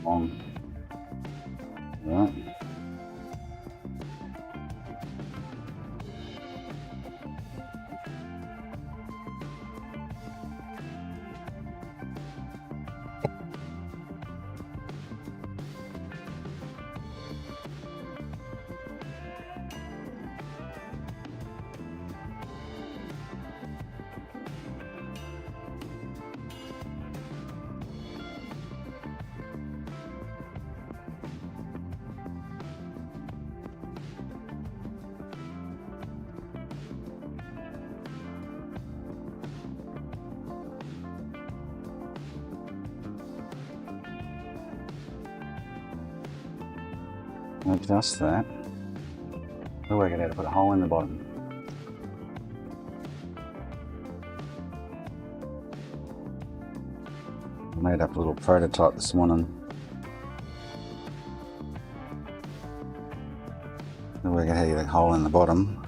long. Right. Adjust that. We'll work it out to put a hole in the bottom. I made up a little prototype this morning. We'll work out how you get a hole in the bottom.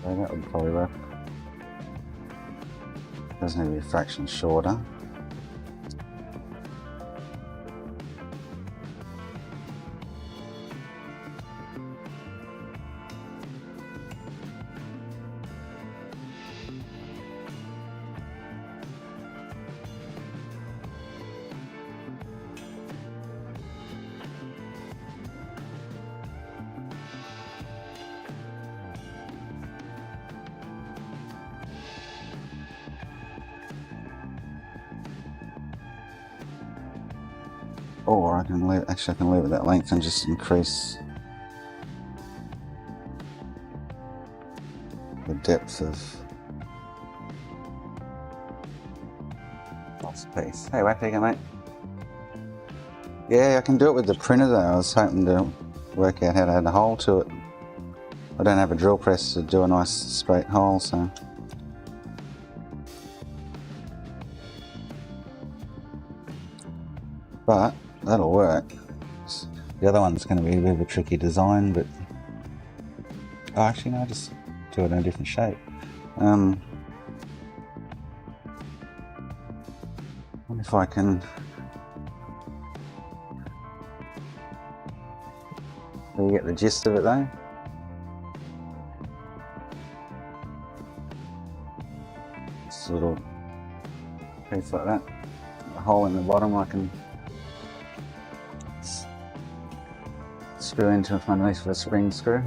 So that would probably work. Does need to be a fraction shorter. Or I can leave, actually I can leave it that length and just increase the depth of last piece. Hey, where you go, mate? Yeah, I can do it with the printer though. I was hoping to work out how to add a hole to it. I don't have a drill press to do a nice straight hole, so. But that'll work. The other one's going to be a bit of a tricky design, but oh, actually no, just do it in a different shape. I wonder if I can. Do you get the gist of it though? Just a little piece like that. A hole in the bottom I can screw into underneath with a spring screw.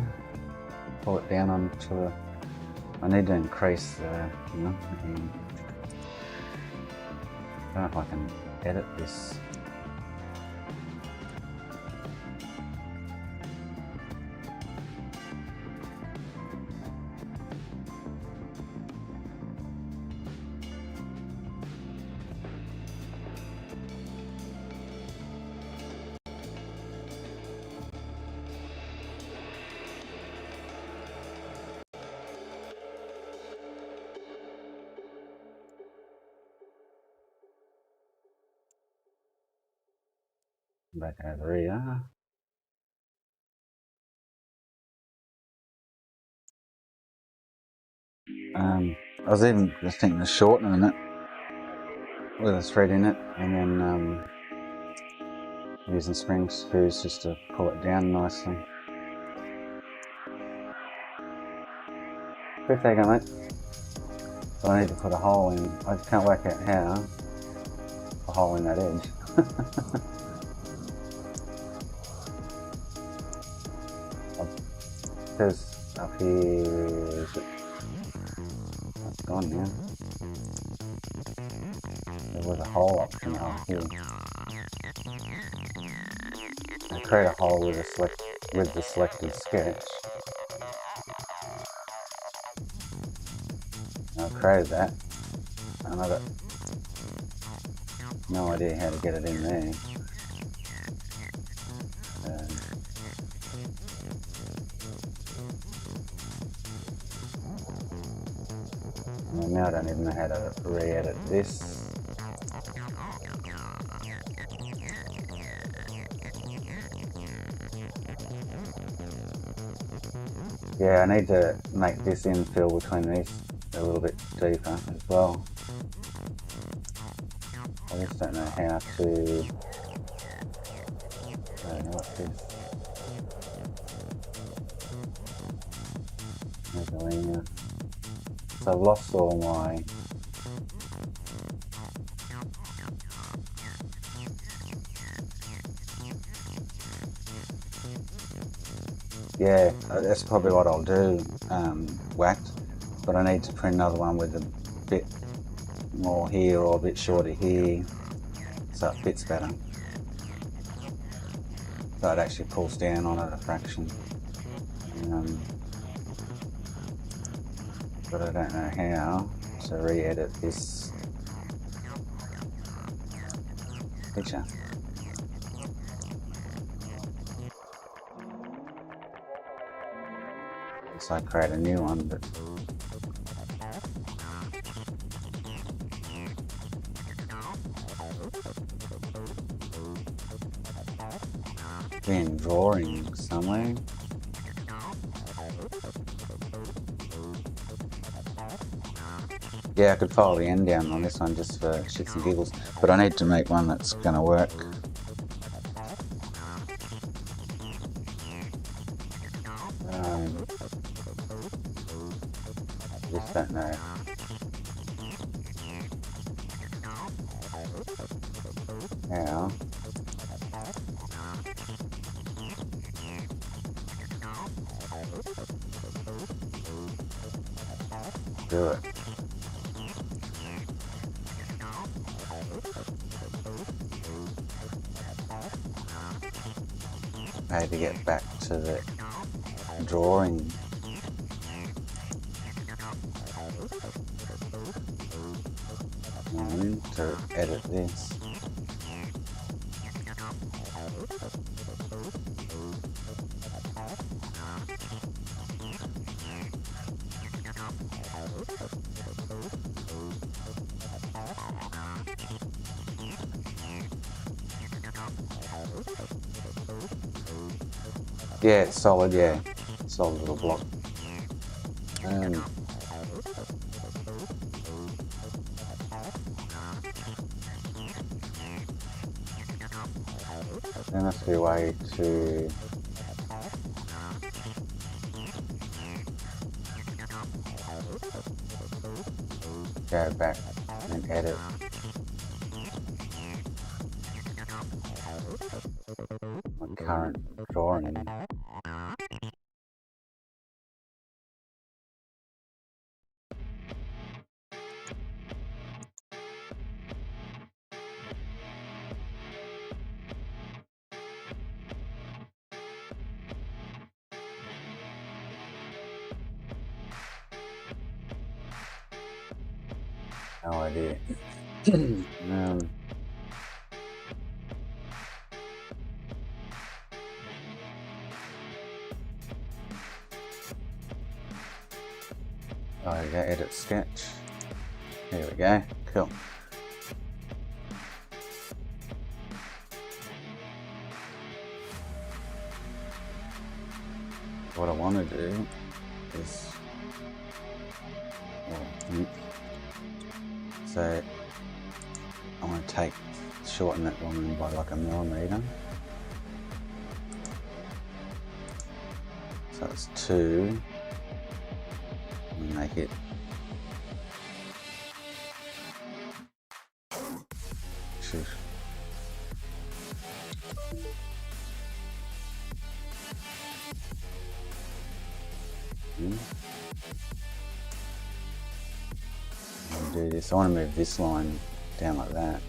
Pull it down onto the. I need to increase the. You know, I don't know if I can edit this. Back over here. I was even just thinking of shortening it with a thread in it, and then using spring screws just to pull it down nicely. Quick there you go, mate. So I need to put a hole in. I can't work out how. A hole in that edge. Because up here, it's gone now. There was a hole option up here. I create a hole with the selected sketch. I created that, and I've got no idea how to get it in there. Now I don't even know how to re-edit this. Yeah, I need to make this infill between these a little bit deeper as well. I just don't know how to. I don't know what this. So I've lost all my. Yeah, that's probably what I'll do, whacked, but I need to print another one with a bit more here or a bit shorter here, so it fits better. So it actually pulls down on it a fraction. But I don't know how to re-edit this picture. So I create a new one, but in drawing somewhere. Yeah, I could follow the end down on this one just for shits and giggles, but I need to make one that's going to work. I just don't know. How? Do it. I had to get back to the drawing. And to edit this. Yeah, it's solid, yeah. Solid little block. There must be a way to go back and edit. My current drawing. No idea. There we go, edit sketch. There we go, cool. What I want to do is, so I want to shorten that one by like 1 millimeter. So it's 2, and make it I'll do this. I want to move this line down like that.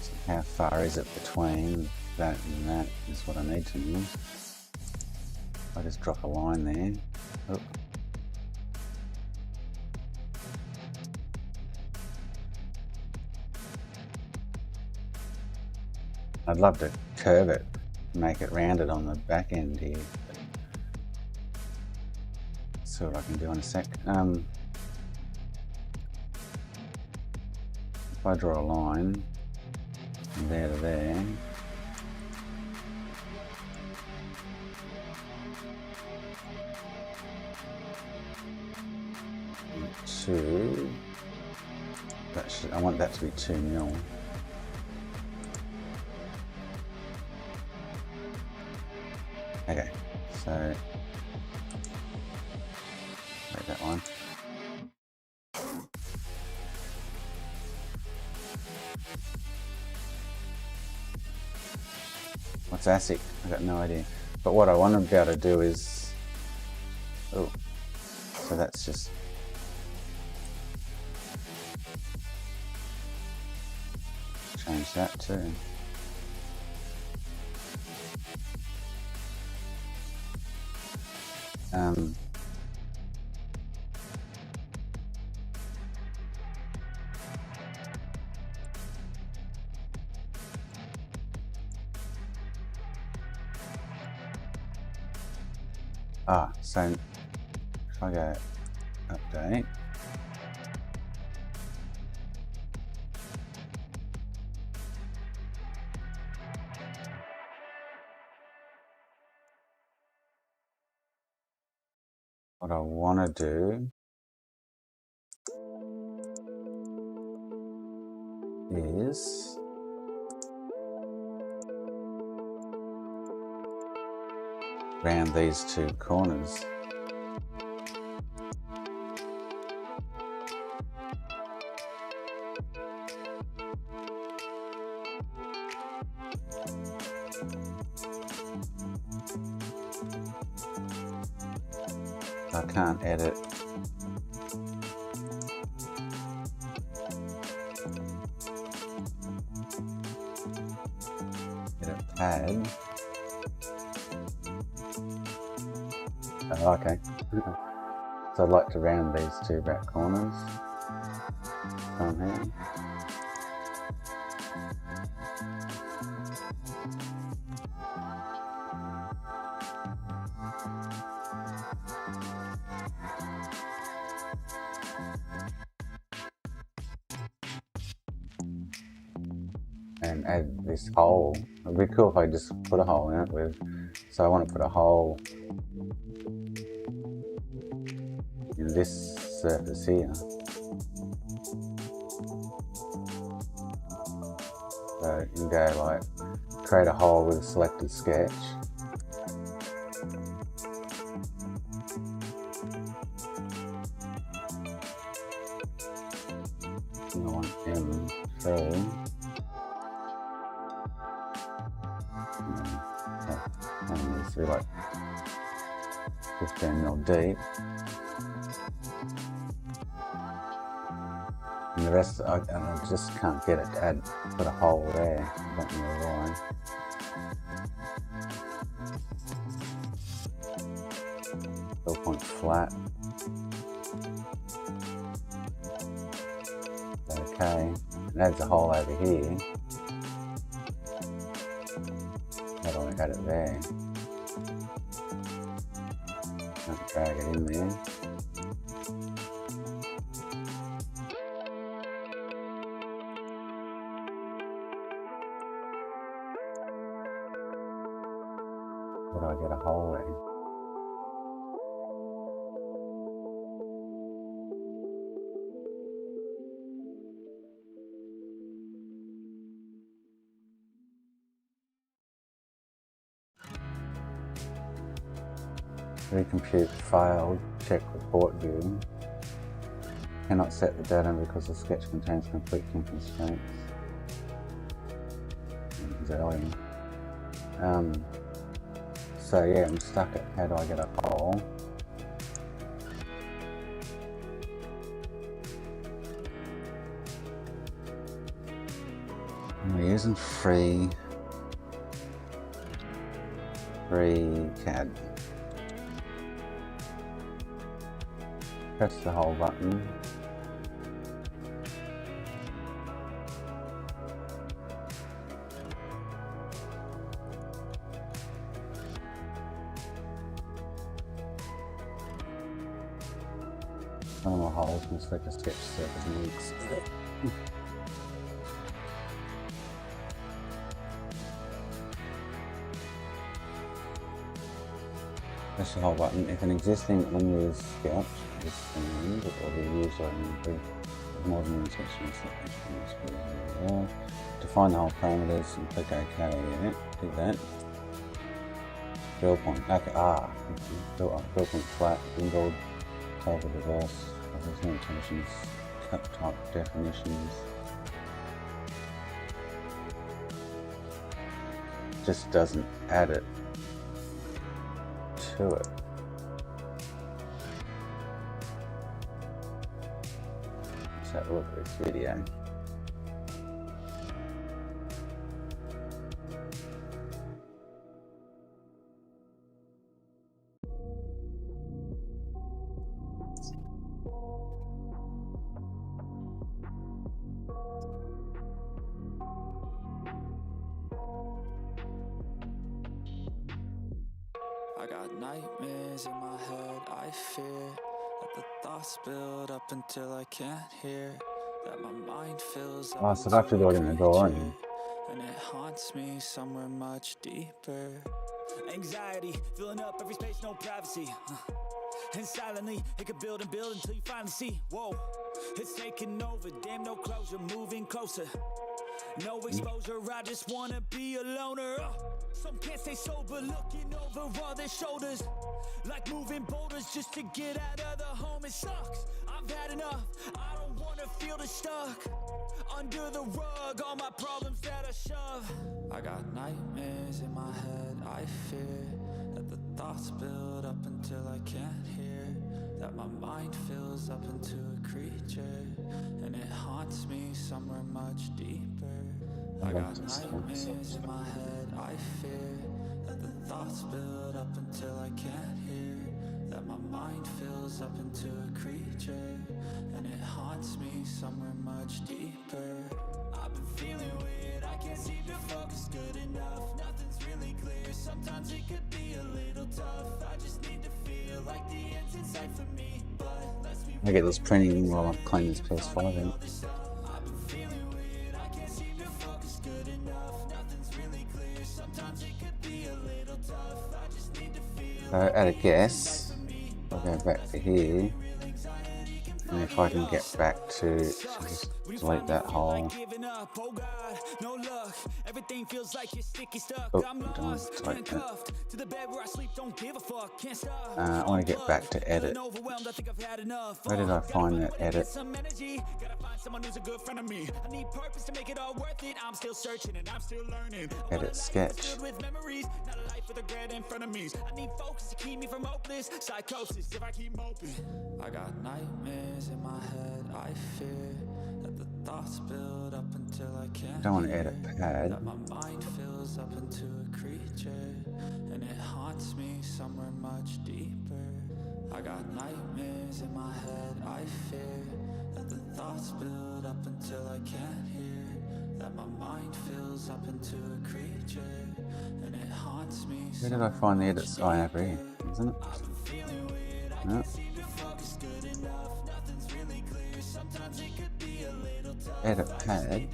So how far is it between that and that is what I need to know. I just drop a line there. Oh. I'd love to curve it, make it rounded on the back end here. See what I can do in a sec. If I draw a line from there to there, to, I want that to be 2 mil. Okay, so make that one. What's ASIC? I got no idea. But what I want to be able to do is, oh, so that's just change that too. So if I go update, what I want to do is round these 2 corners. I can't edit. Edit pad. Oh, okay. So I'd like to round these 2 back corners somehow. And add this hole. It'd be cool if I just put a hole in it with, so I want to put a hole in this surface here. So you can go like, create a hole with a selected sketch. And I want M3. And needs to be like 15 mil deep. And the rest, I just can't get it to put a hole there. I don't know why. Still point flat. Okay, it adds a hole over here. How do I add it there? I'll drag it in there. Where do I get a hole in? Recompute failed, check report view. Cannot set the data because the sketch contains conflicting constraints. Exactly. So yeah, I'm stuck at how do I get a hole? We're using free CAD. Press the hole button. One more holes must like a sketch surface needs. Press the whole button. If an existing unused sketch is removed, it will be used or removed with more than one section. Define the whole parameters and click OK. Yeah, do that. Build point. Okay. Build point flat. Window. Table reverse. There's no intentions. Cut type definitions. Just doesn't add it to it. Let's have a look at this video. I got nightmares in my head, I fear that the thoughts build up until I can't hear, that my mind fills up Så därför då den går in. and it haunts me somewhere much deeper. Anxiety filling up every space, no privacy. And silently, it could build and build until you finally see, whoa, it's taking over, damn no closure, moving closer. No exposure, I just wanna be a loner. Some can't stay sober, looking over all their shoulders, like moving boulders just to get out of the home. It sucks, I've had enough, I don't wanna feel the stuck under the rug, all my problems that I shove. I got nightmares in my head, I fear that the thoughts build up until I can't hear, that my mind fills up into a creature, and it haunts me somewhere much deeper. I got nightmares in my head, I fear that the thoughts build up until I can't hear, that my mind fills up into a creature, and it haunts me somewhere much deeper. I've been feeling weird, I can't seem to focus good enough, nothing's really clear, sometimes it could be a little tough, I just need to feel like the end's in sight for me, but let's be I get this printing while I'm playing this PS5 in. I've been feeling weird, I can't seem to focus good enough, nothing's really clear, sometimes it could be a little tough, I just need to feel At a guess, I'll go back to here, and if I can get back to just delete that whole. no luck, everything feels like you're sticky stuck. Oh, I'm don't lost, delete that. handcuffed to the bed where I sleep, don't give a fuck, can't stop. I want to get back to edit. Overwhelmed, I think I've had enough. Where did I find that edit? Some energy, gotta find someone who's a good friend of me. I need purpose to make it all worth it. I'm still searching and I'm still learning. Edit sketch. Filled with memories, not a life with regret in front of me. I need focus to keep me from hopeless psychosis if I keep moping. I got nightmares in my head, I fear that the thoughts build up until I can't. Don't want to edit pad. That my mind fills up into a creature, and it haunts me somewhere much deeper. I got nightmares in my head, I fear that the thoughts build up until I can't hear, that my mind fills up into a creature, and it haunts me. Where did I find the edits? Oh, over here, isn't it? No. Edit pad.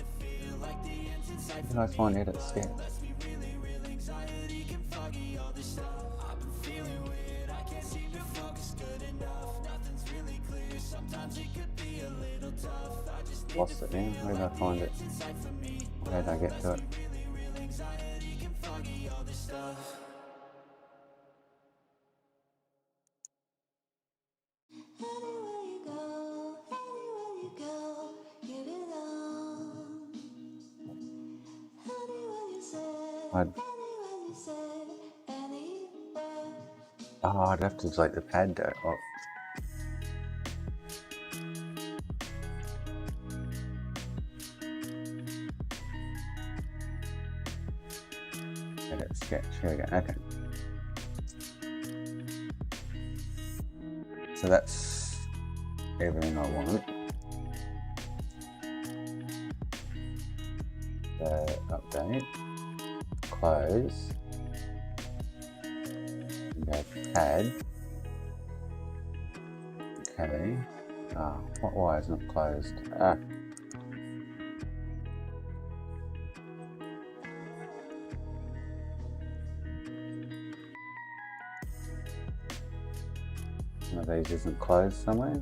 Where did I find edit sketch? Lost it then. Where did I find it? How did I get to it? I'd have to delete the pad though. Oh. Edit sketch. Here we go. Okay. So that's everything I want. Update. Close. Go pad. Okay. Why is it not closed? One of these isn't closed somewhere.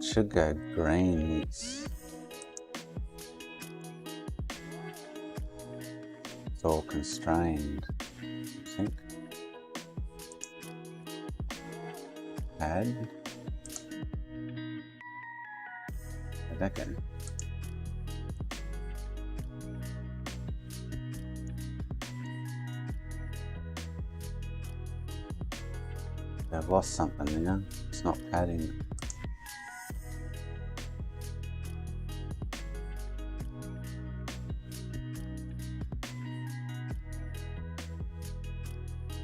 Should go green. It's all constrained, I think. Add. I reckon. I've lost something there. It's not padding.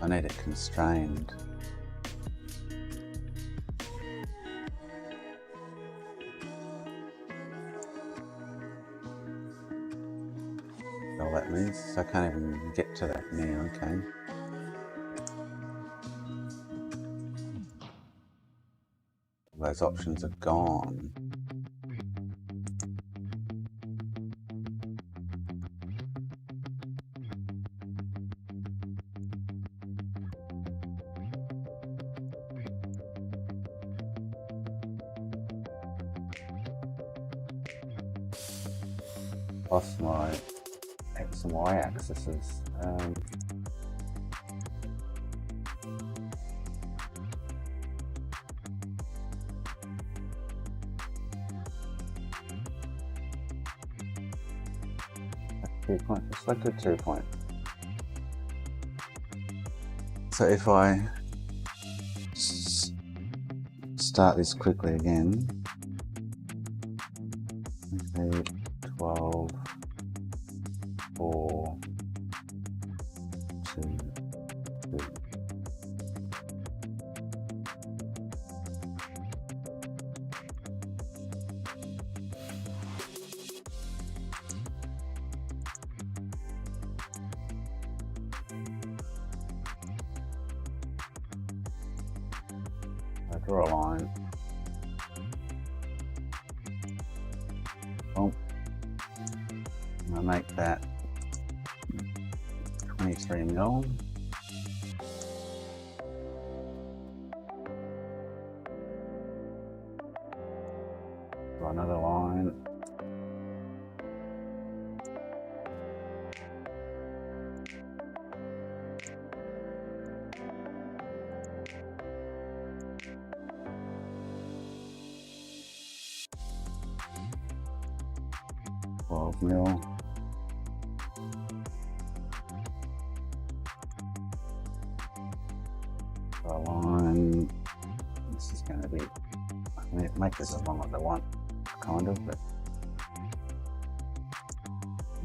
I need it constrained. All that means I can't even get to that now. Okay. Those options are gone. Lost my X and Y axes. Select a 2 point. So if I start this quickly again, okay, 12, 4, 2, 2. I draw a line. Well, I make that 23 mil. Draw another line. Mil. A line. This is going to be. I mean, make this as long as I want, kind of, but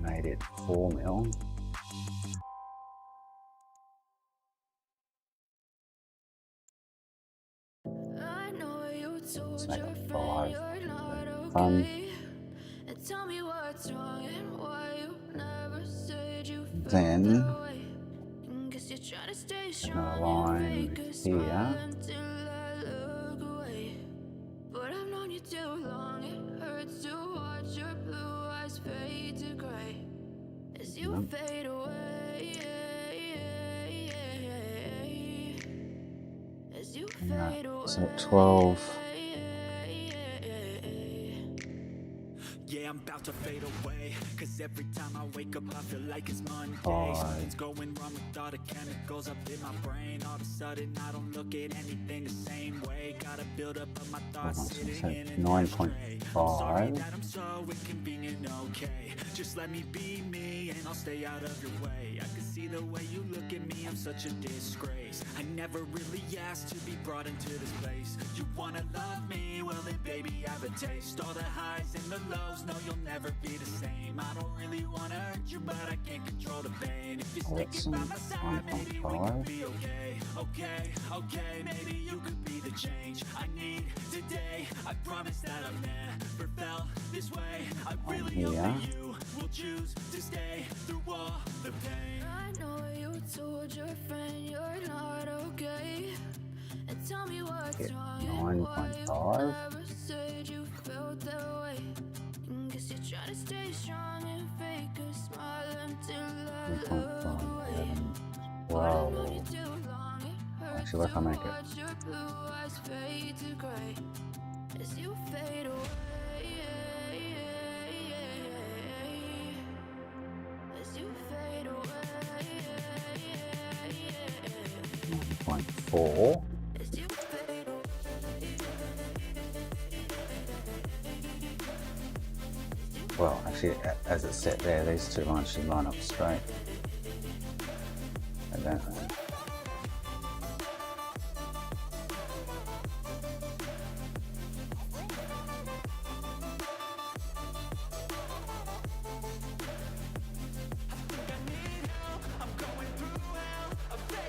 made it 4 mil. Let's make it 5. Fun. Then another line here. But I've known you too long, it hurts to watch your blue eyes fade to gray as you fade away. As you fade away. So 12. Yeah, I'm about to fade away, cause every time I wake up I feel like it's Monday. Something's going wrong with all the chemicals up in my brain. All of a sudden I don't look at anything the same way. Gotta build up of my thoughts sitting in an 9.5. Sorry that I'm so inconvenient, okay. Just let me be me and I'll stay out of your way. I can see the way you look at me, I'm such a disgrace. I never really asked to be brought into this place. You wanna love me? Well then baby I have a taste. All the highs and the lows, no you'll never be the same. I don't really wanna hurt you but I can't control the pain. If you're sticking by my side, maybe we could be okay. Okay, maybe you could be the change I need today. promise that I've never felt this way. I really hope that you will choose to stay through all the pain. I know you told your friend you're not okay, and tell me what's wrong and why you never said you felt that way. Guess you're trying to stay strong and fake a smile until I look away. But I've known you too long, it hurts to watch your blue eyes fade to gray as you fade away. As you fade away. 1.4. Well, actually, as it's set there, these two lines should line up straight. I don't know.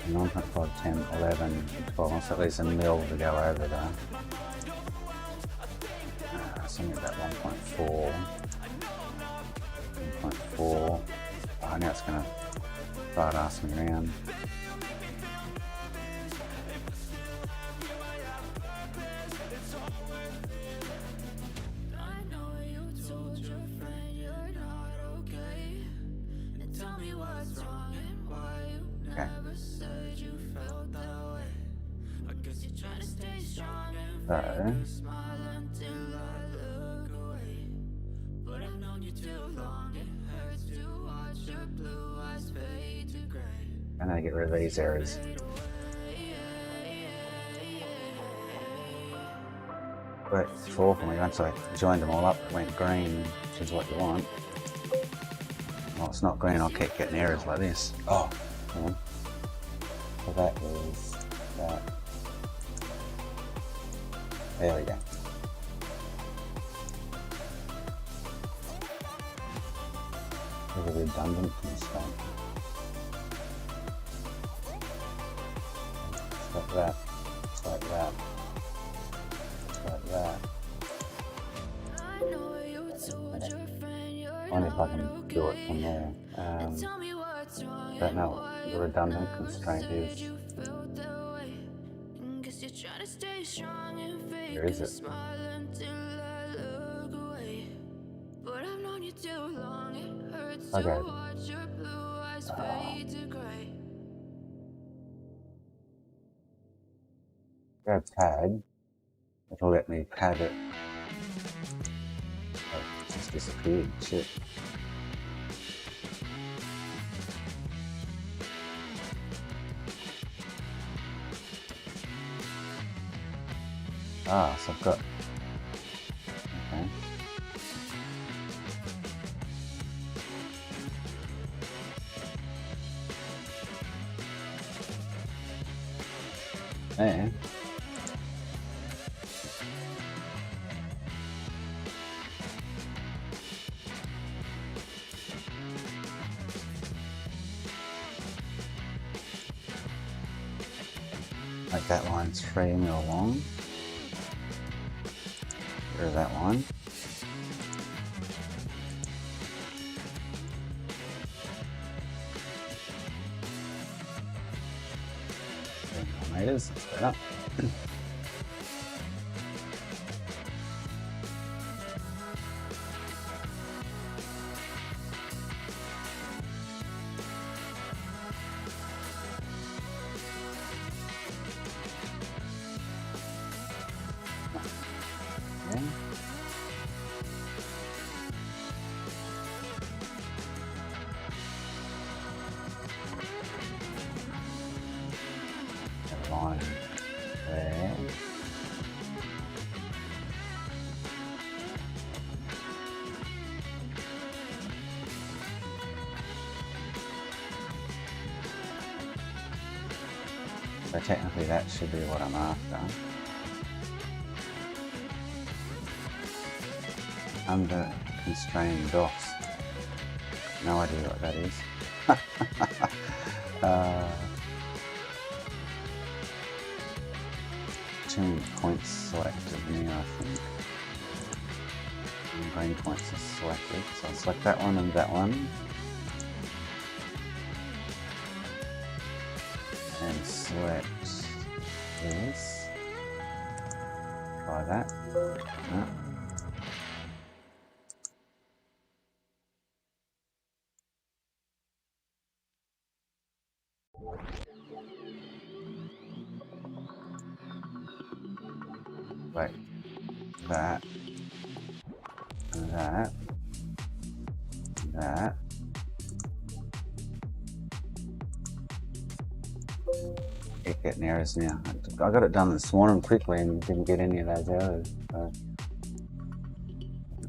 Nine point 5, 10, 11, 12, so at least a mil to go over there. Something about 1.4. 1.4. Oh, now it's going to start asking me around. Okay. I'm going to get rid of these errors. But before, once I joined them all up, it went green, which is what you want. Well, it's not green, I'll keep getting errors like this. Oh, hang on. So that is that. There we go. There's a redundant constraint. It's like that. It's like that. It's like that. I wonder if I can do it from there. Don't know what the redundant constraint is. Where is it? Okay. Go pad. It'll let me pad it. Oh, it just disappeared. Shit. Ah, so I've got. Okay. There. Make that line 3 mil long. There's that one. Meters, that's better. Line there. So technically that should be what I'm after. Under constrained DOS. No idea what that is. too many points selected here, I think. And green points are selected, so I'll select that one and that one. And select this. Try that. No. Wait. That. That. That. Keep getting errors now. I got it done this morning quickly and didn't get any of those errors. So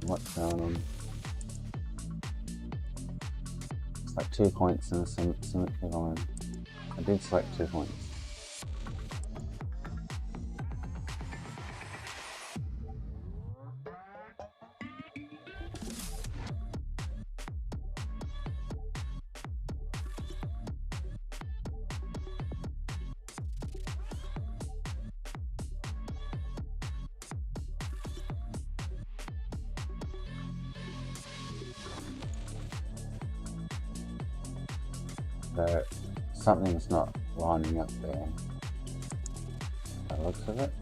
what's going on? It's like 2 points in a symmetry line. I did select 2 points. So something's not lining up there. By the looks of it.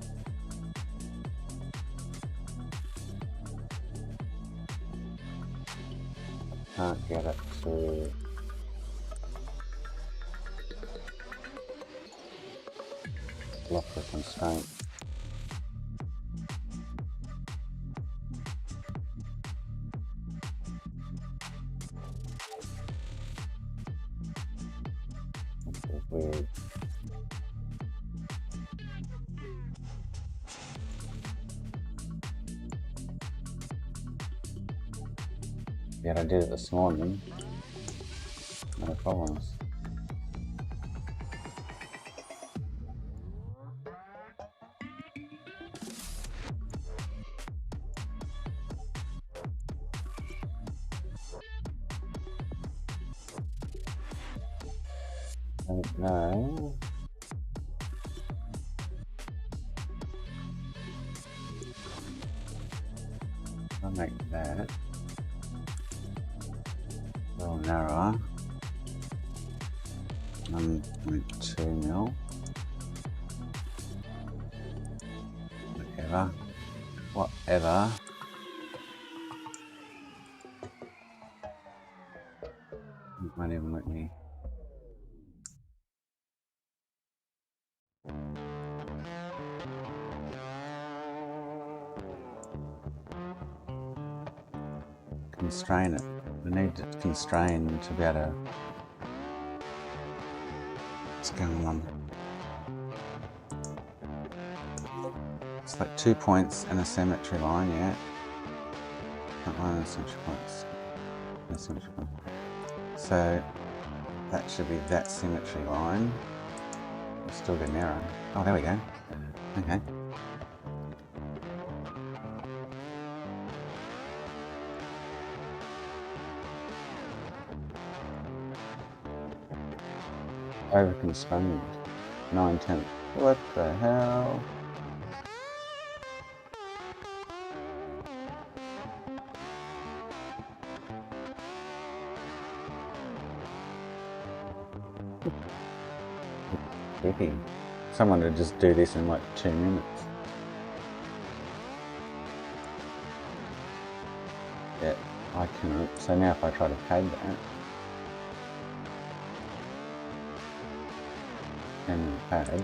I can't get it to block the constraint. Weird. Yeah, I did it this morning. No problems. I don't know. I'll make that a little narrower. 1.2 mil. Whatever. It won't even let me. Constrain it. We need to constrain to be able to. What's going on? It's like 2 points and a symmetry line, yeah. That line and symmetry points. And a symmetry point. So that should be that symmetry line. We'll still get an error. Oh, there we go. Okay. Overconstrained. 9/10. What the hell? Hippie. Someone would just do this in like 2 minutes. Yeah, I cannot. So now if I try to pad that, and pad, it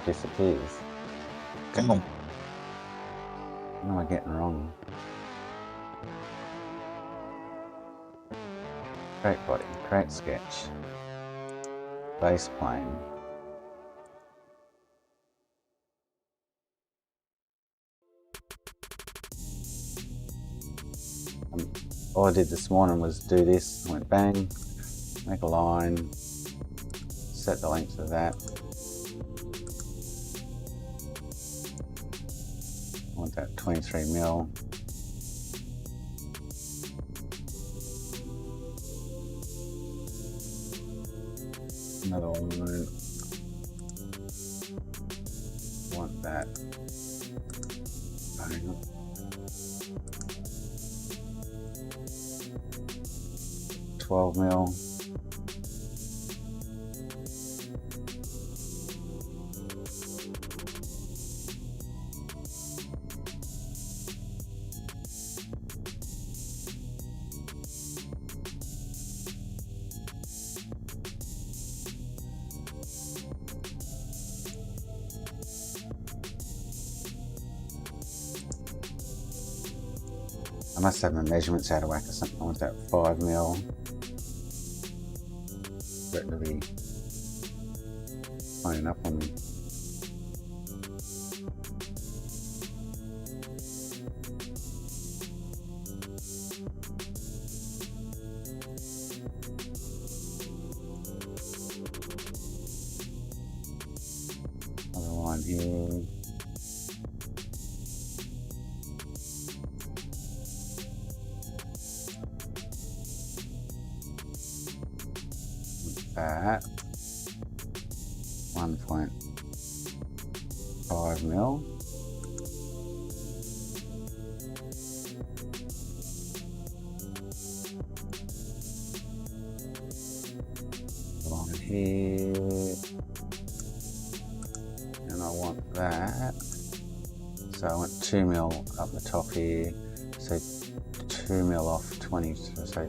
disappears. Come on. What am I getting wrong? Create body, create sketch, base plane. All I did this morning was do this, went bang, make a line, set the length of that. I want that 23 mil. Another one. I want that Hang on. $12 mil. I must have my measurements out of whack or something. I want that 5 mil. For it to be lining up on me. Another line here. That 1.5 mil. Along here, and I want that. So I want 2 mil up the top here. So 2 mil off 20. So say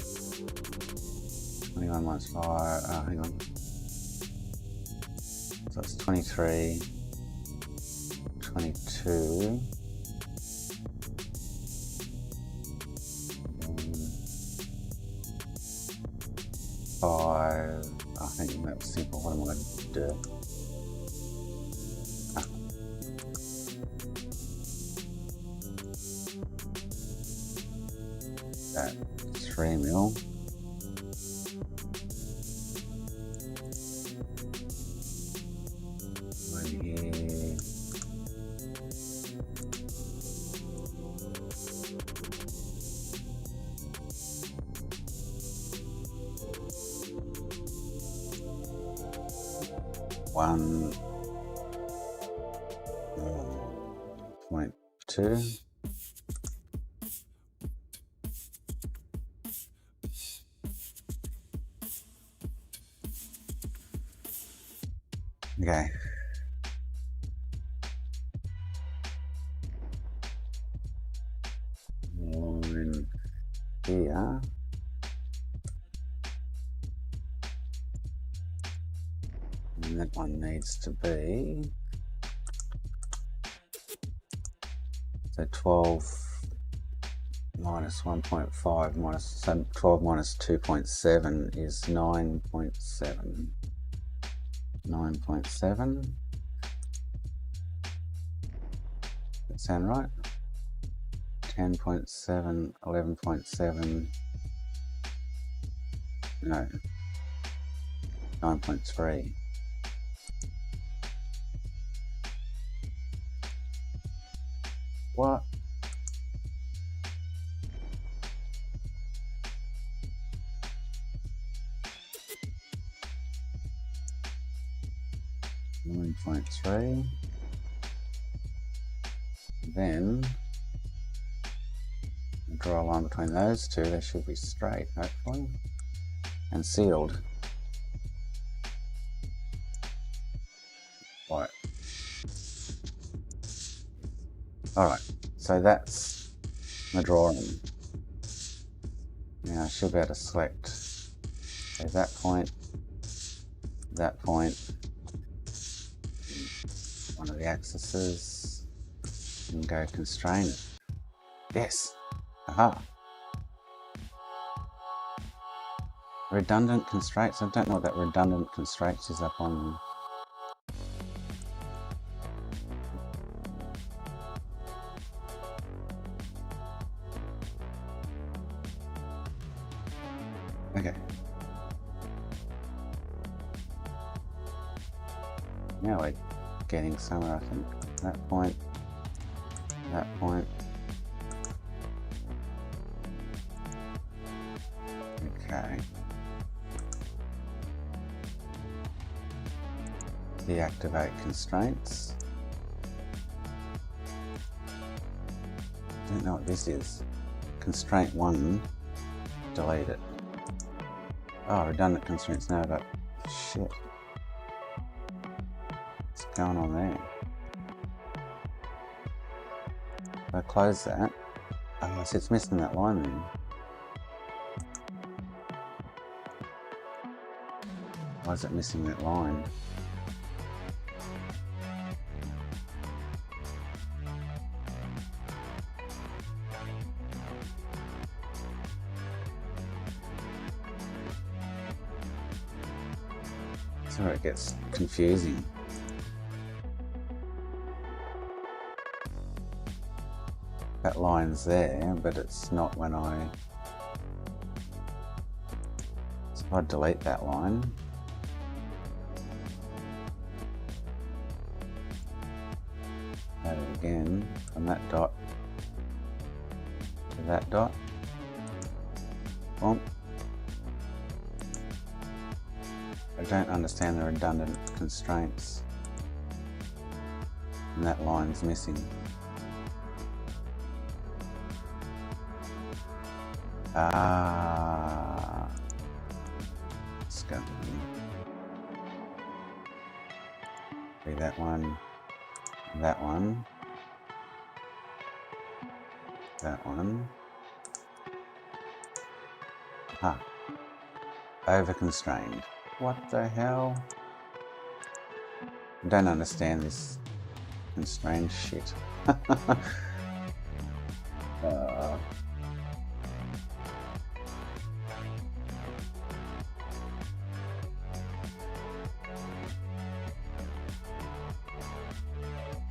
21 minus 5, hang on. So it's 23, 22. Five. I think that was simple. What am I going to do? That 3 mil. One 0.2. Okay. Line here. And that one needs to be, so 12 minus 1.5 minus, so 12 minus 2.7 is 9.7. 9.7. That sound right? 10.7, 11.7, no, 9.3. What? .3. Then draw a line between those two. They should be straight, hopefully, and sealed. Right. All right. So that's my drawing. Now I should be able to select that point, one of the axes, and go constrain it. Yes. Aha. Redundant constraints. I don't know what that redundant constraints is up on. Okay. Now we're getting somewhere, I think. That point. That point. Okay. Deactivate constraints. don't know what this is. Constraint 1, delete it. Oh, redundant constraints now, but shit. What's going on there? If I close that, oh, so it's missing that line then. Why is it missing that line? That's where it gets confusing. That line's there, but it's not when I... So if I delete that line, add it again from that dot to that dot. Boom. I don't understand the redundant constraints, and that line's missing. Ah, let's go. Be that one, that one, that one. Ah, over constrained. What the hell? I don't understand this constrained shit.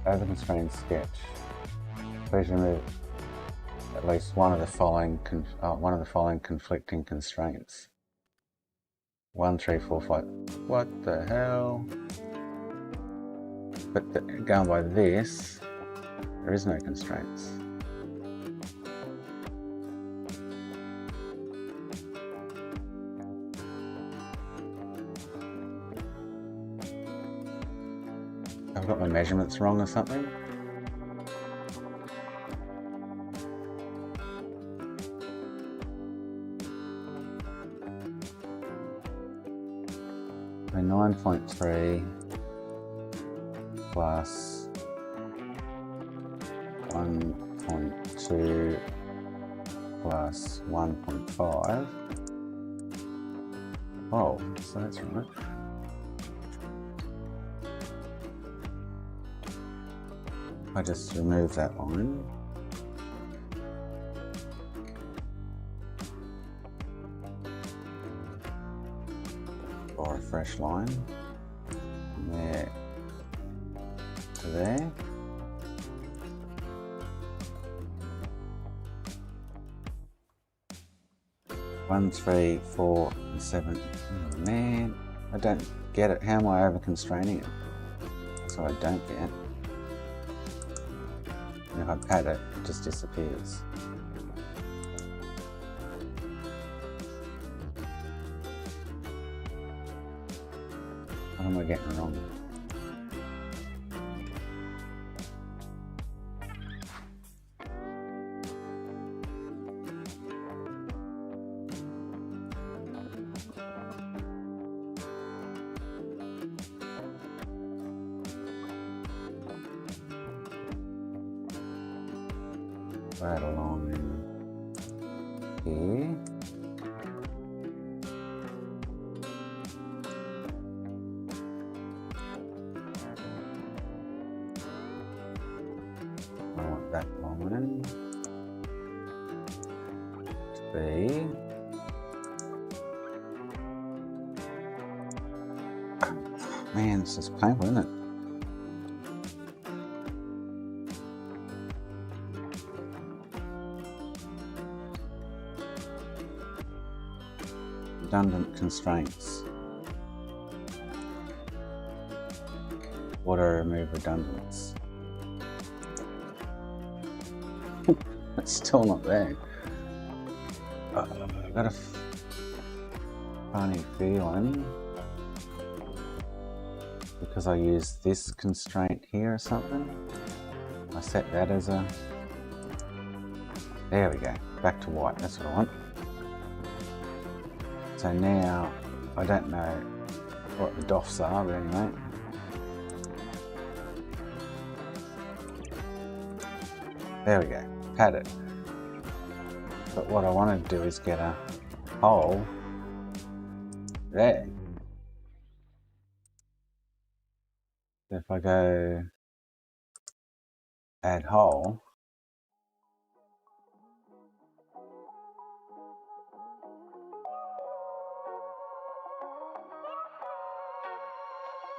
Over constrained sketch. Please remove at least one of the following conflicting constraints. 1, 3, 4, 5. What the hell? But going by this, there is no constraints. I've got my measurements wrong or something. So 9.3 plus 1.2 plus 1.5. Oh, so that's right. I just remove that line. Or a fresh line. From there to there. One, 3, 4, and 7. Oh, man, I don't get it. How am I over constraining it? That's what I don't get. And if I pat it, it just disappears. What am I getting wrong? Right along in here. I want that line to be man, this is painful, isn't it? Redundant constraints. What do I remove redundants? It's still not there. I've got a funny feeling because I use this constraint here or something. I set that as a There we go. Back to white. That's what I want. So now, I don't know what the doffs are, but anyway. There we go. Had it. But what I want to do is get a hole there. If I go add hole,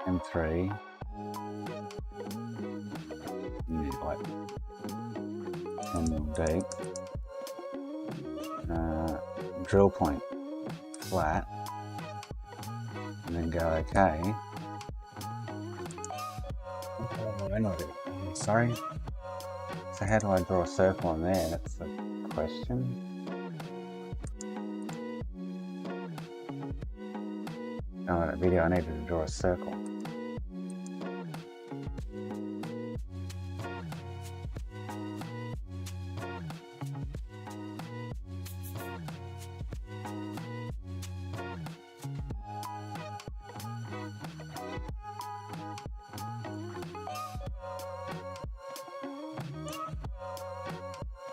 M3, like 10 mil deep, drill point flat, and then go OK. Sorry. So how do I draw a circle on there? That's the question. Oh, in that video I needed to draw a circle.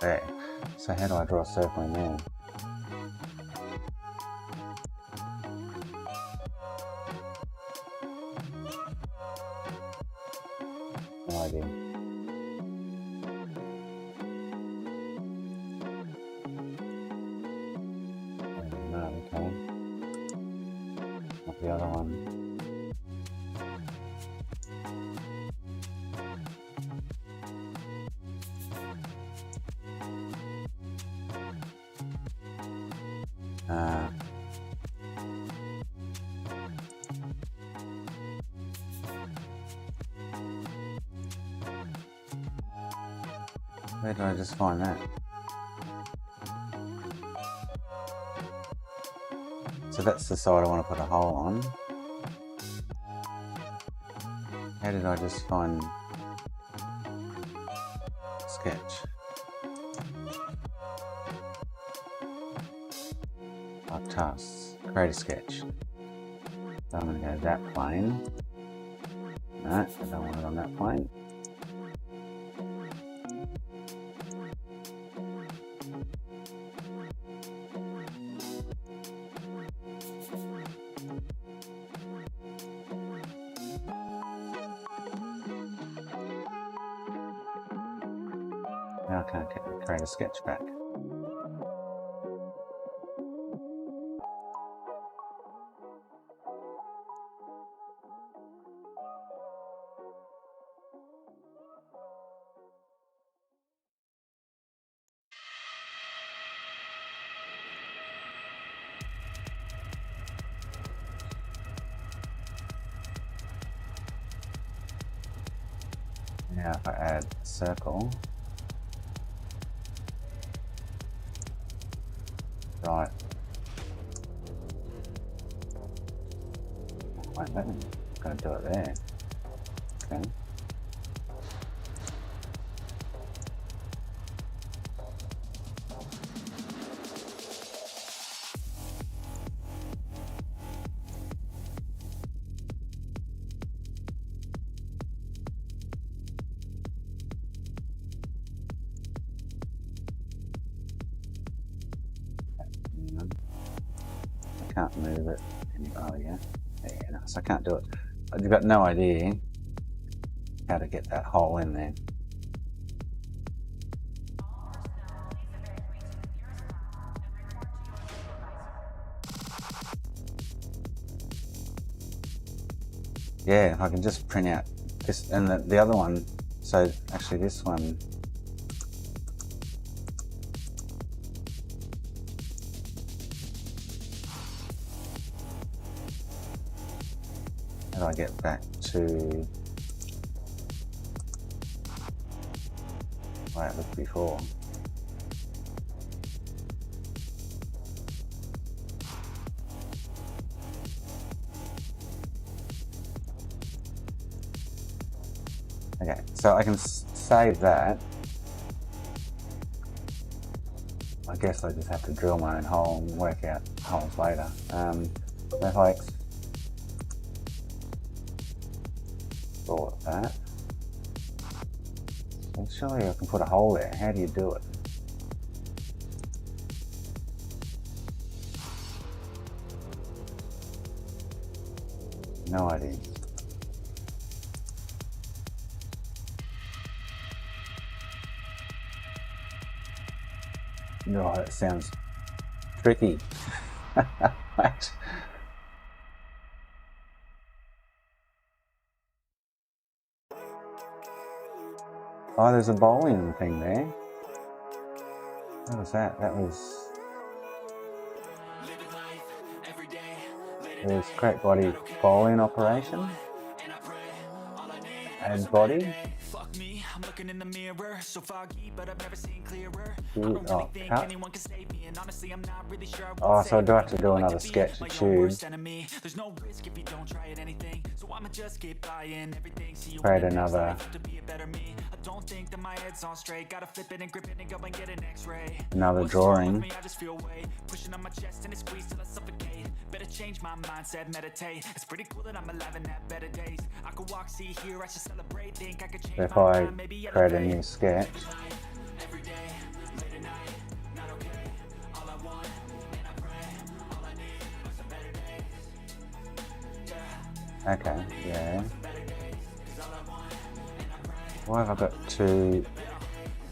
There. So how do I draw a circle in there? No idea. No, okay. Not the other one. Where do I just find that? So that's the side I want to put a hole on. How did I just find sketch? Like tasks, create a sketch. So I'm going to go to that plane. No, I don't want it on that plane. Now I can't create a sketch back. Now if I add a circle, right, wait, let me, I'm going to do it there, okay. I can't move it. Oh yeah, yeah, no, so I can't do it. I've got no idea how to get that hole in there. Yeah, I can just print out this and the other one. So actually this one, how do I get back to where it looked before? Okay, so I can save that. I guess I just have to drill my own hole and work out holes later. If I export that, well, surely I can put a hole there. How do you do it? No idea. No, that sounds tricky. Wait. Oh, there's a bowling thing there. What was that? That was... It was crack body bowling operation. Add body. Fuck me, I'm looking in the mirror, so foggy, but I've never seen clearer. Ooh, I don't really think cut. anyone can save me, and honestly, I'm not really sure. Oh, so I do have to do another sketch of tube. There's no risk if you don't try at anything, so I'ma just keep buying everything. See you Create another. to be a better me. I don't think that my head's on straight. Gotta flip it and grip it and go and get an X-ray. Another drawing. I just feel weight pushing on my chest and it squeezes till I suffocate. Better change my mindset, meditate. It's pretty cool that I'm alive and have better days. I could walk, see, hear, I should celebrate. Think I could change If my I mind, maybe create a new sketch, every day, late at night, not okay. All I want, and I pray, all I need are some better days. Yeah, okay, yeah. better days, 'cause all I want, and I pray. Why have I got two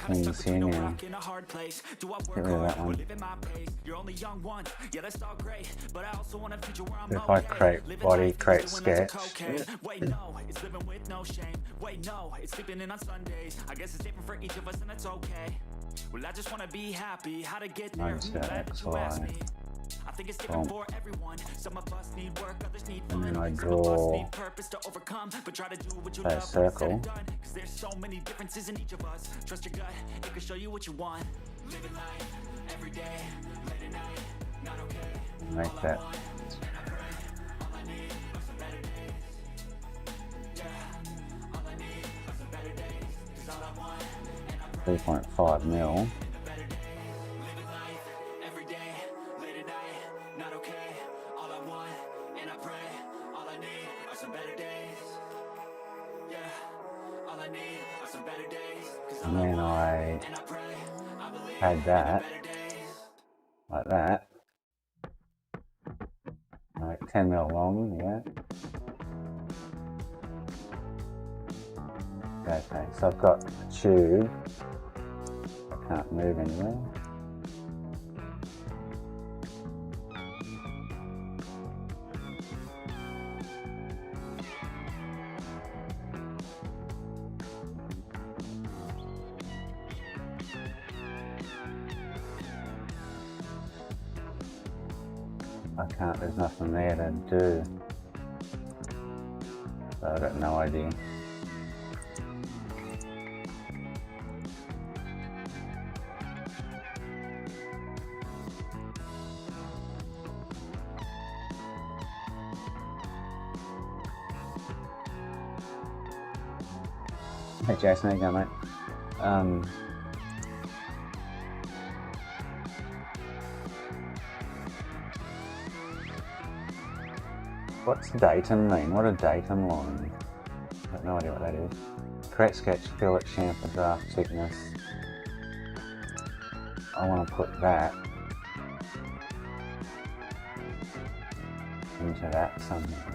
things here now? In a hard place. Do I Get work rid of that hard or one. live at my pace? You're only young once, yeah, that's all great, but I also want a future where I'm If I okay. create Living body, life, create doing lots of sketch. cocaine. Wait, no, it's living with no shame. Wait, no, it's sleeping in on Sundays. I guess it's different for each of us, and that's okay. Well, I just want to be happy. How to get there? Mine's got Glad that X, you asked Y. me. I think it's different Boom. for everyone. Some of us need work, others need And fun. then I Some of us draw need purpose to overcome, but try to do what you a love when it's said circle. and done. 'Cause there's so many differences in each of us. Trust your gut, it can show you what you want. Living life every day, late at night, not okay. Make that. All I need are some better days. Yeah, all I need are some better days. 'Cause all I want, and I pray 3.5 mil. better days. Living life every day, late at night, not okay. All I want, and I pray, all I need are some better days. Yeah, all I need are some better days. 'Cause all And then I and I pray, I believe had that, better days. like that. Like 10 mil long, yeah. Okay, so I've got a tube. I can't move anywhere. I can't, there's nothing there to do. So I've got no idea. Hey Jason, how you going, mate? What's datum mean? What a datum line? I have no idea what that is. Create sketch, fillet, chamfer, draft, thickness. I want to put that into that somehow.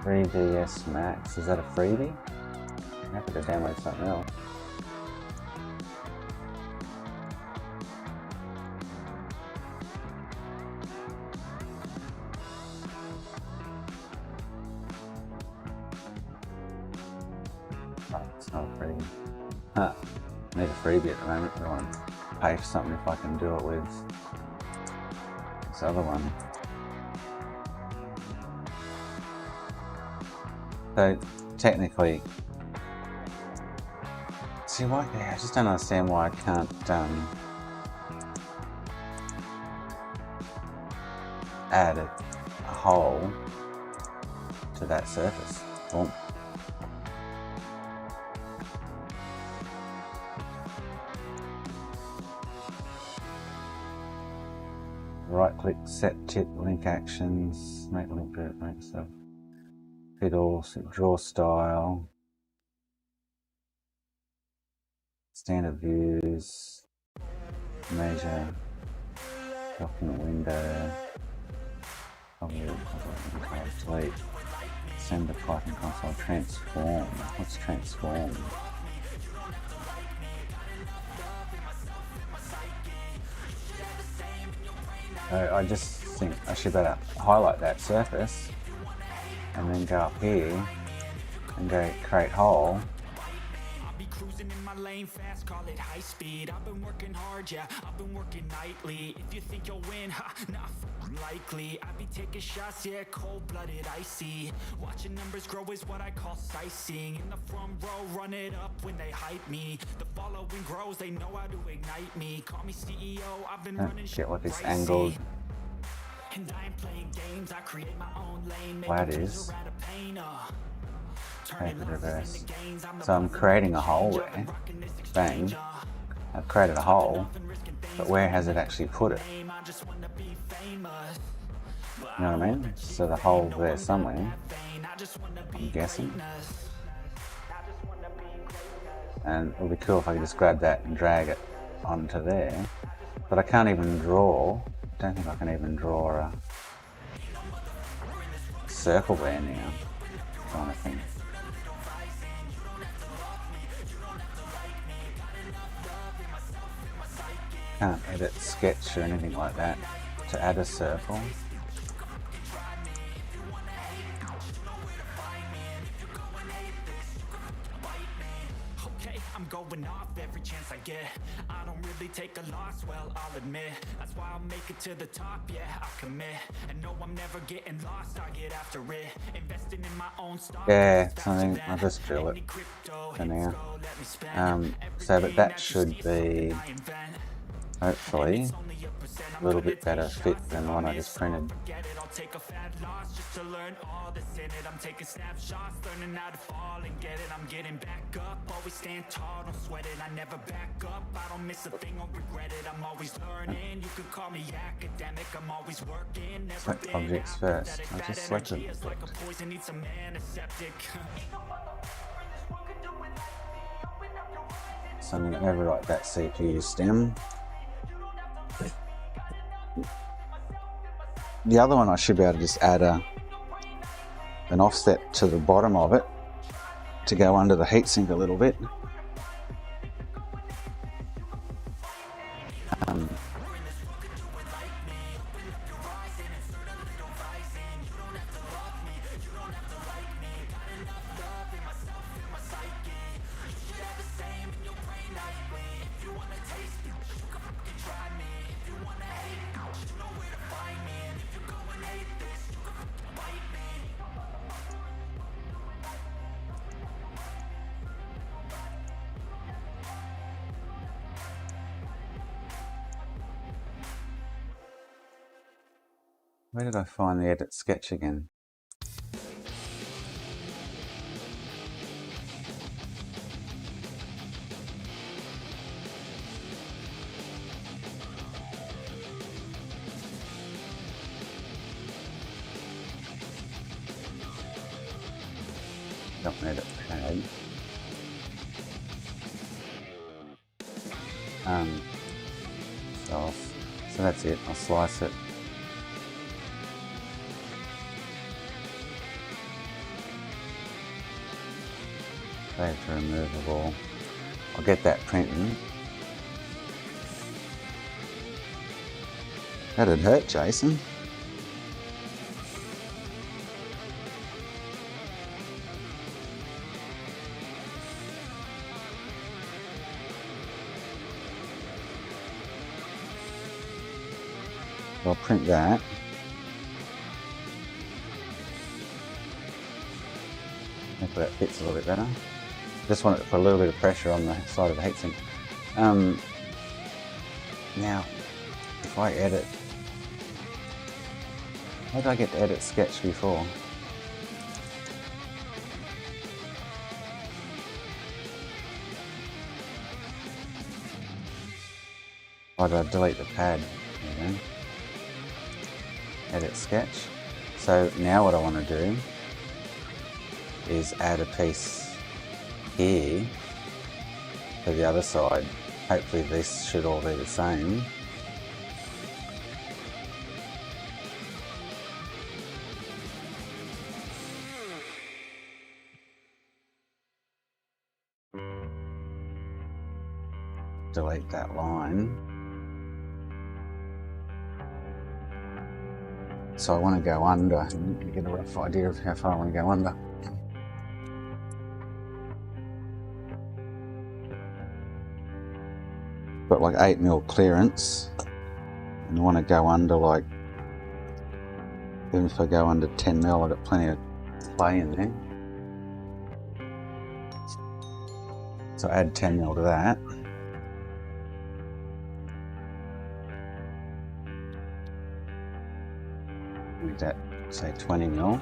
DS Max, is that a freebie? I have to download something else. Oh, it's not a freebie. Huh. I need a freebie at the moment. I want to pay for something if I can do it with this other one. So technically, see why? Yeah, I just don't understand why I can't add a hole to that surface. Boom. Right click, set tip, link actions, make link group, make stuff. Fiddle, draw style, standard views, measure, document window, delete, send the Python console, transform. What's transform? I just think I should better highlight that surface and then go up here and go create hole. I'll be cruising in my lane fast, call it high speed. I've been working hard, yeah, I've been working nightly. If you think you'll win, ha, not likely. I be taking shots, yeah, cold-blooded, icy. Watching numbers grow is what I call sightseeing. In the front row, run it up when they hype me. The following grows, they know how to ignite me. Call me CEO, I've been running shit what this pricey. angle And I ain't playing games, I create my own lane. flat is. Out of pain, Okay, reverse. So I'm creating a hole there. Bang. I've created a hole, but where has it actually put it? You know what I mean? So the hole there somewhere, I'm guessing. And it would be cool if I could just grab that and drag it onto there. But I can't even draw. I don't think I can even draw a circle there now, kind of thing. Can't edit sketch or anything like that to add a circle. Okay, I'm going off every chance I get. I don't really take a loss, well, I'll admit. That's why I'll make it to the top, yeah, I commit. And no, I'm never getting lost, I get after it. Investing in my own stock. Yeah, something, I'll just fill it for now. So, but that should be, hopefully, a little bit better fit than the one I just printed. I'm taking snapshots, learning how to fall and get it. I'm getting back up, always stand tall, don't sweat it. I never back up, I don't miss a thing, I'll regret it. I'm always learning, you can call me academic. I'm always working, never select objects first. I just selected it. like a poison, needs some antiseptic. So I'm going to overwrite that CPU stem. The other one I should be able to just add an offset to the bottom of it to go under the heatsink a little bit. Where did I find the edit sketch again? Don't edit tag. So that's it. I'll slice it. Save to removable. I'll get that printing. That'd hurt, Jason. I'll print that. Hopefully that fits a little bit better. Just want it to put a little bit of pressure on the side of the heatsink. Now, if I edit, how did I get to edit sketch before? Why did I delete the pad? There we go. Edit sketch. So now what I want to do is add a piece here for the other side. Hopefully this should all be the same. Delete that line. So I want to go under and get a rough idea of how far I want to go under. Got like 8mm clearance, and I want to go under, like, even if I go under 10mm, I've got plenty of play in there. So add 10mm to that. Make that, say, 20mm.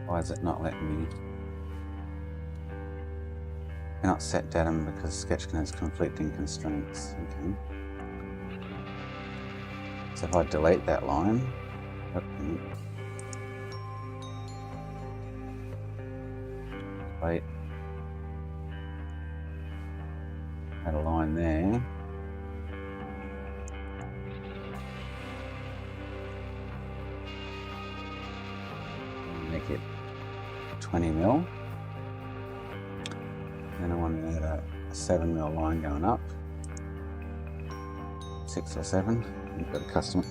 Why is it not letting me? Cannot set datum because Sketchkin has conflicting constraints. Okay. So if I delete that line, wait, add a line there. Make it 20mm. Then I want to add a 7mm line going up. 6 or 7. You've got to custom it.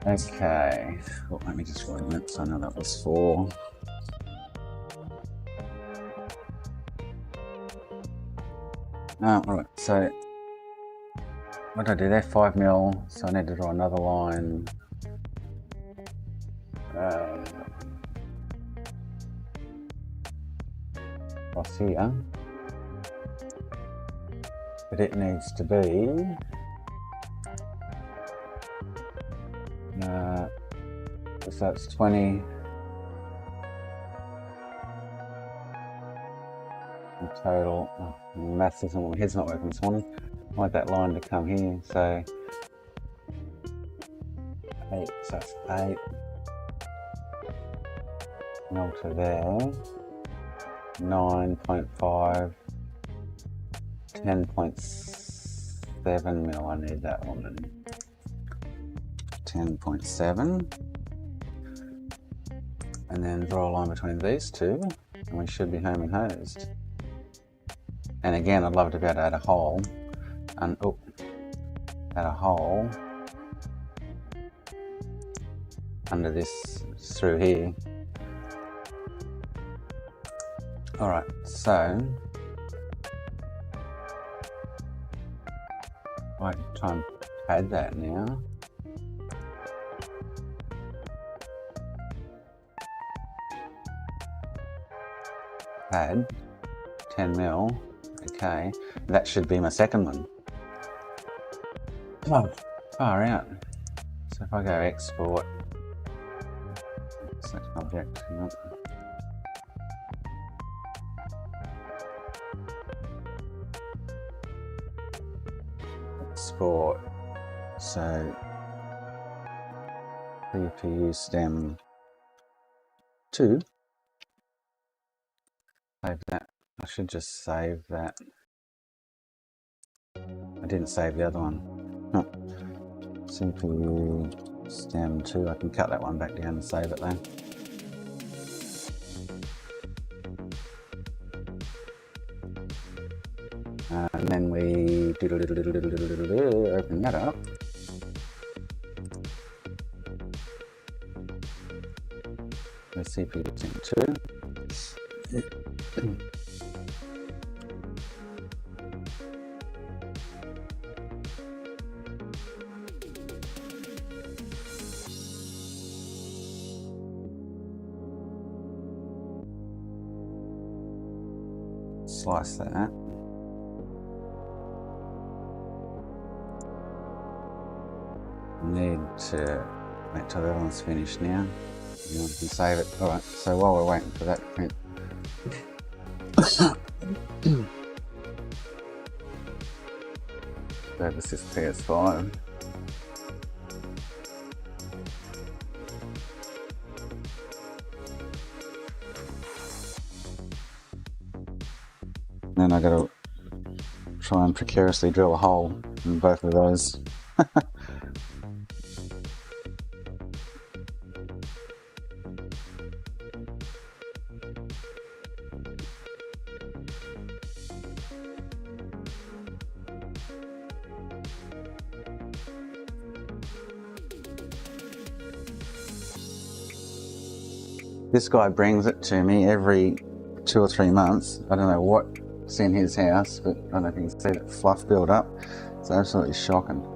Okay, well, let me just write that so I know that was 4. Alright, so what did I do there? 5 mil, so I need to draw another line. Across here. But it needs to be so it's 20 in total. Oh, maths isn't, my head's not working this morning. I want that line to come here, so 8, so that's 8 mil to there, 9.5, 10.7 mil, I need that one, 10.7, and then draw a line between these two, and we should be home and hosed. And again, I'd love to be able to add a hole, and add a hole under this through here. Alright, so I try and pad that now. Pad 10 mil. Okay, that should be my second one. Oh, far out. So if I go export, select object, export, so CPU stem 2, save that. I should just save that. I didn't save the other one. No. CPU stem 2, I can cut that one back down and save it then. And then we open that up. The CPU stem 2. Slice that. Need to wait till everyone's finished now. You know, we can save it. Alright, so while we're waiting for that to print. So this is PS5. Then I gotta try and precariously drill a hole in both of those. This guy brings it to me every 2 or 3 months. I don't know what's in his house, but I don't know if you can see that fluff build up. It's absolutely shocking.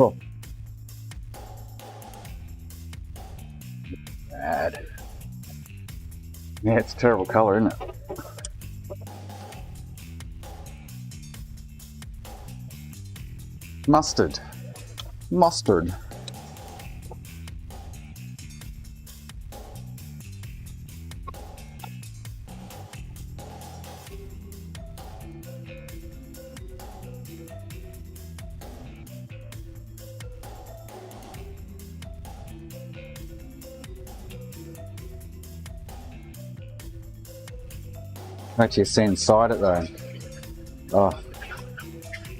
Oh. Bad. Yeah, it's a terrible color, isn't it? Mustard. Mustard. Actually, see inside it though. Oh,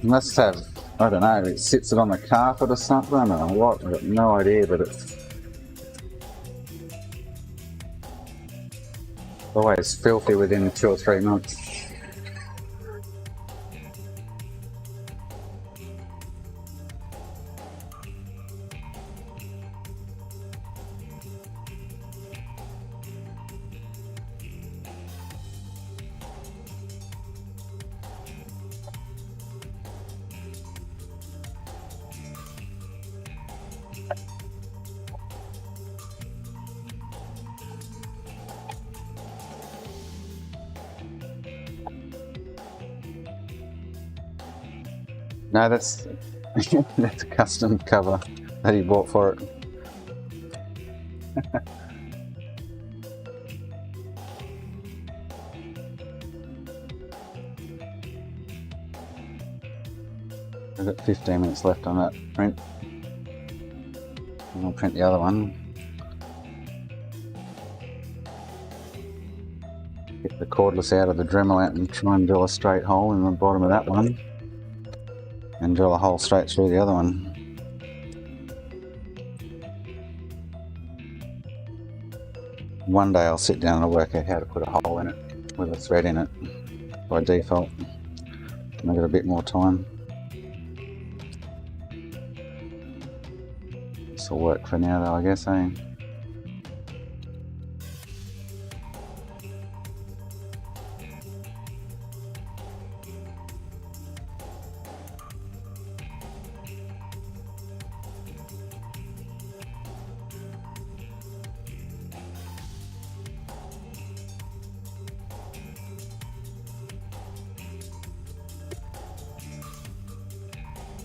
you must have, I don't know, it sits it on the carpet or something or what, I've got no idea, but it's always filthy within 2 or 3 months. No, that's that's a custom cover that he bought for it. I've got 15 minutes left on that print. And I'll print the other one. Get the cordless out of the Dremel out and try and drill a straight hole in the bottom of that one. And drill a hole straight through the other one. One day I'll sit down and I'll work out how to put a hole in it with a thread in it by default. And I've got a bit more time. This will work for now though, I guess, eh?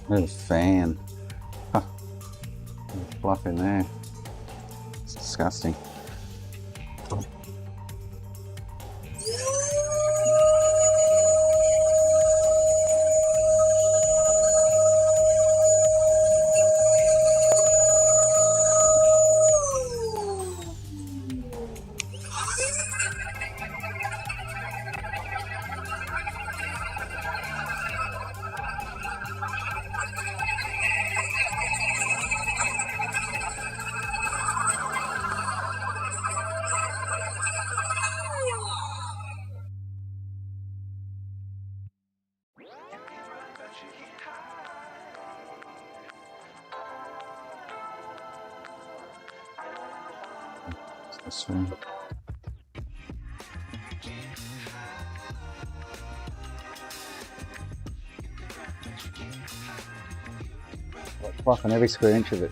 There's a fan. Huh. There's fluff in there. It's disgusting. This one. Got fluff on every square inch of it.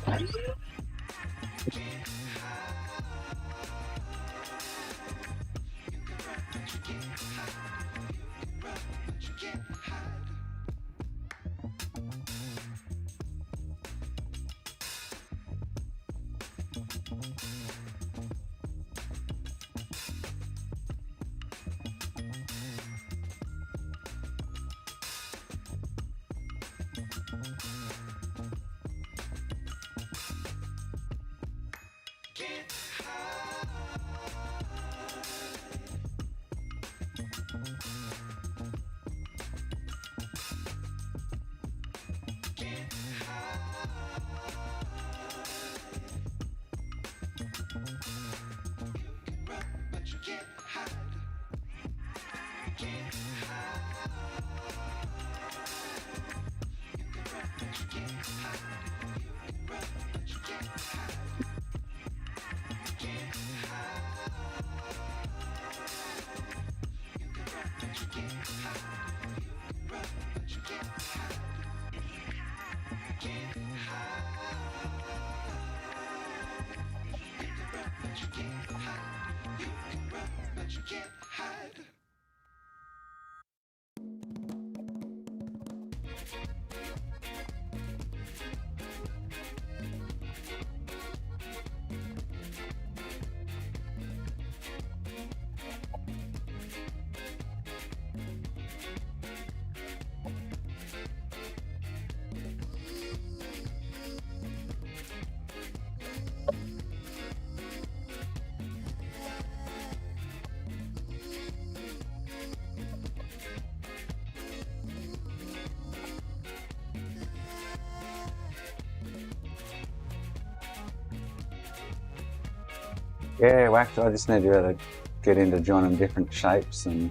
Yeah, whacked. I just need to be able to get into joining different shapes, and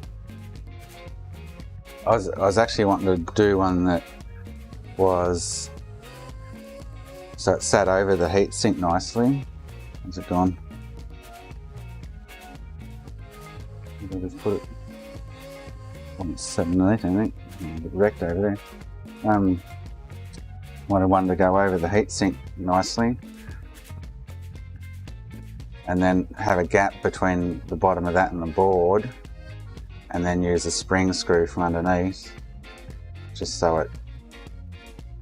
I was actually wanting to do one that was so it sat over the heat sink nicely. How's it gone? I'll just put it on 7-8, I think. A bit wrecked over there. Wanted one to go over the heatsink nicely, and then have a gap between the bottom of that and the board, and then use a spring screw from underneath, just so it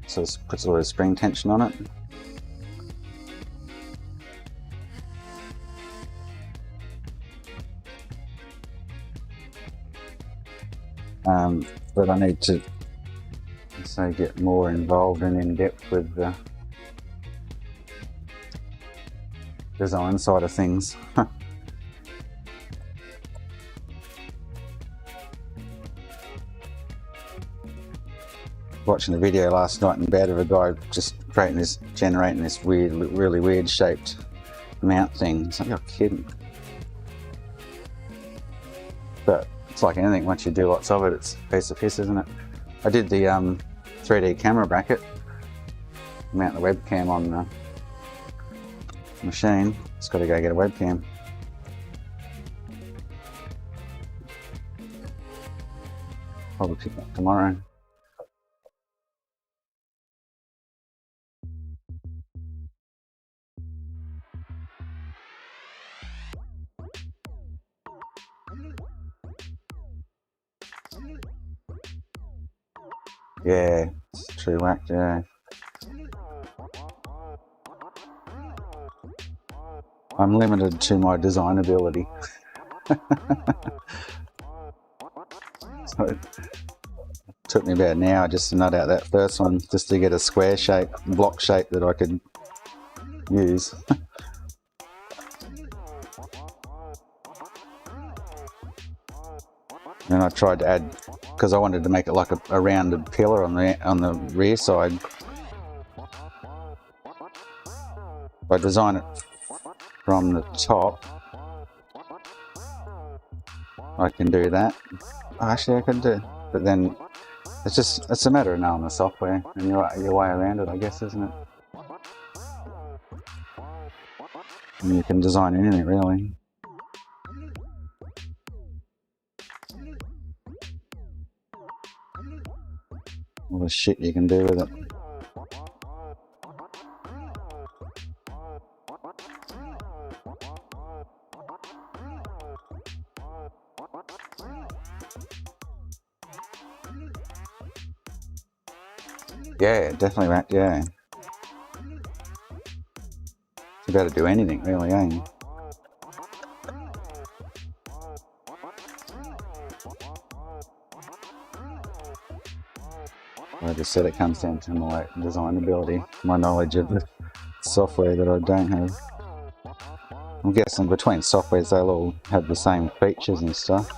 sort of puts a little spring tension on it. But I need to get more involved and in depth with the design side of things. Watching the video last night in bed of a guy just generating this really weird shaped mount thing. It's like, you're kidding. But it's like anything, once you do lots of it, it's a piece of piss, isn't it? I did the 3D camera bracket, mount the webcam on the machine. Just got to go get a webcam. Probably pick it up tomorrow. Yeah, it's true whacked, yeah. I'm limited to my design ability. So it took me about an hour just to nut out that first one, just to get a square shape, block shape that I could use. Then I tried to add, because I wanted to make it like a rounded pillar on the rear side. If I design it from the top, I can do that. Actually, I could do, but then it's a matter of knowing the software and your way around it, I guess, isn't it? And you can design anything, really. All the shit you can do with it. Yeah, definitely right, yeah. You better do anything, really, eh? Like I said, it comes down to my design ability, my knowledge of the software that I don't have. I'm guessing between softwares they'll all have the same features and stuff.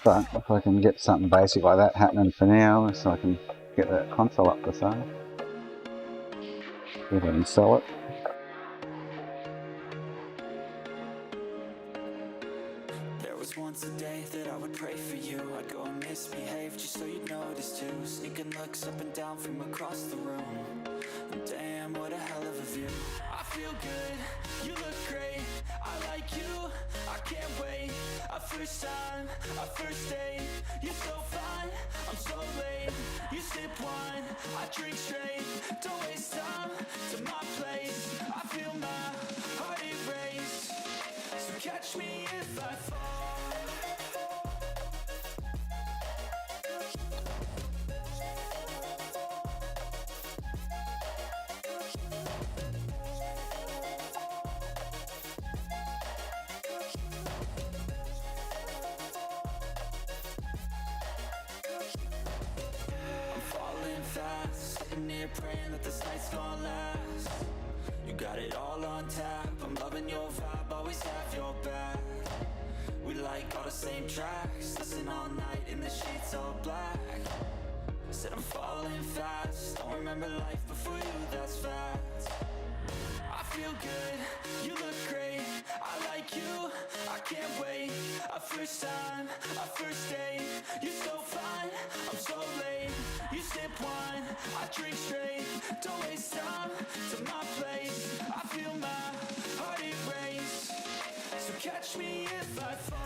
But if I can get something basic like that happening for now, so I can get that console up for sale, see if I can sell it. There was once a day that I would pray for you. I'd go and misbehave just so you'd notice too. Sneaking looks up and down from across the room. Damn, what a hell of a view. I feel good, you look great, I like you, I can't wait. Our first time, our first date, you're so fine, I'm so late. You sip wine, I drink straight, don't waste time to my place. I feel my heart erase, so catch me if I fall. sitting here praying that this night's gonna last. You got it all on tap, I'm loving your vibe, always have your back. We like all the same tracks, listen all night in the sheets all black. Said I'm falling fast, don't remember life before you, that's fact. I feel good, you look great, I like you, I can't wait. A first time, a first date, you're so fine, I'm so late. You sip wine, I drink straight, don't waste time to my place. I feel my heart erase, so catch me if I fall.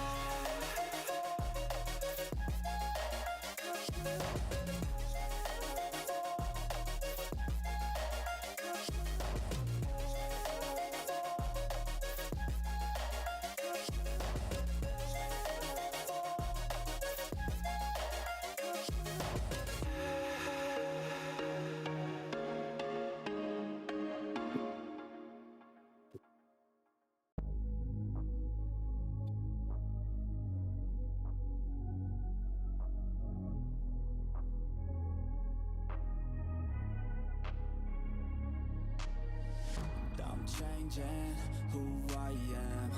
I'm changing who I am.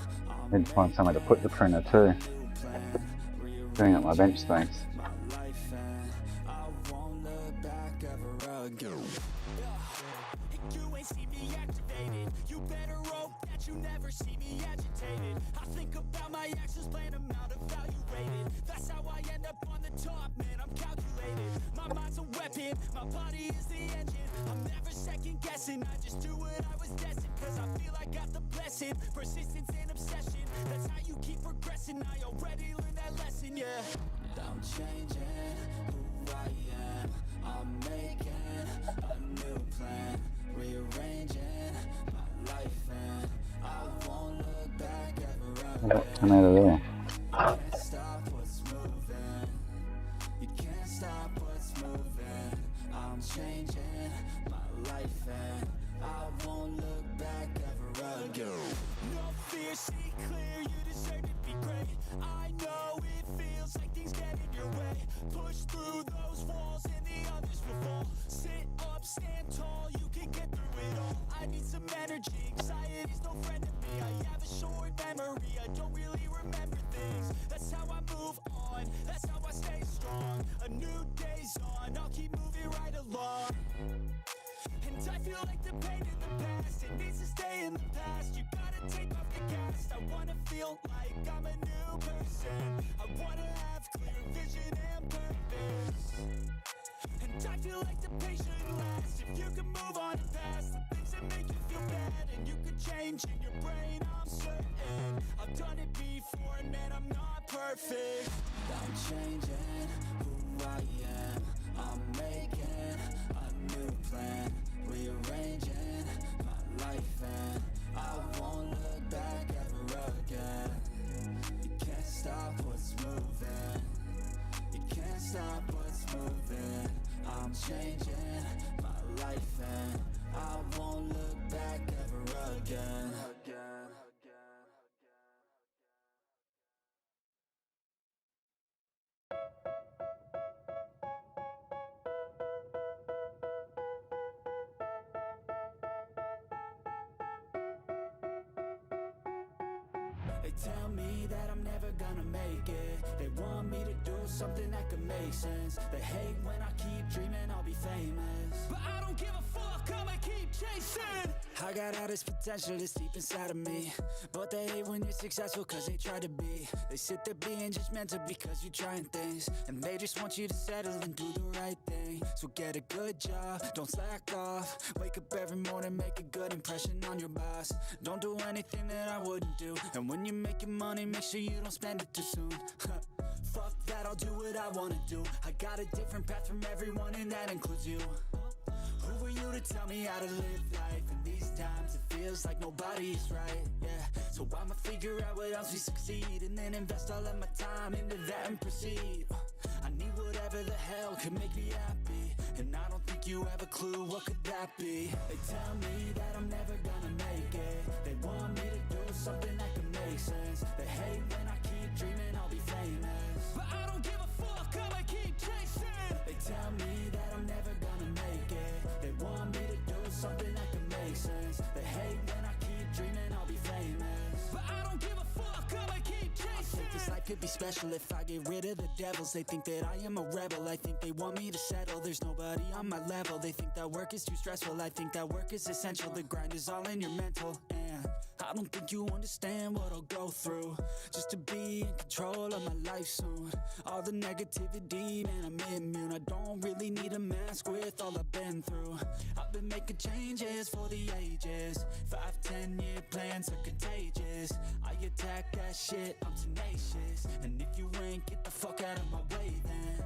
I need to find somewhere to put the printer too. Filling up my bench space. My life and I won't look back ever again. You ain't see me activated. You better hope that you never see me agitated. I think about my actions, plan them out, evaluated. That's how I end up on the top, man, I'm calculated. My mind's a weapon, my body is the engine. I'm never second guessing, I just do what I was destined. Cause I feel I got the blessing, persistence and obsession. That's how you keep progressing, I already learned that lesson, yeah. I'm changing who I am. I'm making a new plan, rearranging my life, and I won't look back ever again. Come out of there. You can't stop what's moving. You can't stop what's moving. I'm changing my life and I won't look back ever again. No fear, see clear, you deserve to be great. I know it feels like things get in your way. Push through those walls and the others will fall. Sit up, stand tall, you can get through it all. I need some energy, anxiety's no friend to me. I have a short memory, I don't really remember things. That's how I move on, that's how I stay strong. A new day's on, I'll keep moving right along. And I feel like the pain in the past, it needs to stay in the past. You gotta take off the cast. I wanna feel like I'm a new person. I wanna have clear vision and purpose. And I feel like the pain shouldn't last. If you can move on past the things that make you feel bad, and you can change in your brain, I'm certain. I've done it before, and man, I'm not perfect. I'm changing who I am. I'm making a new plan, rearranging my life, and I won't look back ever again. You can't stop what's moving. You can't stop what's moving. I'm changing my life, and I won't look back ever again. They tell me that I'm never gonna make it. They want me to do something that could make sense. They hate when I keep dreaming I'll be famous, but I don't give a fuck, I'ma keep chasing. I got all this potential that's deep inside of me, but they hate when you're successful cause they try to be. They sit there being judgmental because you're trying things, and they just want you to settle and do the right thing. So get a good job, don't slack off. Wake up every morning, make a good impression on your boss. Don't do anything that I wouldn't do, and when you're making money, make sure you don't spend it too soon. Fuck that, I'll do what I wanna do. I got a different path from everyone, and that includes you. Who are you to tell me how to live life? In these times it feels like nobody's right, yeah. So I'ma figure out what else we succeed, and then invest all of my time into that and proceed. I need whatever the hell could make me happy, and I don't think you have a clue what could that be. They tell me that I'm never gonna make it. They want me to do something that could make sense. They hate when I keep dreaming I'll be famous, but I don't give a fuck, I'ma keep chasing. They tell me that I'm never gonna make it. could be special if I get rid of the devils. They think that I am a rebel, I think they want me to settle. There's nobody on my level, they think that work is too stressful. I think that work is essential, the grind is all in your mental. And I don't think you understand what I'll go through just to be in control of my life soon. All the negativity, man, I'm immune. I don't really need a mask with all I've been through. I've been making changes for the ages. 5, 10-year plans are contagious. I attack that shit, I'm tenacious. And if you ain't, get the fuck out of my way then.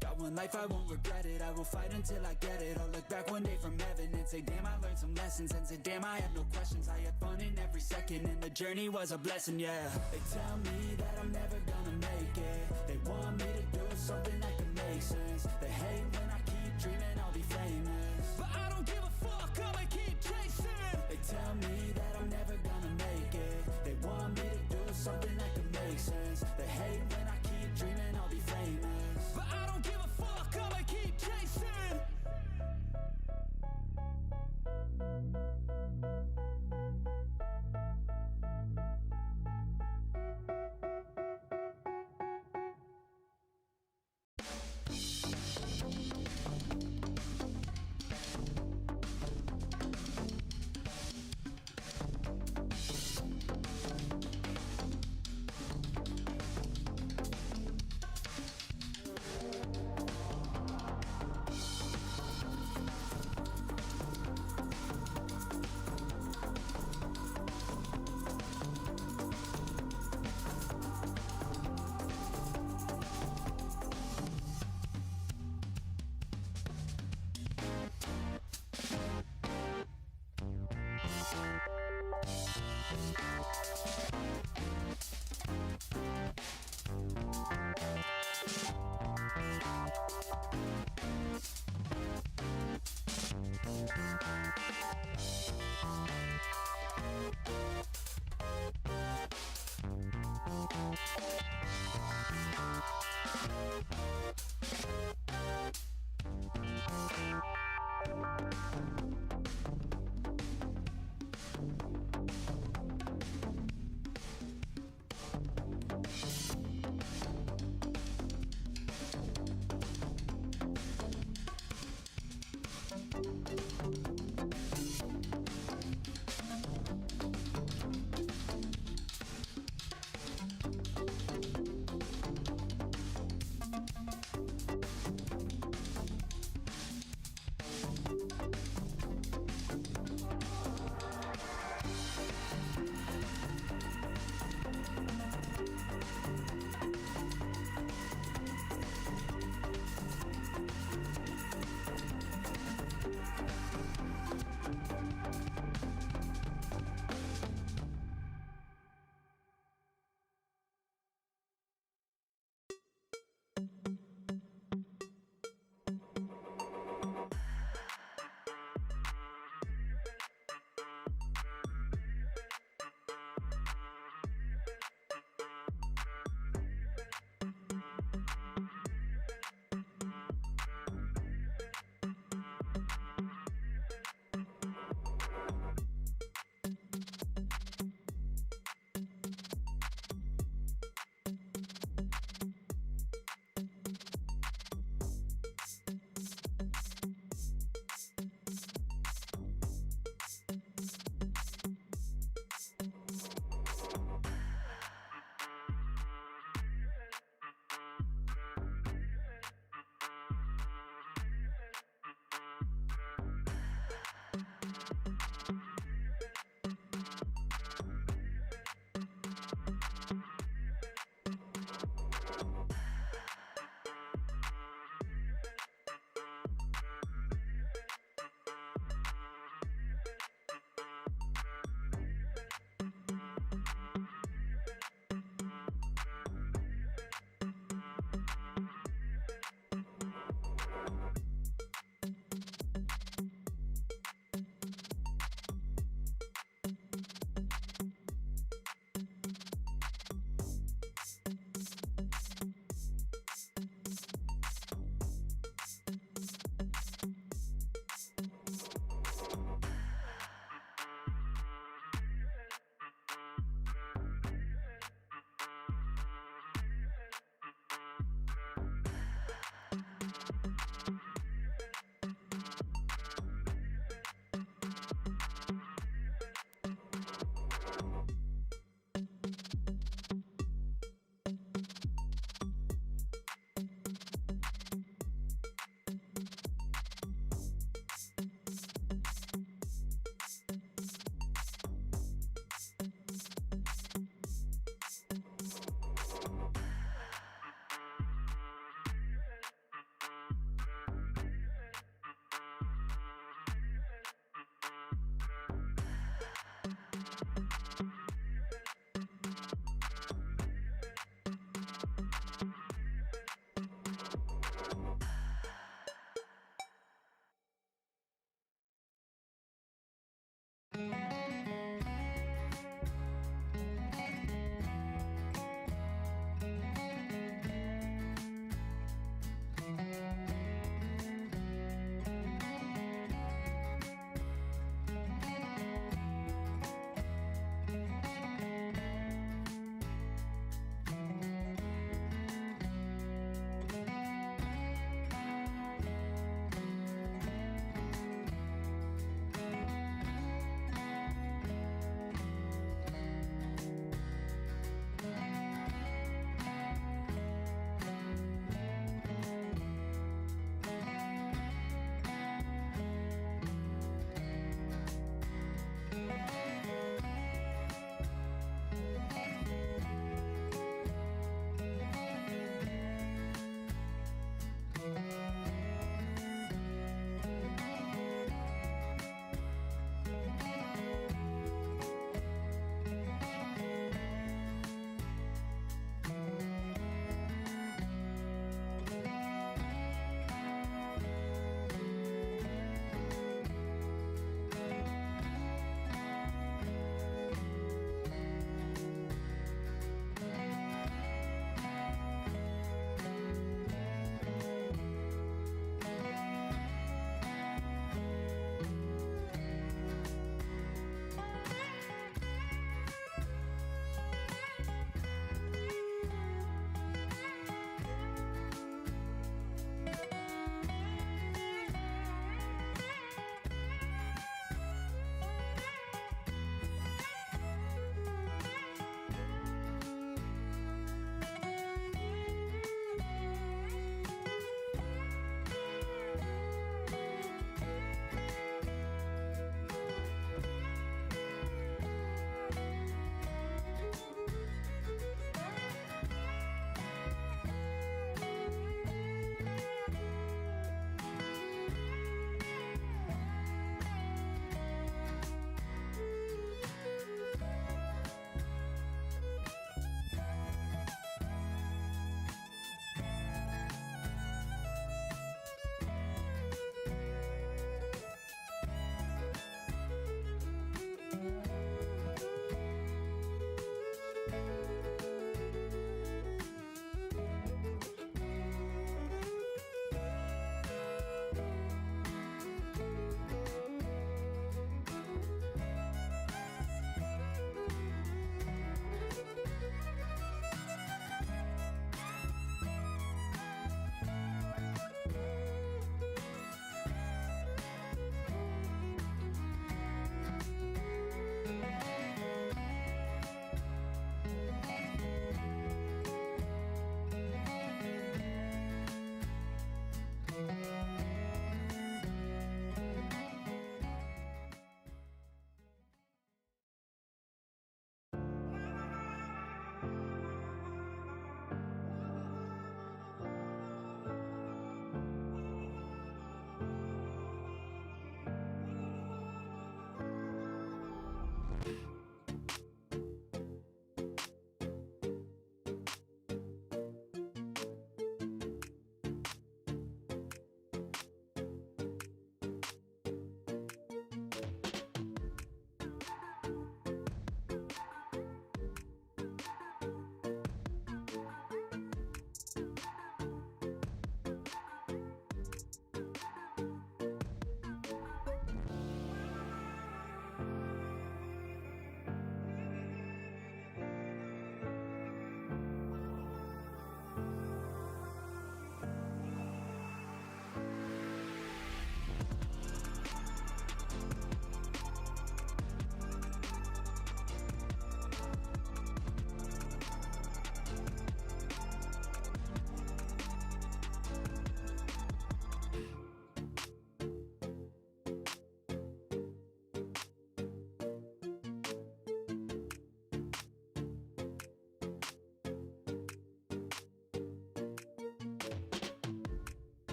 Got one life, I won't regret it. I will fight until I get it. I'll look back one day from heaven and say, damn, I learned some lessons. And say, damn, I have no questions. I had fun in every second, and the journey was a blessing, yeah. They tell me that I'm never gonna make it. They want me to do something that can make sense. They hate when I keep dreaming I'll be famous, but I don't give a fuck, I'ma keep chasing. They tell me that I'm never gonna make it. They want me to do something that can make sense. They hate when I keep dreaming I'll be famous, but I don't give a fuck, I'ma keep chasing.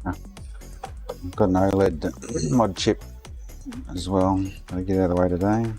I've got an OLED mod chip as well. Gotta get out of the way today.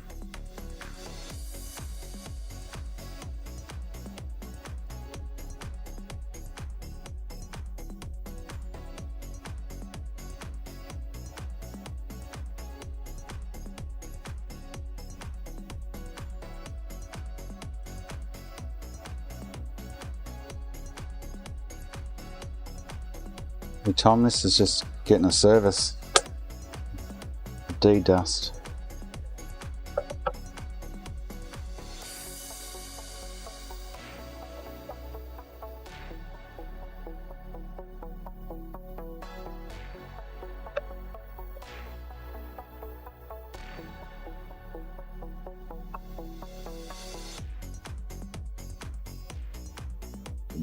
Every time this is just getting a service. D-dust.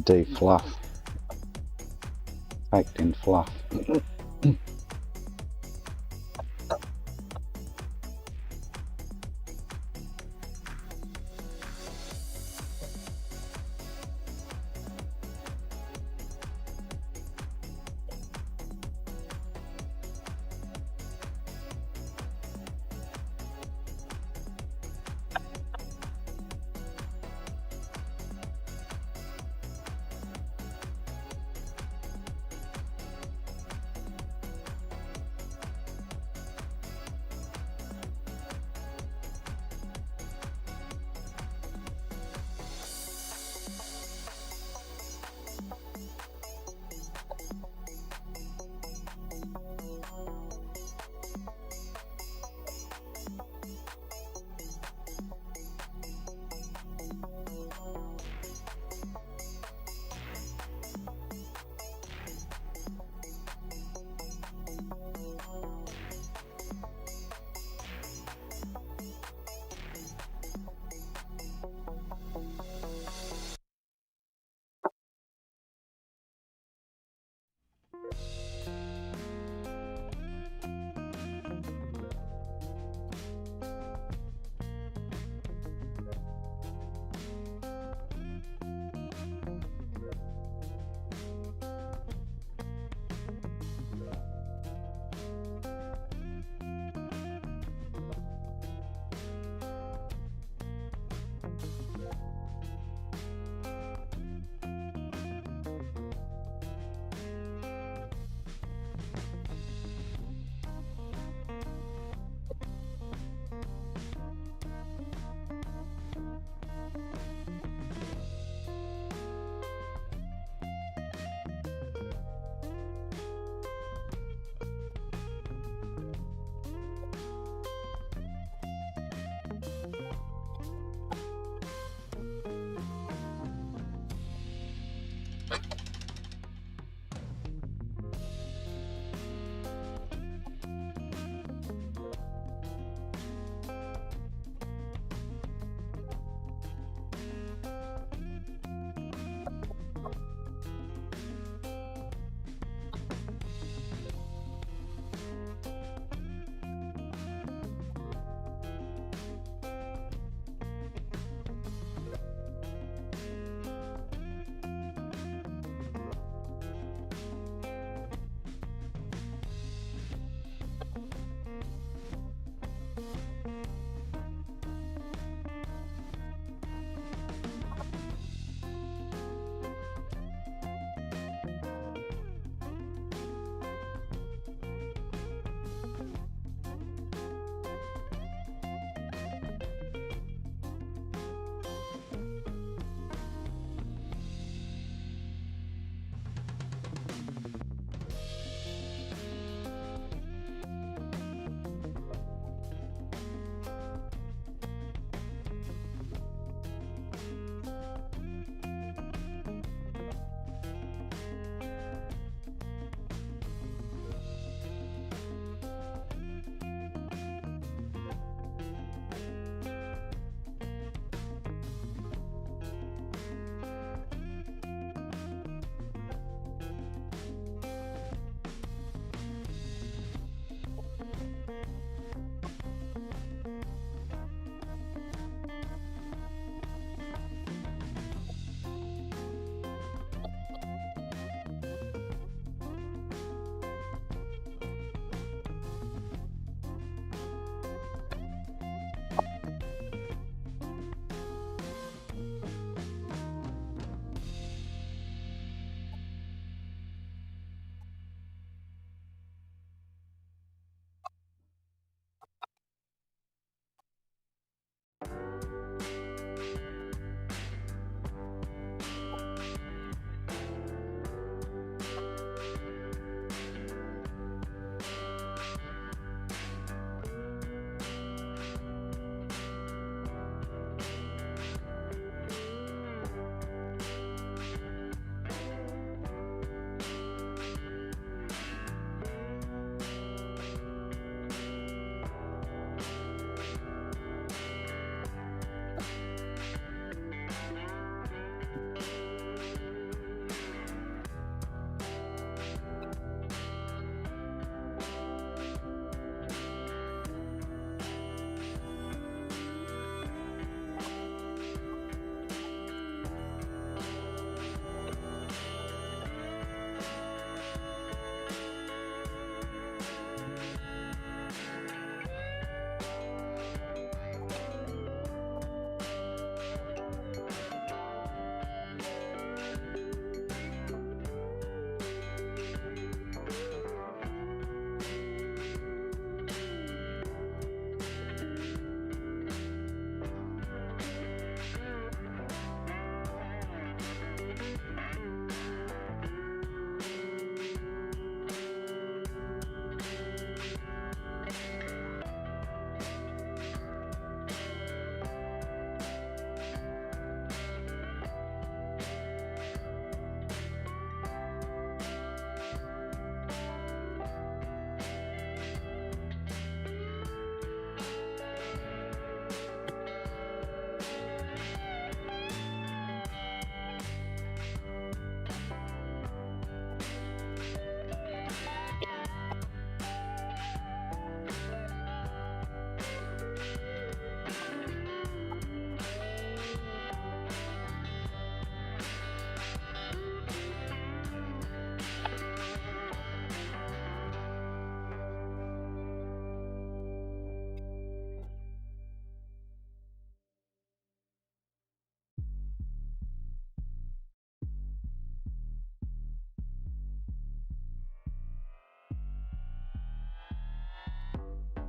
D-fluff. Baked in fluff.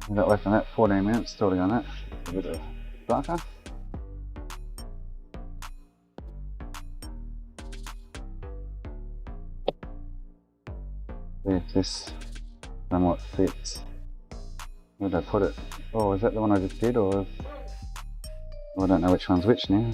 We've got left on that 14 minutes, starting on that. A bit of darker. See if this somewhat fits. Where did I put it? Oh, is that the one I just did, or I don't know which one's which now.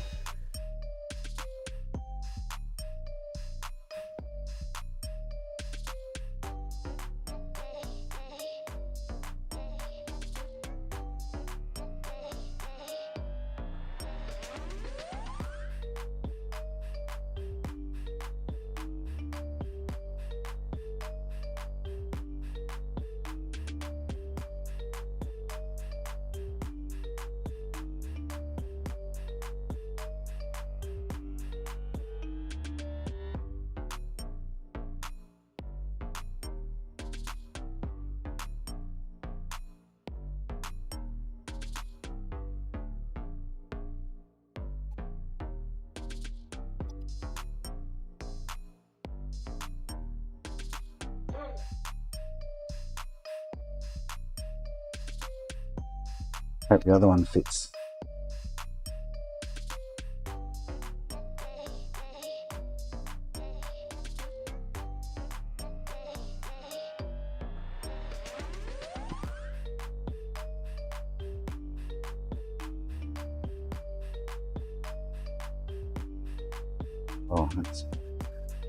Hope the other one fits. Oh, that's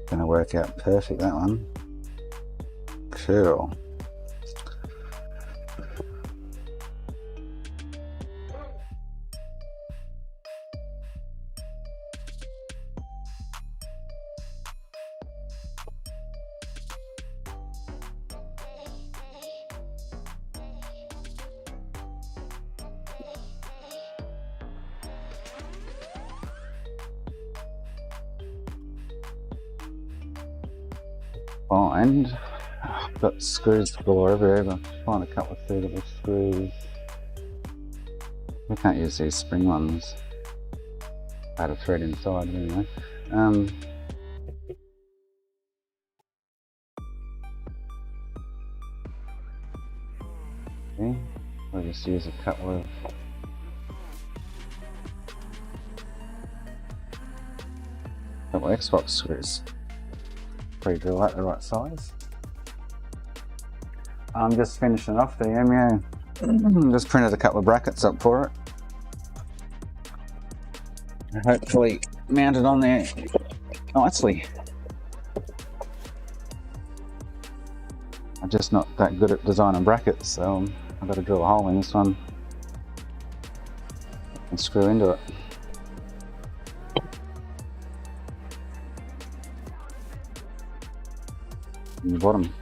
going to work out perfect, that one. Cool. Find. I've got screws galore everywhere, but I'll find a couple of suitable screws. We can't use these spring ones. I had a thread inside anyway. Okay, I'll just use a couple of Xbox screws. Pre-drill that the right size. I'm just finishing off the EMU. Just printed a couple of brackets up for it. And hopefully mounted on there nicely. I'm just not that good at designing brackets, so I've got to drill a hole in this one and screw into it. In the bottom.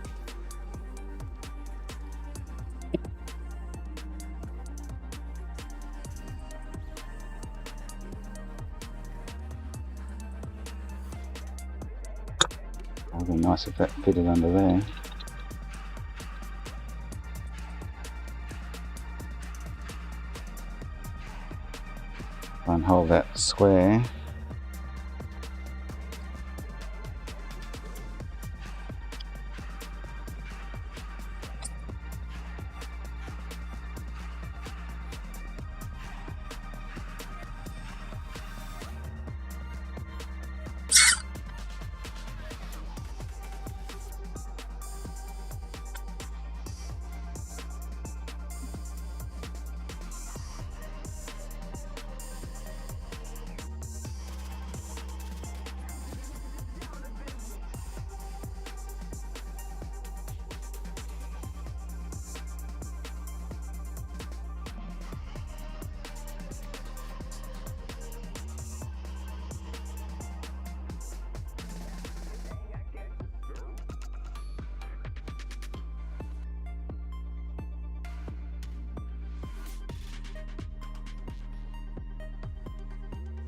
That'd be nice if that fitted under there. Try and hold that square.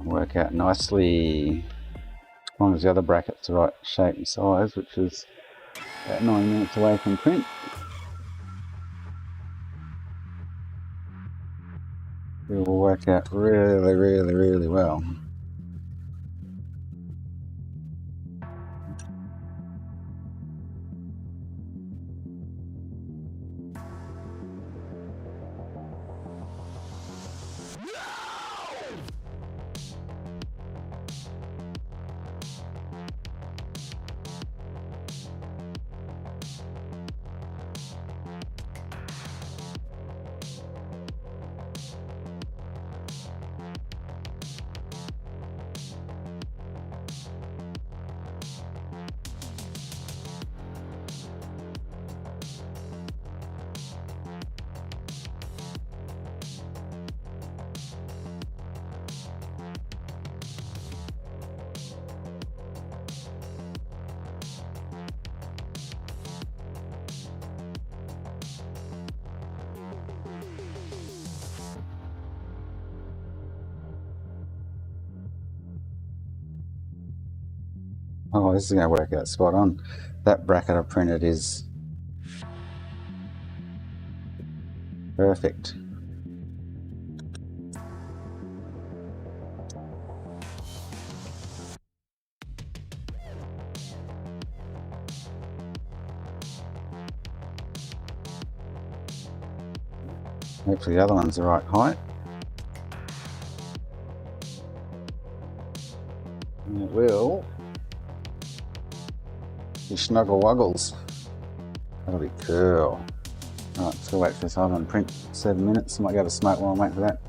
Work out nicely as long as the other bracket's the right shape and size, which is about 9 minutes away from print. It will work out really well. Oh, this is going to work out spot on. That bracket I printed is perfect. Hopefully the other one's the right height. And it will be snuggle wuggles. That'll be cool. Alright, still wait for this other one. Print 7 minutes. I might go have a smoke while I'm waiting for that.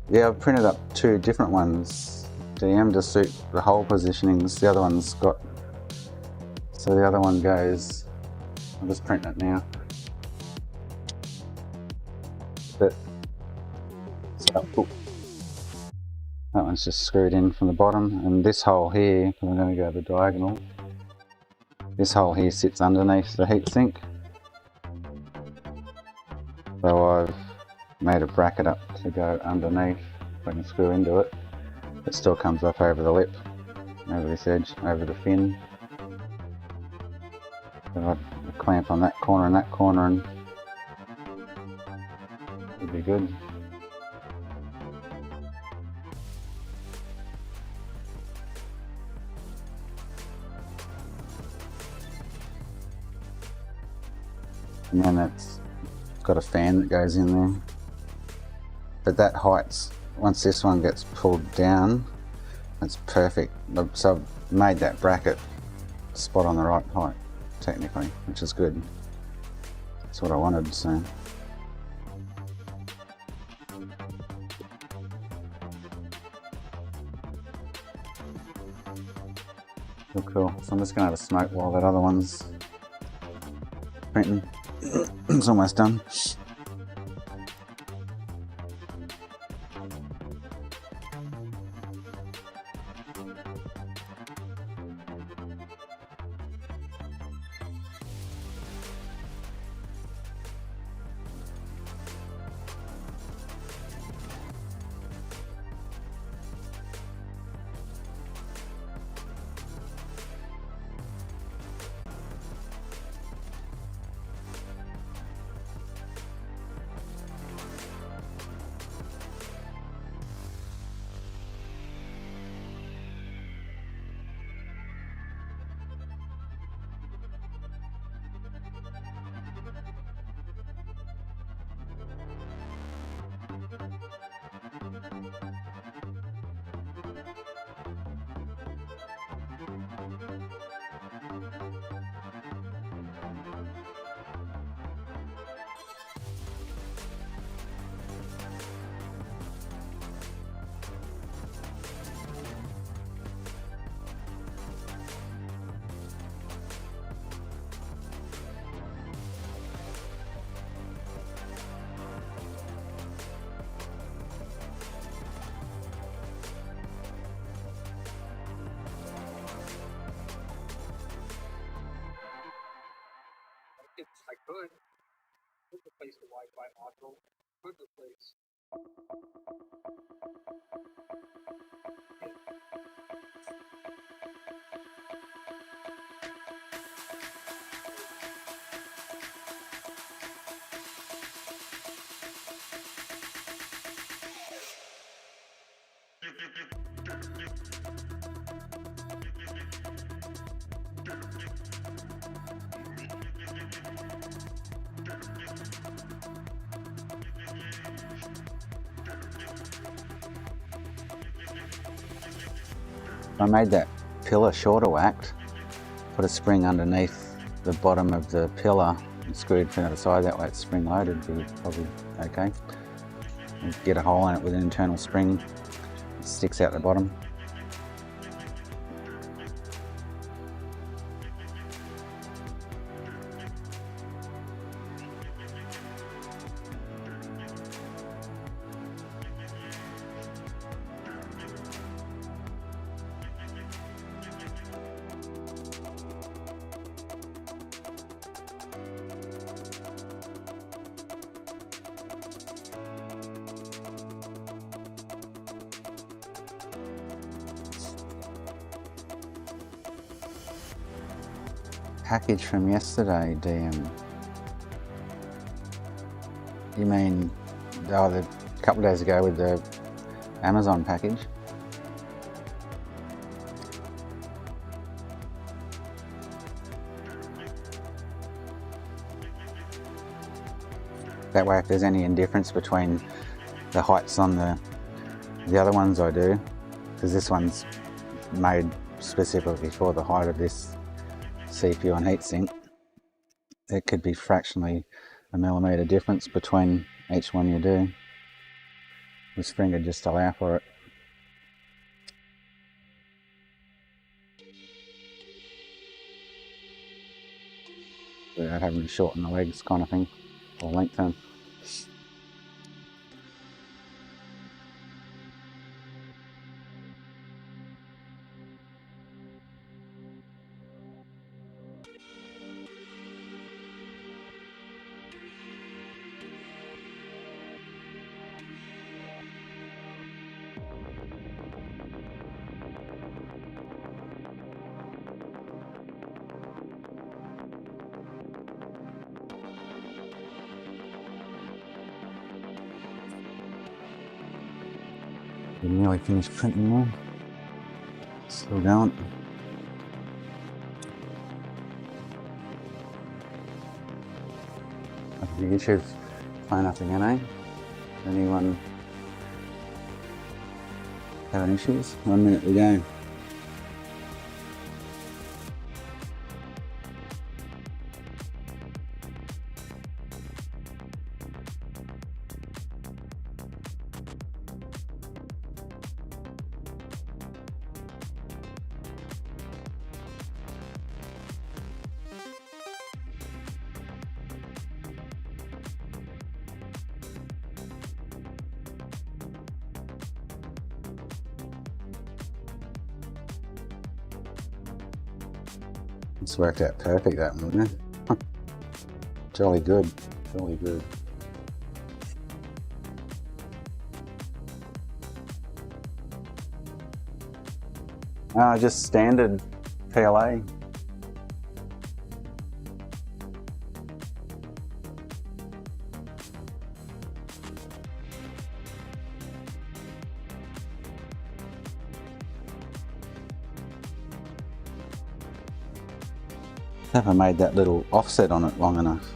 Yeah, I've printed up 2 different ones. DM to suit the hole positionings. The other one's got, so the other one goes, I'm just printing it now. But, so, that one's just screwed in from the bottom, and this hole here, I'm going to go the diagonal. This hole here sits underneath the heatsink. So I've made a bracket up to go underneath, so I can screw into it. It still comes up over the lip, over this edge, over the fin. So I'd clamp on that corner and it'd be good. And then it's got a fan that goes in there. But that height's, once this one gets pulled down, it's perfect. So I've made that bracket spot on the right height, technically, which is good. That's what I wanted, so. Cool. So I'm just going to have a smoke while that other one's printing. It's almost done. I could replace the Wi-Fi module. Could replace. I made that pillar shorter whacked, put a spring underneath the bottom of the pillar and screwed from the other side, that way it's spring loaded, it'll be probably okay. And get a hole in it with an internal spring, it sticks out the bottom. package from yesterday, DM. You mean the couple of days ago with the Amazon package? That way if there's any indifference between the heights on the other ones I do, because this one's made specifically for the height of this CPU and heatsink, there could be fractionally a millimetre difference between each one you do. The spring would just allow for it. Without having to shorten the legs kind of thing, or lengthen. We nearly finished printing one. Still going. The YouTube's playing up again, eh? Anyone having issues? 1 minute to go. It's worked out perfect, that one, isn't it? Jolly good, jolly good. Just standard PLA. Never made that little offset on it long enough.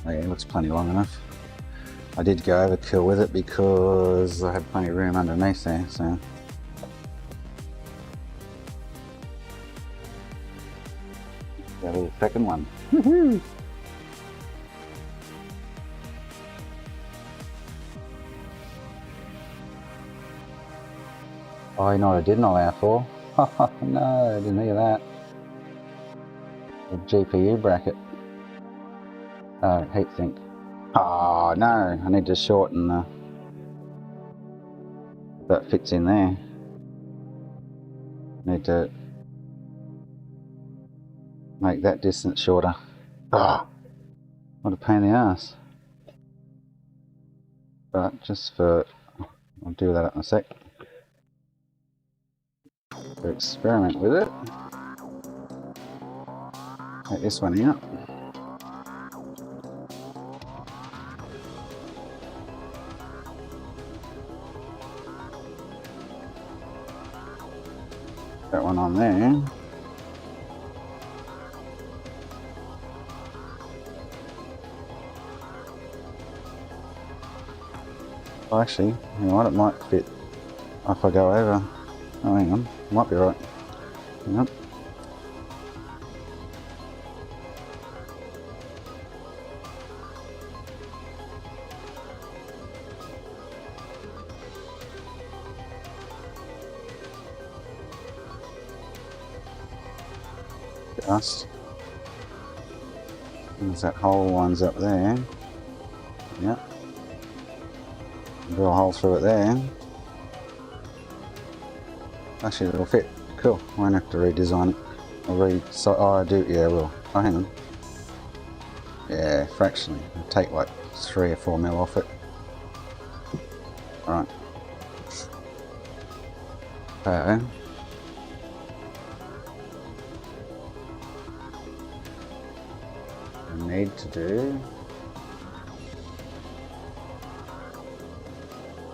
Oh yeah, it looks plenty long enough. I did go overkill with it because I had plenty of room underneath there, so. Go to the second one. Woohoo! Oh, you know what I didn't allow for? No, I didn't hear that. The GPU bracket. Oh, heatsink. Oh no, I need to shorten that fits in there. Need to make that distance shorter. Ah, what a pain in the ass. But just for, I'll do that in a sec. To experiment with it. Take this one out. That one on there. Oh, actually, you know what, it might fit if I go over. Oh, hang on, might be right. Hang on. Just. There's that hole one's up there. Yep. Drill a hole through it there. Actually, it'll fit. Cool. Won't have to redesign it. Oh, I do. Yeah, I will. Oh, hang on. Yeah, fractionally. I'll take like 3 or 4 mil off it. Alright. So I need to do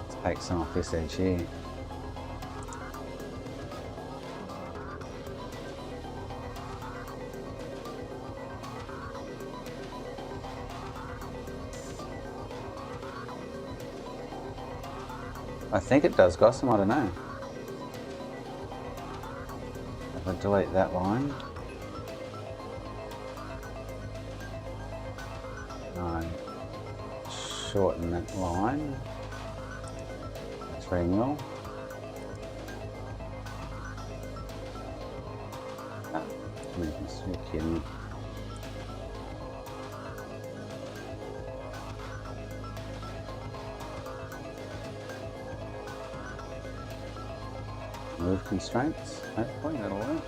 is take some off this edge here. I think it does Gotham, I don't know. If I delete that line, I shorten that line, 3 mil. Ah, you're kidding me. Move constraints, hopefully that'll work.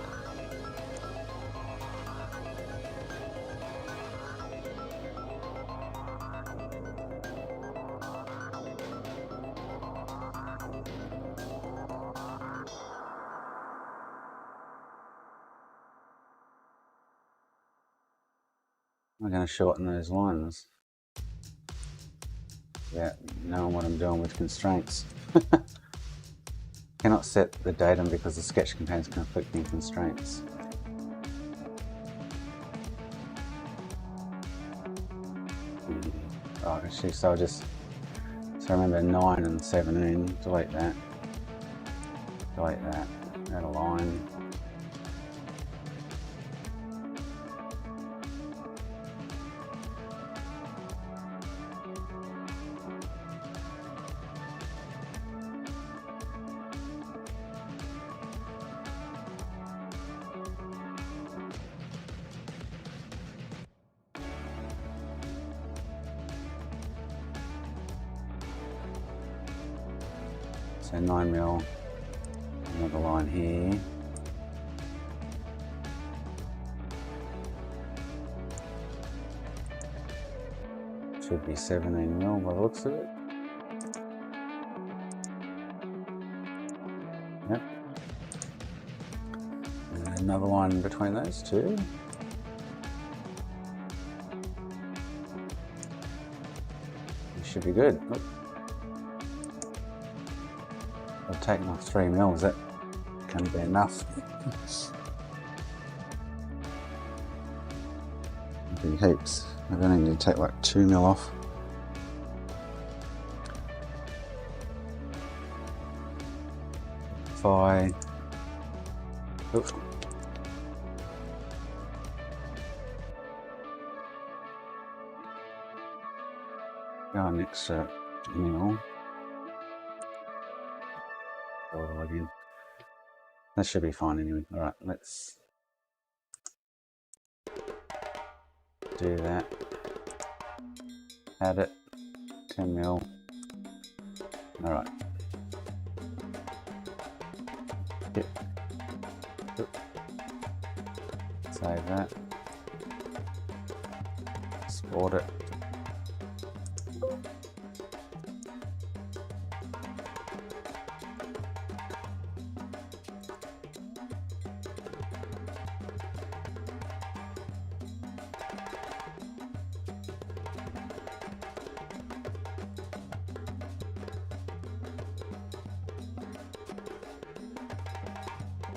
I'm going to shorten those lines. Yeah, knowing what I'm doing with constraints. Cannot set the datum because the sketch contains conflicting constraints. Oh, actually, so I'll just, so remember 9 and 17, delete that, add a line. So 9 mil, another line here. Should be 17 mil by the looks of it. Yep. And another line between those two. It should be good. Oop. I've taken off 3 mil, is that going to be enough? Big heaps. I don't need to take like 2 mil off. If I... Oops. Go an extra mil. Again. That should be fine anyway. Alright, let's do that. Add it. 10 mil. Alright. Yep. Save that. Export it.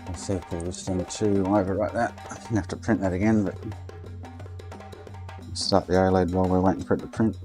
Let's see if we'll just need to overwrite that. I'm going to have to print that again, but start the OLED while we're waiting for it to print.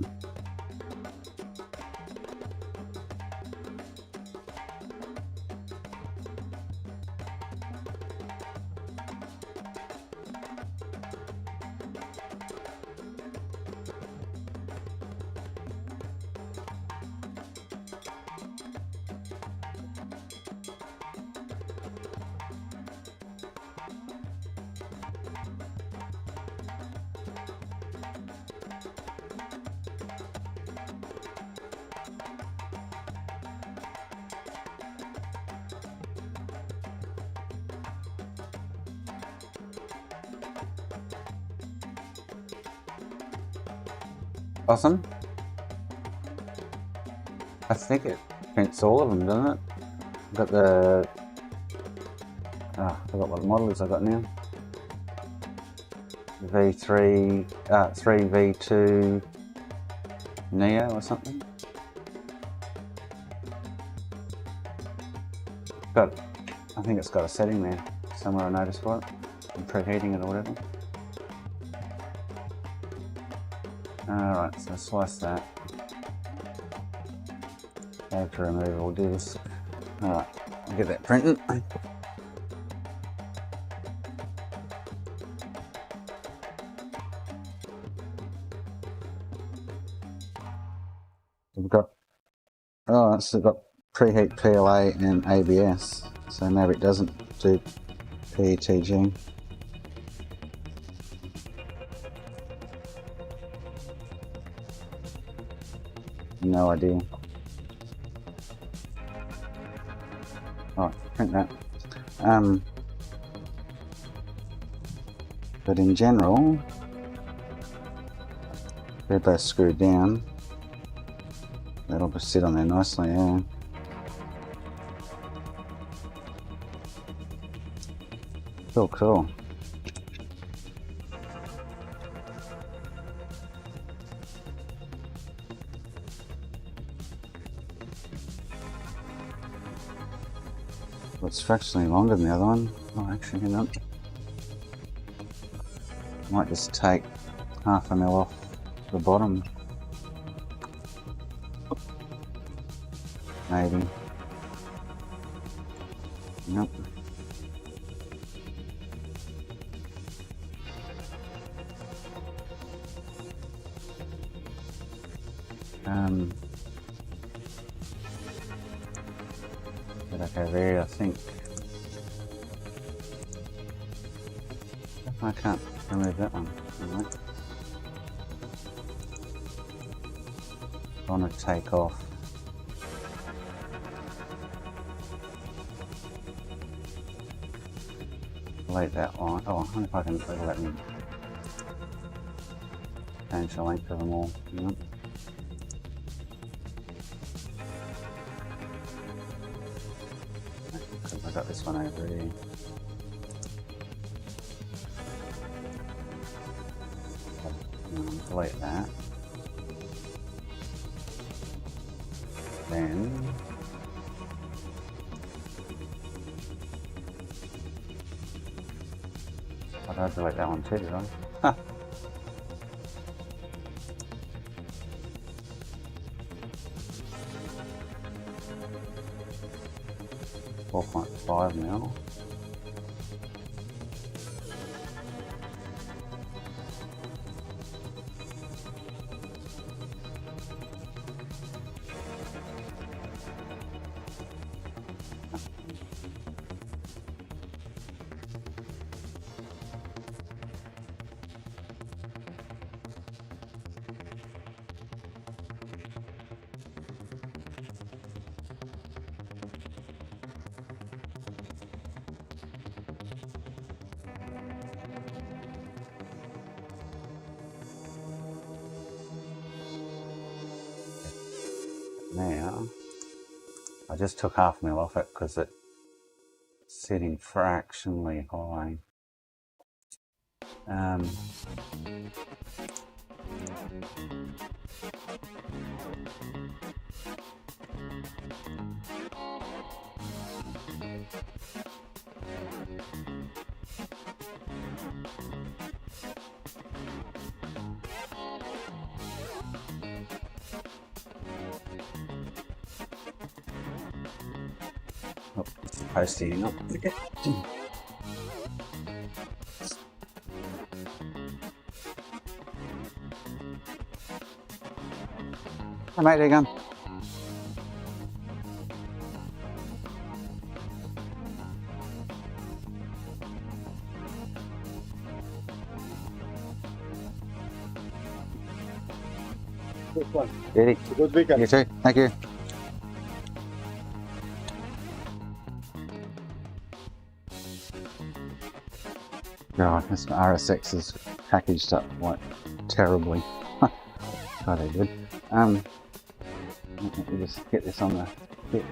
Awesome. I think it prints all of them, doesn't it? Got the I forgot what the model is I got now. V3, 3V2 Neo or something. I think it's got a setting there somewhere I noticed for it. I'm preheating it or whatever. Alright, so slice that. After removal disk. Alright, I'll get that printing. We've got, oh, it's got preheat PLA and ABS, so maybe it doesn't do PETG. No idea. Alright, print that. But in general, they're both screwed down. That'll just sit on there nicely, yeah. Cool, cool. Well, it's fractionally longer than the other one. Oh, actually, hang on. Might just take half a mil off the bottom. Maybe. Nope. But okay, there, I think. I can't remove that one. Right. I want to take off. Delete that line. Oh, I wonder if I can let them change the length of them all. Yep. Because I got this one over here. Delete that. Then I delete that one too, did I? Huh. $4.5 now. Now, I just took half a mil off it because it's sitting fractionally high. Oh, posting up. Okay. Hey mate, there you go. Good one. Eddie, Good weekend. you too. Thank you. God, this RSX is packaged up like terribly. God, they did. Let me just get this on the bit.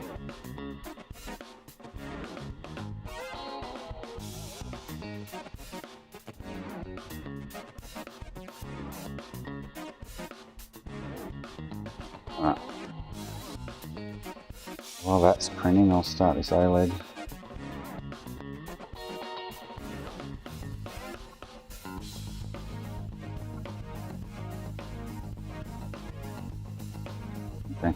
While that's printing, I'll start this OLED. Okay.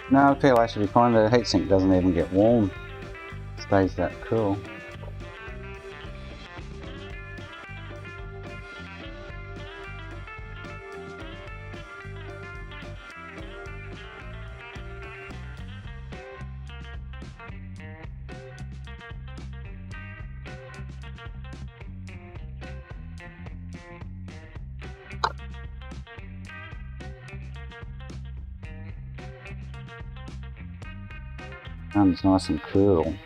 No, I feel I should be fine. The heatsink doesn't even get warm. It stays that cool. And it's nice and cool.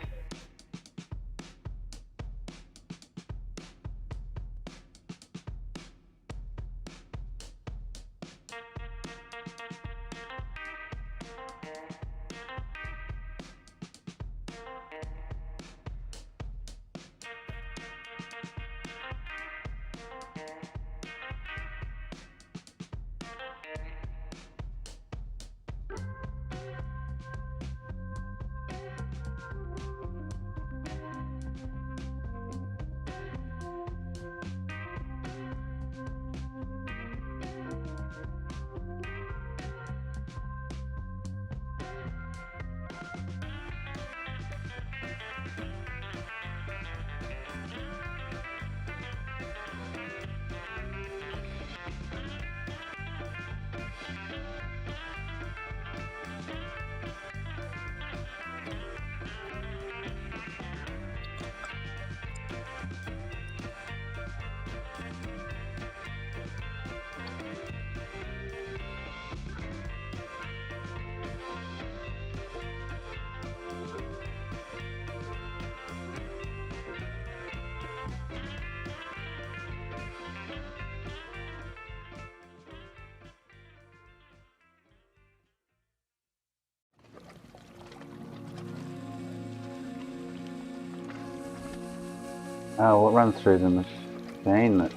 Oh, it runs through the machine at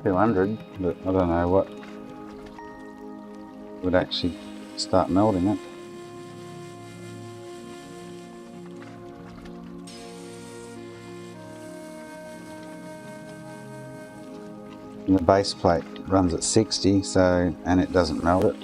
200, but I don't know what would actually start melting it. And the base plate runs at 60, so, and it doesn't melt it.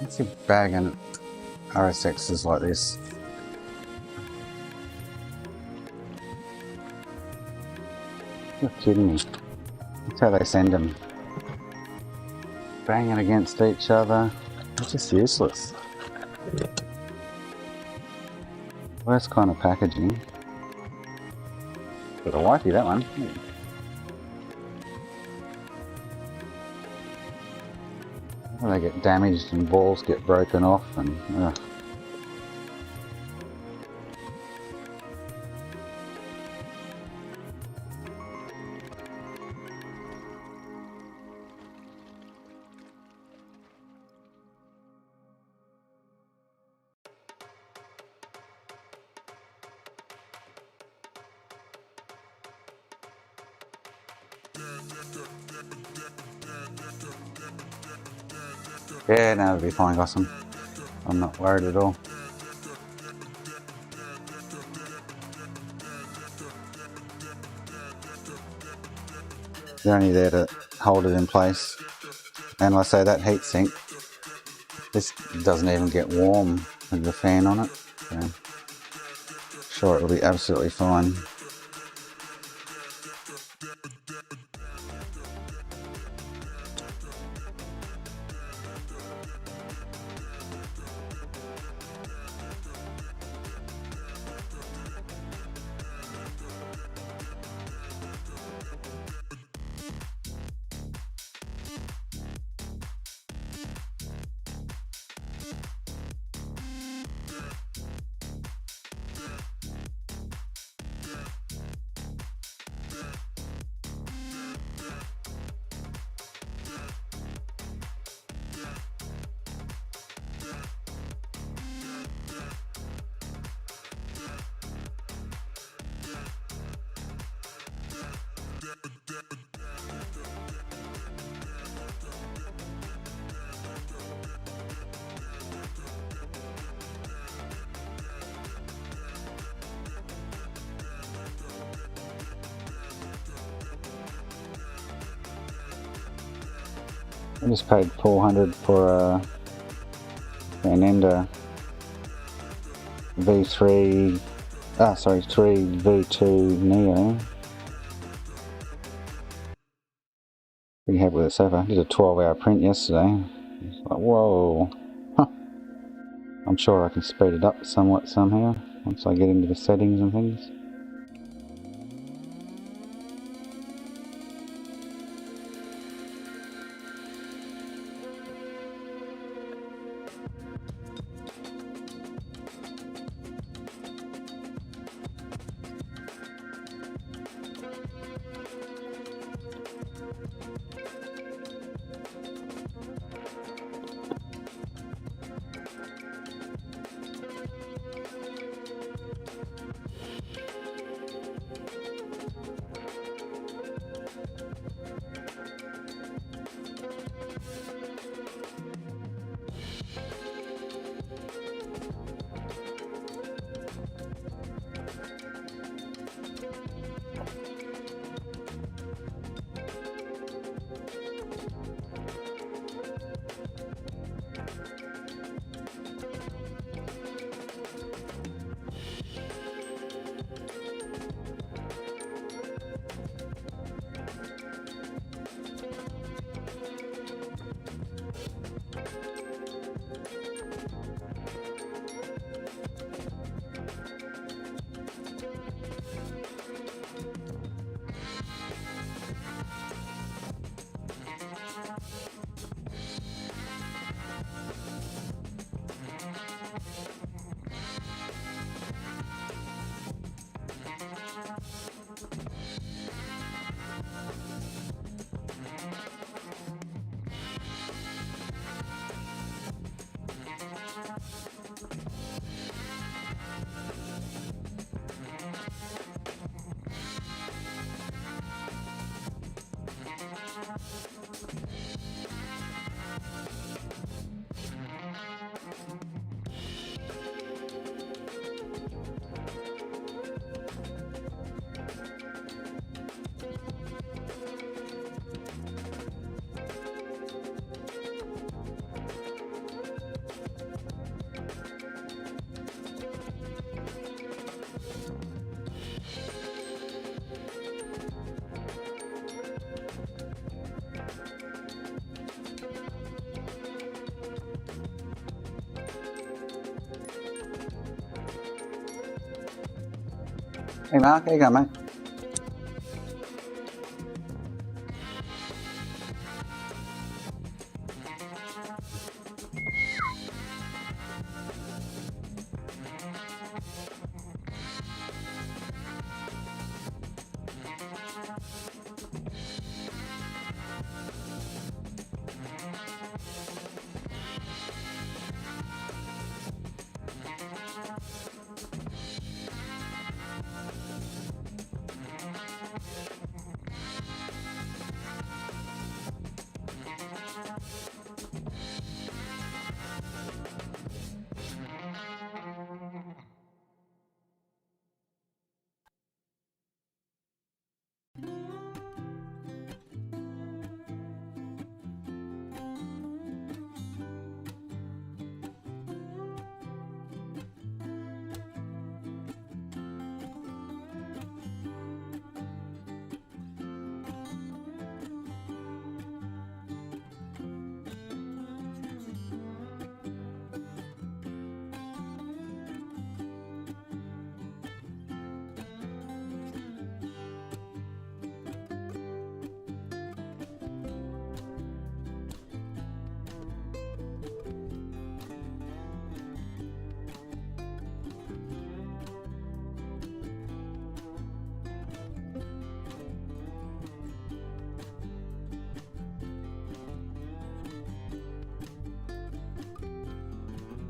It's a bag and RSXs like this. You're kidding me. That's how they send them. Banging against each other. It's just useless. Worst kind of packaging. Got a wifey, that one. Well, they get damaged and balls get broken off and ugh. Yeah, no, it'll be fine, Gossam. I'm not worried at all. They're only there to hold it in place. And like I say, that heat sink, this doesn't even get warm with the fan on it. So sure, it'll be absolutely fine. I just paid $400 for an Ender V3, 3 V2 Neo. Pretty happy with it so far. Did a 12-hour print yesterday. It's like, whoa. Huh. I'm sure I can speed it up somewhat somehow once I get into the settings and things. Hey Mark, how you going, mate?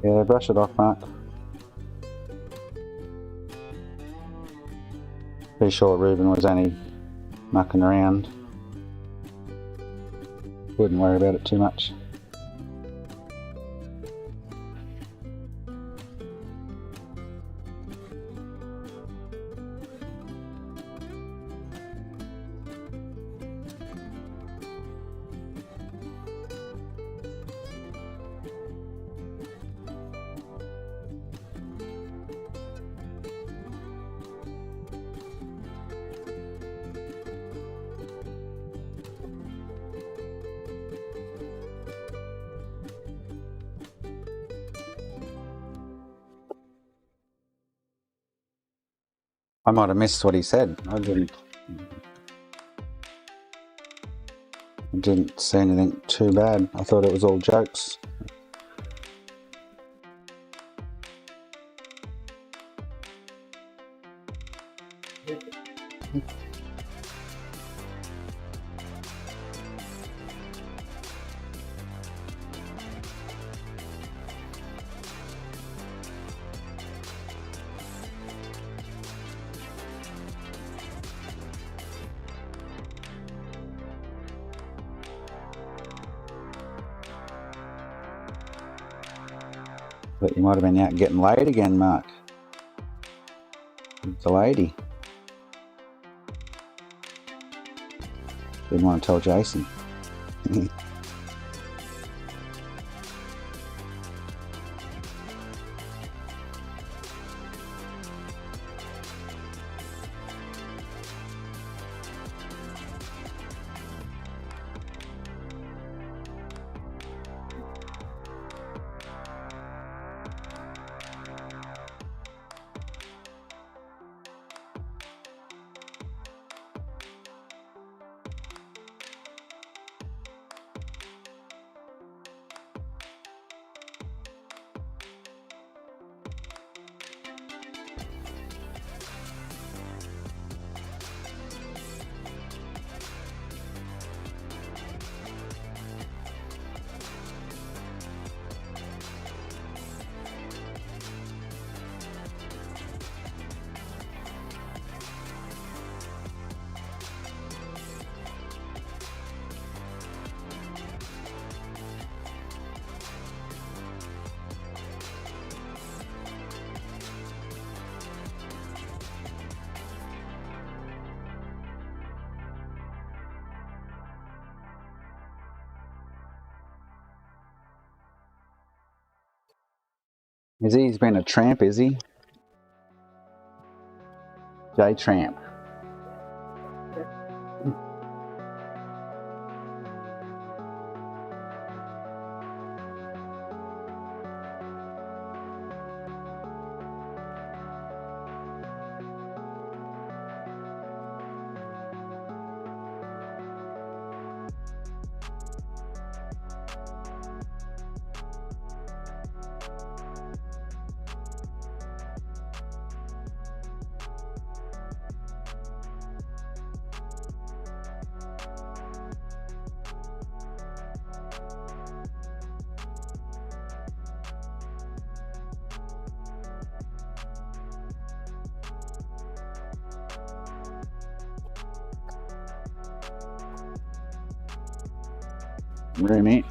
Yeah, brush it off, Mark. Pretty sure Ruben was only mucking around. Wouldn't worry about it too much. I might have missed what he said. I didn't see anything too bad. I thought it was all jokes. But you might have been out getting laid again, Mark. With the lady. Didn't want to tell Jason. He's been a tramp, is he? J Tramp. roomy.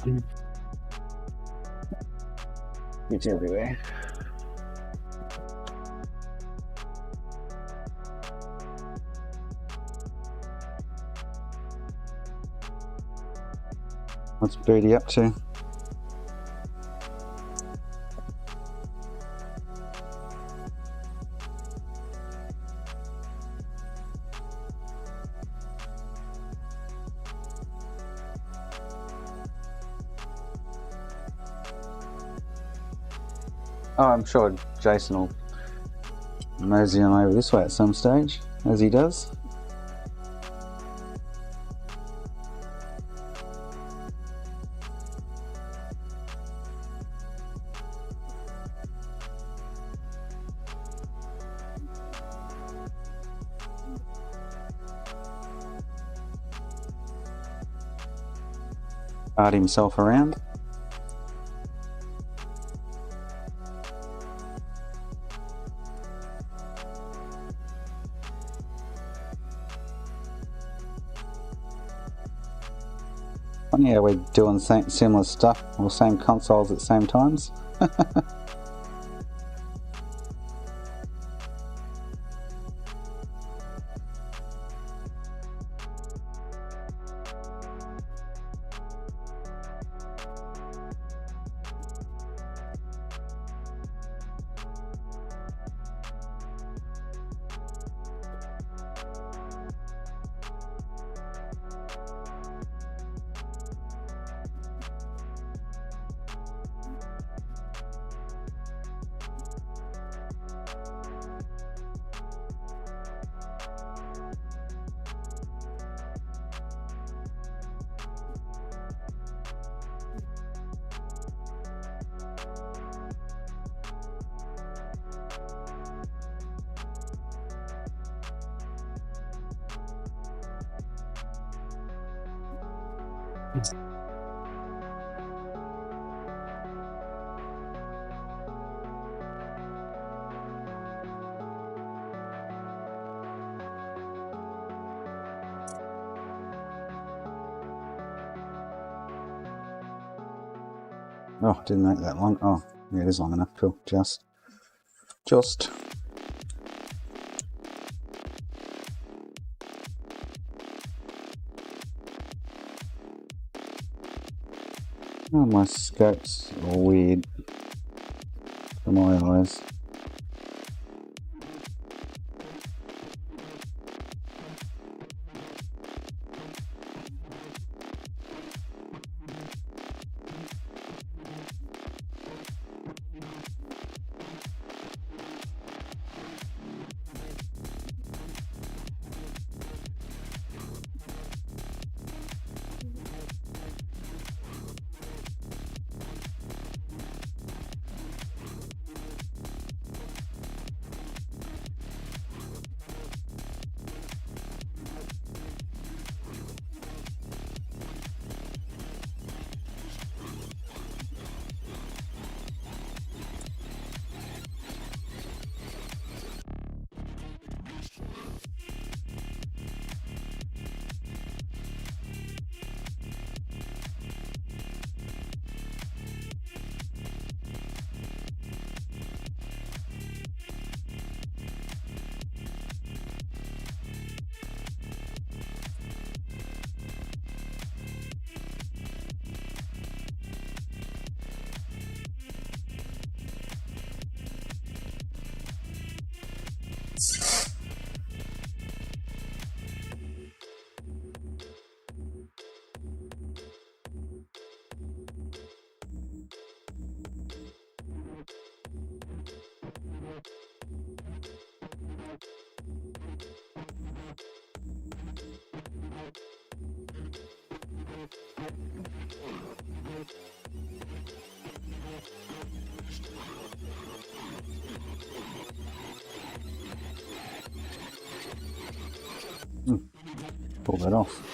It's everywhere. What's Booty up to? Oh, I'm sure Jason will mosey on over this way at some stage, as he does. Cart himself around. Funny how we're doing similar stuff, or same consoles at the same times. Oh, didn't make that long. Oh, yeah, it is long enough. Cool. Just. Oh, my scope's all weird for my eyes. Pull that off.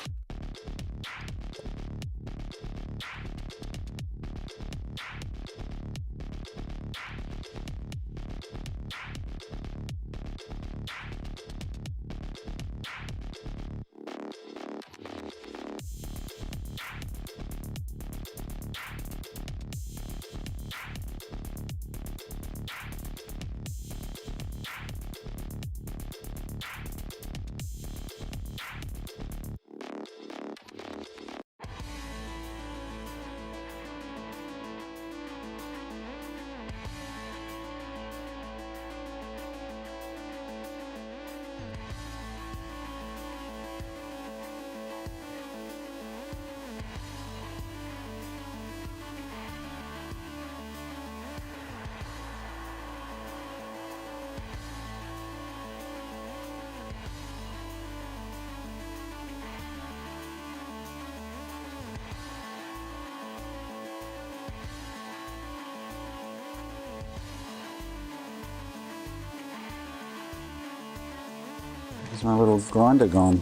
Where's my little grinder gone?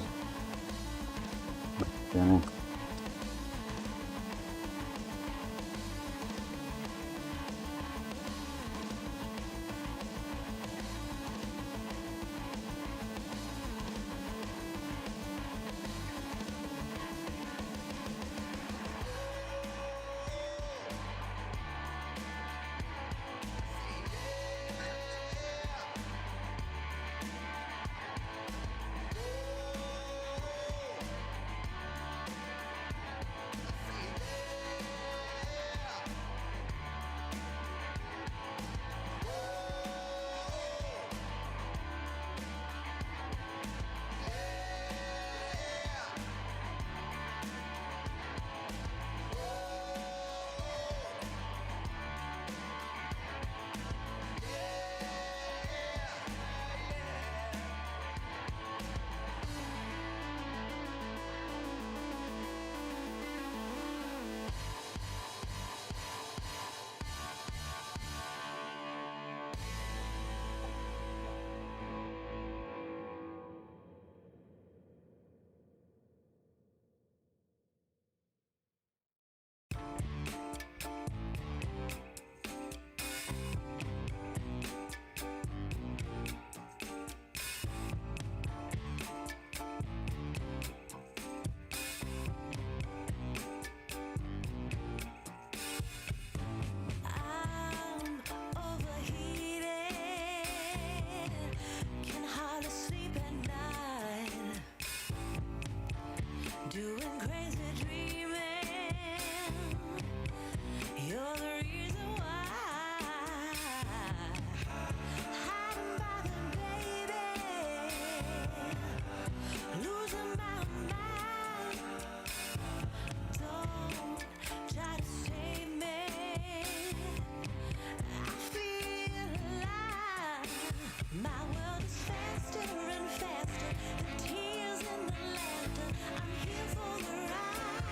Yeah. Doing crazy dreaming, you're the reason why. Hiding by the baby, losing my mind. Don't try to save me, I feel alive. My world is faster and faster, the tears and the laughter. I'm here for the ride.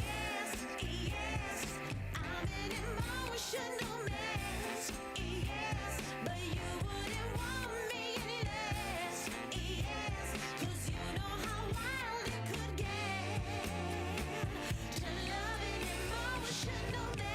Yes, yes, I'm an emotional mess. Yes, but you wouldn't want me any less. Yes, 'cause you know how wild it could get to love an emotional mess.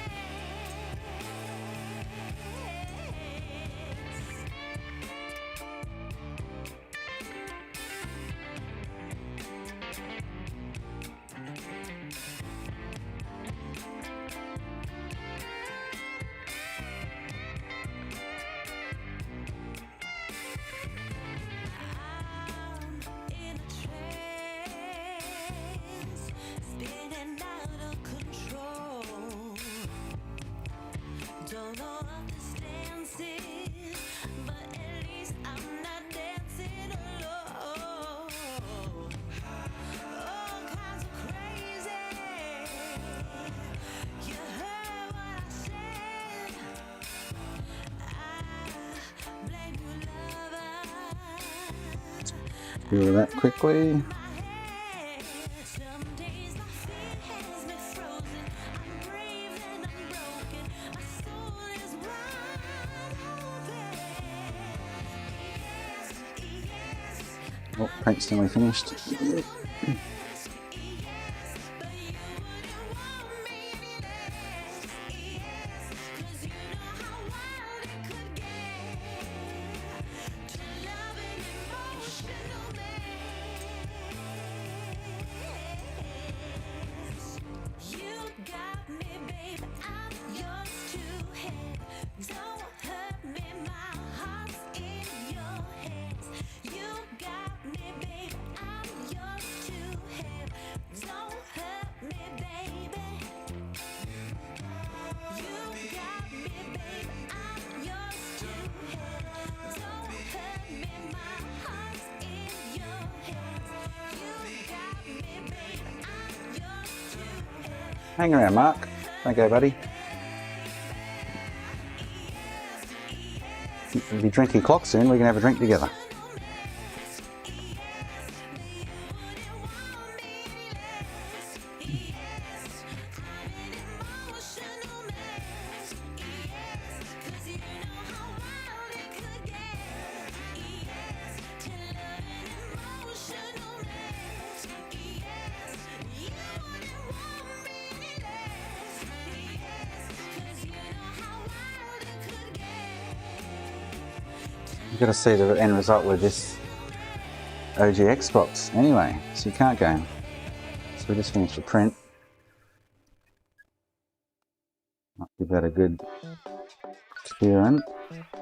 I'm in a trance, spinning out of control. Don't know what this dance is, but at least I'm not dancing alone. All kinds of crazy. You heard what I said. I blame you, lover. Do that quickly. My head. Some days my feet has me frozen. I'm brave and I'm broken. My soul is wide open. Yes, yes. Oh, paint's nearly finished. Yes, but you wouldn't want me any less. Yes, 'cause you know how wild it could get to love an emotional mess. You got me, babe, I'm yours to have. Don't hurt me, my heart's in your hands. You got me, babe, I'm yours to have. Don't hurt me, baby. You got me, babe, I'm yours to have. Don't hurt me, my heart's in your hands. You got me, babe, I'm yours to have. Hang around, Mark. Okay, buddy. You'll be drinking clock soon. We can have a drink together. You've got to see the end result with this OG Xbox anyway, so you can't go. So we just finished the print. I'll give that a good clearance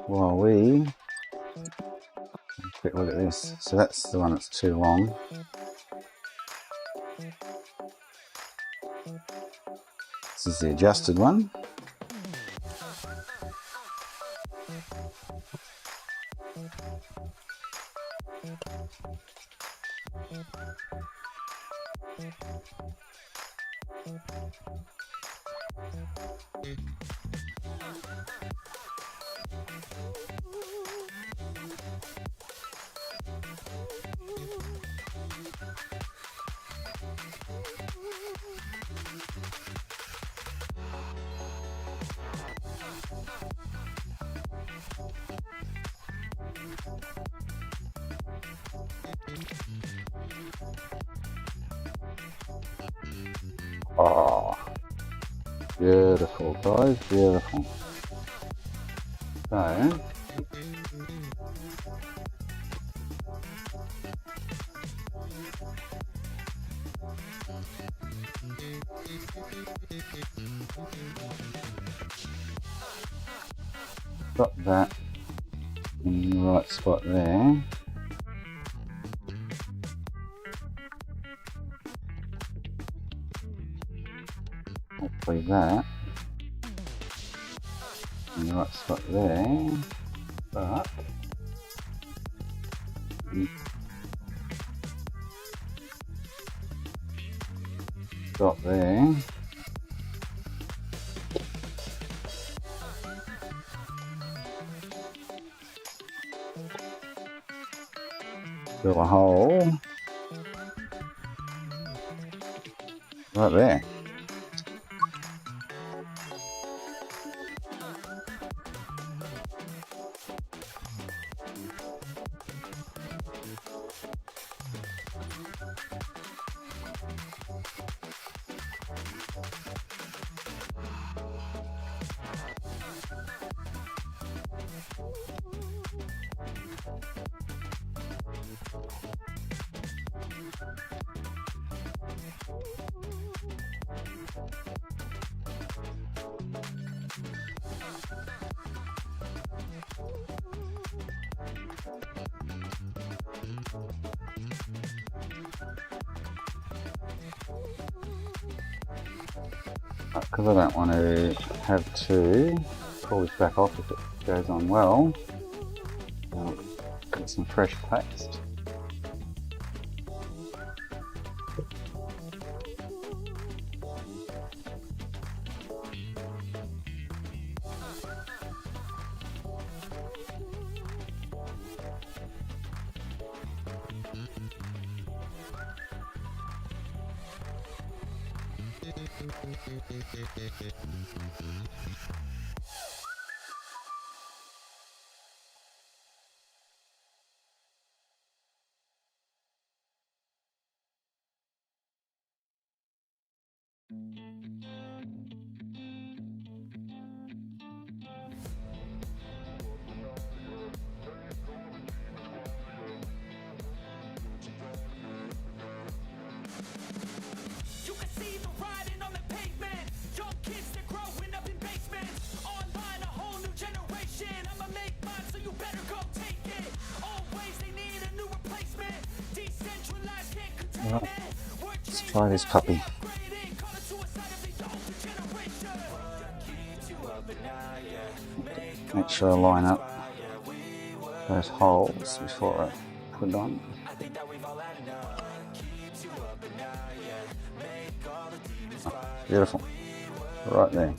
while we quick look at this. So that's the one that's too long. This is the adjusted one. Oh, beautiful guys, beautiful. So, got that in the right spot there. Hopefully that in the right spot there, but got there. Drill a hole right there. Because I don't want to have to pull this back off if it goes on well, I'll get some fresh paste. You can see the riding on the pavement. Young kids, they're growing up in basements. Online, a whole new generation. I'ma make mine, so you better go take it. Always, they need a new replacement. Decentralized, can't contain Right. it. Let's try this puppy. Make sure I line up those holes before I put it on. Oh, beautiful. Right there.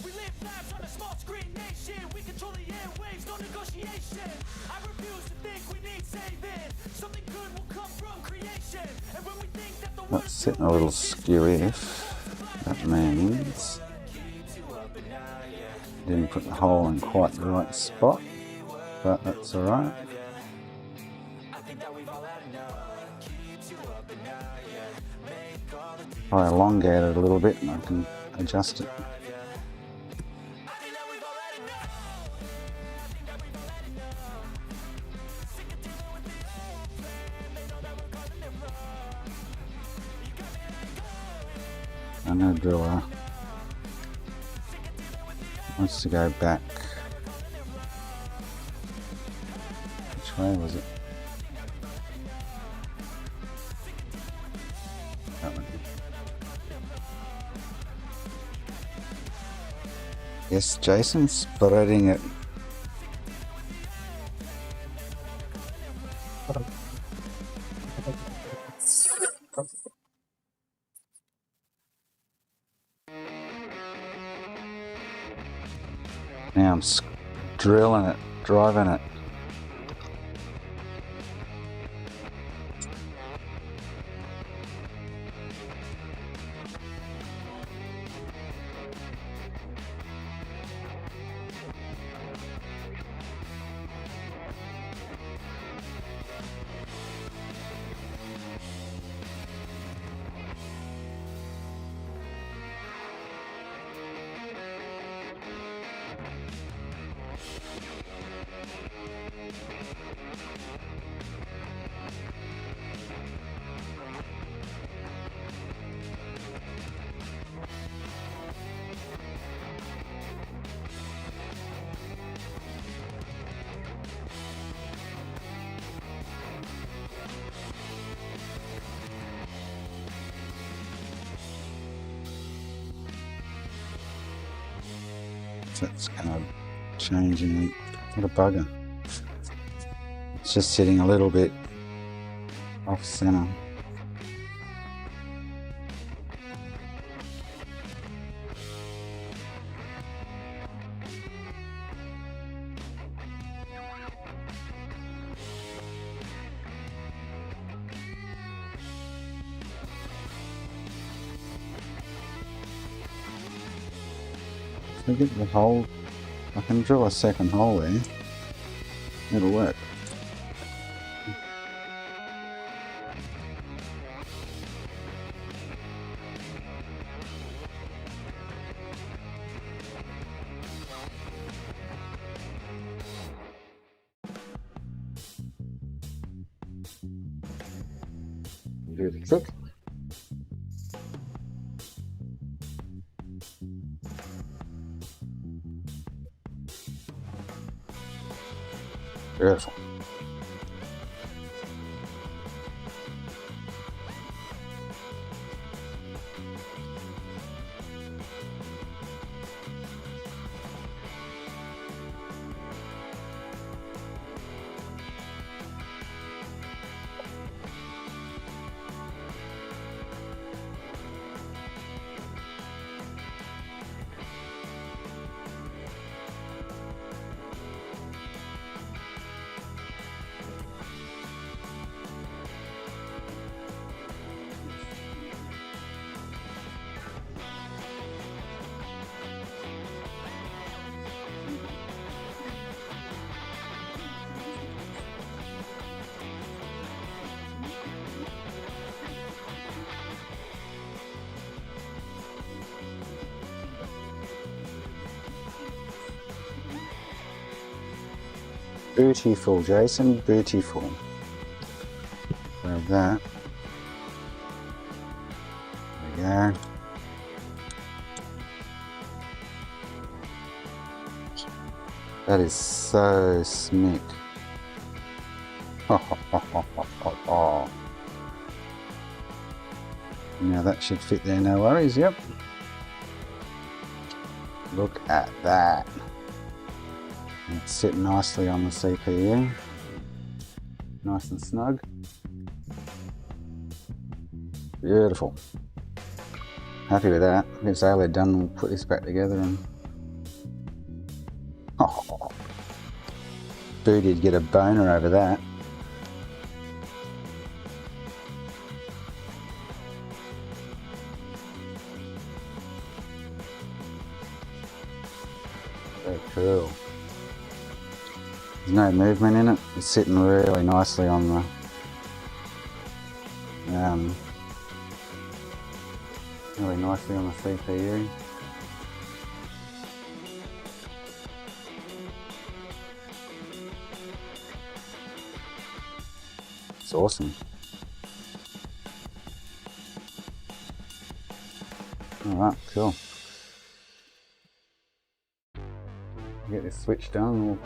We live lives on a small screen nation. We control the airwaves, no negotiation. I refuse to think we need saving. Something good will come from creation. And That's sitting a little skew-if. That means didn't put the hole in quite the right spot, but that's alright. I elongate it a little bit and I can adjust it. I know driller wants to go back. Which way was it? That one. Yes, Jason, spreading it. Now I'm drilling it, driving it. That's kind of changing. What a bugger. It's just sitting a little bit off center. I get the hole. I can drill a second hole there. It'll work. Do the trick. Beautiful. Beautiful, Jason, beautiful. Grab that. There we go. That is so smick. Now that should fit there, no worries, yep. Look at that. It's sitting nicely on the CPU. Nice and snug. Beautiful. Happy with that. If it's all done, we'll put this back together and... Oh, Booty'd get a boner over that. Very cool. There's no movement in it. It's sitting really nicely on the CPU. It's awesome. Alright, cool. Get this switch done, we'll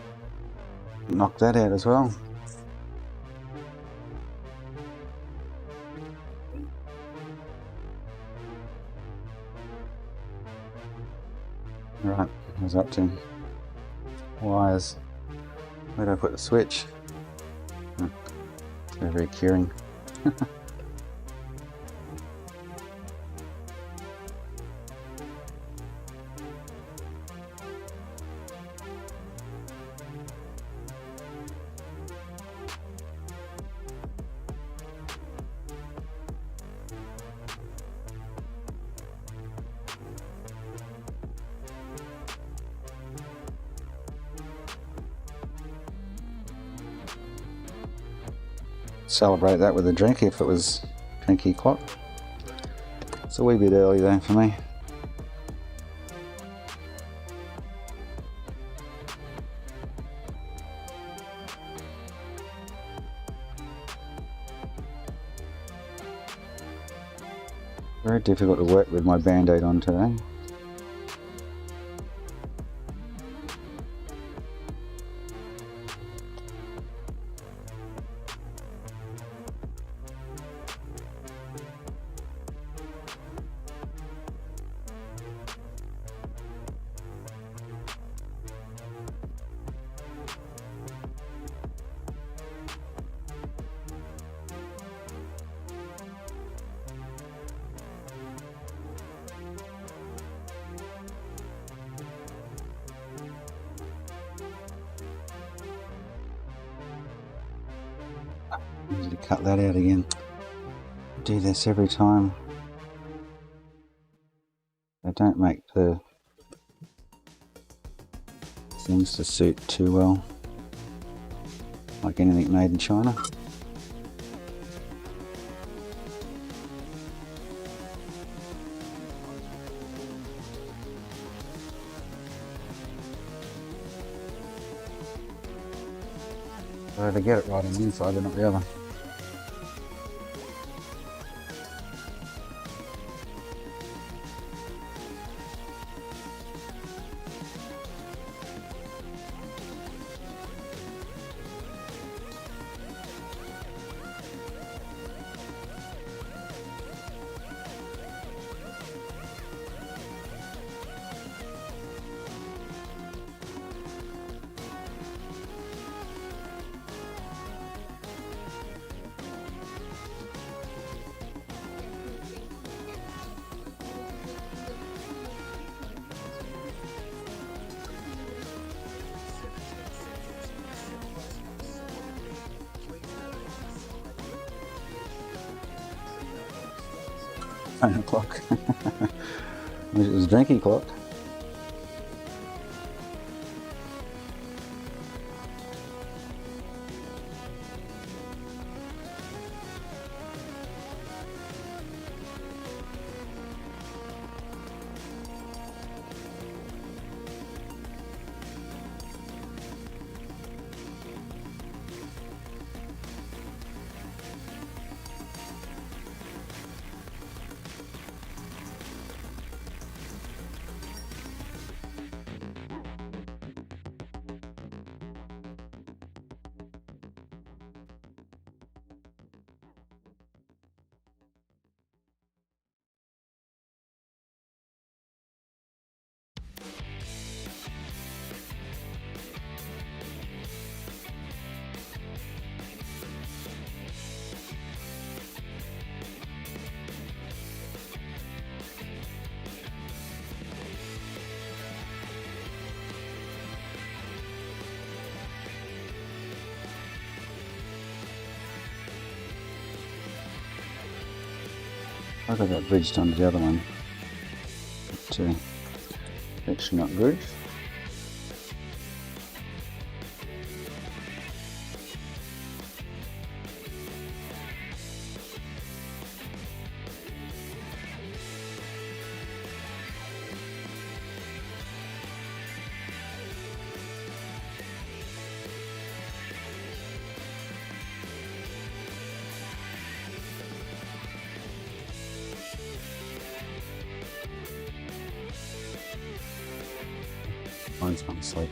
knock that out as well. Right, I was up to wires. Where do I put the switch? It's very curing. Celebrate that with a drink if it was drinky o'clock. It's a wee bit early though for me. Very difficult to work with my band-aid on today. Usually cut that out again. Do this every time. They don't make the things to suit too well, like anything made in China. So they get it right on the inside, but not the other. Phone o'clock. Wish it was drinking clock. I got that bridge done to the other one. But, actually not good. Mine's gone to sleep.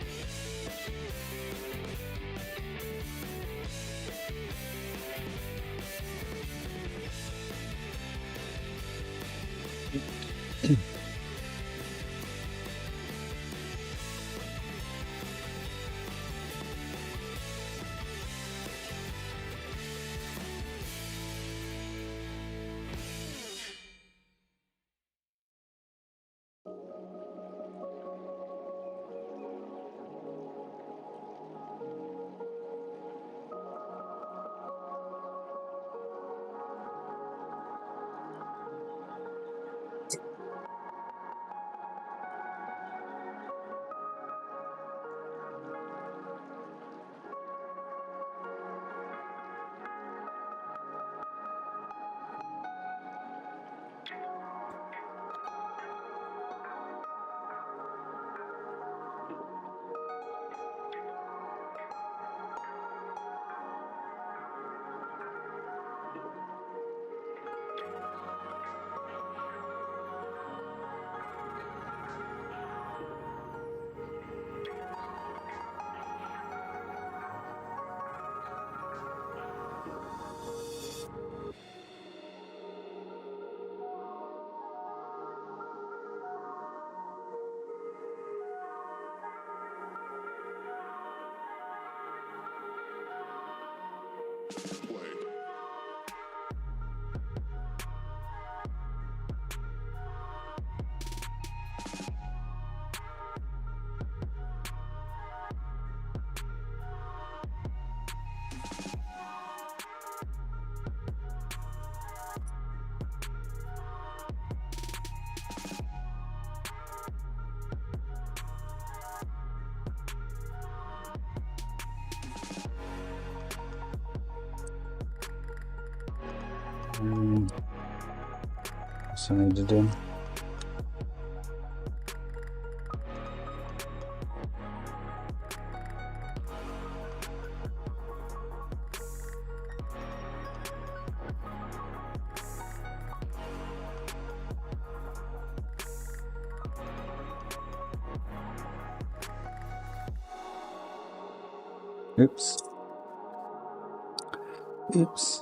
What's I need to do? Oops. Oops.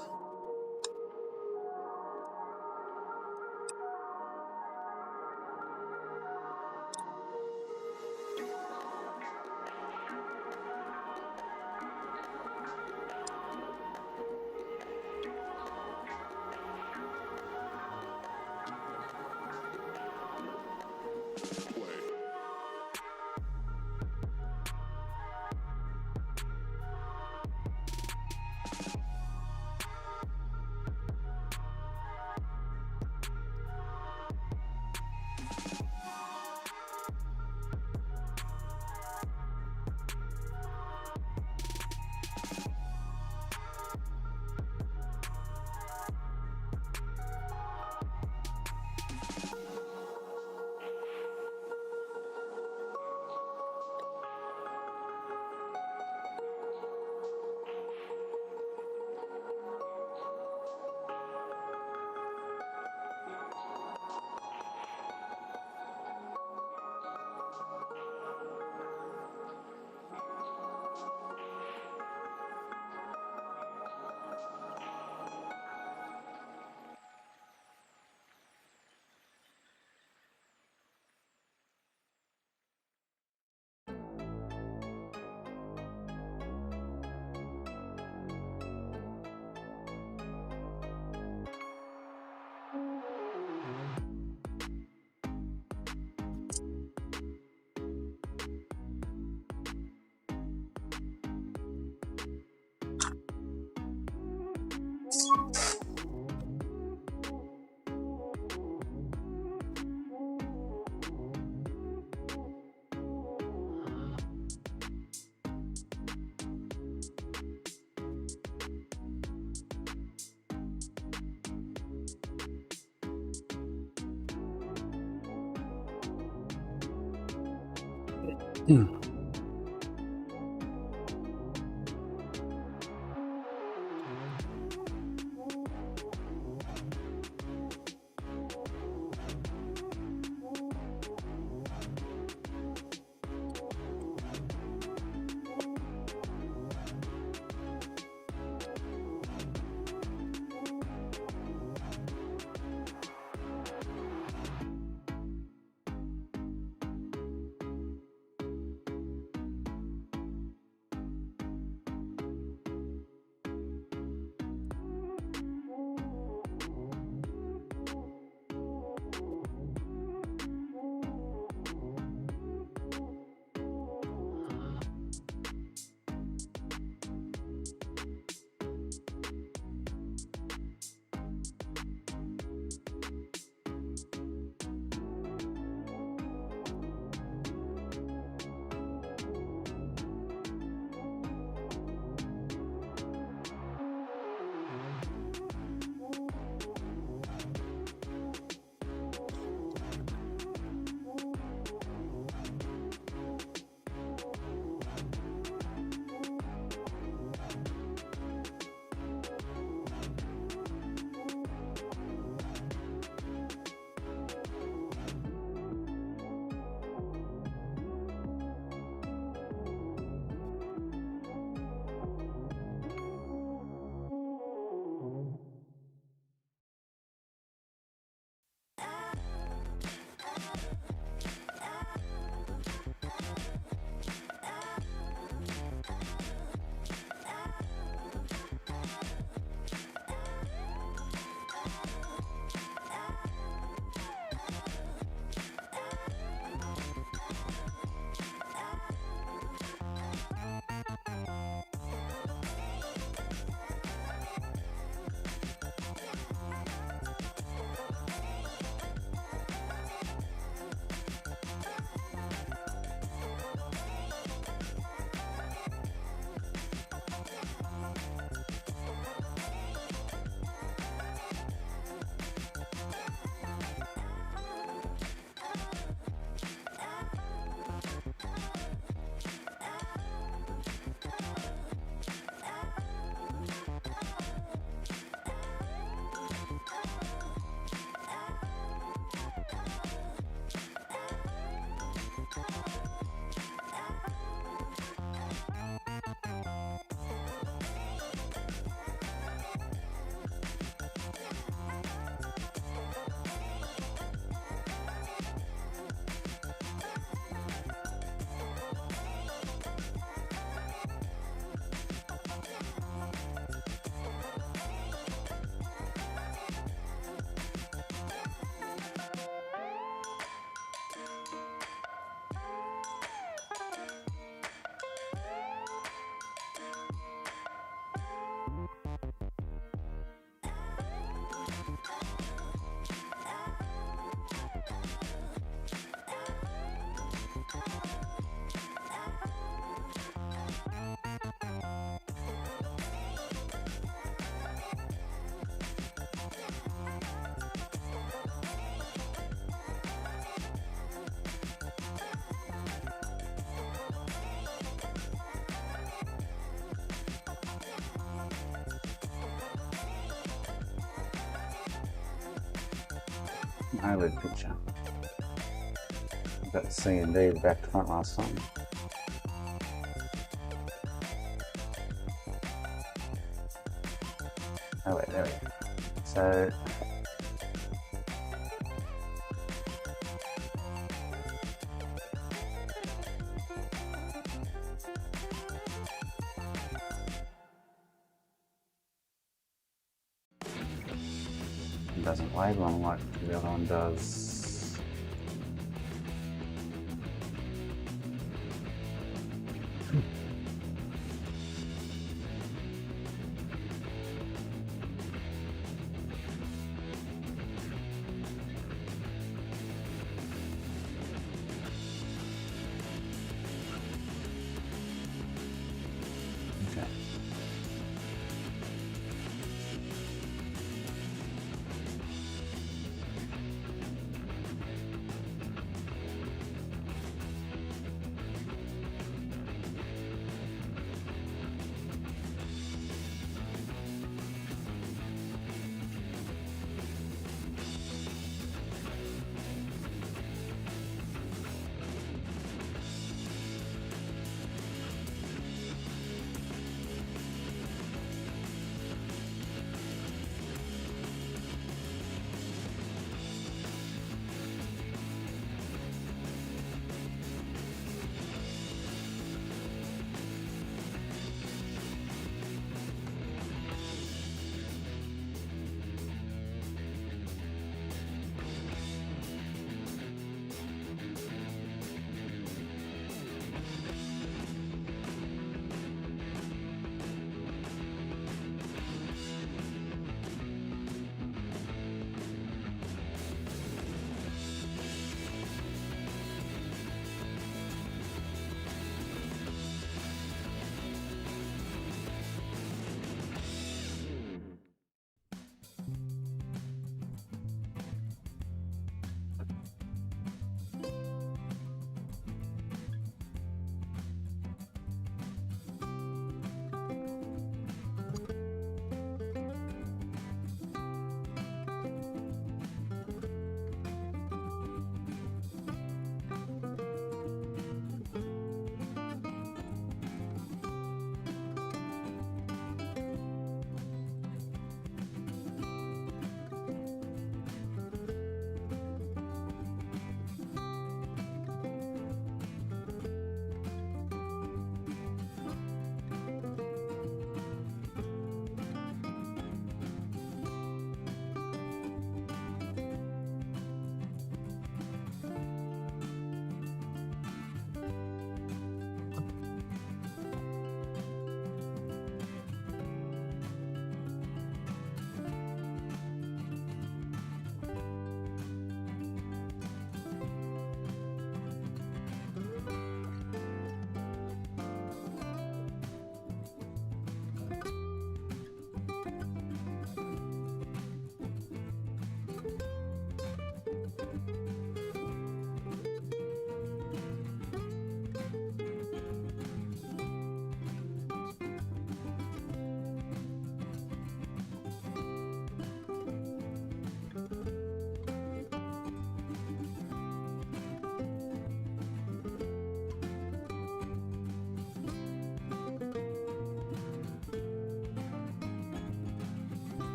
OLED picture. Got the C and D, the back to front last time. Oh wait, there we go. So it doesn't label them like the other one does. Okay.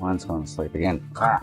Mine's going to sleep again. Ah.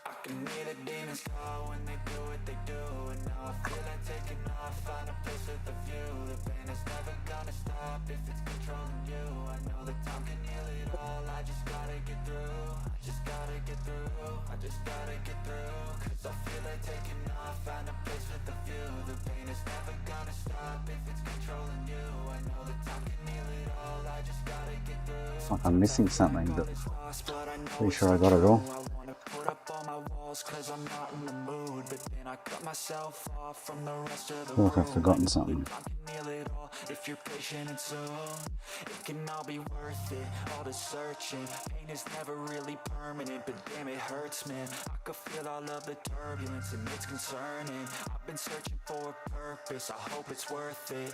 I can hear the demons call when they do what they do. And now I feel like taking off, find a place with a view. The pain is never gonna stop if it's controlling you. I know that time can heal it all, I just gotta get through. I just gotta get through, I just gotta get through. Cause I feel like taking off, find a place with a view. The pain is never gonna stop if it's controlling you. I know that time can heal it all, I just gotta get through. It's like I'm missing something, but pretty sure I got it all. Put up all my walls cause I'm not in the mood, but then I cut myself off from the rest of the room. Look, I've forgotten something. I can heal it all if you're patient and soon it can all be worth it, all the searching. Pain is never really permanent, but damn it hurts, man. I could feel all of the turbulence and it's concerning. I've been searching for a purpose, I hope it's worth it.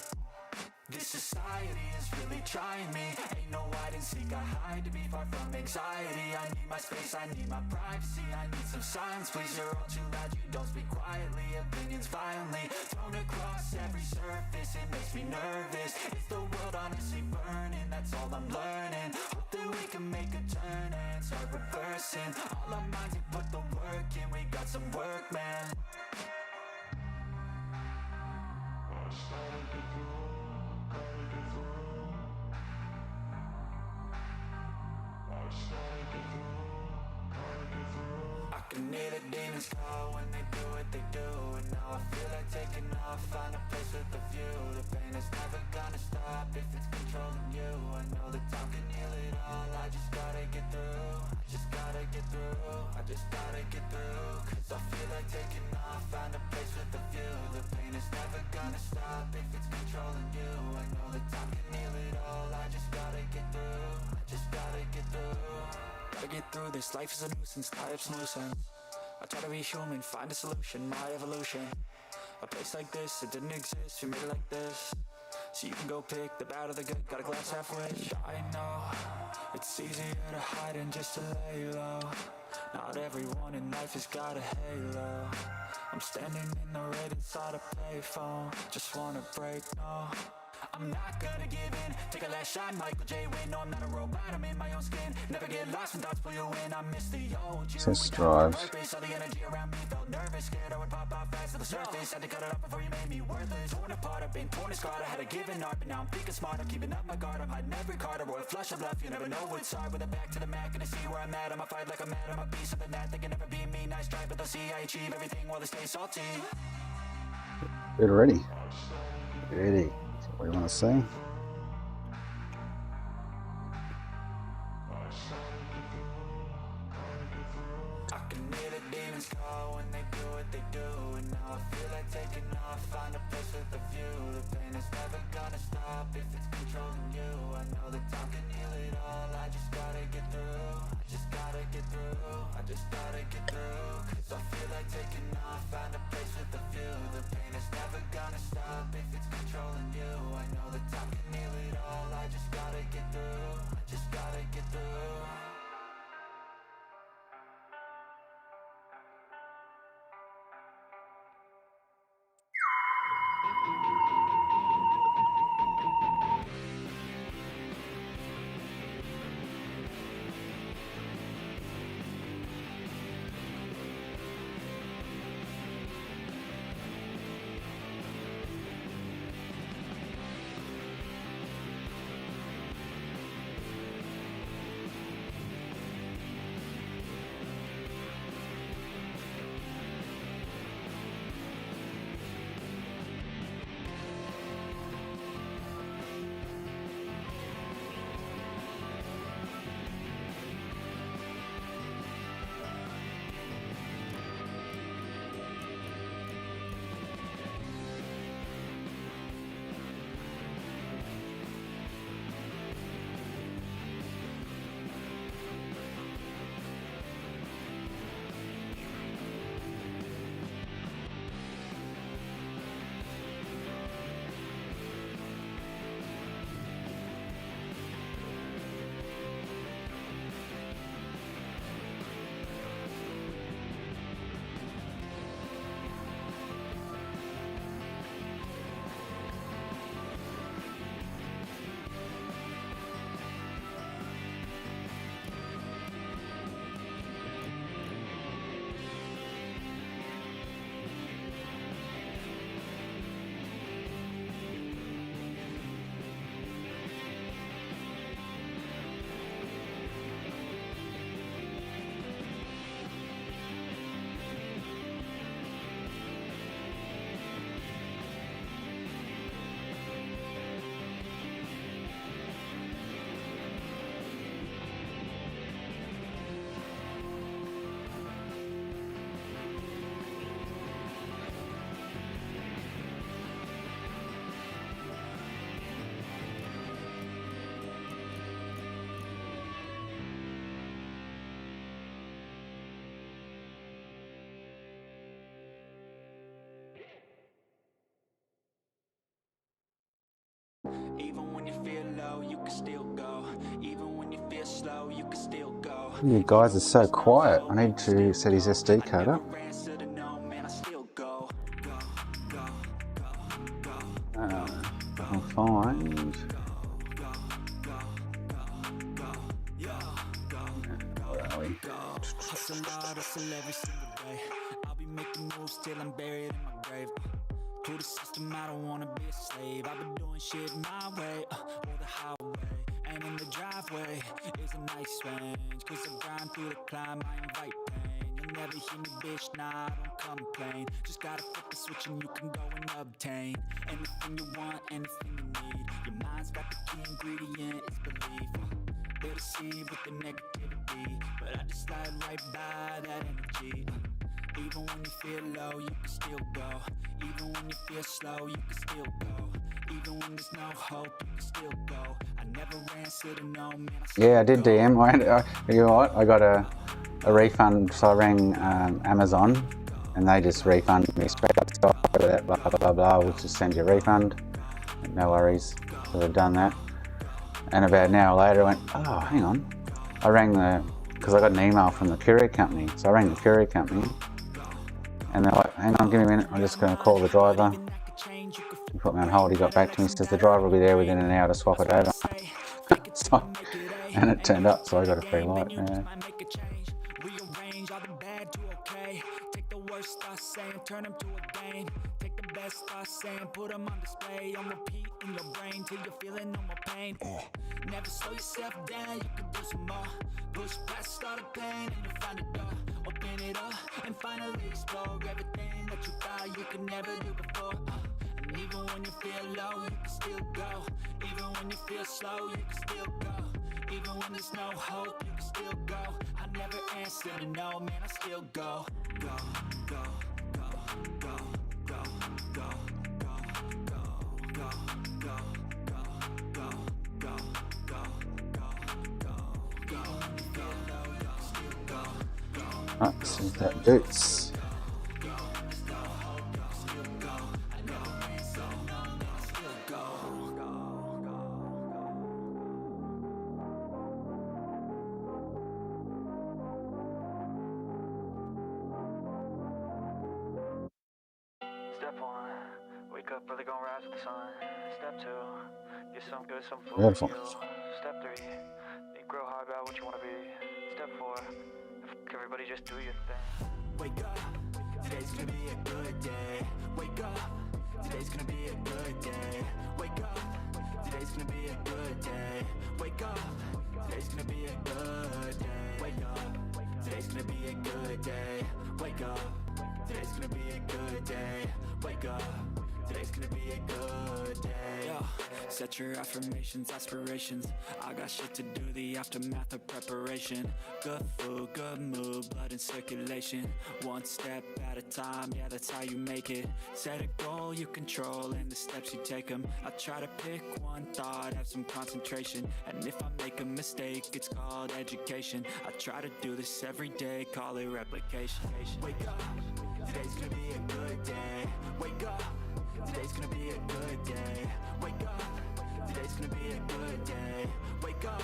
This society is really trying me. Ain't no hide and seek, I hide to be far from anxiety. I need my space, I need my privacy, I need some silence, please. You're all too loud, you don't speak quietly. Opinions violently thrown across every surface, it makes me nervous. Is the world honestly burning? That's all I'm learning. Hope that we can make a turn and start reversing. All our minds, we put the work in, we got some work, man. I can hear the demons call when they do what they do. And now I feel like taking off, find a place with a view. The pain is never gonna stop if it's controlling you. I know that time can heal it all, I just gotta get through. I just gotta get through, I just gotta get through. Cause I feel like taking off, find a place with a view. The pain is never gonna stop if it's controlling you. I know that time can heal it all, I just gotta get through. I just gotta get through. Gotta get through this, life is a nuisance, tie up some loose ends. I try to be human, find a solution, my evolution. A place like this, it didn't exist, we made it like this. So you can go pick the bad or the good, got a glass halfway. I know, it's easier to hide than just to lay low. Not everyone in life has got a halo. I'm standing in the red inside a payphone. Just wanna break, no, I'm not gonna give in. Take a last shot, Michael J. Win. No, I'm not a robot, I'm in my own skin. Never get lost when thoughts pull you in. I miss the old you. So strive. All the energy around me felt nervous. Scared I would pop off fast to the surface. Had to cut it off before you made me worthless. Torn apart, I've been torn and scarred. I had a given art, but now I'm thinking smart. I'm keeping up my guard, I'm hiding every card. A royal flush of love, you never know what's hard. With a back to the mat, gonna see where I'm at. I'ma fight like I'm mad, I'ma be something that they can never be me. Nice try, but they'll see I achieve everything while they stay salty. Good ready. Ready. That's what we want to see. if it's controlling you. I know that time can heal it all. I just gotta get through. I just gotta get through. I just gotta get through. Cause I feel like taking off. Find a place with a view. The pain is never gonna stop if it's controlling you. I know that time can heal it all. I just gotta get through. I just gotta get through. Even when you feel low, you can still go. Even when you feel slow, you can still go. You guys are so quiet. I need to set his SD card up. I'll find. Where are we? Hustle hard, hustle every single day. I'll be making moves till I'm buried in my grave. To the system, I don't wanna be a slave. I've been doing shit my way, or the highway. And in the driveway is a nice range. Cause I grind through the climb, I invite pain. You'll never hear me, bitch, nah, I don't complain. Just gotta flip the switch and you can go and obtain anything you want, anything you need. Your mind's got the key ingredient, it's belief. They'll deceive with the negativity, but I just slide right by that energy. Even when you feel low, you can still go. Even when you feel slow, you can still go. Even when there's no hope, you can still go. I never answered to no, man. Yeah, I did DM. You know what? I got a refund, so I rang Amazon, and they just refunded me straight up. Blah blah blah blah. We'll just send you a refund. No worries. So they've done that. And about an hour later, I went, oh, hang on. I rang because I got an email from the courier company. So I rang the courier company, and they're like, hang on, give me a minute. I'm just going to call the driver. He put me on hold. He got back to me. Says the driver will be there within an hour to swap it over. So, and it turned up, so I got a free light. Yeah. Rearrange all the bad to okay. Take the worst thoughts saying, turn them to a game. Take the best thoughts saying, put them on display. On repeat in your brain till you're feeling no more pain. Never slow yourself down, you can do some more. Push past all the pain and you'll find a door. Open it up and finally explore everything that you thought you could never do before. And even when you feel low, you can still go. Even when you feel slow, you can still go. Even when there's no hope, you can still go. I never answer to no, man, I still go. Go, go, go, go, go, go, go, go, go, go, go, Let's see that boots. Step one, wake up early, gonna rise with the sun. Step two, get some good, some food Beautiful. for you. Step three, think real hard about what you wanna be. Step four, everybody just do your thing. Wake up, today's gonna be a good day. Wake up, today's gonna be a good day. Wake up, today's gonna be a good day. Wake up, today's gonna be a good day. Wake up, today's gonna be a good day. Wake up, today's gonna be a good day. Wake up, today's gonna be a good day. Yo, set your affirmations, aspirations. I got shit to do, the aftermath of preparation. Good food, good mood, blood in circulation. One step at a time, yeah, that's how you make it. Set a goal you control and the steps you take them. I try to pick one thought, have some concentration. And if I make a mistake, it's called education. I try to do this every day, call it replication. Wake up, today's gonna be a good day. Wake up, today's gonna be a good day. Wake up, today's gonna be a good day. Wake up,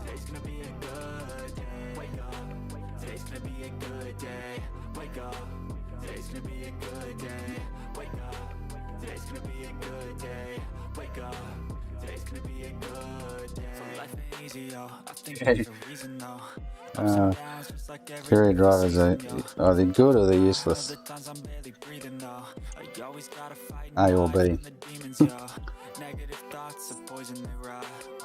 today's gonna be a good day. Wake up, today's gonna be a good day. Wake up, today's gonna be a good day. Wake up, today's gonna be a good day. Wake up, today's gonna be a good day. So life ain't easy, yo. I think there's a reason, though. Ups and downs, just like every Courier drivers are they good or they useless? the times I'm barely breathing, though. You always gotta fight A or B. the demons, yo. Negative thoughts are poison, they rot.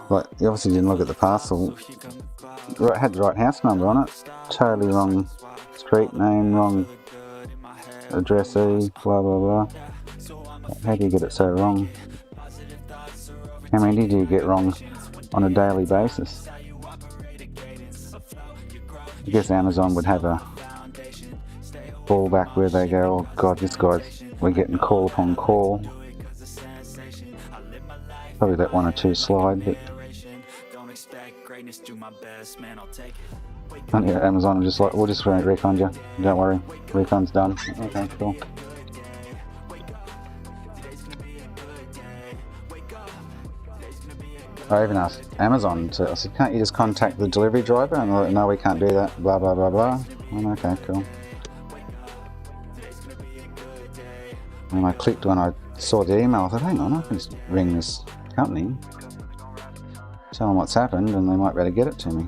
But you obviously didn't look at the parcel. It had the right house number on it. Totally wrong street name, wrong addressee, blah blah blah. How do you get it so wrong? How many did you get wrong on a daily basis? I guess Amazon would have a fallback where they go, oh god, this guy's, we're getting call upon call. Probably that one or two slide, but yeah, Amazon are just like, we'll just refund you, don't worry, refund's done. Okay, cool. I even asked Amazon to, I said, can't you just contact the delivery driver? And they're like, no, we can't do that, blah blah blah blah. Okay, cool. And I clicked when I saw the email, I thought, hang on, I can just ring this company, tell them what's happened, and they might be able to get it to me.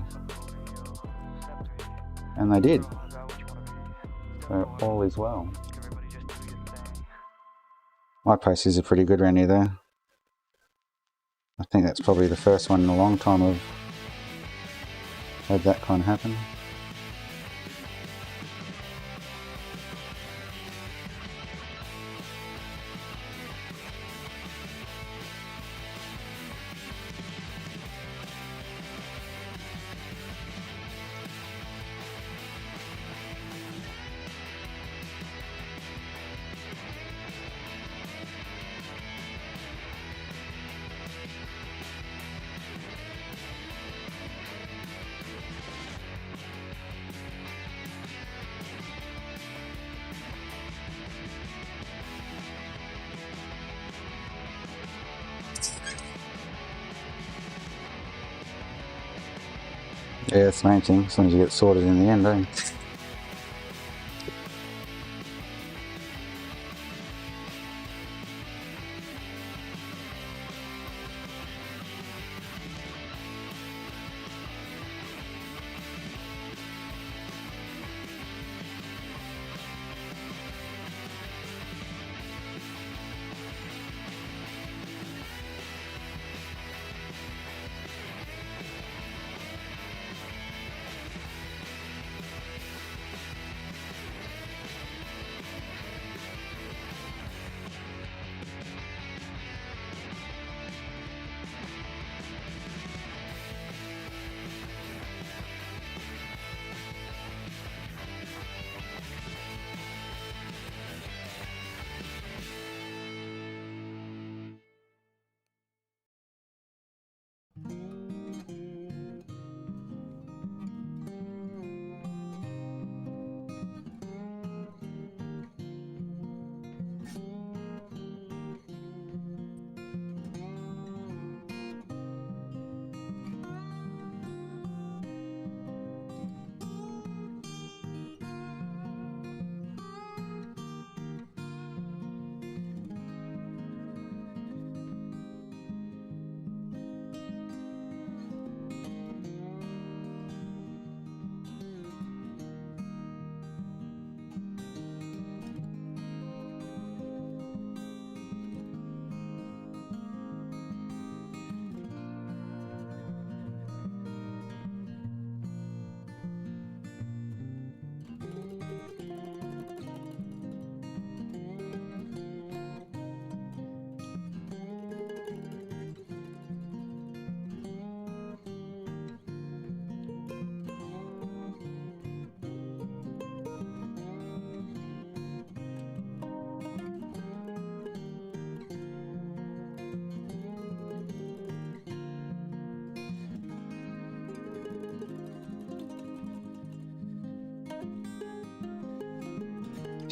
And they did. So all is well. My places are pretty good around here though. I think that's probably the first one in a long time I've had that kind of happen. Yeah, it's the main thing, as long as you get sorted in the end, eh?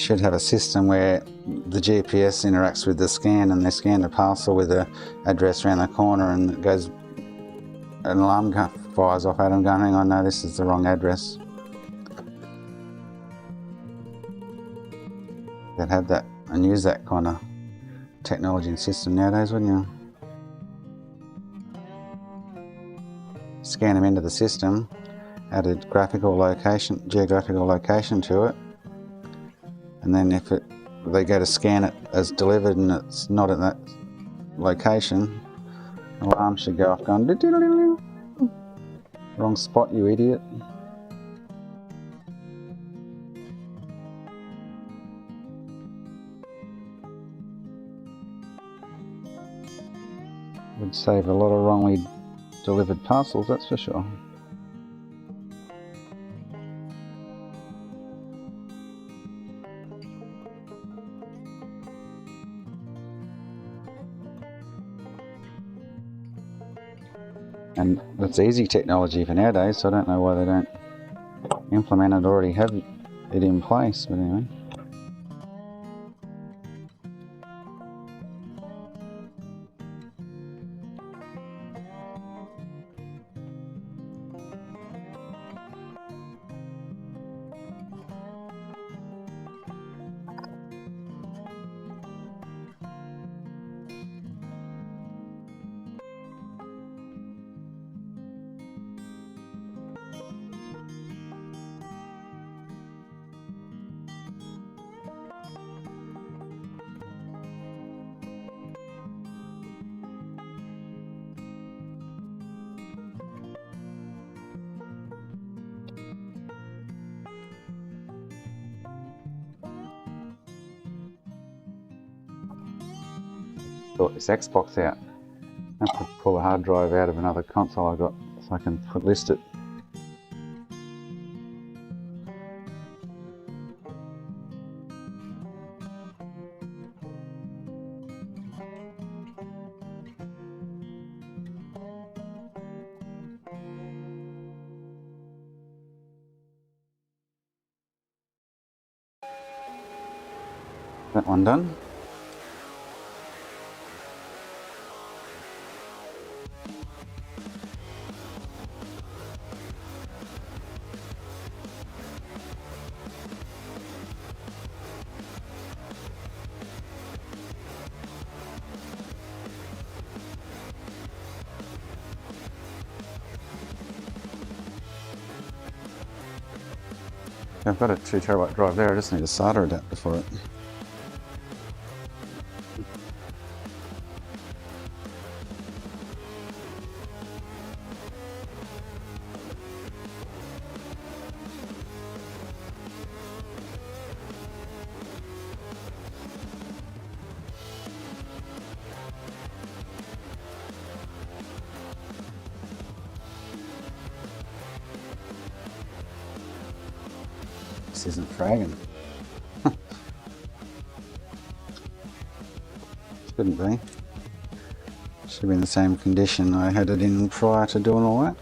should have a system where the GPS interacts with the scan, and they scan the parcel with the address around the corner, and it goes, an alarm fires off at them going, hang on, no, this is the wrong address. They'd have that and use that kind of technology and system nowadays, wouldn't you? Scan them into the system, add a geographical location to it, and then if they go to scan it as delivered and it's not at that location, the alarm should go off going, wrong spot, you idiot. Would save a lot of wrongly delivered parcels, that's for sure. And that's easy technology for nowadays, so I don't know why they don't implement it, already have it in place, but anyway. Sort this Xbox out. I have to pull a hard drive out of another console I got so I can list it. That one done. I've got a 2 terabyte drive there, I just need a solder adapter for it. This isn't fragging. Shouldn't be. Should be in the same condition I had it in prior to doing all that.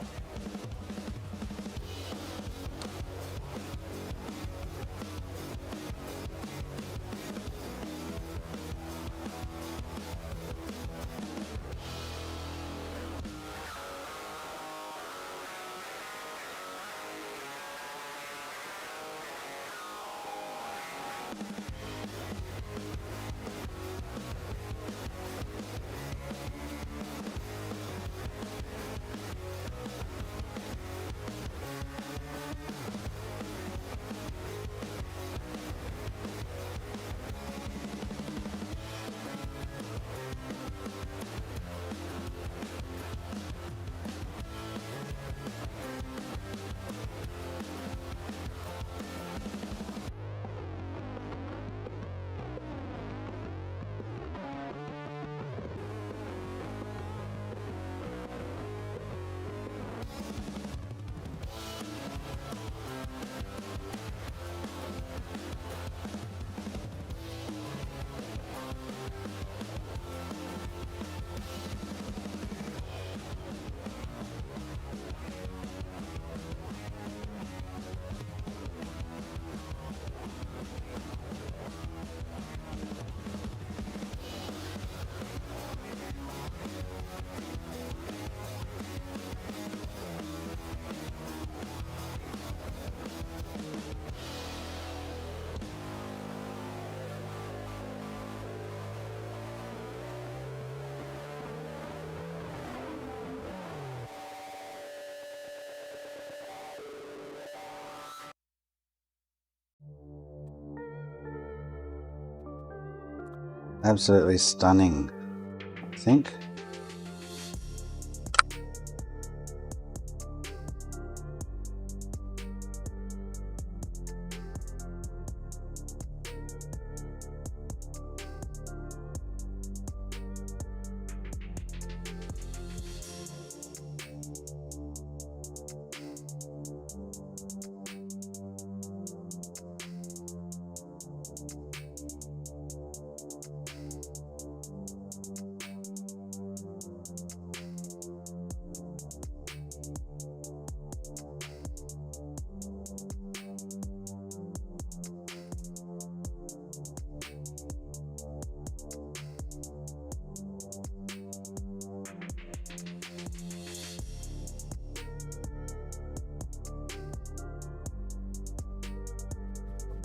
Absolutely stunning, I think.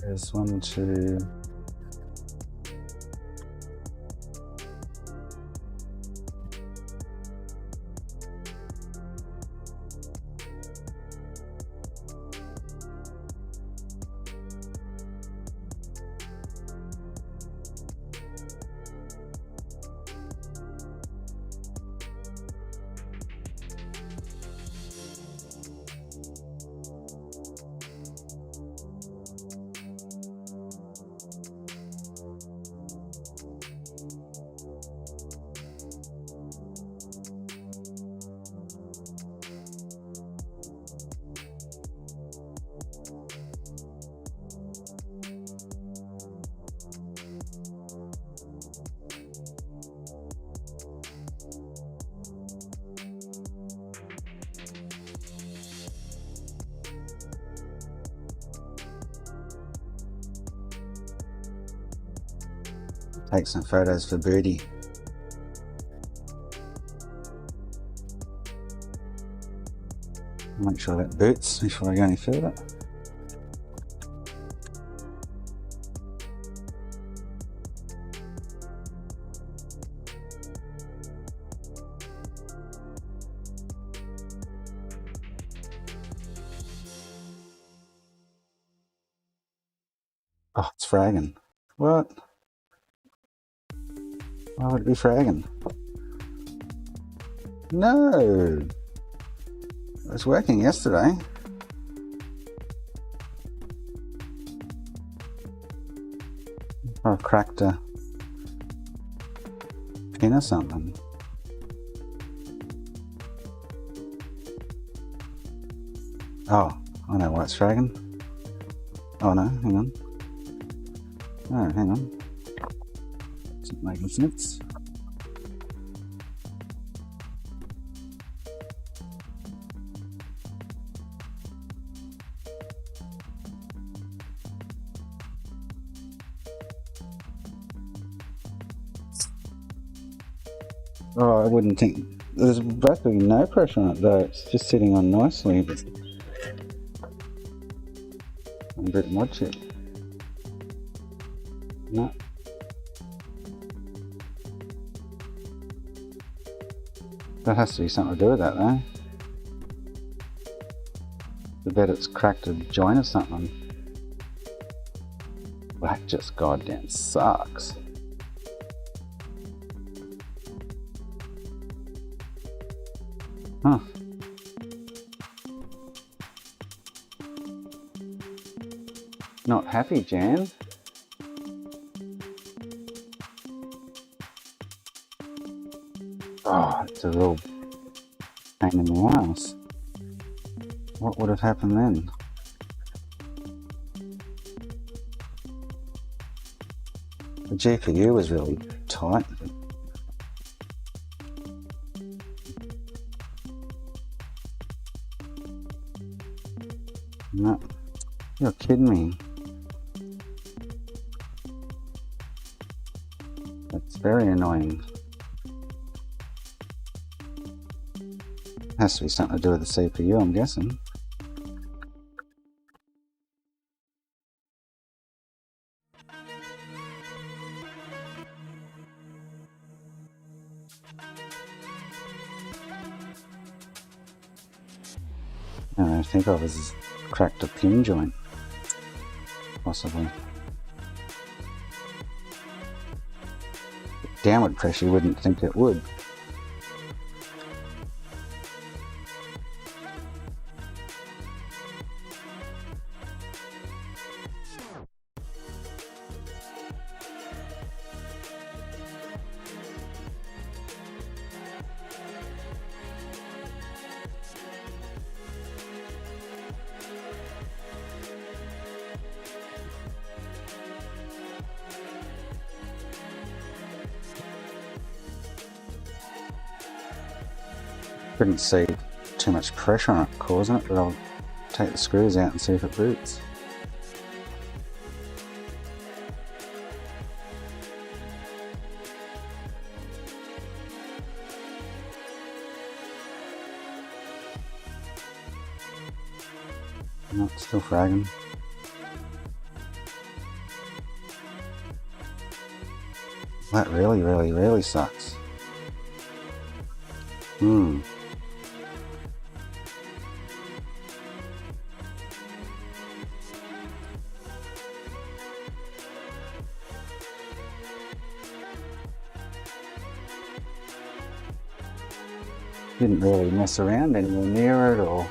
There's 1, 2. Take some photos for Birdie. Make sure that boots before I go any further. Oh, it's fragging. What? Why would it be fragging? No! It was working yesterday. I cracked a pin or something. Oh, I know why it's fragging. Oh no, hang on. Oh, hang on. It's not making sense. Oh, I wouldn't think. There's practically no pressure on it though. It's just sitting on nicely. But I'm a bit watch it. No. That has to be something to do with that though. I bet it's cracked a joint or something. That just goddamn sucks. Huh. Not happy, Jan. Oh, it's a real pain in the ass. What would have happened then? The GPU was really tight. No, you're kidding me. That's very annoying. Has to be something to do with the CPU, I'm guessing. I think I was cracked a pin joint, possibly. downward pressure, you wouldn't think it would. Couldn't see too much pressure on it causing it, but I'll take the screws out and see if it boots. No, still fragging. That really sucks. Didn't really mess around anywhere near it, or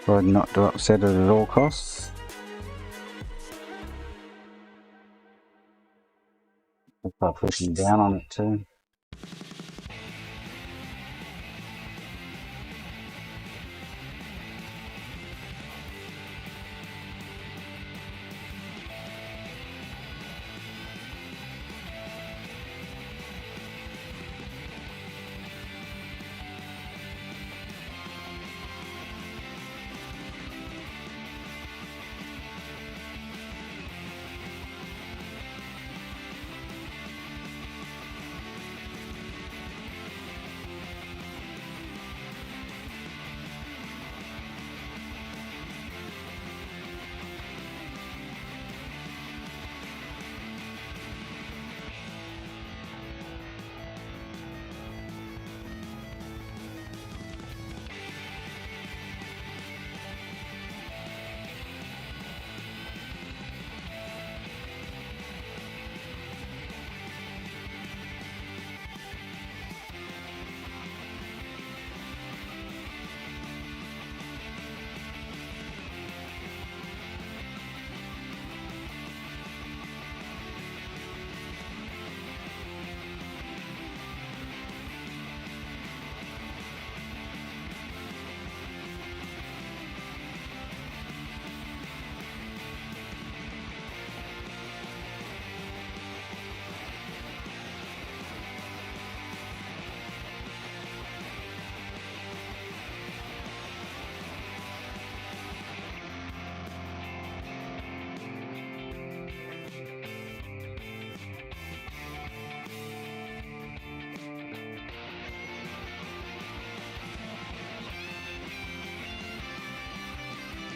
tried not to upset it at all costs. By pushing down on it too.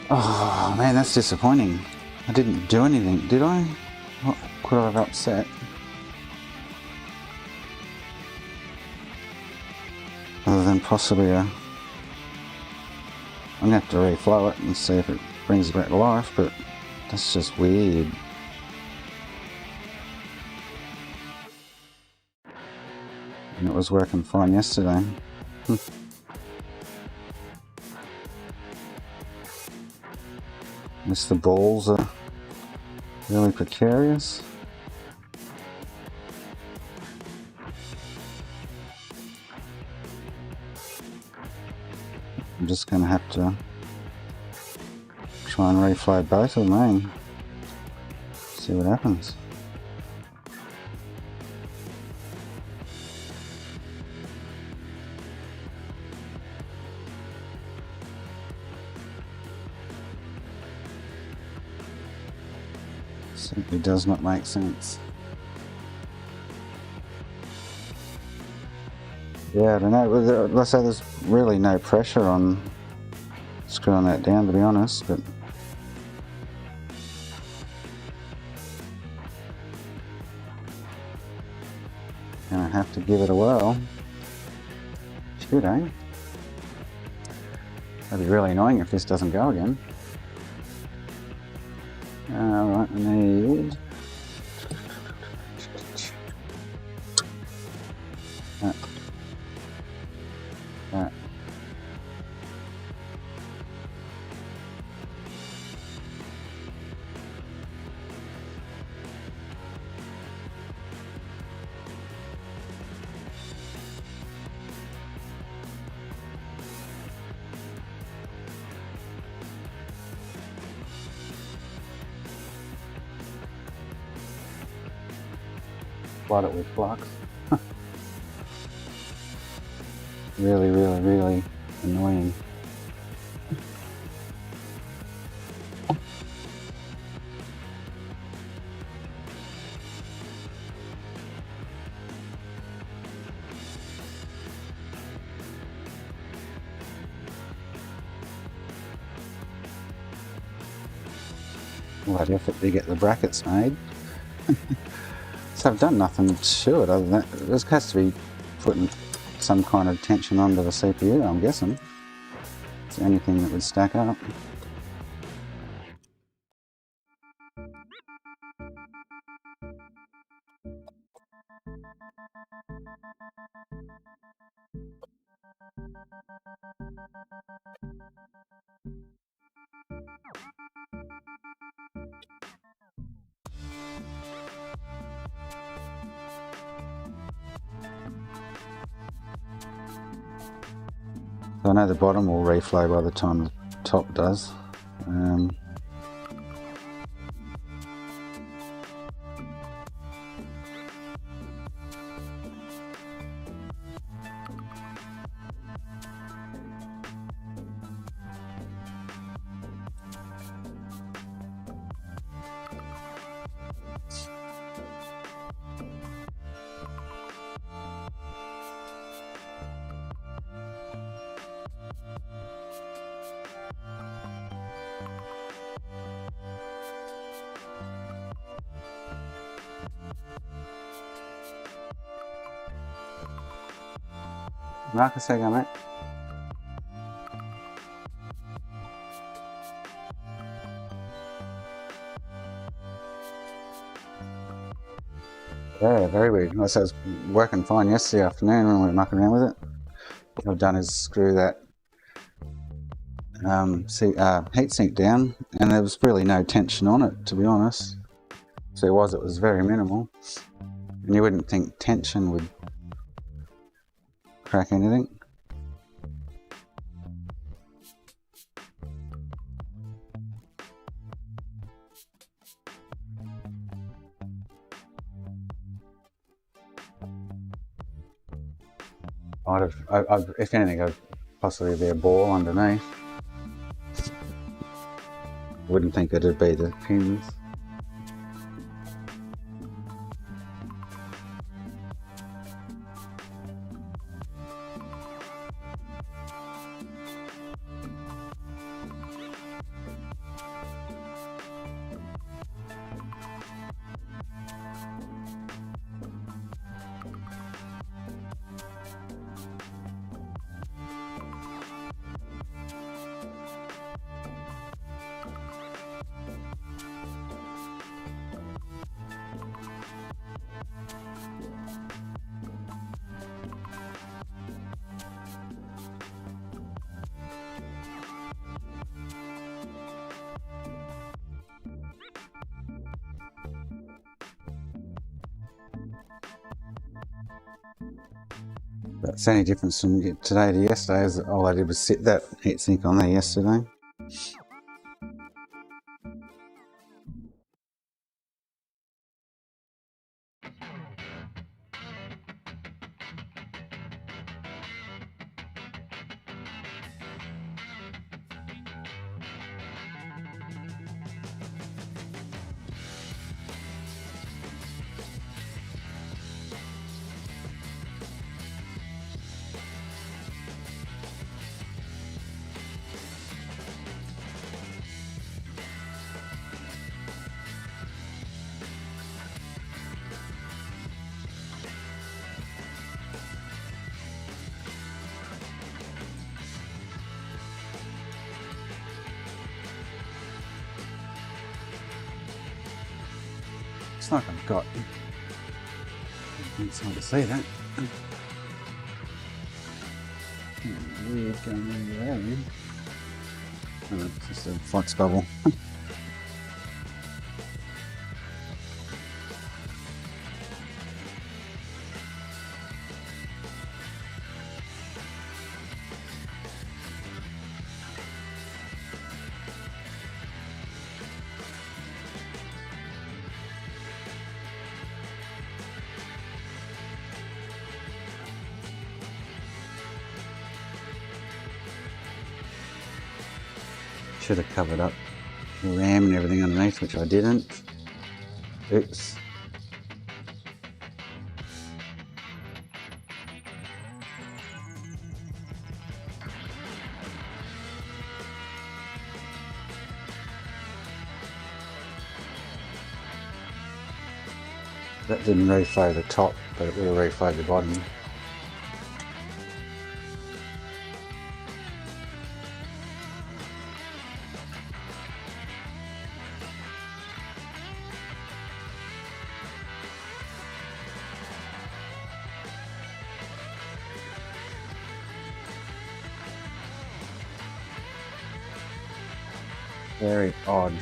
Oh man, that's disappointing. I didn't do anything, did I? What could I have upset? Other than possibly I'm gonna have to reflow it and see if it brings it back to life, but that's just weird. And it was working fine yesterday. Guess the balls are really precarious. I'm just going to have to try and reflow both of them, eh? See what happens. Simply does not make sense. Yeah, I don't know. Let's say there's really no pressure on screwing that down, to be honest, but gonna have to give it a whirl. Should, eh? That'd be really annoying if this doesn't go again. Alright, I need flood it with flux. Really, really, really annoying. Bloody effort to get the brackets made. So I've done nothing to it other than that. This has to be putting some kind of tension onto the CPU, I'm guessing. It's anything that would stack up. I know the bottom will reflow by the time the top does. Marcus, how you going, mate? Yeah, very weird. Like I said, it was working fine yesterday afternoon when we were mucking around with it. What I've done is screw that heatsink down, and there was really no tension on it, to be honest. So it was very minimal. And you wouldn't think tension would crack anything. If anything, I'd possibly be a ball underneath. Wouldn't think it'd be the pins. That's the only difference from today to yesterday is that all I did was set that heatsink on there yesterday. It's like I've got. It's hard to see that. Weird going in there. Oh, it's just a flux bubble. Should have covered up the RAM and everything underneath, which I didn't. Oops. That didn't reflow the top, but it will reflow the bottom. Very odd.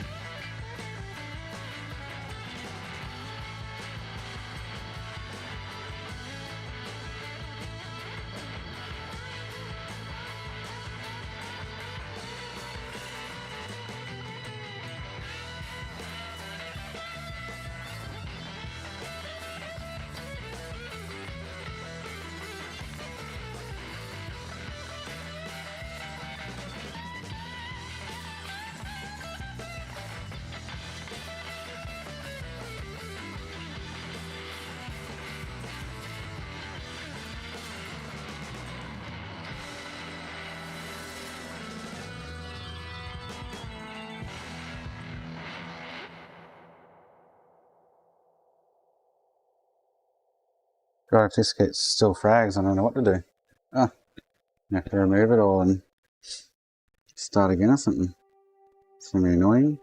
God, if this gets still frags, I don't know what to do. Oh, I have to remove it all and start again or something. It's gonna be annoying.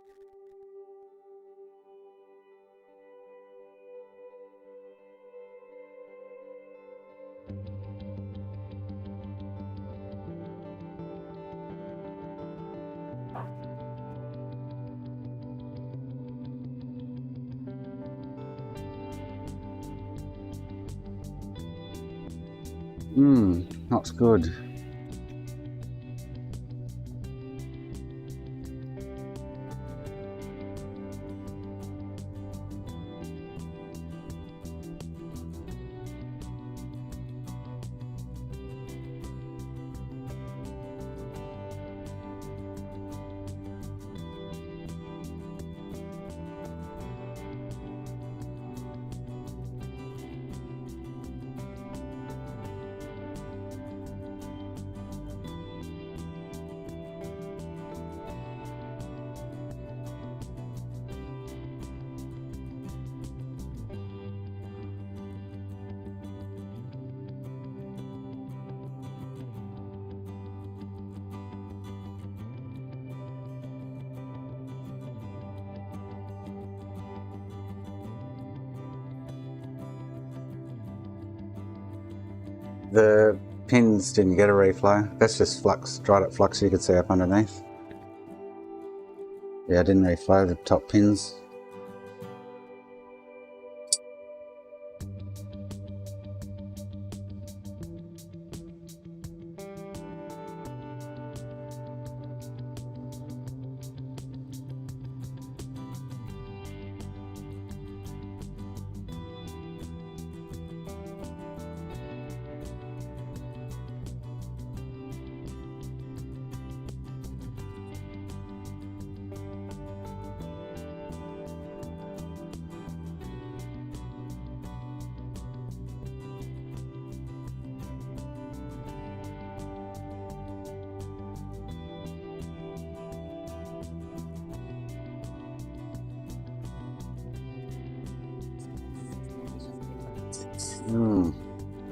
Not good. The pins didn't get a reflow. That's just flux, dried up flux you could see up underneath. Yeah, I didn't reflow the top pins.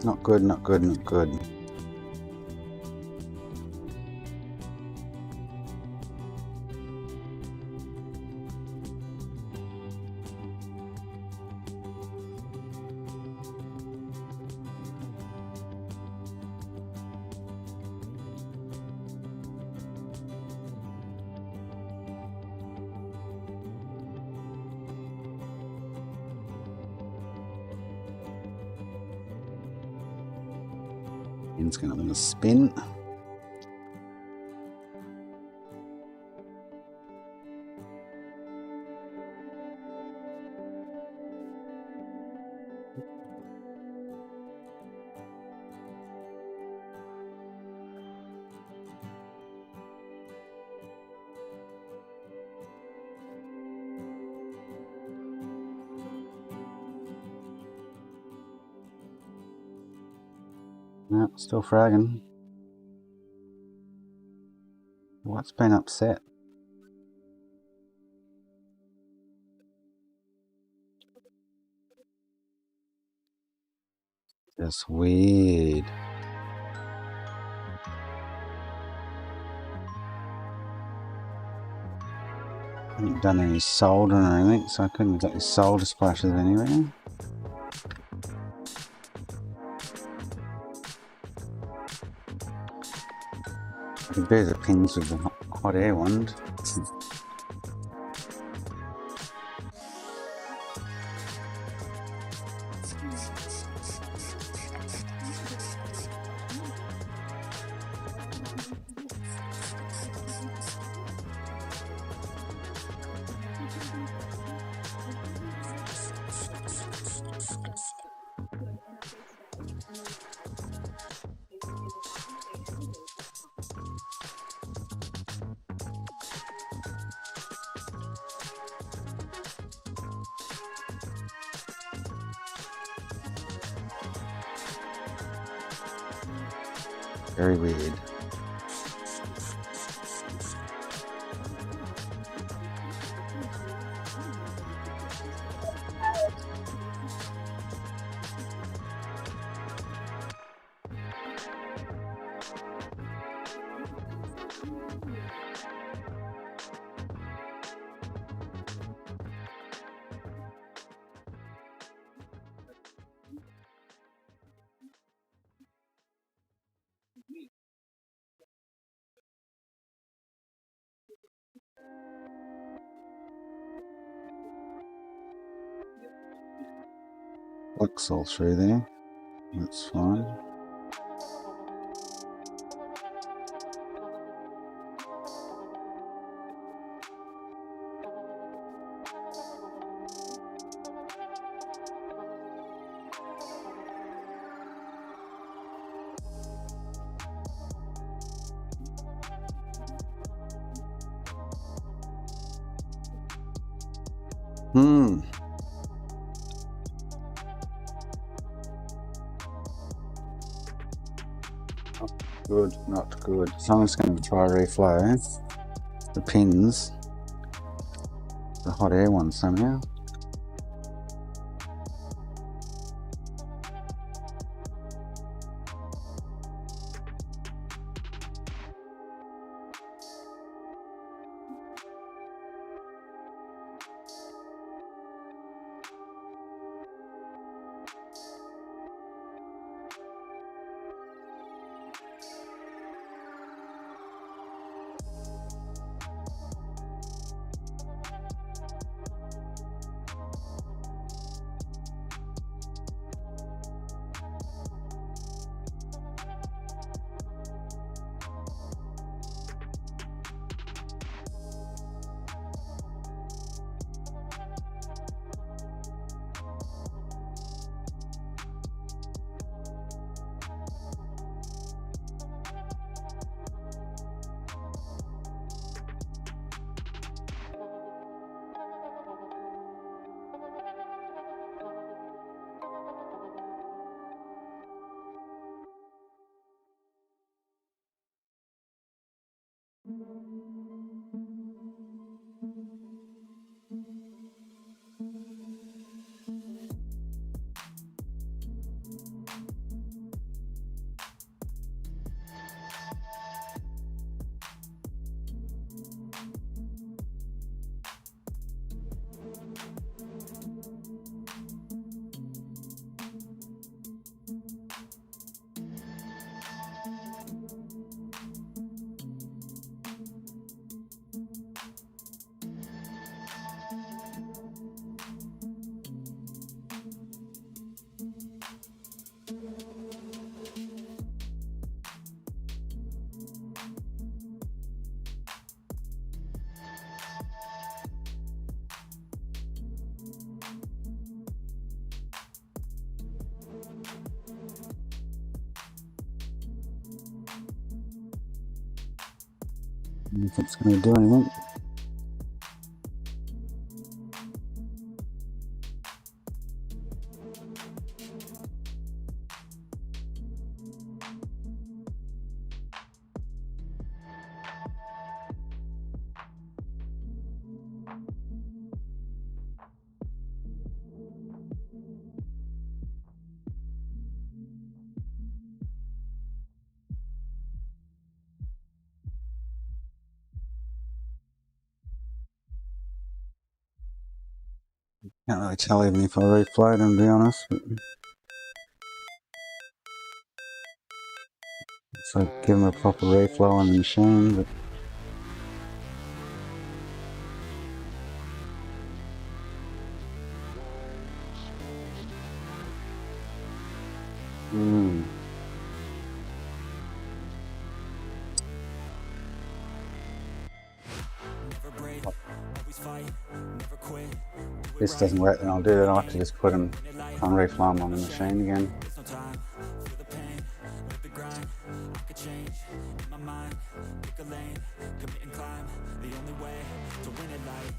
Not good, not good, not good. It's going to spin. No, still fragging. What's been upset? Just weird. I haven't done any soldering or anything, so I couldn't get any solder splashes anywhere. I could do the pins with the hot air wand. Very weird. Looks all through there. That's fine. Good, not good. So I'm just going to try reflow the pins, the hot air one somehow. If it's going to do anything. Can't really tell even if I reflow them, to be honest. But so give them a proper reflow on the machine. But Never break, always fight, never quit. this doesn't work, then I'll do that. I'll have to just put them, try and reflow them on the machine again. There's no time, feel the pain, live the grind. I could change, in my mind, pick a lane, commit and climb. The only way to win at life.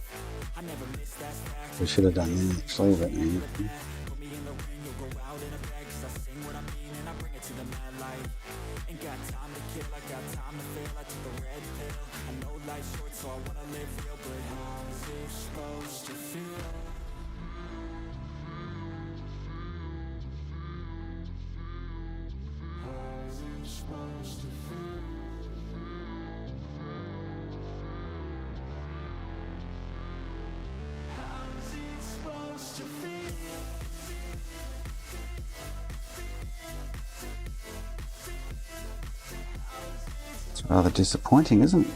I never miss that fact. We should have done that actually, but yeah. Put me in the ring, you'll go out in a bag. 'Cause I sing what I mean and I bring it to the mad light. Ain't got time to kill, I got time to feel. I took the red pill. I know life's short, so I wanna live real. But how's it supposed to feel? How's it supposed to feel? How's it supposed to feel? It's rather disappointing, isn't it?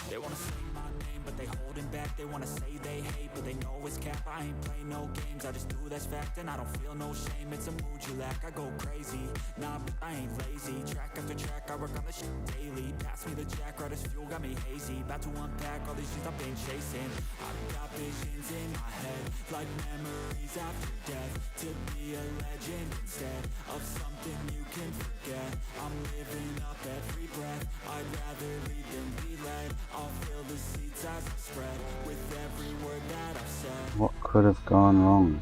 They wanna say my name, but they holding back. They wanna say they hate, but they know it's cap. I ain't play no games, I just do that's fact. And I don't feel no shame, it's a mood you lack. I go crazy, nah, but I ain't lazy. Track after track, I work on this shit daily. Pass me the jack, right as fuel, got me hazy. About to unpack all these shit I've been chasing. I've got visions in my head, like memories after death. To be a legend instead of something you can forget. I'm living up every breath, I'd rather lead than be led. I'll fill the seats as I spread with every word that I've said. What could have gone wrong?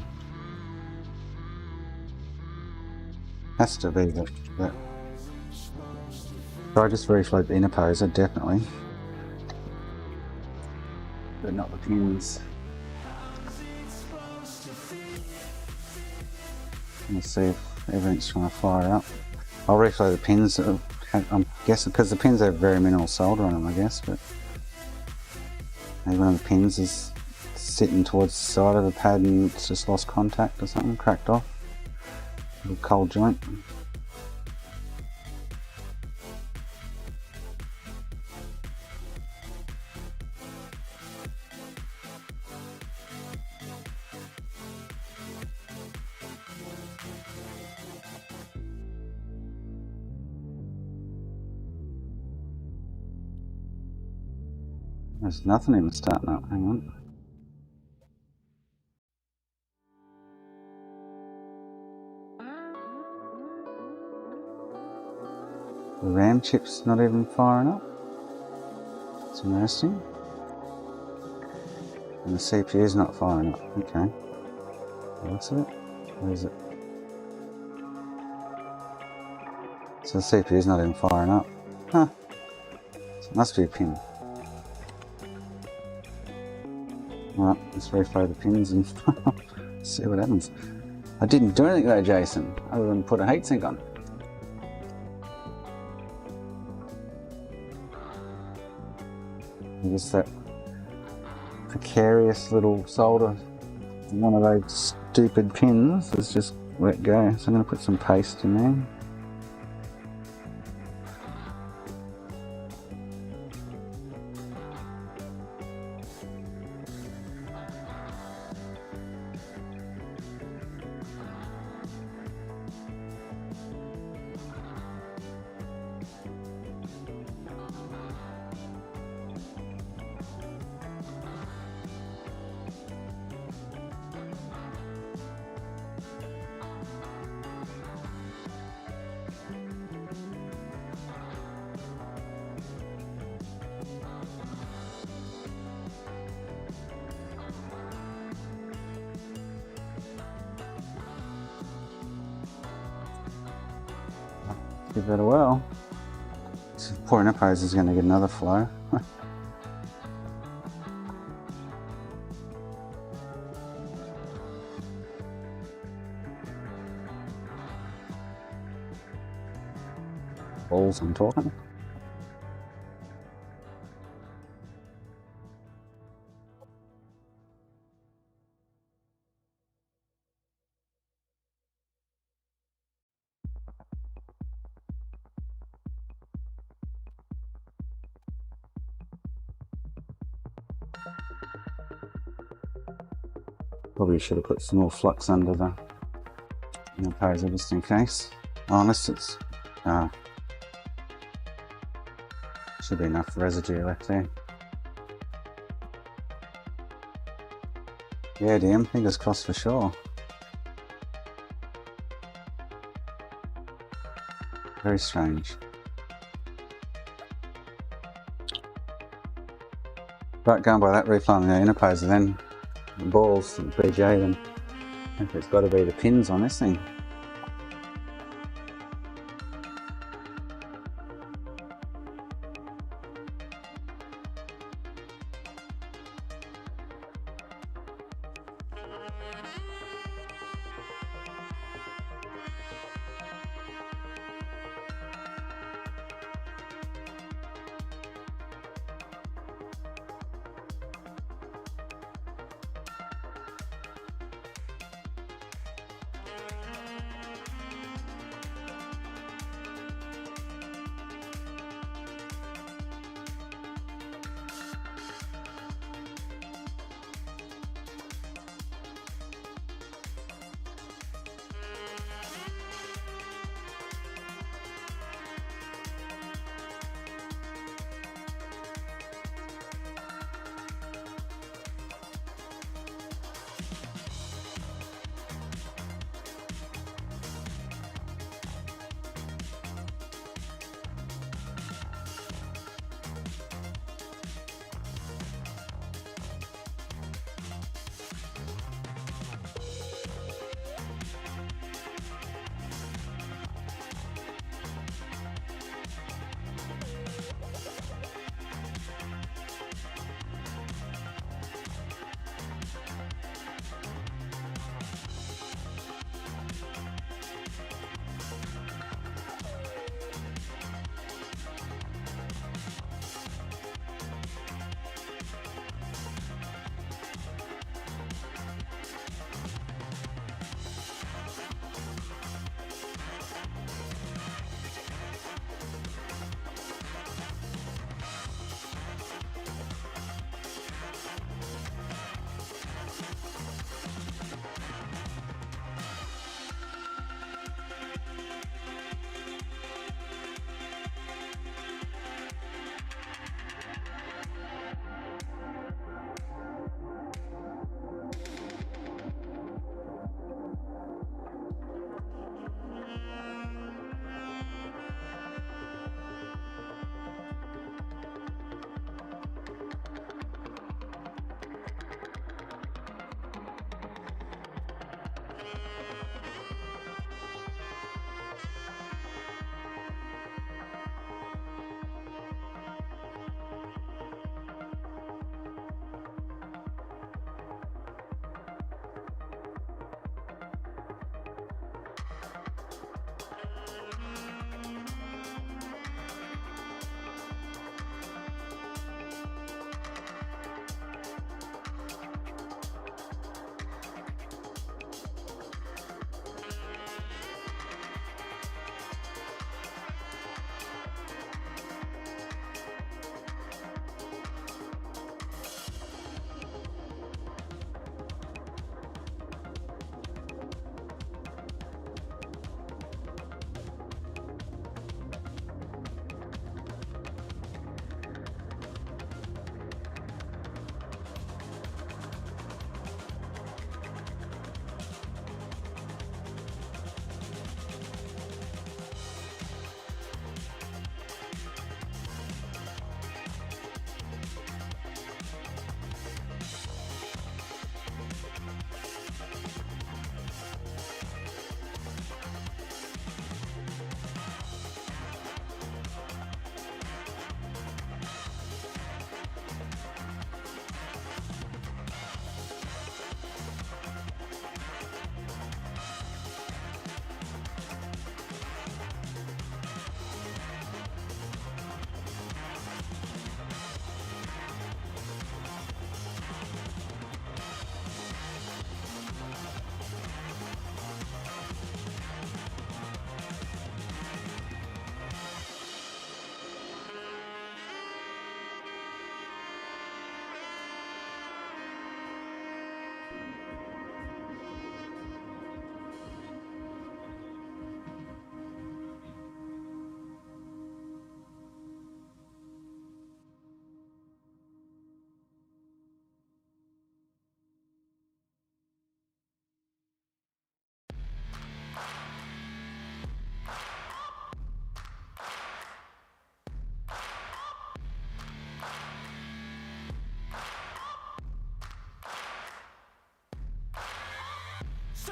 Has to be that. So I just reflowed the inner poser, definitely. But not the pins. Let's see if everything's trying to fire up. I'll reflow the pins. I'm guessing because the pins have very minimal solder on them, I guess, but maybe one of the pins is sitting towards the side of the pad and it's just lost contact or something, cracked off. Little cold joint. There's nothing even starting up, hang on. The RAM chip's not even firing up. It's interesting. And the CPU's not firing up, okay. What's it? Where is it? So the CPU's not even firing up. Huh. So it must be a pin. Right, let's reflow the pins and see what happens. I didn't do anything though, Jason, other than put a heatsink on. Just that precarious little solder in one of those stupid pins has just let go. So I'm going to put some paste in there. Give that a whirl. So poor Enterprise is going to get another flow. Balls I'm talking. Probably should have put some more flux under the poser just in case. Oh, unless it's should be enough residue left there. Yeah, DM, fingers crossed for sure. Very strange. But going by that refine the inner poser then, the balls, the BJ, then I think it's got to be the pins on this thing.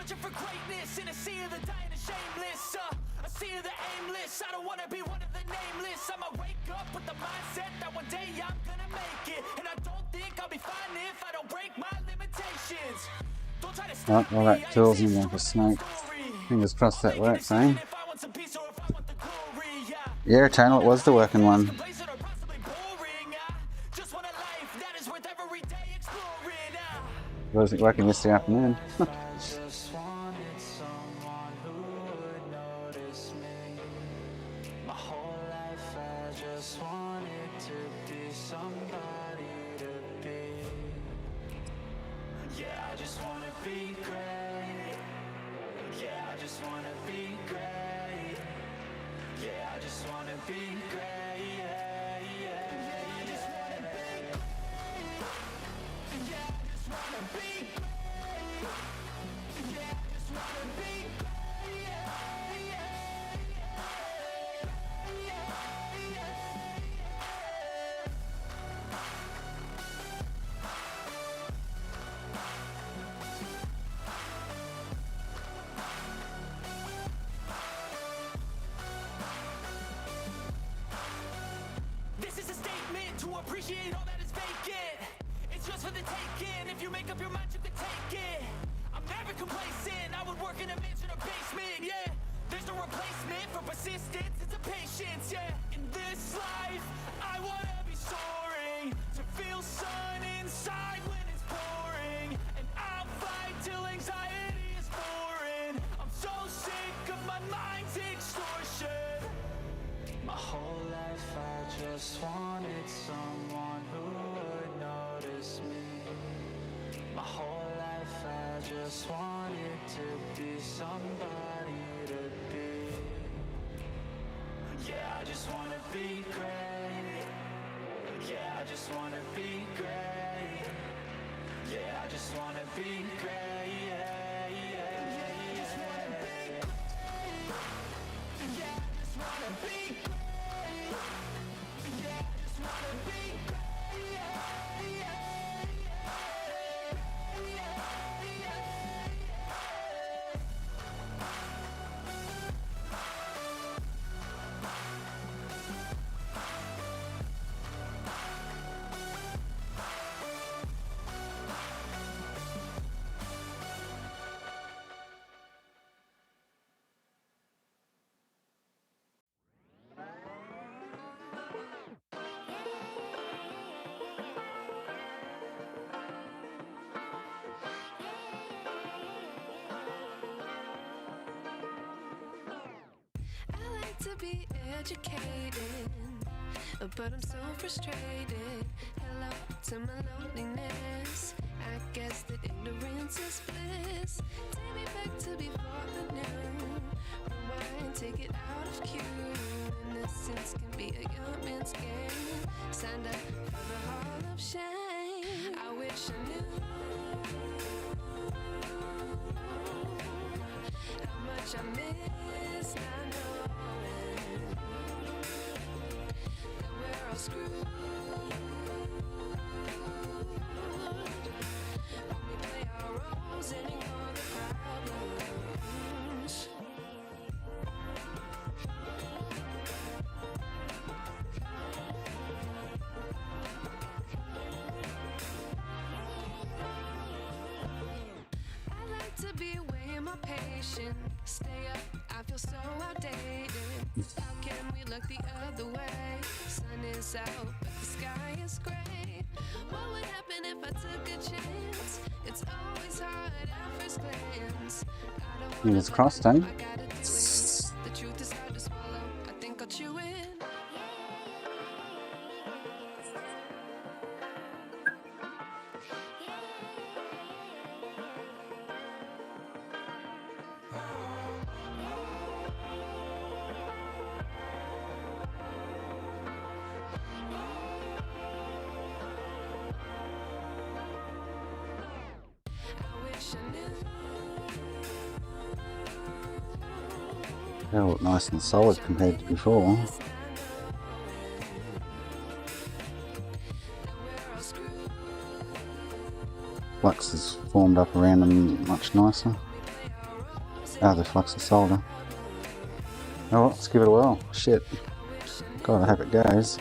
searching for greatness in a sea of the dying and shameless. A sea of the aimless. I don't wanna be one of the nameless. I'ma wake up with the mindset that one day I'm gonna make it, and I don't think I'll be fine if I don't break my limitations. Don't try to stop well, me. that kills him like a snake. Fingers crossed that works, eh? Yeah, Eternal, it was the working one. Was it working yesterday afternoon? Just wanted someone who would notice me. My whole life I just wanted to be somebody to be. Yeah, I just wanna be great. Yeah, I just wanna be great. Yeah, I just wanna be great. Yeah, yeah, I just wanna be great. Yeah, I just wanna be great. Yeah, I just wanna be great. Yeah, This is a statement to appreciate all that is vacant. It's just for the taking. If you make up your mind, you can take it. I'm never complacent. I would work in a mansion or basement, yeah. There's no replacement for persistence. It's a patience, yeah. In this life, I wanna be soaring, to feel sun inside when it's pouring, and I'll fight till anxiety is foreign. I'm so sick of my mind's extortion. My whole life I just wanted someone who would notice me. My whole life I just wanted to be somebody to be. Yeah, I just wanna be great. Yeah, I just wanna be great. Yeah, I just wanna be great. Yeah, yeah, yeah, I just wanna be great. Yeah, I just wanna be great. Yeah, I just wanna be great. Yeah, yeah, I like to be educated, but I'm so frustrated. Hello to my loneliness. I guess that ignorance is bliss. Take me back to before I knew. Rewind, take it out of cue. Innocence can be a young man's game. Signed up for the hall of shame. I wish I knew how much I miss not knowing that we're all screwed. When we play our roles and ignore the problems. I like to be way more patient. Stay up, I feel so outdated. How can we look the other way? Sun is out, but the sky is gray. What would happen if I took a chance? It's always hard at first glance. I don't wanna Fingers crossed, eh? I gotta do it. The truth is hard to swallow. I think I'll chew it. I wish I knew. They look nice and solid compared to before. Flux is formed up around them much nicer. Ah, the flux of solder. Oh, well, let's give it a whirl. Shit. God, I hope it goes.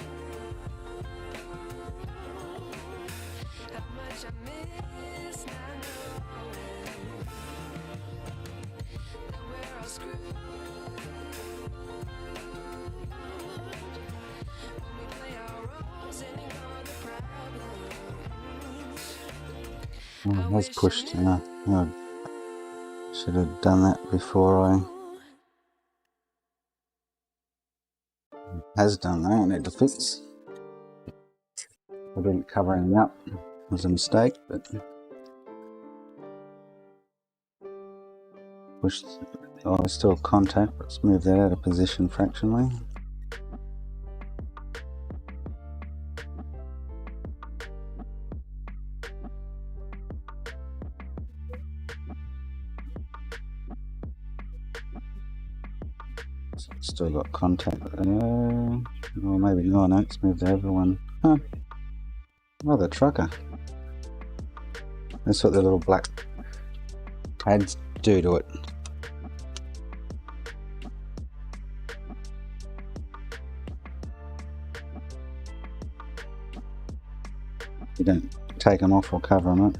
Oh, it has pushed. I should have done that before I... Has done that. I need to fix. I didn't cover anything up. It was a mistake, but... Pushed... Oh, there's still contact. Let's move that out of position fractionally. Still got contact there. Or maybe not. No, let's move the other one. Huh. Oh, the trucker. That's what the little black pads do to it. You don't take them off or cover them up.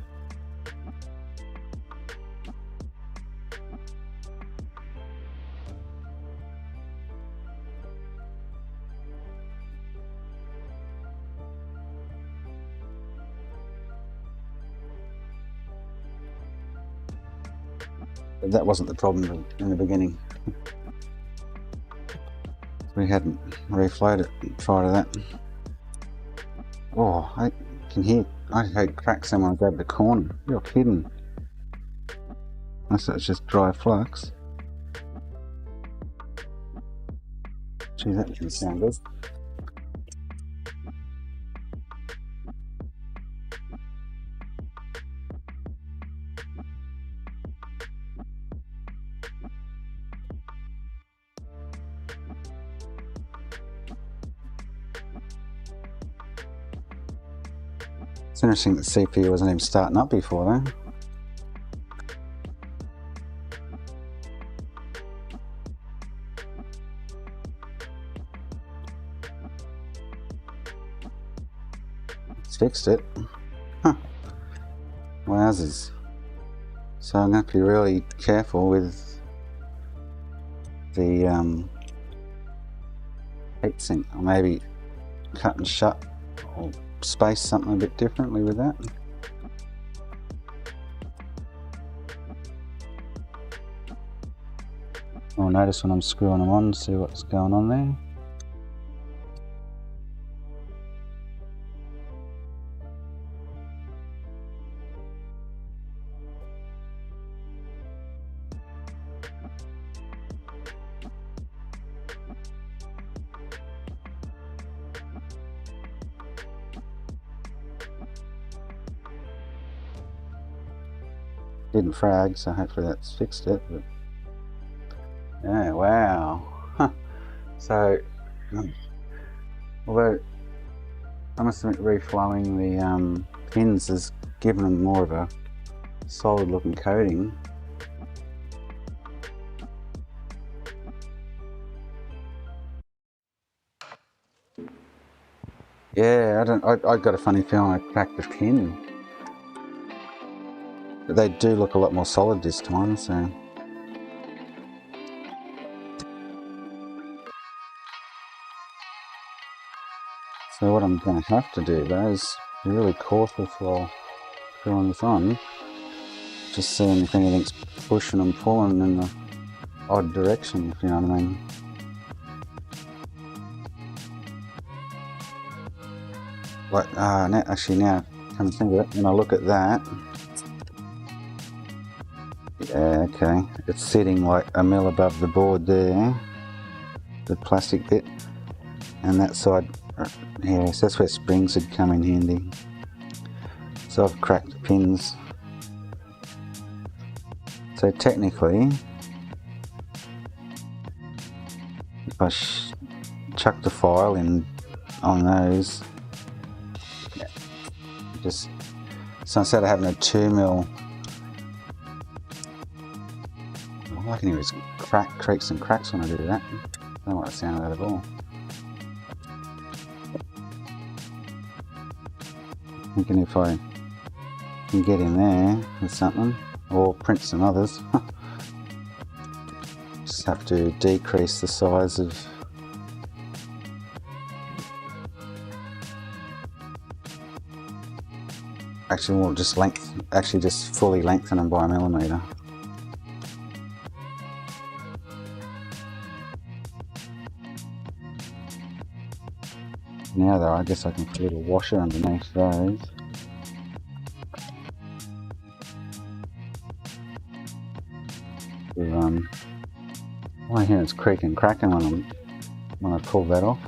But that wasn't the problem in the beginning. We hadn't reflowed it prior to that. Oh, I can hear. I heard cracks someone over the corner. You're kidding. Unless it's just dry flux. Gee, that doesn't sound good. It's interesting that the CPU wasn't even starting up before though. It's fixed it. Huh. Wowzers. So I'm going to have to be really careful with the heatsink, or maybe cut and shut, or space something a bit differently with that. I'll notice when I'm screwing them on, see what's going on there. Didn't frag, so hopefully that's fixed it. But yeah, wow. Huh. So, although I must admit, reflowing the pins has given them more of a solid-looking coating. Yeah, I got a funny feeling I cracked the pin. But they do look a lot more solid this time, so... So what I'm going to have to do though is be really cautious while screwing this on. Just seeing if anything's pushing and pulling in the odd direction, if you know what I mean. Like, now, come to think of it, when I look at that... Yeah, okay. It's sitting like a mil above the board there, the plastic bit, and that side, yeah, so that's where springs would come in handy. So I've cracked the pins. So technically, if I chuck the file in on those, yeah, just, so instead of having a 2mm, I can hear his creaks and cracks when I do that. I don't like the sound of that at all. Thinking if I can get in there with something, or print some others, just have to decrease the size of actually, we'll just just fully lengthen them by a millimetre. Now though, I guess I can put a little washer underneath those. I hear it's creaking and cracking when I pull that off.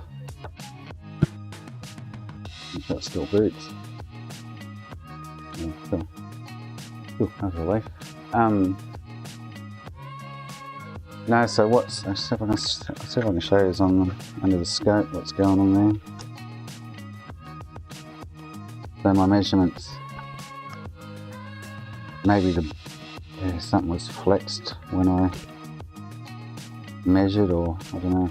Make sure it still boots. Yeah, cool. Ooh, that was a relief. No, so I'll see if I can show you under the scope what's going on there. So my measurements, maybe something was flexed when I measured, or I don't know.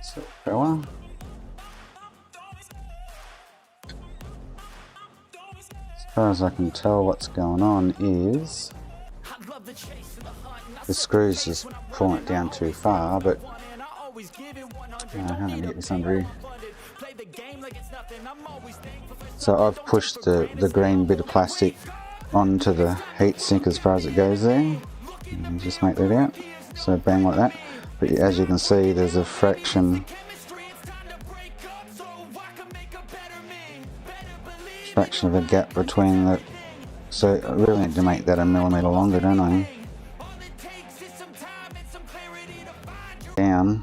So fella. As far as I can tell, what's going on is the screw's just pulling it down too far, but how do I get this under here? So I've pushed the green bit of plastic onto the heatsink as far as it goes there, and just make that out, so bang like that. But as you can see, there's a fraction of a gap between the, so I really need to make that a millimetre longer, don't I? Down,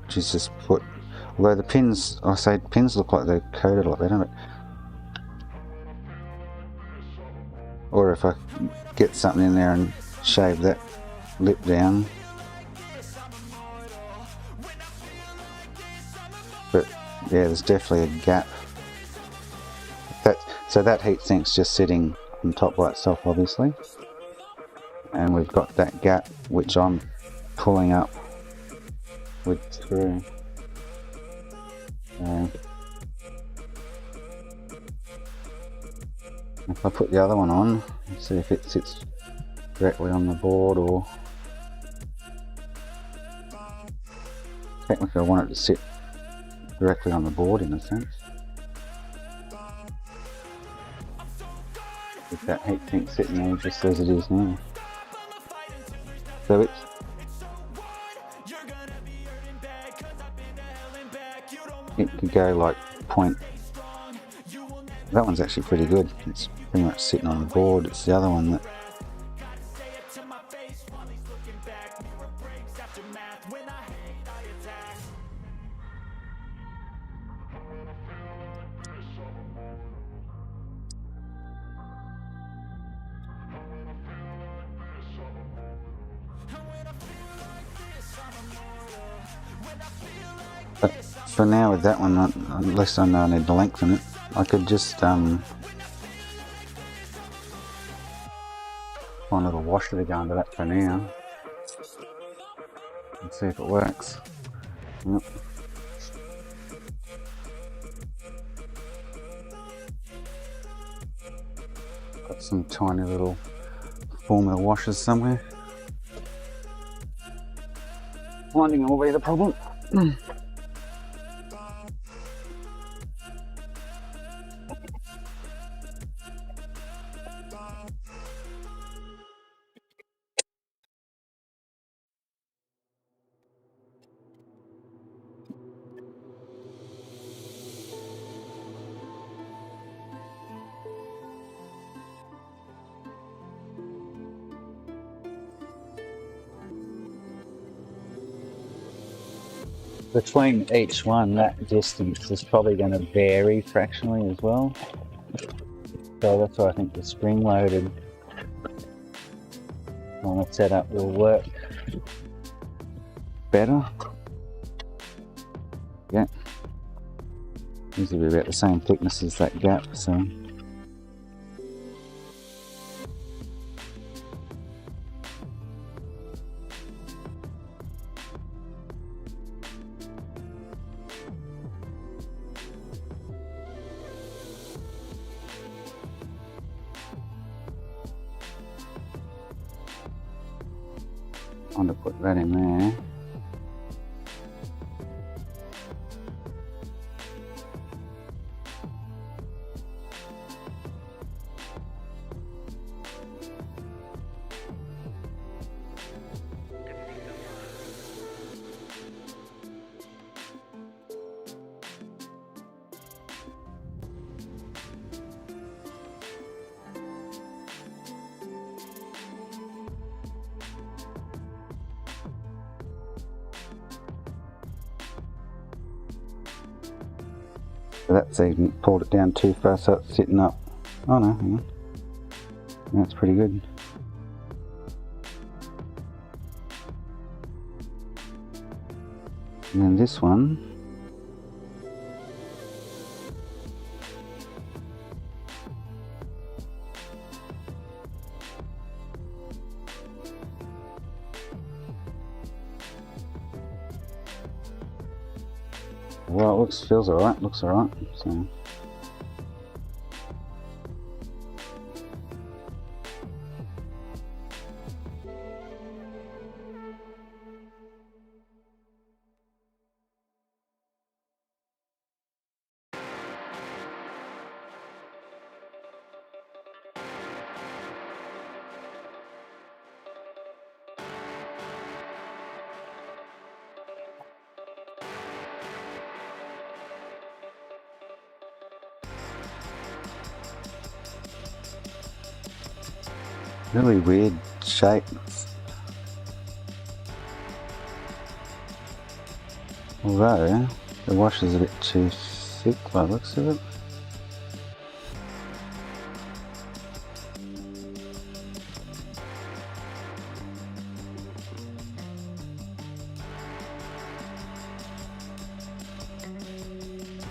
which is just put, although the pins, I say pins look like they're coated a lot better, but, or if I get something in there and shave that lip down. But yeah, there's definitely a gap. So that heatsink's just sitting on top by itself, obviously, and we've got that gap which I'm pulling up with the screw. If I put the other one on, let's see if it sits directly on the board, or technically I want it to sit directly on the board in a sense. With that heatsink sitting there just as it is now. So it could go like point. That one's actually pretty good. It's pretty much sitting on the board. It's the other one that But for now, with that one, at least I know I need to lengthen it. I could just find a little washer to go under that for now and see if it works. Yep. Got some tiny little formula washers somewhere. Finding them will be the problem. Between each one, that distance is probably going to vary fractionally as well. So that's why I think the spring-loaded normal setup will work better. Yeah, these will be about the same thickness as that gap, so. I'm going to put that in there. So that's even pulled it down too far, so it's sitting up. Oh no, hang on. That's pretty good. And then this one, well, it feels alright, looks alright, so. Really weird shape. Although the wash is a bit too thick by the looks of it.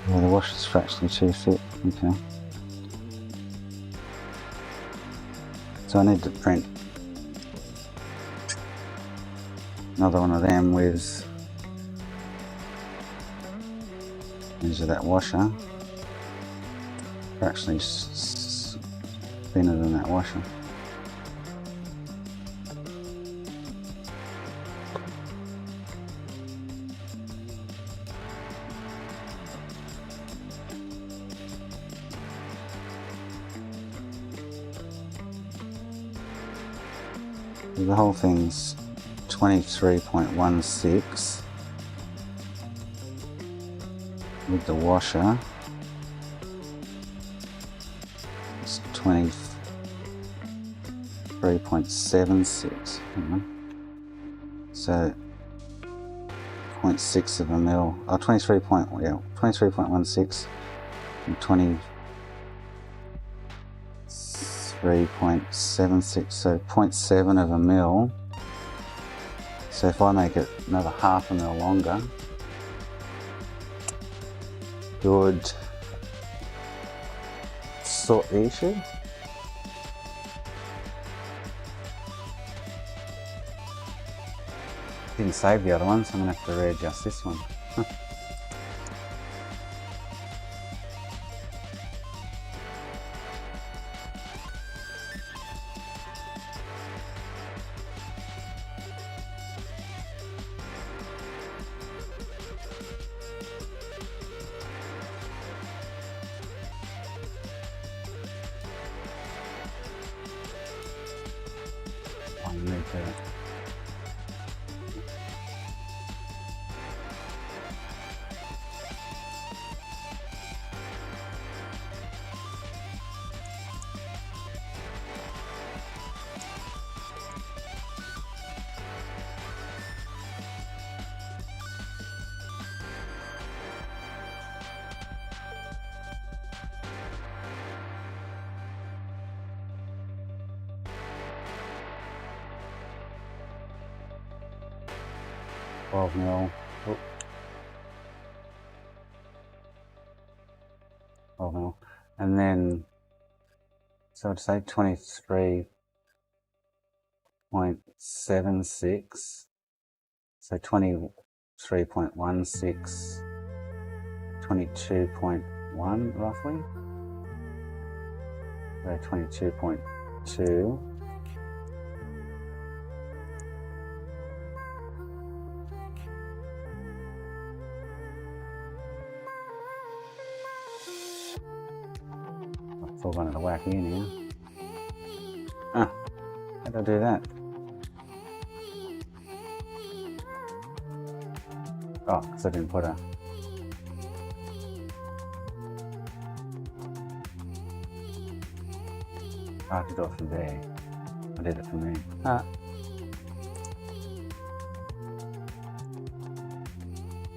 Yeah, the wash is fractionally too thick. Okay. So I need to print another one of them with, measure that washer, fractionally thinner than that washer. The whole thing's 23.16 with the washer. It's 23.76. So 0.6 of a mil. Oh, 23.16 and 23.76, so 0.7 of a mil. So if I make it another half a mil longer, would sort the issue. Didn't save the other one, so I'm going to have to readjust this one. I need to 12 mil. Oh. 12 mil. And then, so I'd say 23.76. So 23.16, 22.1 roughly. So 22.2. It's all going to whack in here. Ah, how did I do that? Oh, because I didn't put a... I have to do it from there. I did it from there. Ah.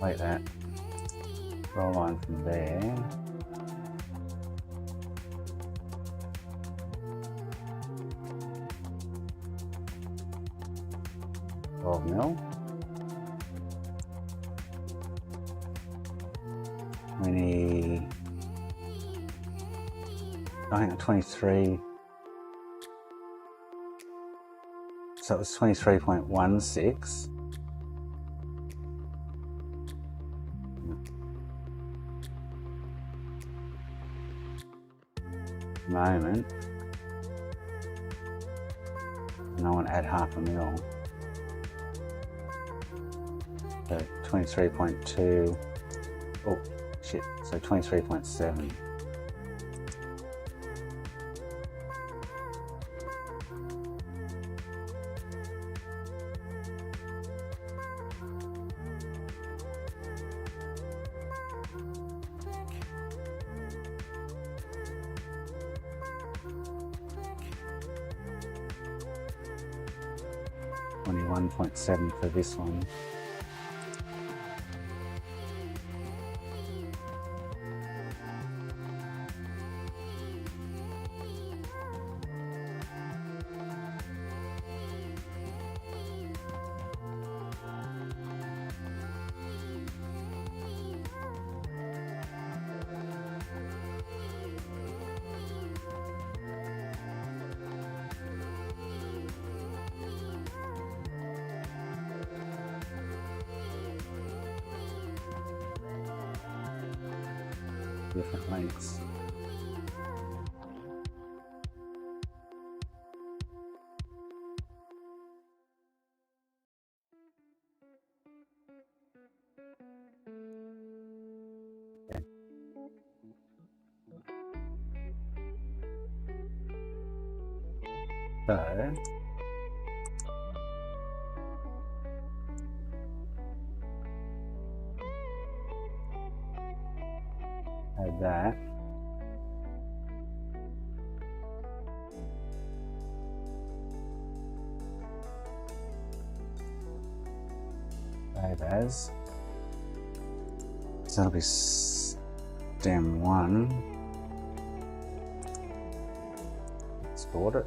Like that. Roll line from there. Mil. 20, I think 23, so it was 23.16. Moment, and I want to add half a mil. So 23.2, oh shit, so 23.7. $21.7 for this one. Different lengths. Okay. So add that. Save as. So that'll be stem 1. Export it.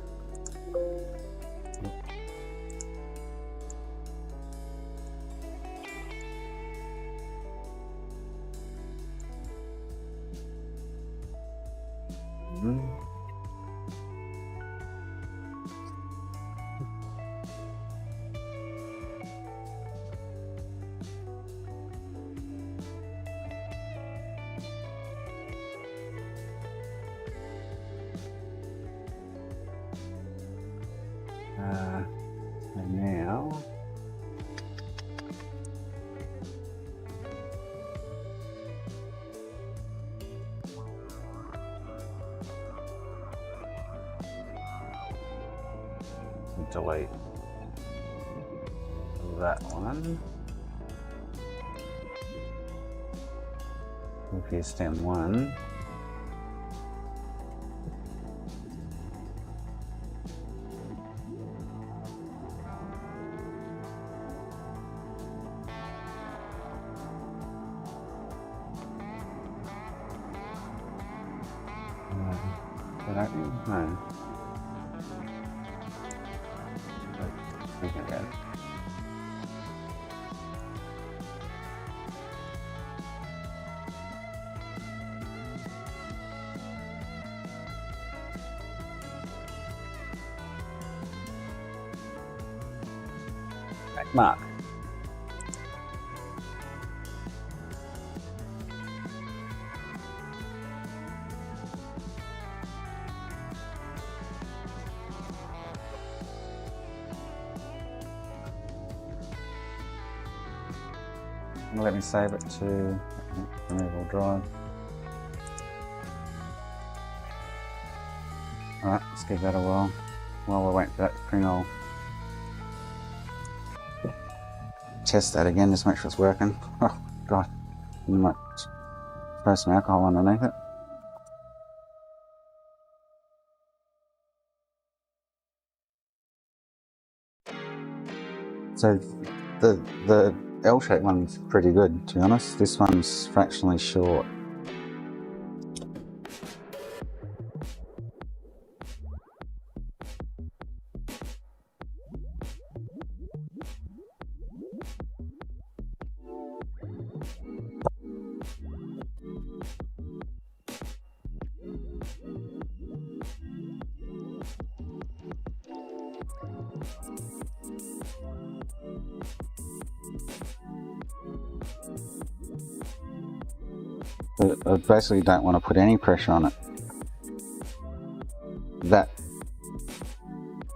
And now delete that one. Okay, stem 1. No. Check mark. Let me save it to removal drive. Alright, let's give that a while. While we're waiting for that to print, I'll test that again, just make sure it's working. Oh god, you might throw some alcohol underneath it. So the L-shaped one's pretty good, to be honest. This one's fractionally short. But I basically don't want to put any pressure on it. That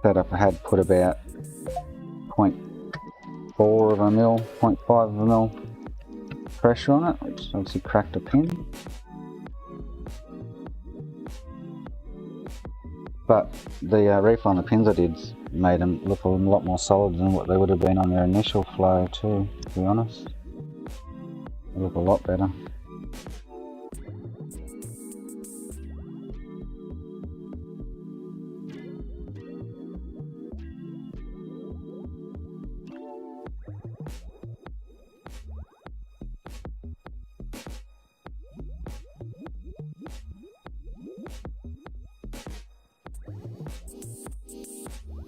setup I had put about 0.4 of a mil, 0.5 of a mil pressure on it, which obviously cracked a pin. But the refill on the pins I did made them look a lot more solid than what they would have been on their initial flow too, to be honest. They look a lot better.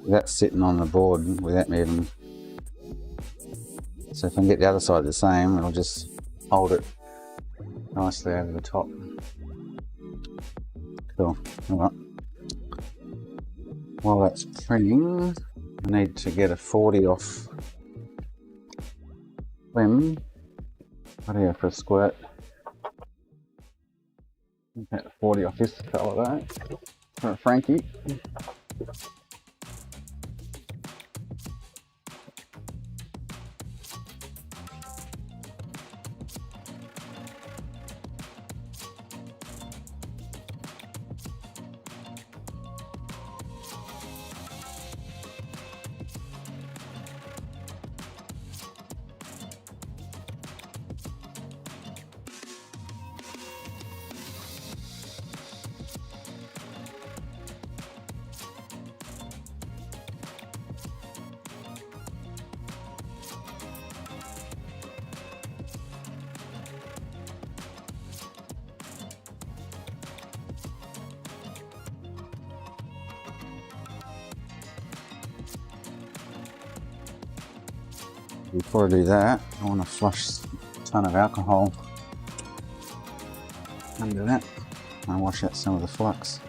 That's sitting on the board without me even. So if I can get the other side the same, I'll just hold it nicely over the top. Cool. Alright. While that's printing, I need to get a 40 off Slim. What do you have for a squirt? Get a 40 off this colour though. For a Franky. Before I do that, I want to flush a ton of alcohol under that and wash out some of the flux.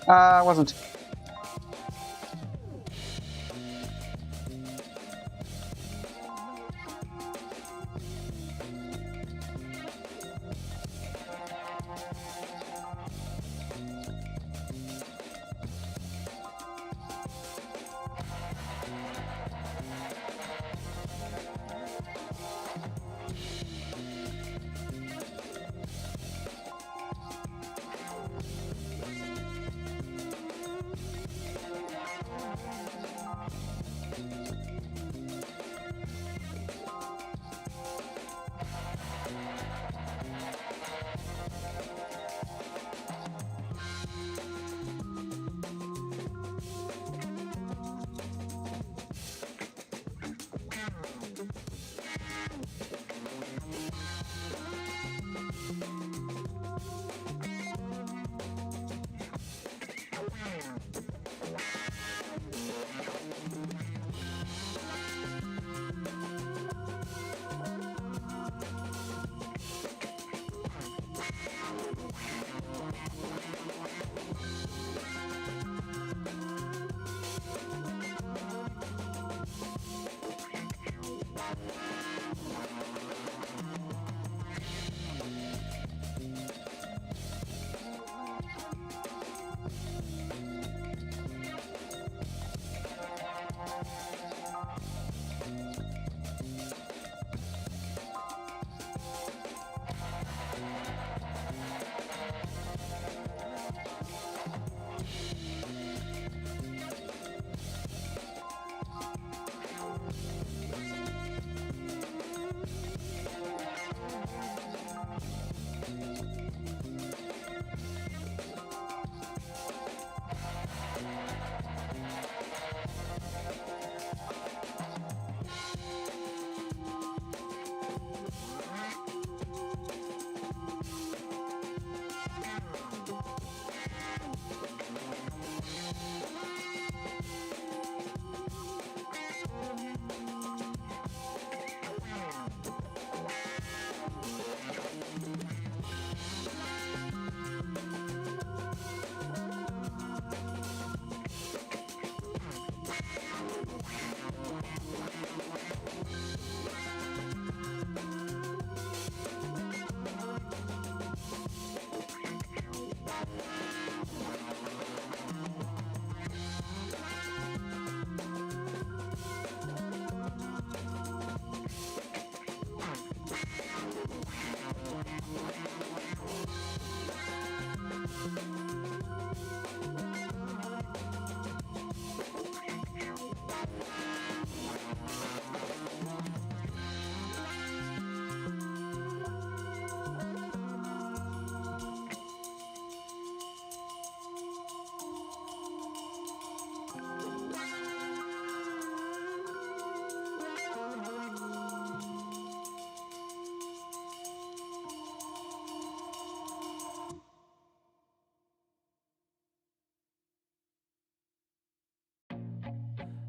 Wasn't.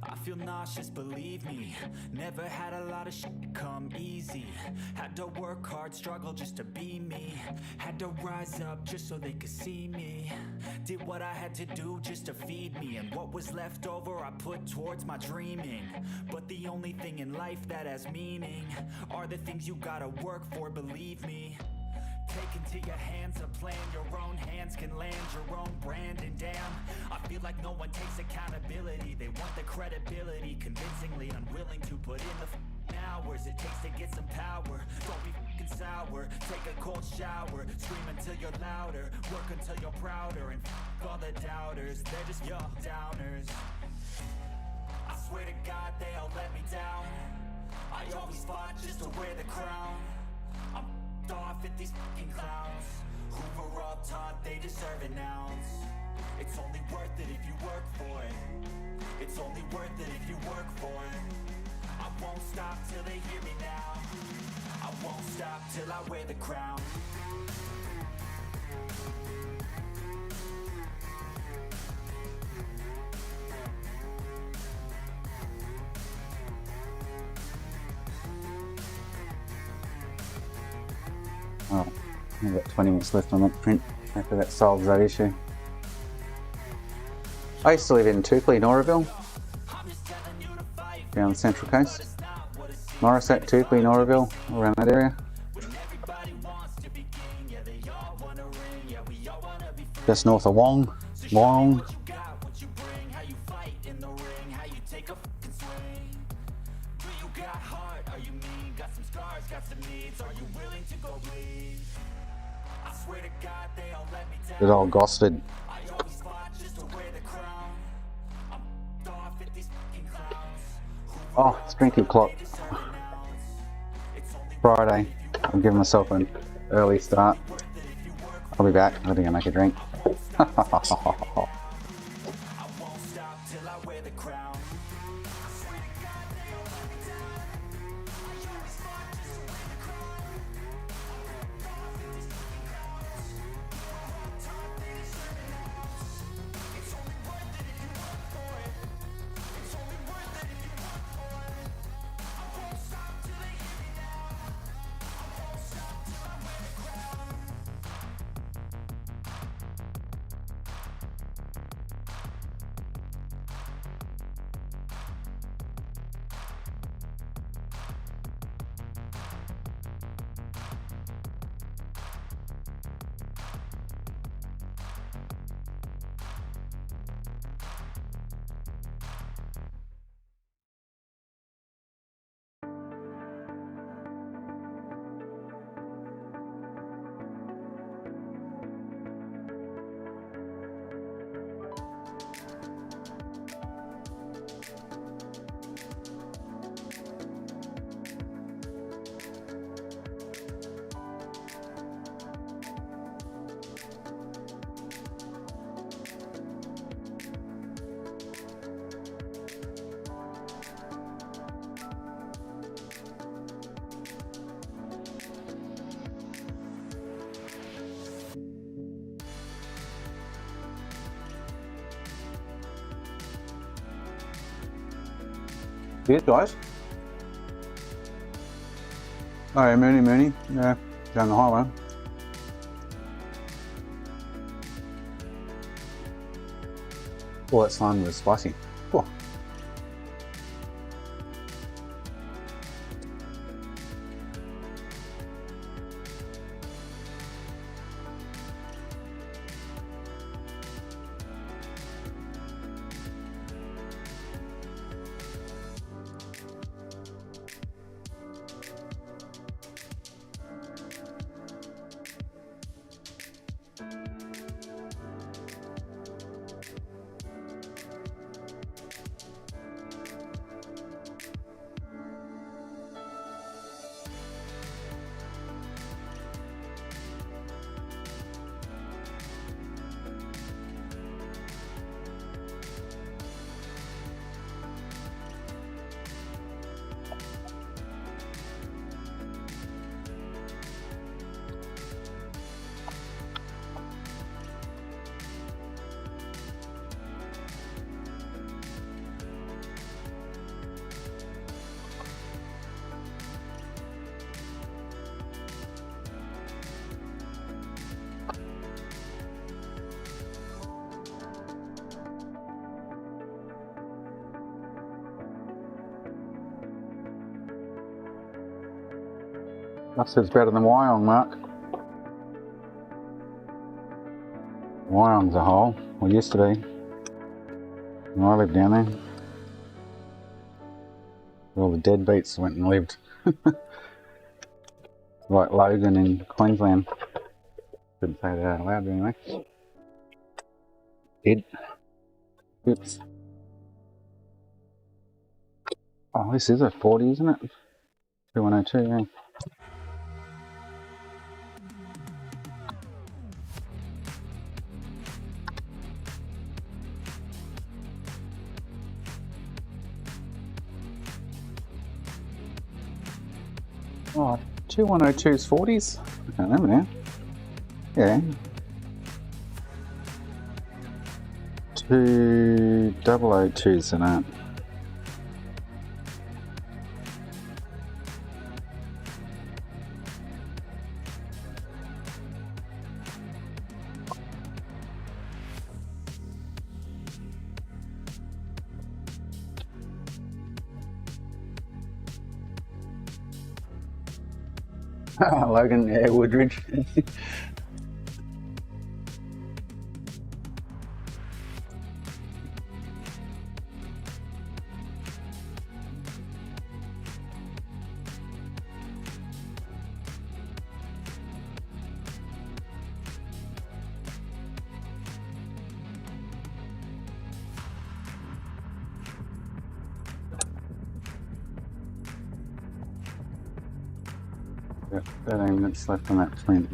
I feel nauseous, believe me. Never had a lot of shit come easy. Had to work hard, struggle just to be me. Had to rise up just so they could see me. Did what I had to do just to feed me. And what was left over I put towards my dreaming. But the only thing in life that has meaning are the things you gotta work for, believe me. Take into your hands a plan, your own hands can land your own brand. And damn, I feel like no one takes accountability. They want the credibility, convincingly unwilling to put in the hours it takes to get some power. Don't be fucking sour, take a cold shower. Scream until you're louder, work until you're prouder. And all the doubters, they're just your downers. I swear to God they all let me down. I always fought just to wear the crown. I'm off at these fucking clowns who were all taught they deserve an ounce. It's only worth it if you work for it. It's only worth it if you work for it. I won't stop till they hear me now. I won't stop till I wear the crown. Oh, I've got 20 minutes left on that print. Hopefully that solves that issue. I used to live in Tupley, Noraville, down the Central Coast. Morisset, Tupley, Noraville, around that area. Just north of Wong. Good old Gosford. Oh, it's drinking clock. Friday. I'm giving myself an early start. I'll be back. I think I make a drink. Cheers, guys. Oh, yeah, Mooney. Yeah, down the highway. Oh, that slime was spicy. Oh. Mustard's better than Wyong, Mark. Wyong's a hole, or used to be. When I lived down there. All the deadbeats went and lived. Like Logan in Queensland. Couldn't say that out loud, but anyway. Did. Oops. Oh, this is a 40, isn't it? 2102, yeah. Oh, 2102's 40s? I can't remember now. Yeah. 2002's and that. Logan, yeah, Woodridge. Yep, 13 minutes left on that print.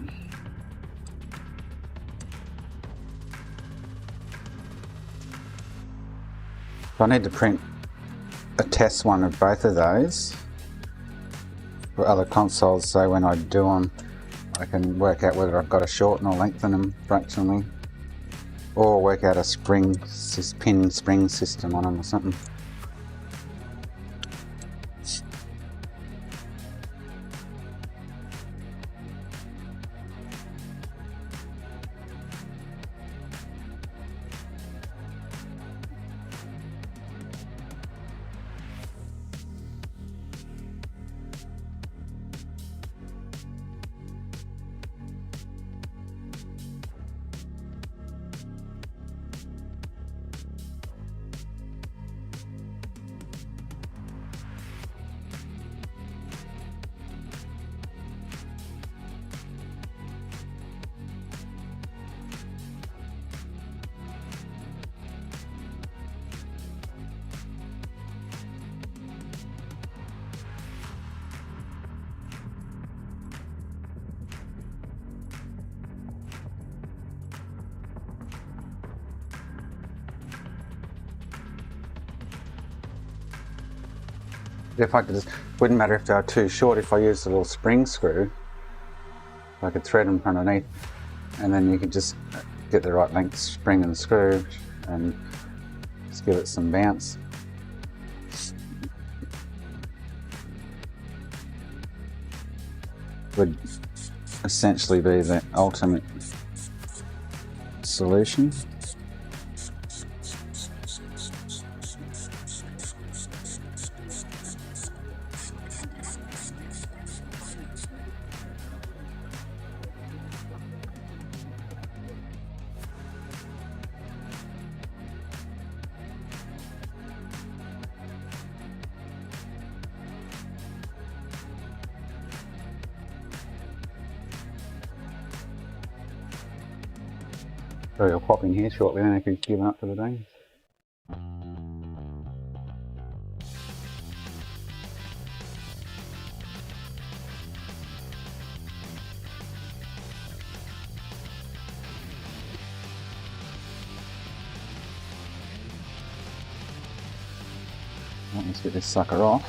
So I need to print a test one of both of those for other consoles, so when I do them, I can work out whether I've got to shorten or lengthen them fractionally, or work out a pin spring system on them or something. If I could just, wouldn't matter if they are too short. If I use a little spring screw, I could thread them underneath, and then you could just get the right length spring and screw, and just give it some bounce. Would essentially be the ultimate solution. So I'll pop in here shortly, then I can give up for the day. Let's get this sucker off.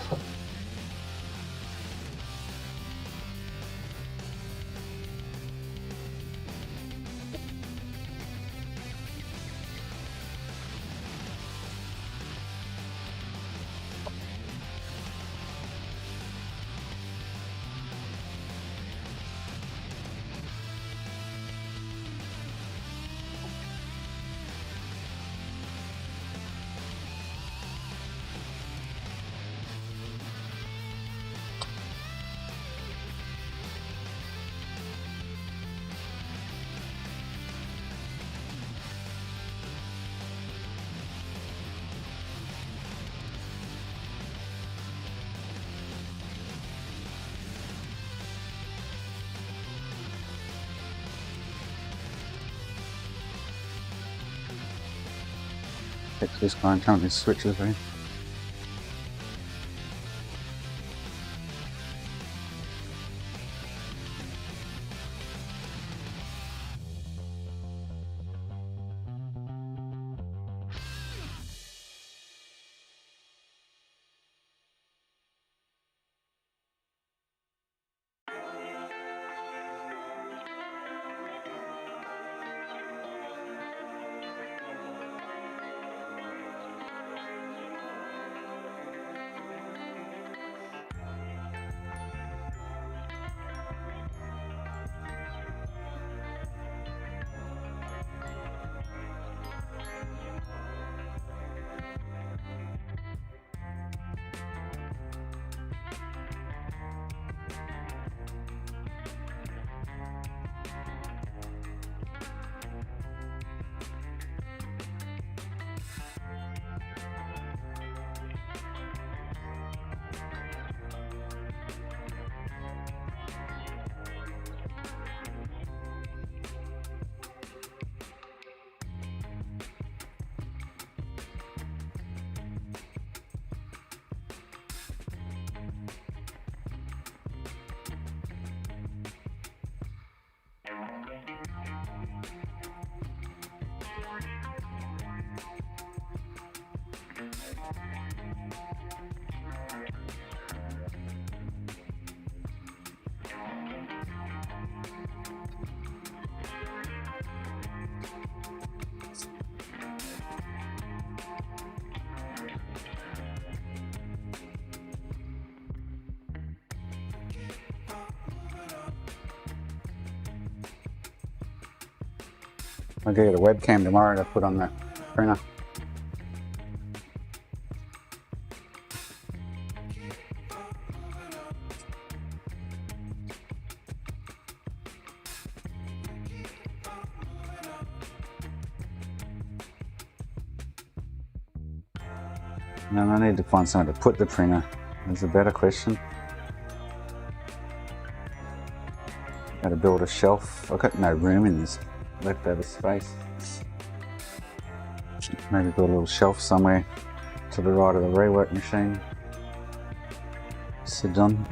Fix this guy and count his switches, right? I'll get a webcam tomorrow to put on the printer. And I need to find somewhere to put the printer. That's a better question. Got to build a shelf. I've got no room in this leftover space. Maybe build a little shelf somewhere to the right of the rework machine. Sit on.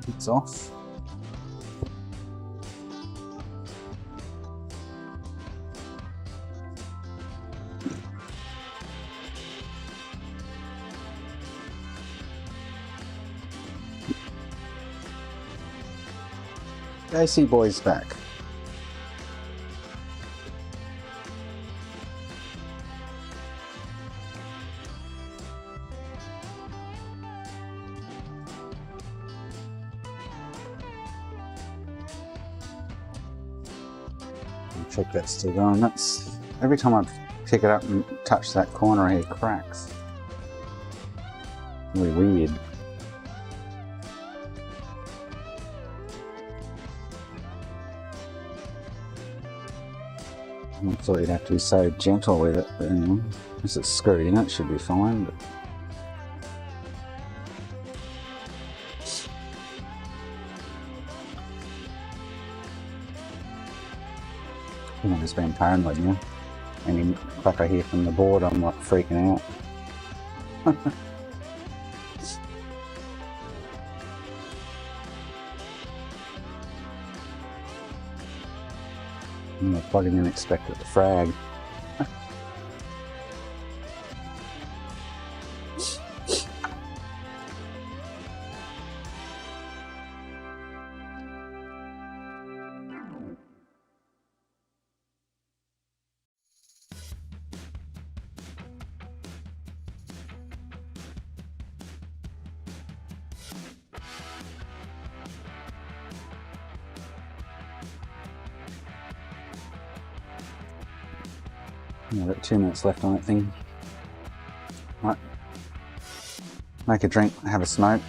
It's off. AC boy's back. Check that's still going. That's every time I pick it up and touch that corner here, it cracks. Really weird. I thought you'd have to be so gentle with it, but anyway, as it's screwed in, it should be fine. But I'm just being paranoid now. Any crack I hear from the board, I'm like freaking out. I'm gonna plug it in and expect it to frag. I've got 2 minutes left on that thing. Right. Make a drink, have a smoke.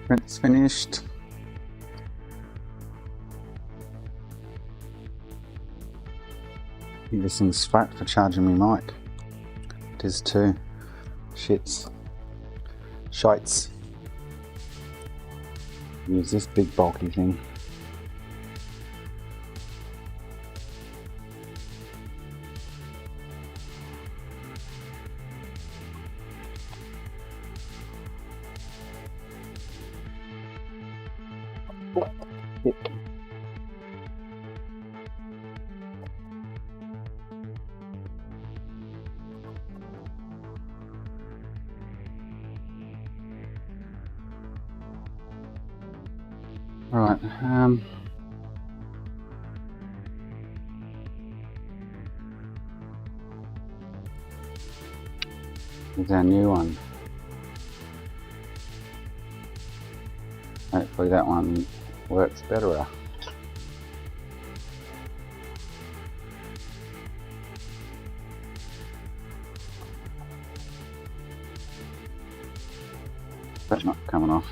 Print's finished. I think this thing's fat for charging my mic. It is too. Shites. Use this big bulky thing. Right, here's our new one. Hopefully that one works better. That's not coming off.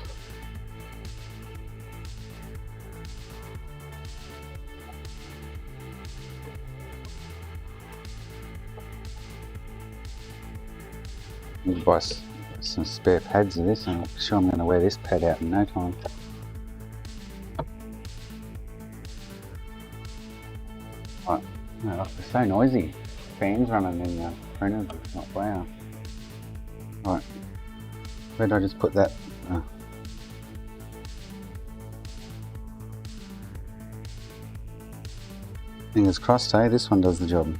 Need to buy some spare pads of this, and I'm sure I'm going to wear this pad out in no time. Right, no, it's so noisy. Fans running in the printers, it's not wow. Right, where did I just put that? Fingers crossed, eh? This one does the job.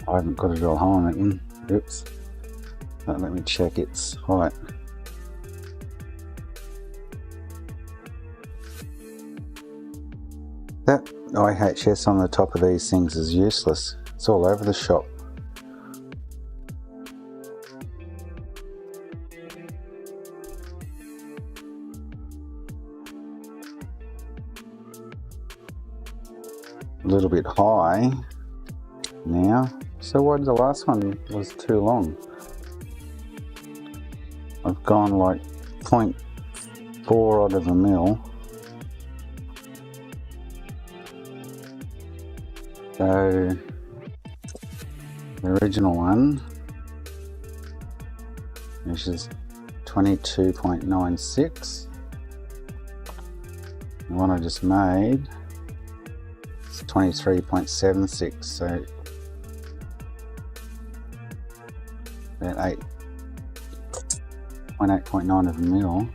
I haven't got a drill hole in that one. Oops. But let me check its height. That IHS on the top of these things is useless. It's all over the shop. A little bit high now. So why the last one was too long? I've gone like 0.4 odd of a mil. So the original one, which is 22.96. The one I just made is 23.76. So about 8.9 of a mil.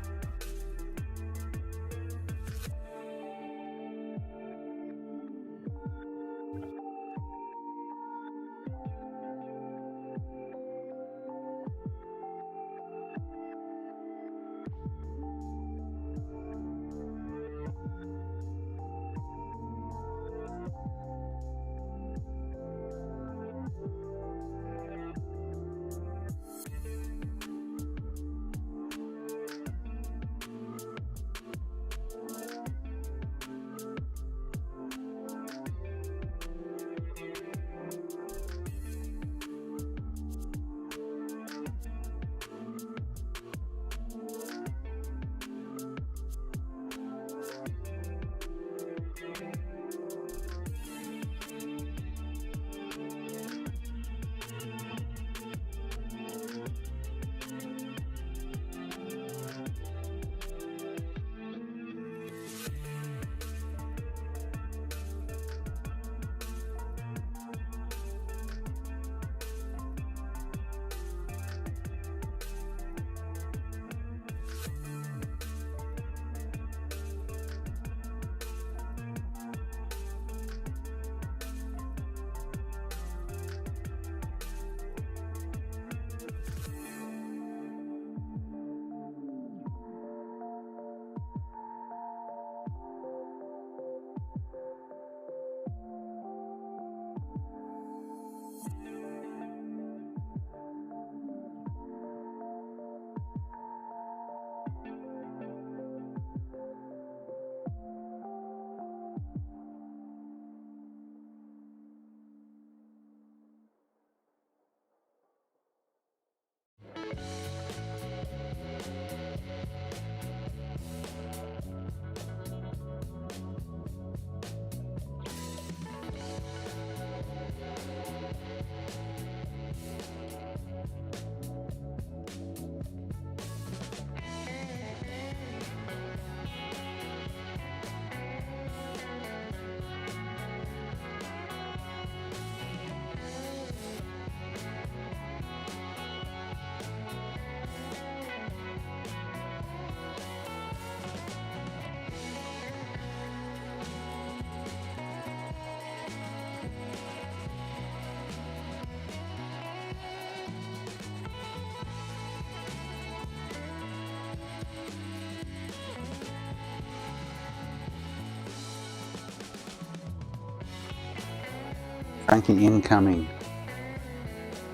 Franky incoming.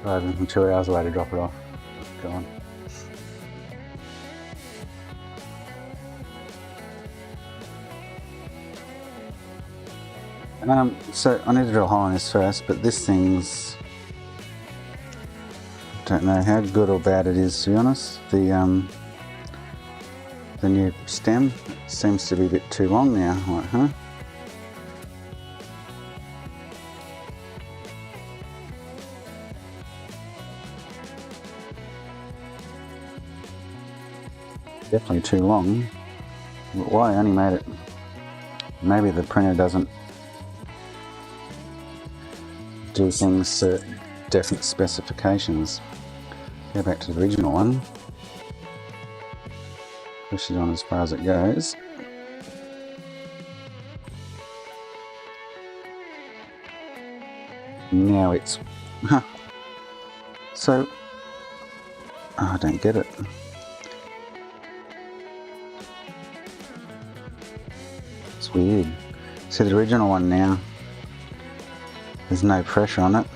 Driving from 2 hours away to drop it off. Go on. So I need to drill a hole in this first, but this thing's... don't know how good or bad it is, to be honest. The new stem seems to be a bit too long now, like, huh? Definitely too long. Why I only made it? Maybe the printer doesn't do things to definite specifications. Go back to the original one. Push it on as far as it goes. Now it's... Huh. So... oh, I don't get it. It's weird. See the original one now, there's no pressure on it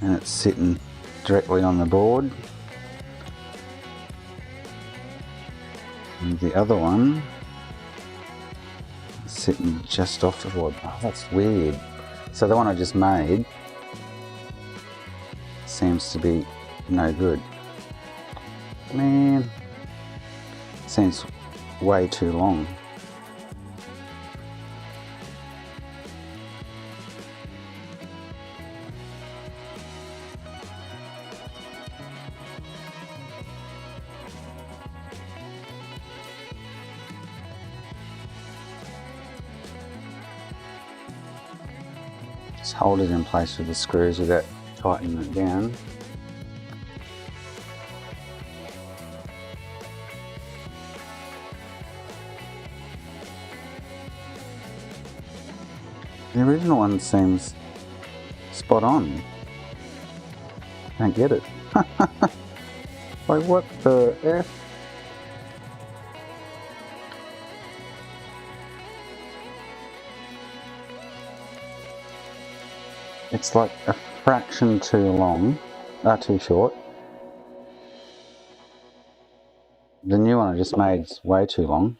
and it's sitting directly on the board. And the other one is sitting just off the board. Oh, that's weird. So the one I just made seems to be no good. Man, seems way too long. Just hold it in place with the screws without tightening it down. The original one seems spot on. Can't get it. Like, what the F? It's like a fraction too long, too short. The new one I just made is way too long.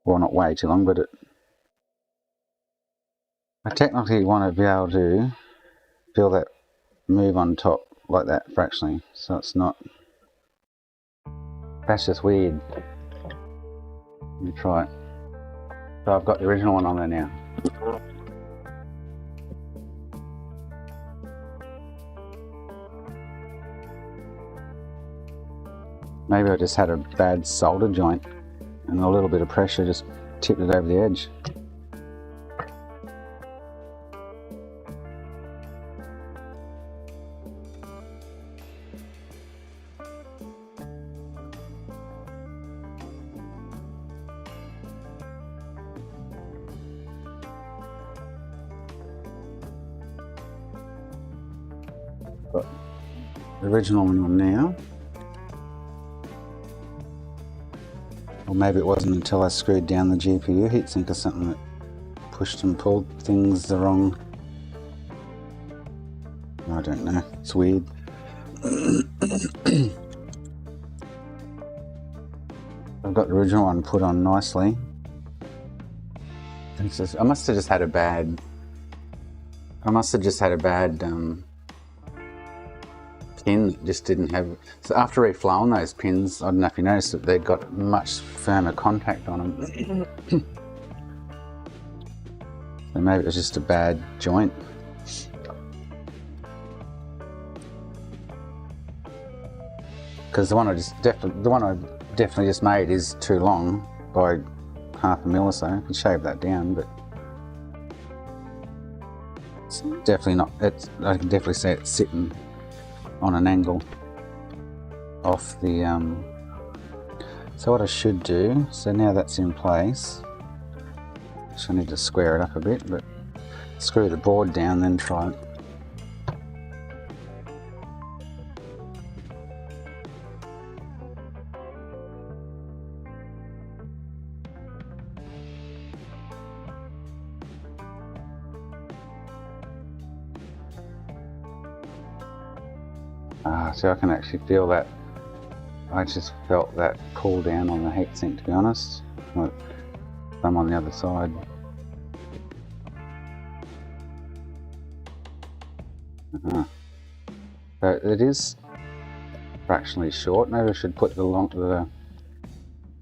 Well, not way too long, but I technically want to be able to feel that move on top like that fractionally, so it's not... that's just weird. Let me try it. So I've got the original one on there now. Maybe I just had a bad solder joint and a little bit of pressure just tipped it over the edge. Got the original one on now. Or maybe it wasn't until I screwed down the GPU heatsink or something that pushed and pulled things the wrong... I don't know, it's weird. I've got the original one put on nicely. I must have just had a bad... pin that just didn't have... So after reflowing those pins, I don't know if you noticed that they've got much firmer contact on them. So maybe it was just a bad joint. Because the one I definitely just made is too long by half a mil or so. I can shave that down, but it's definitely not... I can definitely see it sitting on an angle off the... So what I should do, so now that's in place, so I need to square it up a bit, but screw the board down, then try it. So I can actually feel that. I just felt that pull down on the heatsink, to be honest. Like, I'm on the other side. So it is fractionally short. Maybe I should put the longer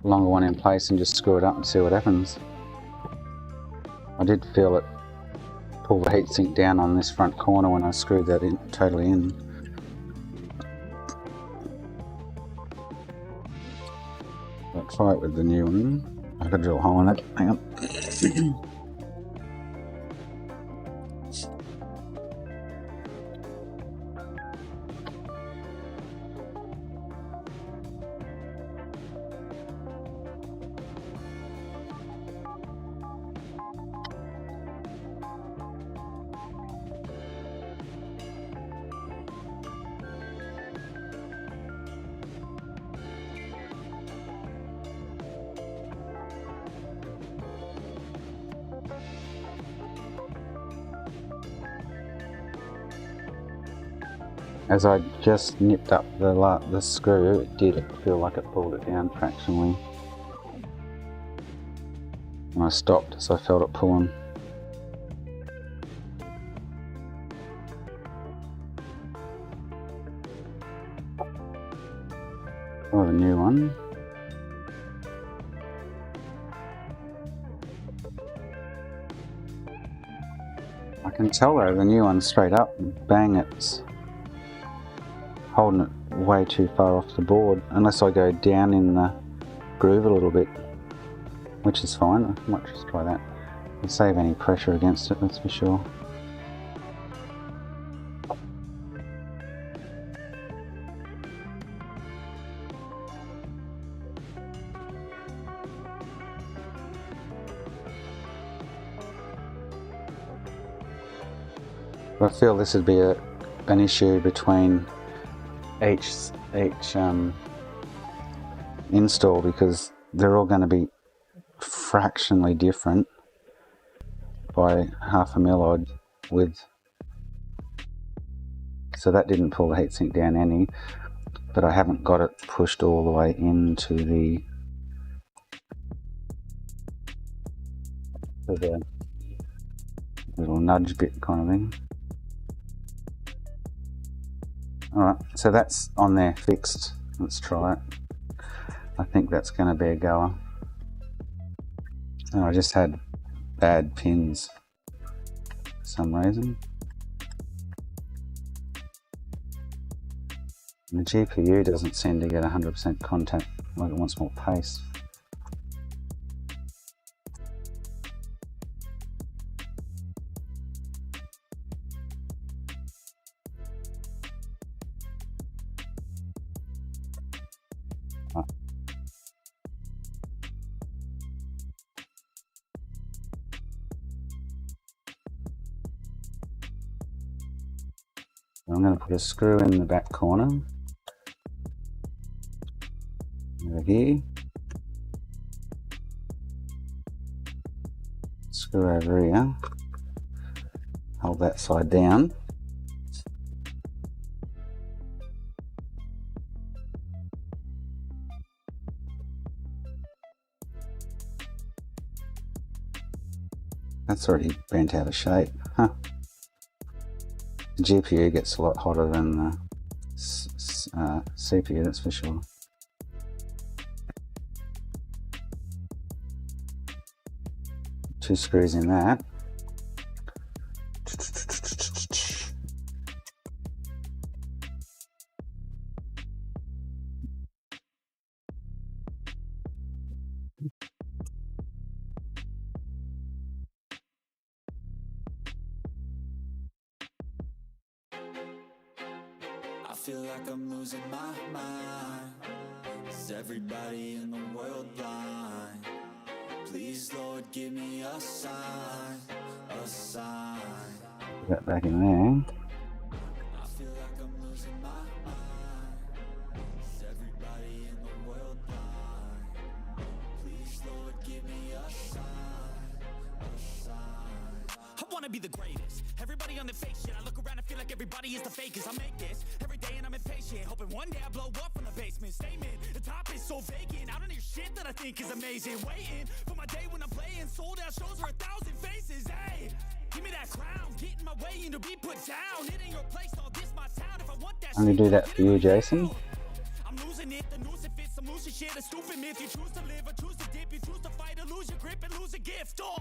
one in place and just screw it up and see what happens. I did feel it pull the heatsink down on this front corner when I screwed that in totally in. I'll try it with the new one. I could drill a hole in it. Hang on. As I just nipped up the screw, it did feel like it pulled it down fractionally. And I stopped as I felt it pulling. Oh, the new one. I can tell though, the new one's straight up, bang, it's holding it way too far off the board, unless I go down in the groove a little bit, which is fine. I might just try that and save any pressure against it, that's for sure. I feel this would be an issue between each install, because they're all going to be fractionally different by half a mil odd width. So that didn't pull the heatsink down any, but I haven't got it pushed all the way into the little nudge bit kind of thing. Alright, so that's on there fixed. Let's try it. I think that's going to be a goer. Oh, I just had bad pins for some reason. And the GPU doesn't seem to get 100% contact, like it wants more pace. I'm going to put a screw in the back corner, over here, screw over here, hold that side down, that's already bent out of shape, huh? The GPU gets a lot hotter than the CPU, that's for sure. Two screws in that. I feel like I'm losing my mind. Is everybody in the world blind? Please, Lord, give me a sign, a sign. Put that back in there. I feel like I'm losing my mind. Is everybody in the world blind? Please, Lord, give me a sign, a sign. I wanna be the greatest. Everybody on the fake shit. I look around and Feel like everybody is the fakest. I make this every day and I'm impatient, hoping one day I blow up from the basement. Statement, the top is so vacant. I don't hear shit that I think is amazing. Waiting for my day when I'm playing sold out shows for 1,000 faces. Hey, give me that crown, get in my way and to be put down. It ain't your place, all this my town. If I want that I'm gonna do that for you, Jason. I'm losing it, the noose it fits, I'm losing shit, a stupid myth. You choose to live or choose to dip, you choose to fight or lose your grip and lose a gift. Oh,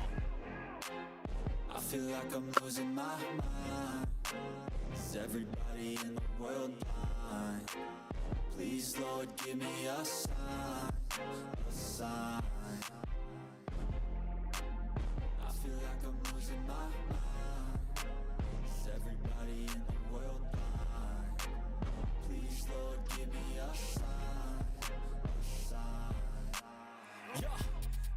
I feel like I'm losing my mind. Is everybody in the world blind? Please, Lord, give me a sign, a sign. I feel like I'm losing my mind. Is everybody in the world blind? Please, Lord, give me a sign, a sign. yeah.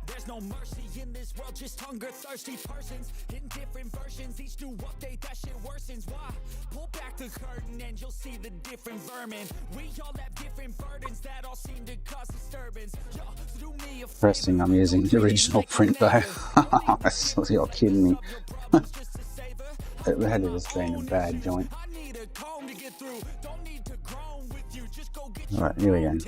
There's no mercy in this world, just hunger thirsty persons in different versions. Each new update, that shit worsens. Why? Pull back the curtain and you'll see the different vermin. We all have different burdens that all seem to cause disturbance. Yo, so do me a First thing, I'm using the original print though. You're kidding me. It had to just been a bad joint. Alright, here we go.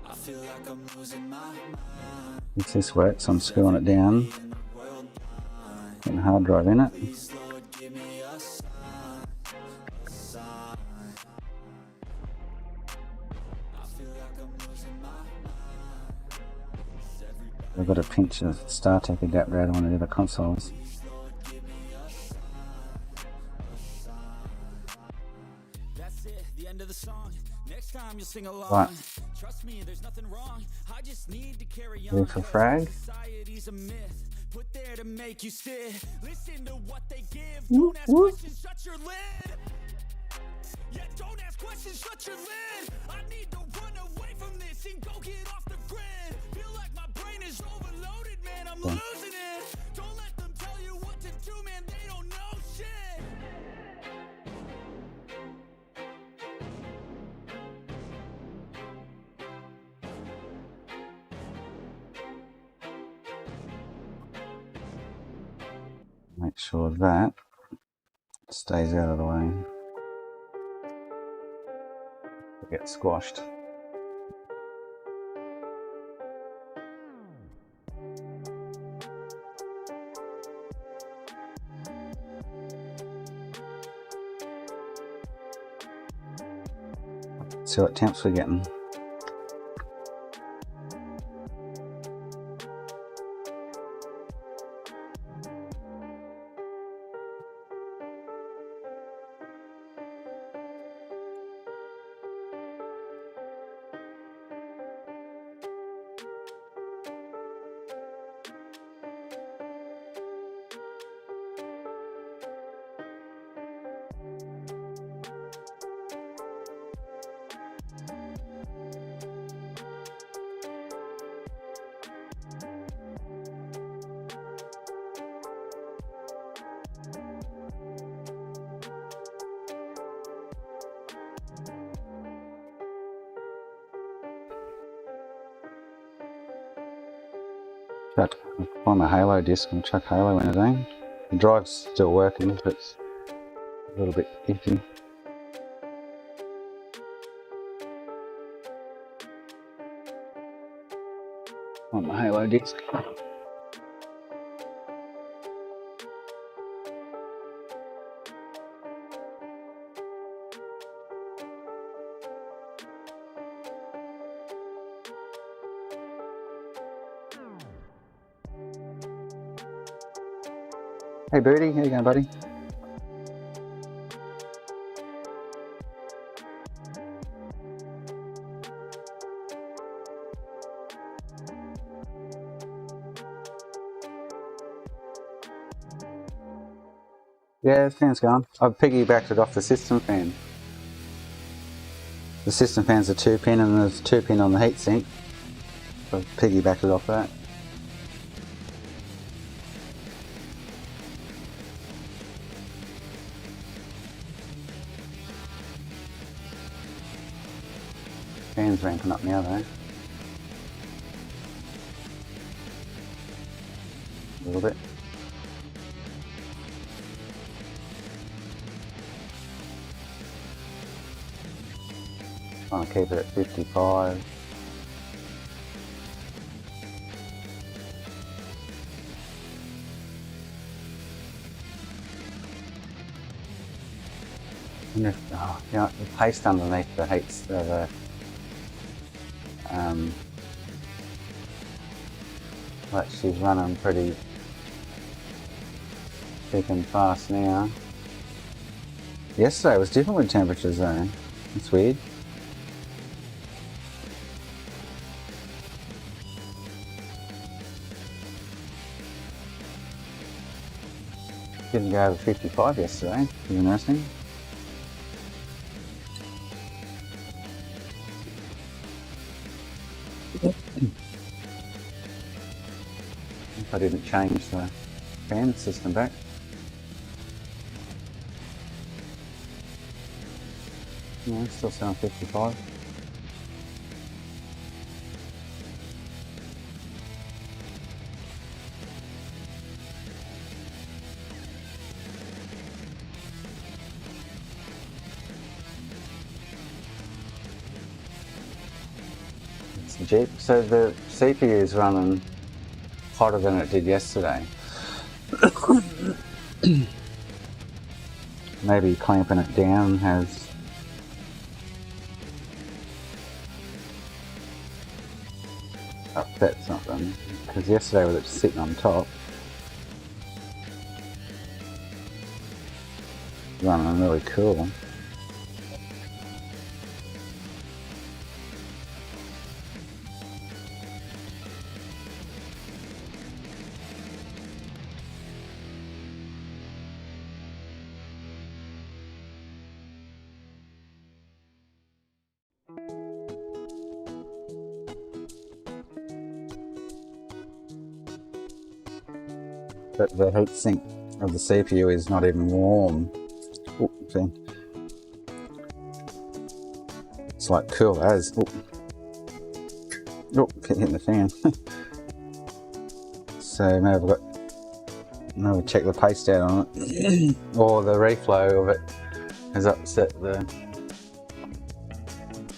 I feel like I'm losing my mind. If this works, I'm screwing it down. Putting a hard drive in it. Please, Lord, give me a sign, a sign. I feel like I'm losing my mind. Is everybody I've got a pinch of StarTech adapter out of one of the other consoles. That's it, the end of the song. Next time you'll sing along. Right. Trust me, there's nothing wrong. I just need to carry Ready on. for frag? Society's a myth put there to make you sit. Listen to what they give. Don't ask questions, shut your lid. Yeah, don't ask questions, shut your lid. I need to run away from this and go get off the grid. Feel like my brain is overloaded, man. I'm losing it. Don't let them tell you what to do, man. They don't know shit. Make sure that stays out of the way. It gets squashed. See what temps we're getting. On my Halo disc, and chuck Halo in it, eh? The drive's still working, but it's a little bit iffy. On my Halo disc. Hey Birdie, how you going, buddy? Yeah, the fan's going. I've piggybacked it off the system fan. The system fan's a 2-pin and there's a 2-pin on the heatsink. So I've piggybacked it off that. Fan's ramping up now though. A little bit. Trying to keep it at 55. And if, oh, you know, the paste underneath the heats, like she's running pretty thick and fast now. Yesterday was different with temperatures though. It's weird. Didn't go over 55 yesterday, which is interesting. If I didn't change the fan system back. Yeah, still sound 55. It's Jeep. So the CPU is running hotter than it did yesterday. Maybe clamping it down has upset something, because yesterday with it sitting on top, running really cool. But the heatsink of the CPU is not even warm. Ooh, see? It's like cool as. Ooh. Oh, keep hitting the fan. So maybe check the paste out on it, or the reflow of it has upset the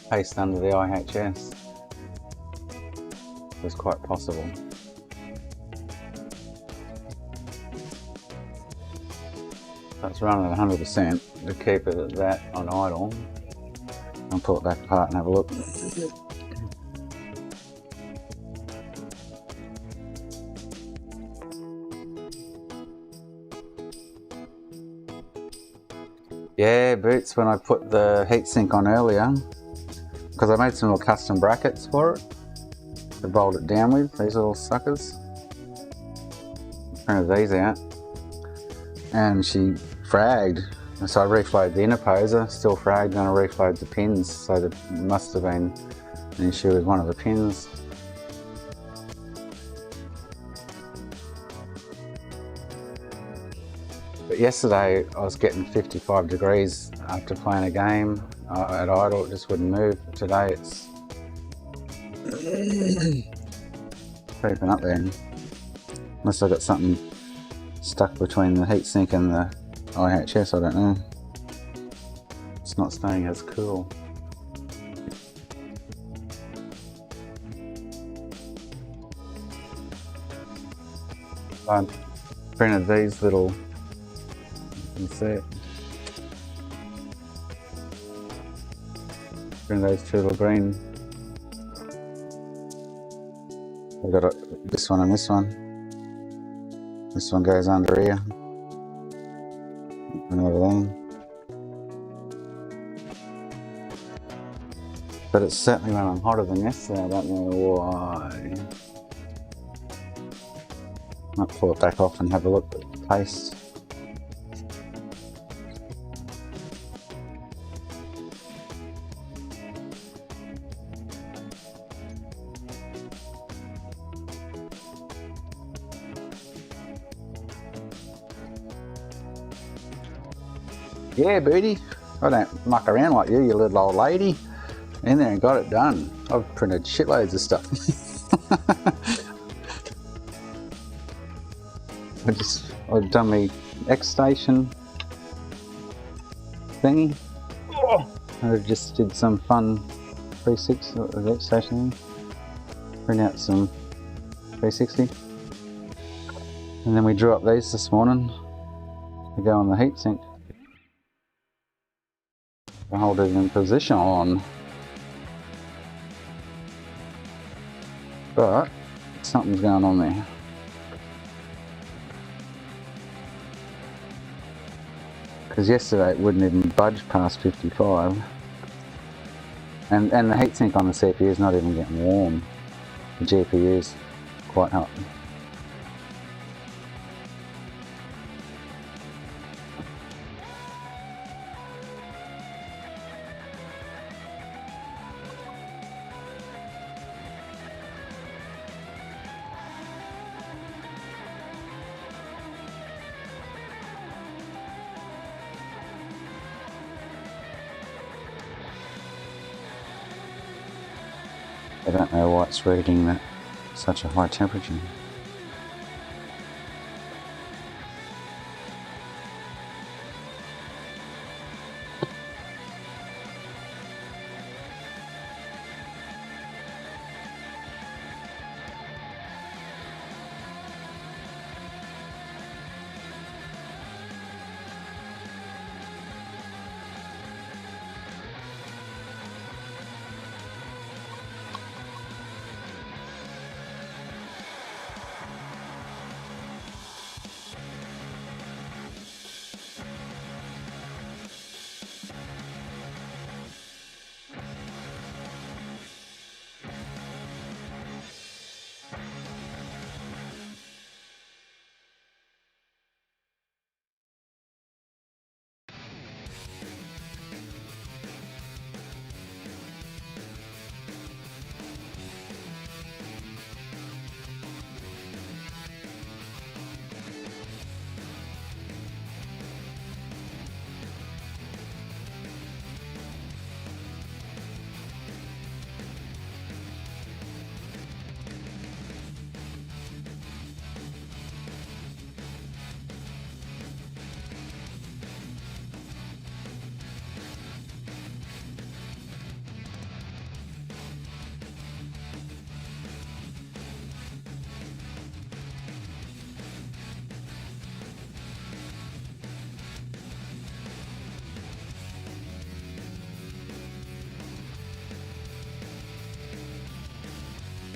paste under the IHS. It's quite possible. That's running at 100% to keep it at that on idle. I'll pull it back apart and have a look. Yeah, Boots, when I put the heatsink on earlier, because I made some little custom brackets for it to bolt it down with, these little suckers. Printed these out. And she fragged, so I reflowed the interposer, still fragged, and I reflowed the pins, so there must have been an issue with one of the pins. But yesterday I was getting 55 degrees after playing a game at idle, it just wouldn't move. Today it's creeping up there, unless I got something stuck between the heatsink and the IHS, I don't know. It's not staying as cool. I printed these little, you can see it. Printed those two little green. We've got this one and this one. This one goes under here, and over there. But it's certainly running hotter than yesterday, I don't know why. Might pull it back off and have a look at the paste. Yeah, Booty, I don't muck around like you little old lady. In there and got it done. I've printed shitloads of stuff. I've done my X station thingy. I just did some fun 36 at the station. Print out some 360. And then we drew up these this morning to go on the heatsink. To hold it in position. But something's going on there. Because yesterday it wouldn't even budge past 55. And the heatsink on the CPU is not even getting warm. The GPU is quite hot. I don't know why it's reading that such a high temperature.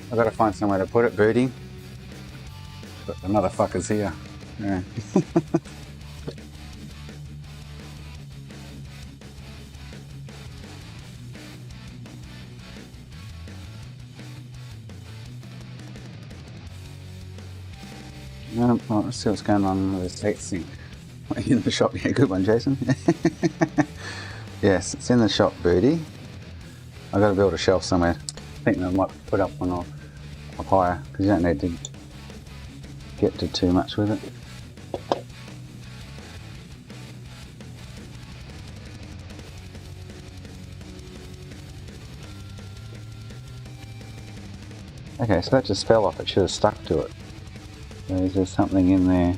I've got to find somewhere to put it, Birdie. But the motherfucker's here. Yeah. Well, let's see what's going on with this heatsink. In the shop, yeah, good one, Jason. Yes, it's in the shop, Birdie. I've got to build a shelf somewhere. I think I might put up one up higher, because you don't need to get to too much with it. Okay, so that just fell off. It should have stuck to it. So is there something in there?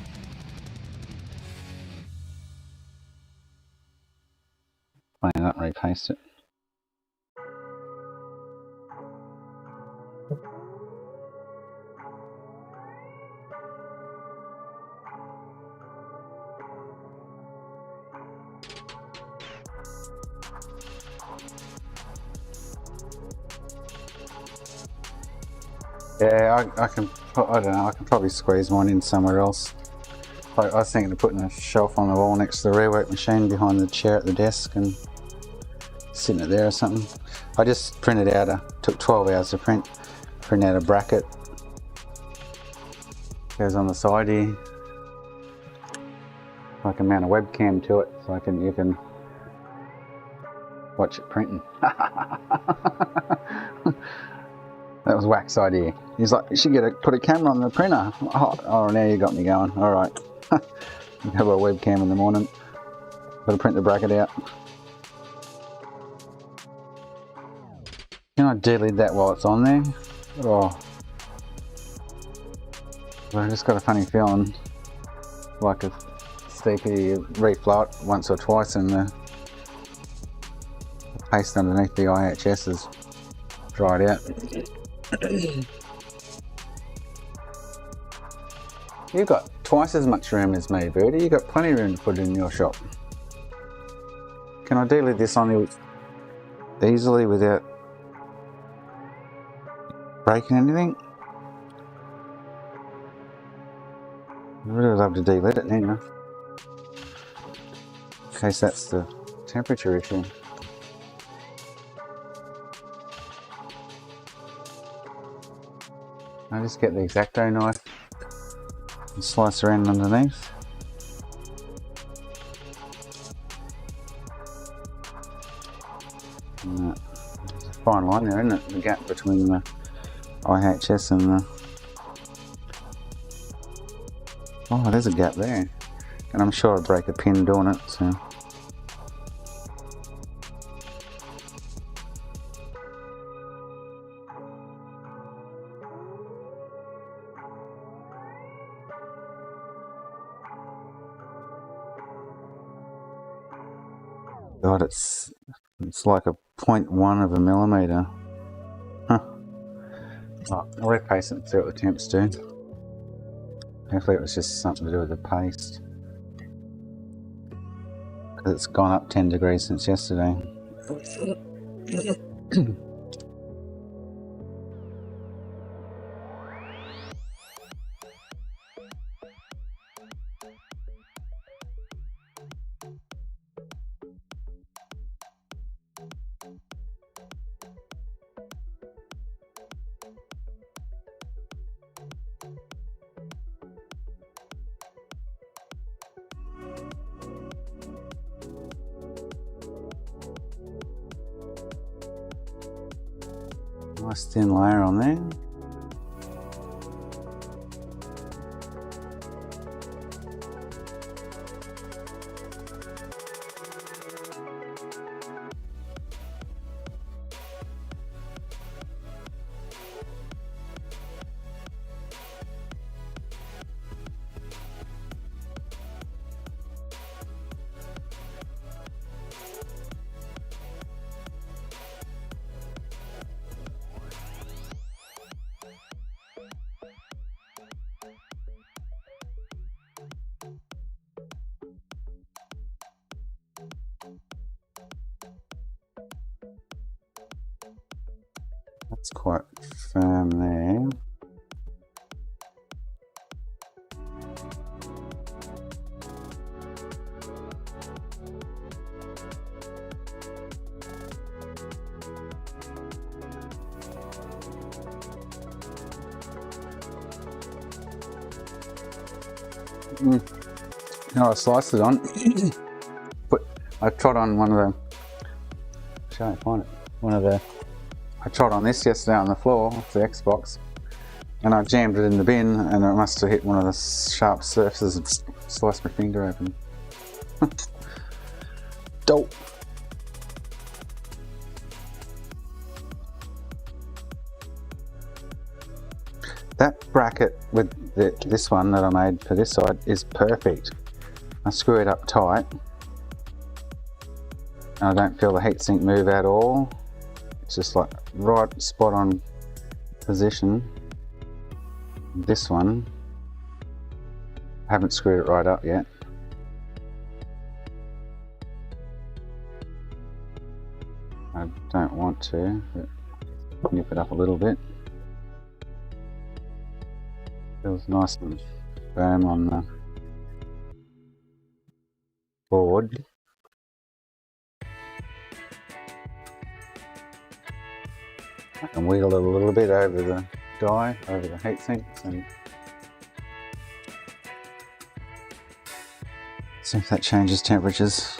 Clean it up and repaste it. Yeah, I can probably squeeze one in somewhere else. I was thinking of putting a shelf on the wall next to the rework machine behind the chair at the desk and sitting it there or something. I just printed out took 12 hours to print out a bracket. Goes on the side here. I can mount a webcam to it so you can watch it printing. That was Wax's idea. He's like, you should put a camera on the printer. Oh, now you got me going. All right. You have a webcam in the morning. Got to print the bracket out. Can I delete that while it's on there? Oh. But I just got a funny feeling like a sticky reflow it once or twice and the paste underneath the IHS is dried out. You've got twice as much room as me, Birdie. You've got plenty of room to put it in your shop. Can I deal with this on you easily without breaking anything? I'd really love to delete it now. In case that's the temperature issue. I just get the X-Acto knife and slice around underneath. And there's a fine line there, isn't it? The gap between the IHS and the... Oh, there's a gap there. And I'm sure I'll break a pin doing it, so... God, it's like a 0.1 of a millimetre. Huh. Oh, I'll repaste it and see what the temps do. Hopefully it was just something to do with the paste. Because it's gone up 10 degrees since yesterday. Nice thin layer on there. That's quite firm there. Now I sliced it on. I trod on one of the. Shall I find it? I trod on this yesterday on the floor of the Xbox, and I jammed it in the bin, and it must have hit one of the sharp surfaces and sliced my finger open. Dope. That bracket with this one that I made for this side is perfect. I screw it up tight. I don't feel the heatsink move at all. It's just like right spot on position. This one, I haven't screwed it right up yet. I don't want to, but nip it up a little bit. Feels nice and firm on the board. I can wiggle it a little bit over the die, over the heat sinks, and see if that changes temperatures.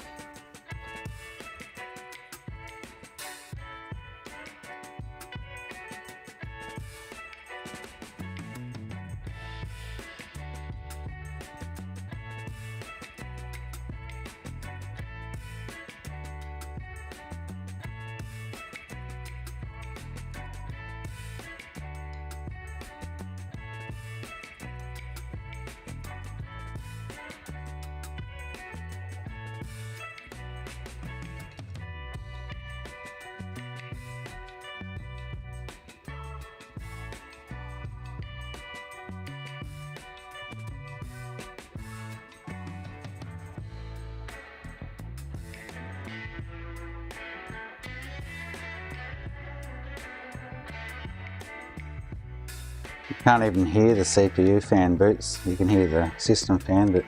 You can't even hear the CPU fan, Boots. You can hear the system fan, but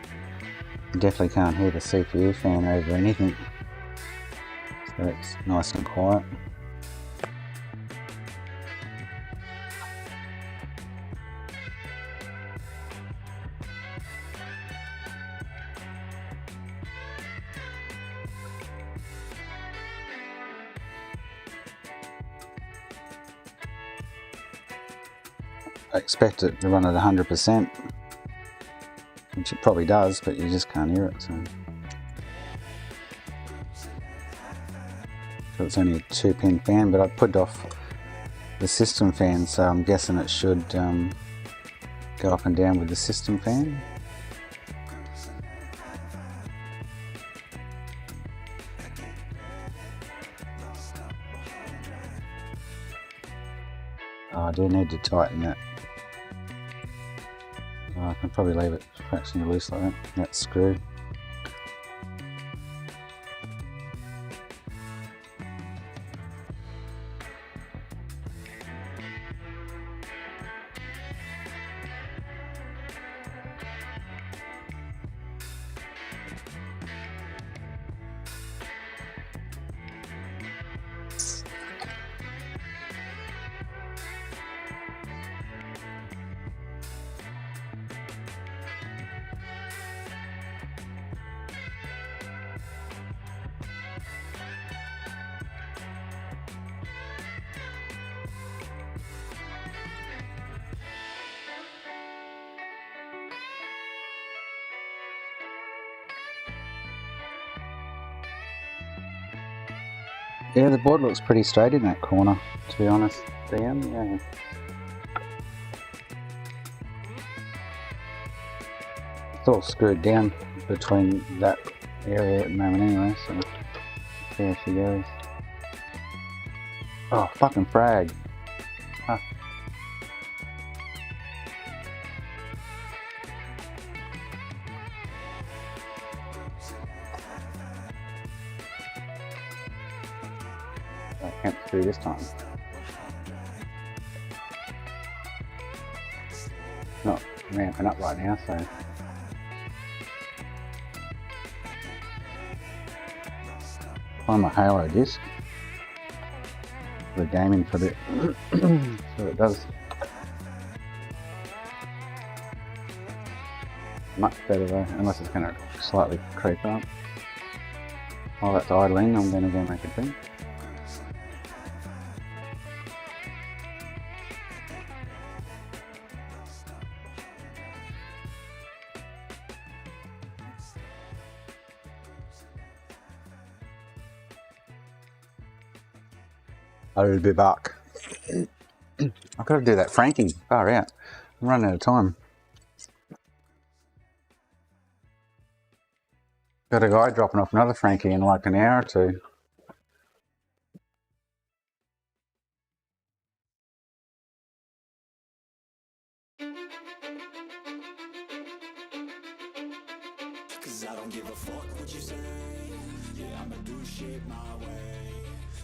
you definitely can't hear the CPU fan over anything. So it's nice and quiet. I expect it to run at 100%, which it probably does, but you just can't hear it. So it's only a 2-pin fan, but I put off the system fan, so I'm guessing it should go up and down with the system fan. Oh, I do need to tighten that. Oh, I can probably leave it fractionally loose like that screw. Yeah, the board looks pretty straight in that corner, to be honest. Yeah. It's all screwed down between that area at the moment anyway, so there she goes. Oh, fucking frag. Huh. I can't through this time. Not ramping up right now, so. Find my Halo disc. The gaming for a bit. So it does. Much better though, unless it's going to slightly creep up. While that's idling, I'm going to go make a drink. I will be back. I've got to do that Franky. Far out. I'm running out of time. Got a guy dropping off another Franky in like an hour or two. Cause I don't give a fuck what you say. Yeah, I'ma do shit my way.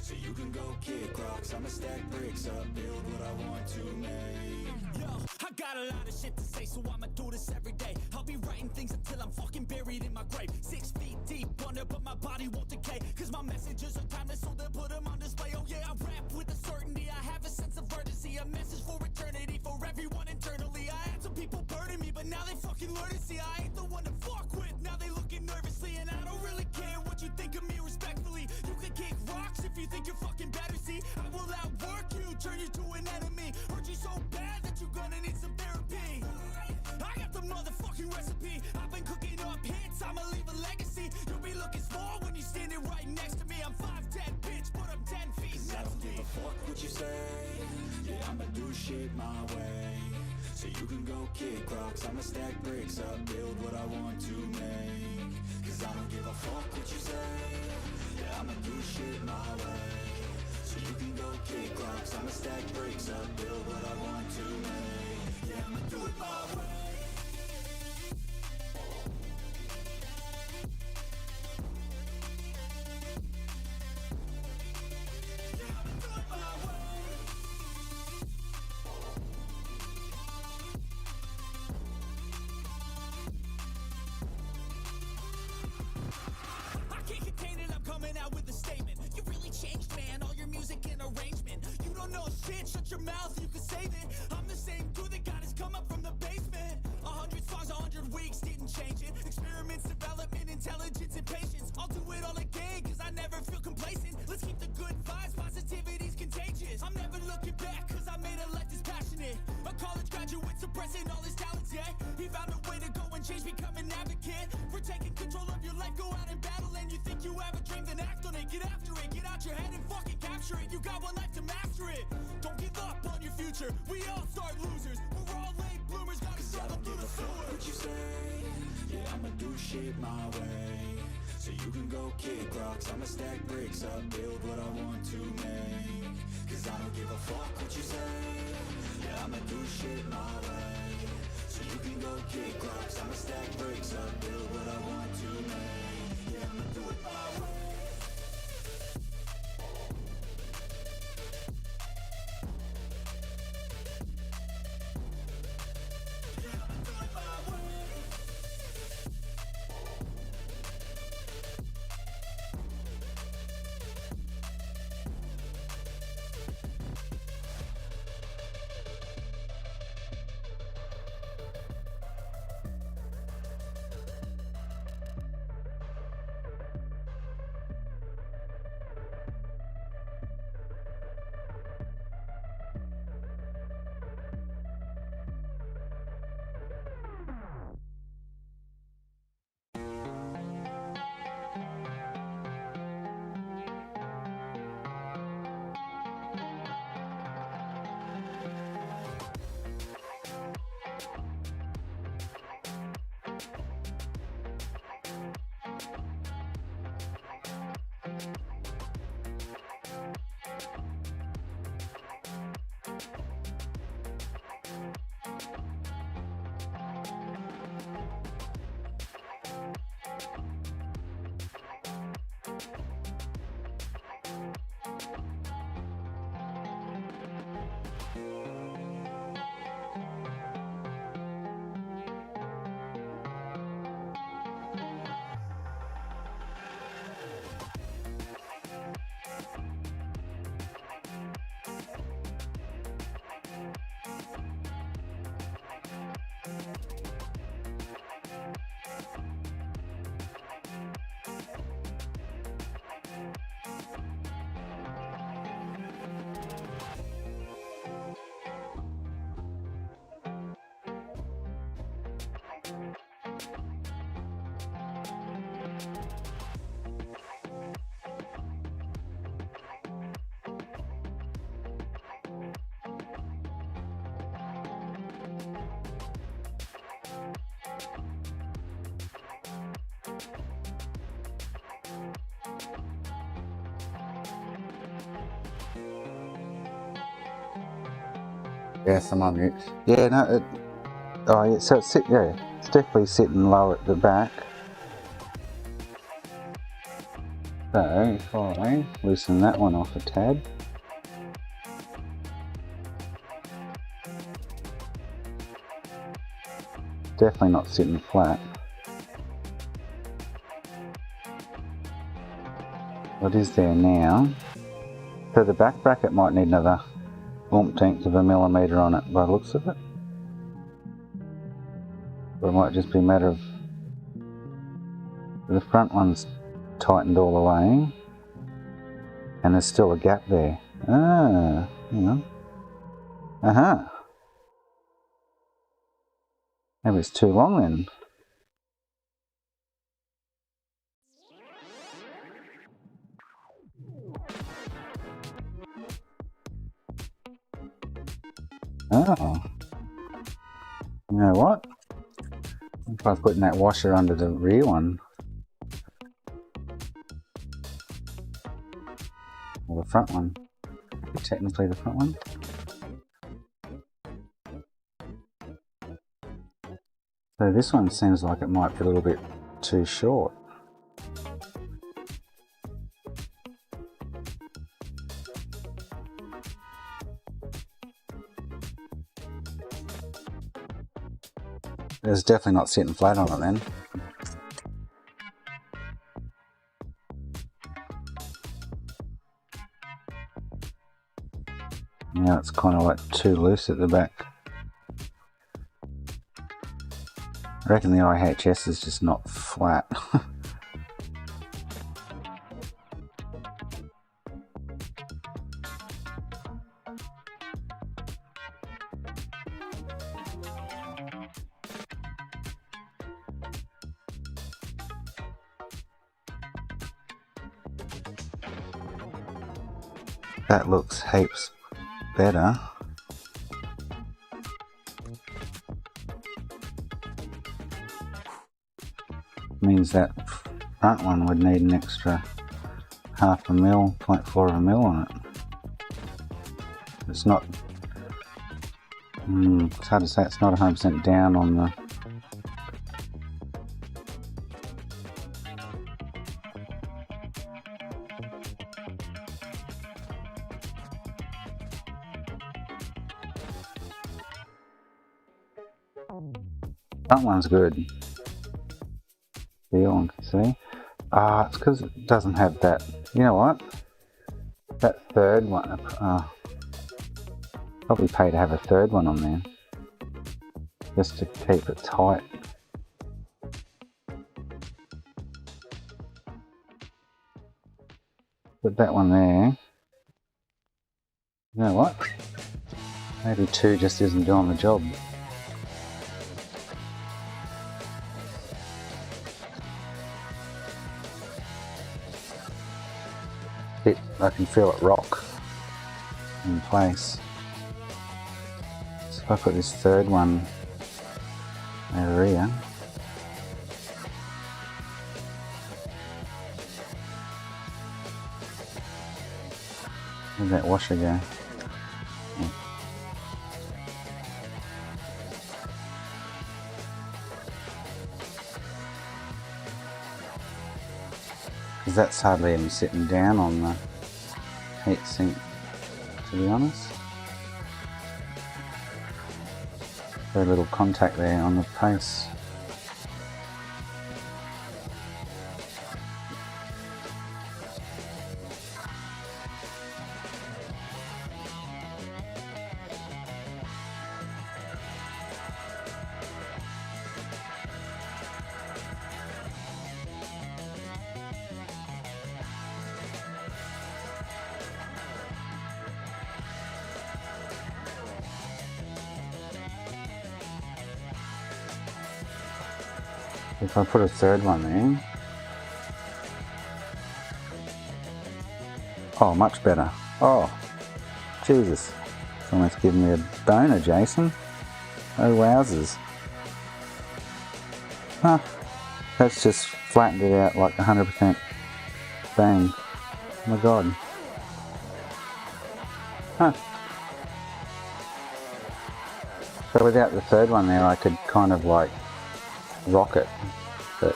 So you can go kick rocks, I'ma stack bricks up, build what I want to make. Yo, I got a lot of shit to say, so I'ma do this every day. I'll be writing things until I'm fucking buried in my grave. 6 feet deep under, but my body won't decay. Cause my messages are timeless, so they'll put them on display. Oh yeah, I rap with a certainty, I have a sense of urgency. A message for eternity, for everyone internally. I had some people burning me, but now they fucking learn to see I ain't the one to fuck with. Now they looking nervously, and I don't really care what you think of me respectfully. You can kick rocks if you think you're fucking better, see. I will outwork you, turn you to an enemy. Hurt you so bad that you're gonna need some therapy. I got the motherfucking recipe. I've been cooking up hits, I'ma leave a legacy. You'll be looking small when you're standing right next to me. I'm 5'10", bitch, but I'm 10 feet next to me. I don't give a fuck what you say. Yeah, I'ma do shit my way. So you can go kick rocks, I'ma stack bricks up, build what I want to make. Cause I don't give a fuck what you say. Yeah, I'ma do shit my way. So you can go kick rocks, I'ma stack bricks up, build what I want to make. Yeah, I'ma do it my way. Yeah, I'ma do it my way. expressing all his talents, yeah. He found a way to go and change, become an advocate for taking control of your life. Go out and battle, and you think you have a dream, then act on it. Get after it, get out your head and fucking capture it. You got one life to master it. Don't give up on your future. We all start losers. We're all late bloomers. Gotta struggle through the sewer. What you say? Yeah, I'ma do shit my way. So you can go kick rocks, I'ma stack bricks up, build what I want to make. Cause I don't give a fuck what you say. Yeah, I'ma do shit my way. So you can go kick rocks, I'ma stack bricks up, build what I want to make. Yeah, I'ma do it my way. Yes, I'm on mute. Yeah, no, oh yeah, so it's definitely sitting low at the back. So if I loosen that one off a tad, definitely not sitting flat. What is there now? So the back bracket might need another 1/10 of a millimetre on it by the looks of it. Or it might just be a matter of the front one's tightened all the way and there's still a gap there. Ah, hang on. Uh-huh. Maybe it's too long then. Oh. You know what? If I was putting that washer under the rear one. Or the front one. Technically the front one. So this one seems like it might be a little bit too short. It's definitely not sitting flat on it then. Now it's kind of like too loose at the back. I reckon the IHS is just not flat. That looks heaps better. Means that front one would need an extra 0.5 mil, 0.4 of a mil on it. It's not, it's hard to say, it's not 100% down on the front one's good. Feel and see. It's because it doesn't have that. You know what? That third one. Probably pay to have a third one on there, just to keep it tight. Put that one there. You know what? Maybe 2 just isn't doing the job. I can feel it rock in place. So if I put this third one over here, where'd that washer go? Yeah. Because that's hardly even sitting down on the heatsink, to be honest. Very little contact there on the pace. If I put a third one there, oh, much better. Oh, Jesus, it's almost giving me a boner, Jason. Oh, wowzers. Huh, that's just flattened it out like 100%. Bang. Oh my God. Huh. So without the third one there, I could kind of like rock it, but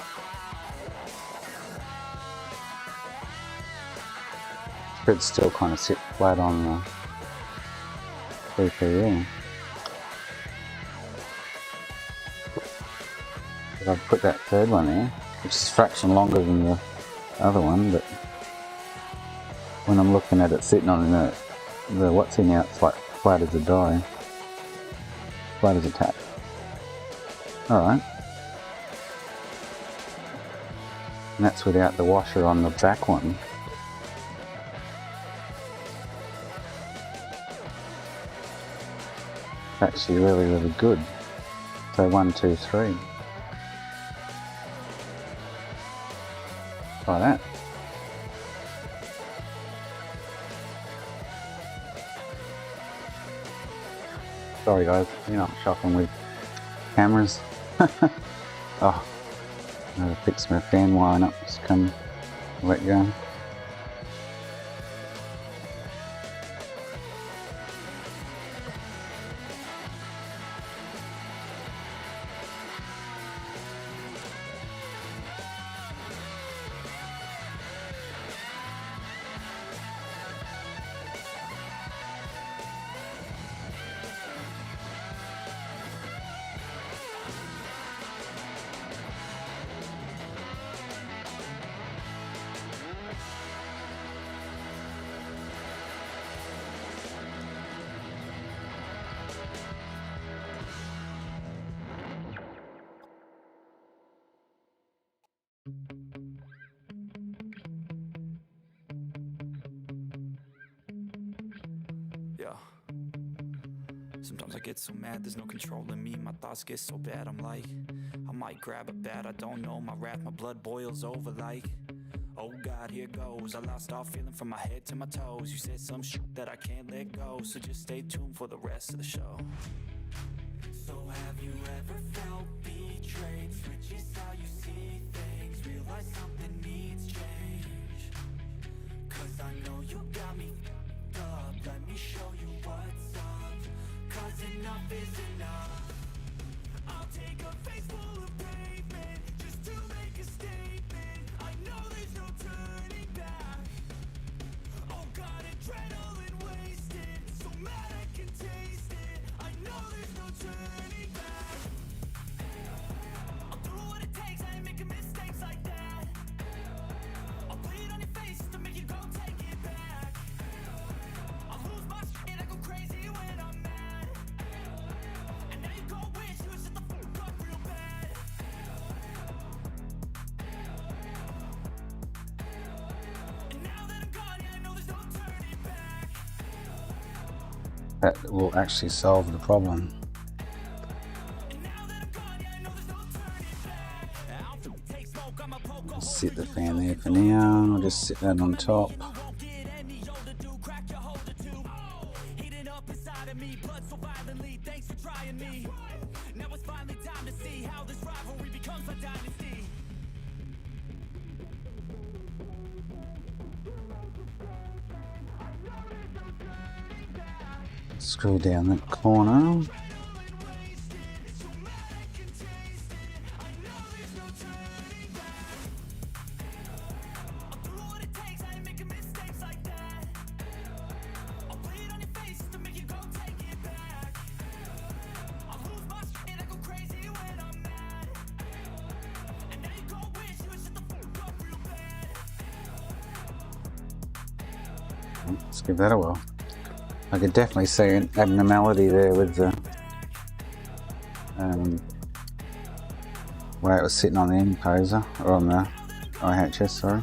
should still kind of sit flat on the CPU. But I've put that third one there, which is a fraction longer than the other one, but when I'm looking at it sitting on the what's in now, it's like flat as a die, flat as a tack. Alright. And that's without the washer on the back one. It's actually really, really good. So 1, 2, 3. Try that. Sorry guys, you know, I'm shopping with cameras. Oh. I'm going to fix my fan wiring up, just come let go. Yeah. Sometimes I get so mad, there's no controlling me. My thoughts get so bad, I'm like, I might grab a bat, I don't know. My wrath, my blood boils over like, oh God. right, here goes. I lost all feeling from my head to my toes. You said some shit that I can't let go, so just stay tuned for the rest of the show. So have you ever felt betrayed? Switches how you see things, realize something needs change. Cause I know you got me up, let me show you what's up. Cause enough is enough. I'll take a face full of pavement just to make a statement. I know there's no turning back. Oh God, adrenaline wasted, so mad I can taste it. I know there's no turning back. I'll do what it takes, I ain't making mistakes like that. I'll bleed on your face to make you go take it back. I'll lose my shit, I go crazy when I'm mad. And now you go wish you would shut the fuck up real bad. And now that I'm gone, yeah, I know there's no turning back. That will actually solve the problem. And now that I'm gone, yeah, I know there's no turning back. I'll take smoke, I'ma poke a hole Sit the fan there for now. I'll just sit that on top. won't get any older, dude. Crack your holder too. Heating up inside of me, blood so violently. Thanks for trying me. Now it's finally time to see how this rivalry becomes a dynasty. Screw down that corner. I'll do what it takes, I ain't making mistakes like that. I'll bleed on your face to make you go take it back. I'll lose my shit, I go crazy when I'm mad. And now you go wish you would shut the fuck up real bad. Let's give that a whirl. I could definitely see an abnormality there with the where it was sitting on the imposer, or on the IHS, sorry.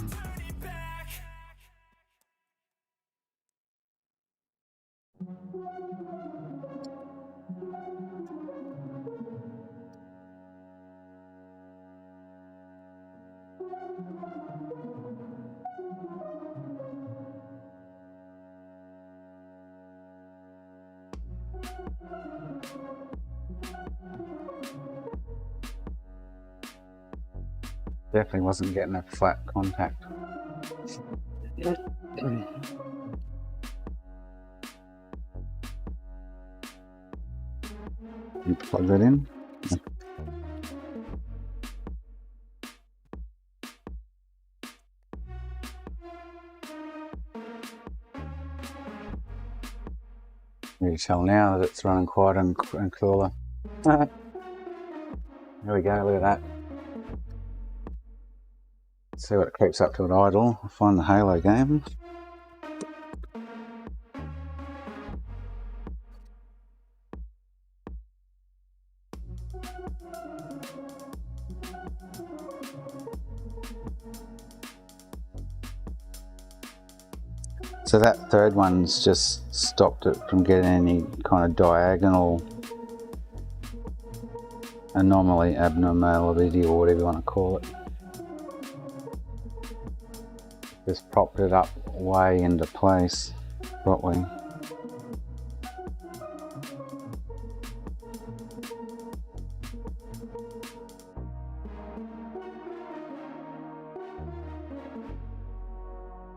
Definitely wasn't getting a flat contact. You plug that in. You can tell now that it's running quieter and cooler. There we go, look at that. See what it keeps up to at idle. I'll find the Halo game. So that third one's just stopped it from getting any kind of diagonal anomaly, abnormality, or whatever you want to call it. Just propped it up way into place properly.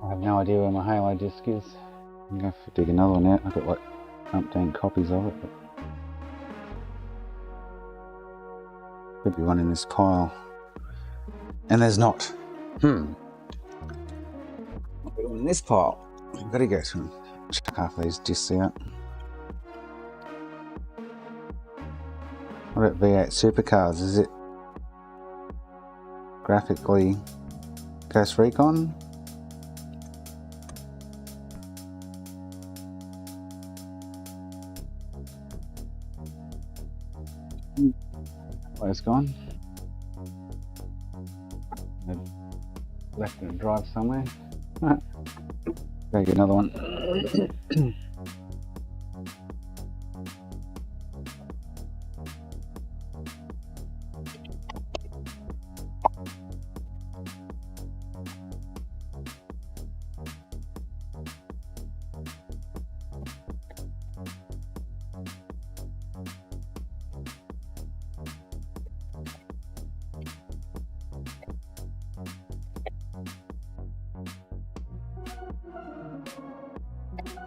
I have no idea where my Halo disc is. I'm going to dig another one out. I've got like umpteen copies of it. But could be one in this pile. And there's not. Not one in this pile. I've got to go through and check half of these discs out. What about V8 Supercars? Is it graphically Ghost Recon? Where's it gone? I left it to drive somewhere. Go get another one.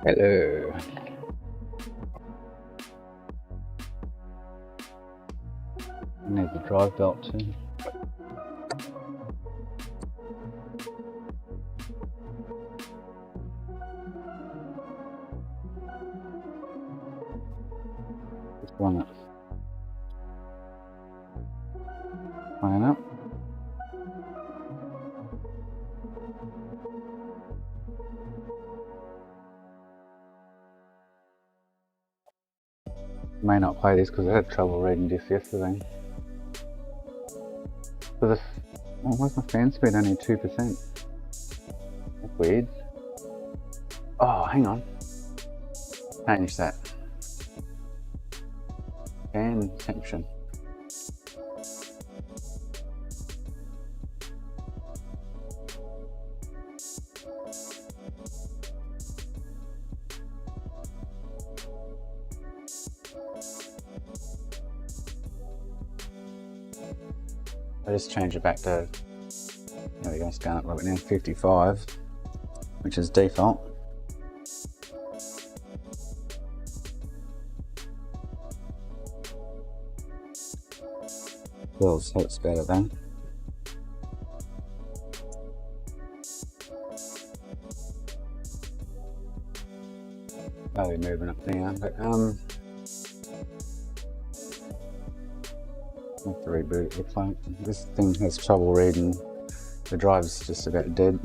Hello. I need the drive belt too. Just one that's playing up. May not play this because I had trouble reading this yesterday. So the why's my fan speed only 2%? That's weird. Oh, hang on. Change that. Fan section. I just changed it back to, there we go, scan up a little bit now, 55, which is default. Well, so it's better then. Probably moving up now, but I have to reboot it, looks like. This thing has trouble reading. The drive's just about dead.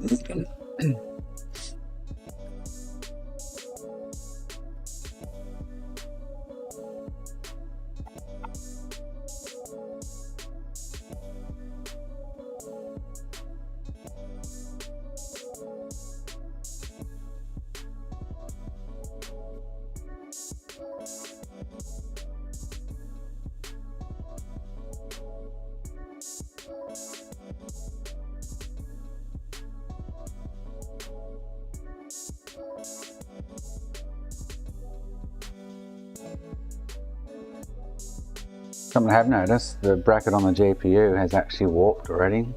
Something I have noticed, the bracket on the GPU has actually warped already.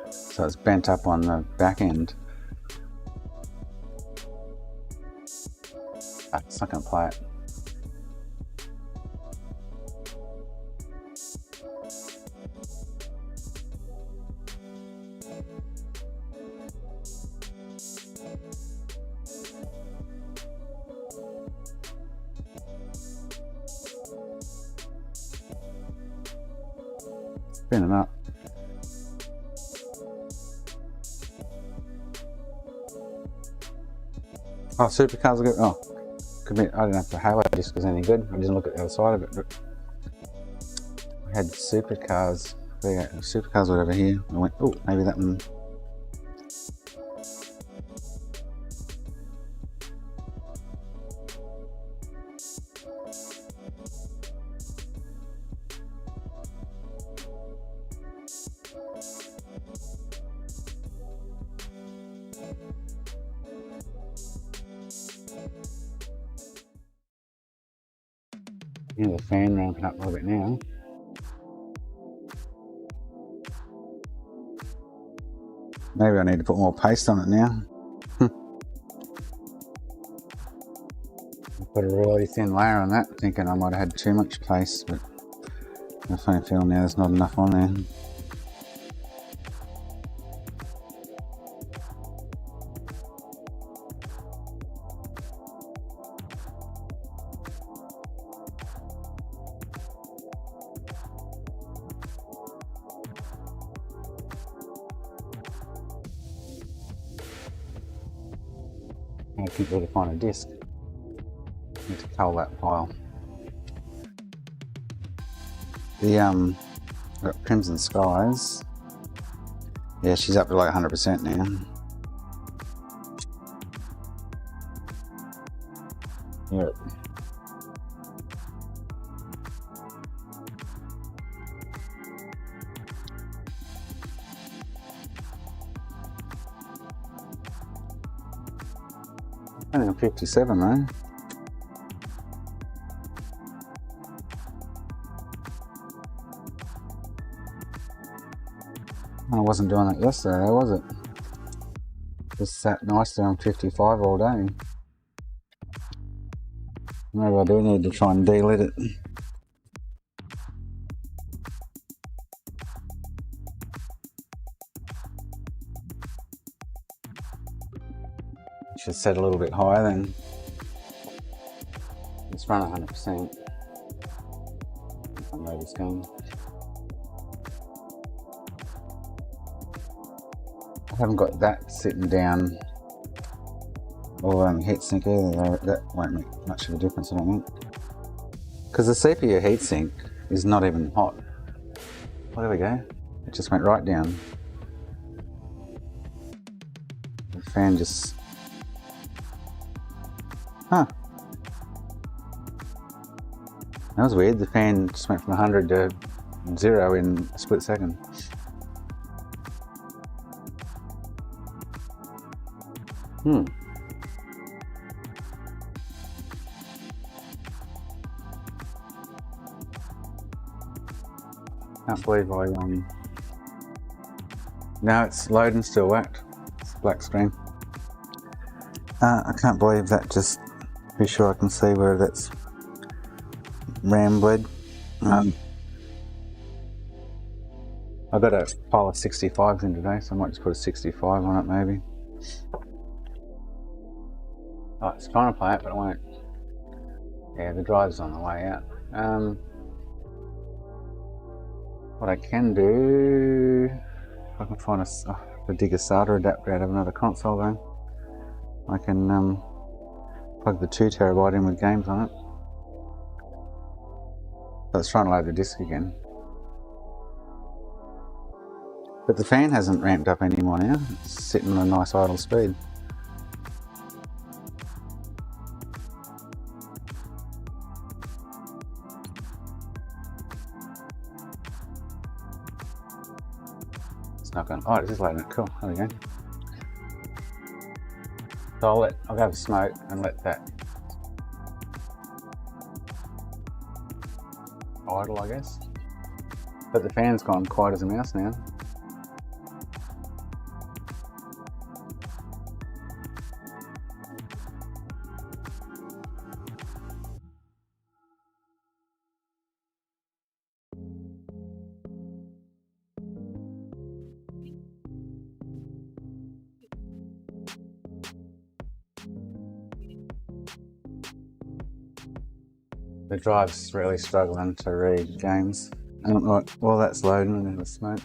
So it's bent up on the back end. It's not going to play it. Spinning up. Oh, supercars are good. Oh, could be. I don't know if the Halo disc was any good. I didn't look at the other side of it. But I had supercars. There you go. Supercars were over here. I went, oh, maybe that one. Yeah, the fan ramping up a little bit now. Maybe I need to put more paste on it now. I put a really thin layer on that, thinking I might have had too much paste, but I have a funny feeling now there's not enough on there. I can't really find a disc. Need to cull that pile. The got Crimson Skies. Yeah, she's up to like 100% now. Yep. Only on 57 though. I wasn't doing that yesterday, was it? Just sat nicely on 55 all day. Maybe I do need to try and delit it. Should set a little bit higher then. Let's run 100%. I know this game. I haven't got that sitting down or heatsink either. That won't make much of a difference, I don't think. Because the CPU heatsink is not even hot. Oh, there we go. It just went right down. The fan just... Huh. That was weird. The fan just went from 100 to 0 in a split second. Can't believe I now it's loading, still whacked. It's a black screen. I can't believe that. Just be sure I can see where that's RAM bled. I got a pile of 65s in today, so I might just put a 65 on it maybe. Oh, it's trying to play it, but it won't. Yeah, the drive's on the way out. What I can do, if I can find the dig a SATA adapter out of another console though, I can plug the 2TB in with games on it. So it's trying to load the disc again. But the fan hasn't ramped up anymore now, it's sitting on a nice idle speed. It's not going. Oh, it's just loading it. Cool. There we go. So I'll have a smoke and let that idle, I guess. But the fan's gone quiet as a mouse now. The drive's really struggling to read games. Right, while that's loading, I'm going to smoke.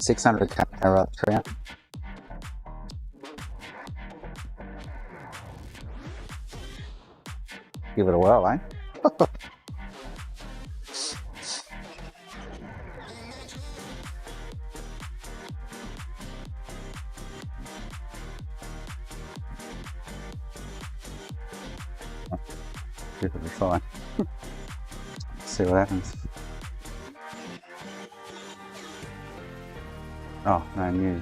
$600 tree. Give it a whirl, eh? Give it a try. See what happens. Oh, no, new.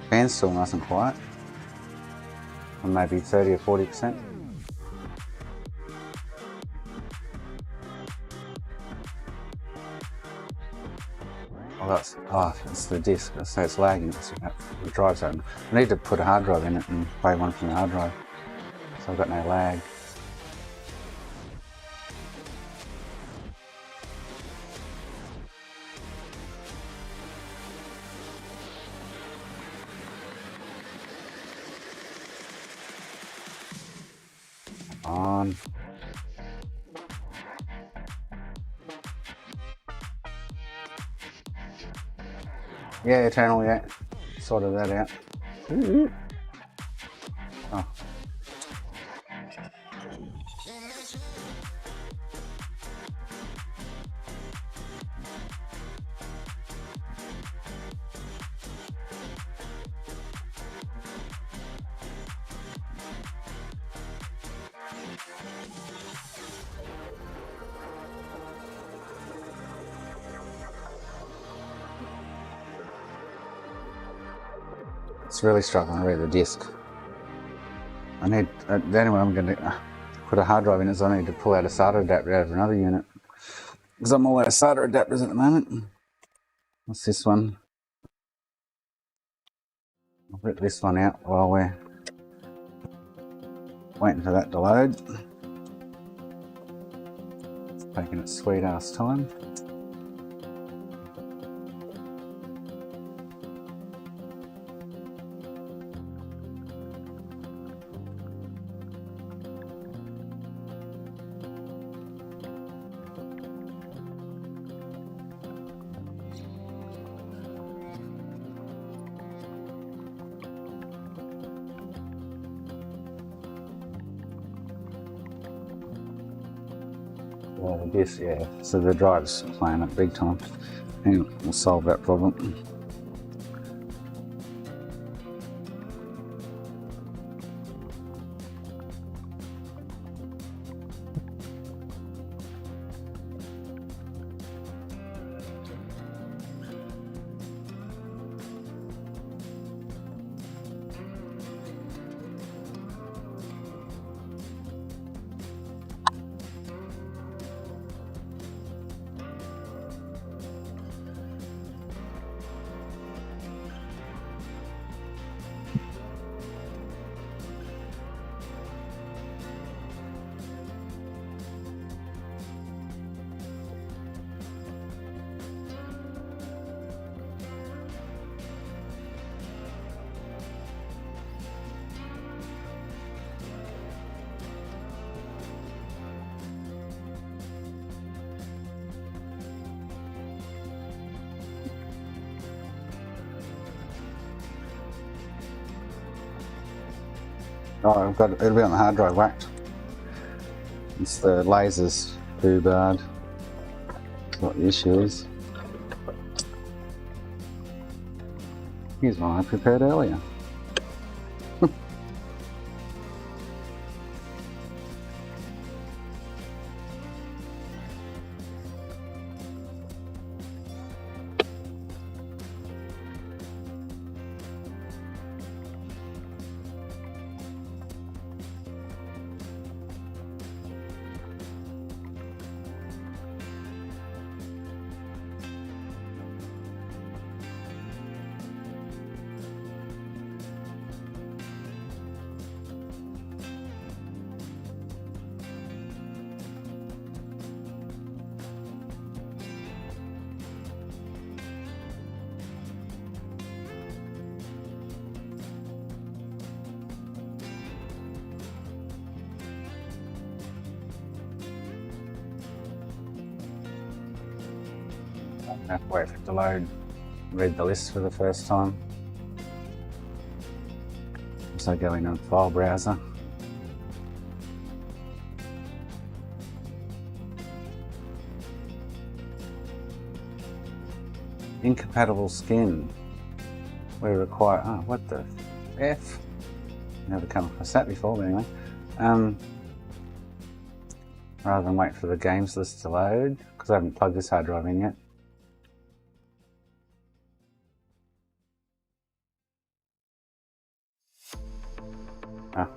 Fan's still nice and quiet. And maybe 30 or 40%. Oh, it's the disc, so it's lagging. The drive's open. I need to put a hard drive in it and play one from the hard drive. So I've got no lag. On. Yeah, Eternal, yeah. Sorted that out. Oh. It's really struggling to read the disc. I need, the only way I'm going to put a hard drive in is I need to pull out a SATA adapter out of another unit. Because I'm all out of SATA adapters at the moment. What's this one? I'll rip this one out while we're waiting for that to load. It's taking its sweet ass time. This, yeah, so the drive's playing up big time. And we'll solve that problem. Oh, I've got it'll be on the hard drive whacked. It's the lasers too bad. What the issue is. Here's one I prepared earlier. I have to wait for it to load. Read the list for the first time. So go in on file browser. Incompatible skin. We require. Oh, what the F? Never come across that before, but anyway. Rather than wait for the games list to load, because I haven't plugged this hard drive in yet. Ah.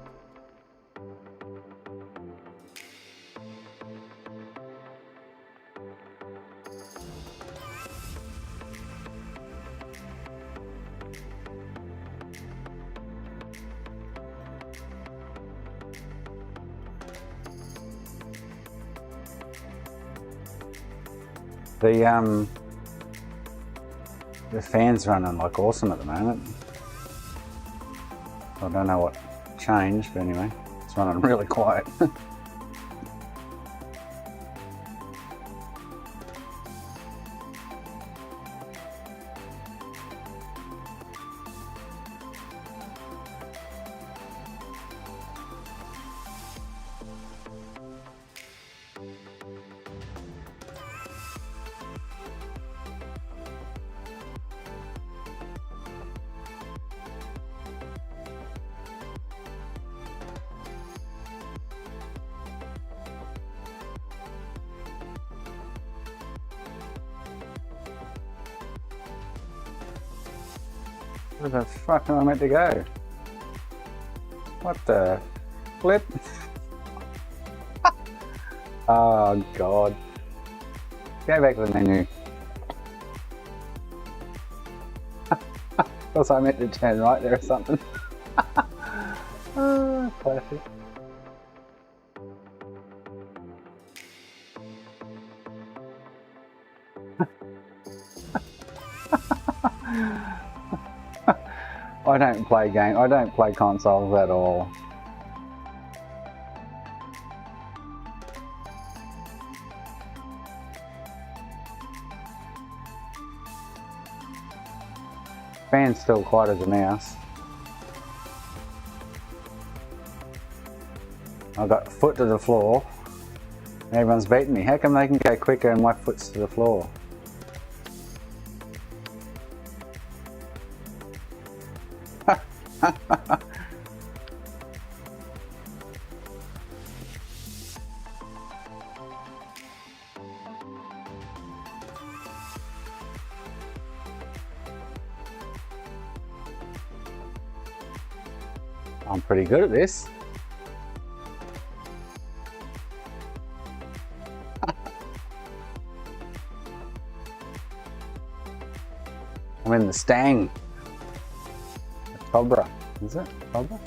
The fan's running like awesome at the moment. I don't know what changed, but anyway, it's running really quiet. Where the fuck am I meant to go? What the flip? Oh god. Go back to the menu. Was I meant to turn right there or something? Oh, perfect. I don't play consoles at all. Fan's still quiet as a mouse. I've got foot to the floor. Everyone's beating me. How come they can go quicker and my foot's to the floor? I'm pretty good at this. I'm in the Stang. The Cobra. Is it? Cobra?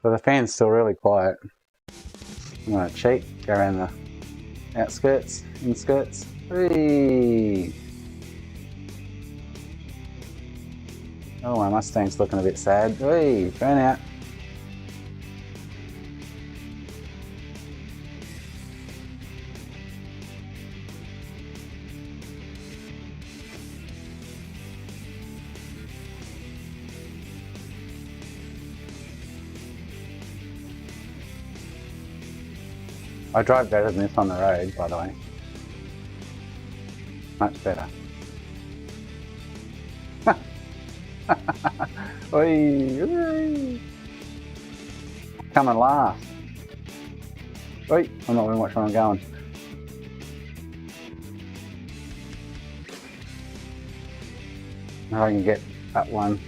So the fan's still really quiet. I'm gonna cheat, go around the outskirts, inskirts. Whee! Oh, my Mustang's looking a bit sad. Whee! Burn out. I drive better than this on the road, by the way. Much better. Oi, oi. Come and laugh. Oi, I'm not going to watch where I'm going. Now I can get that one.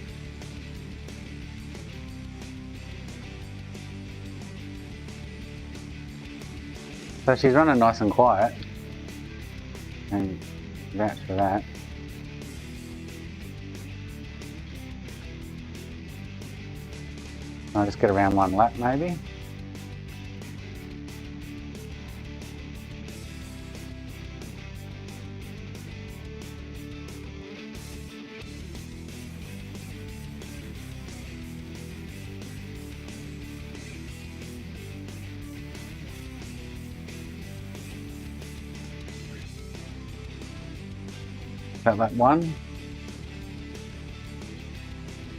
So she's running nice and quiet, and vouch for that. I'll just get around one lap maybe. Got that one.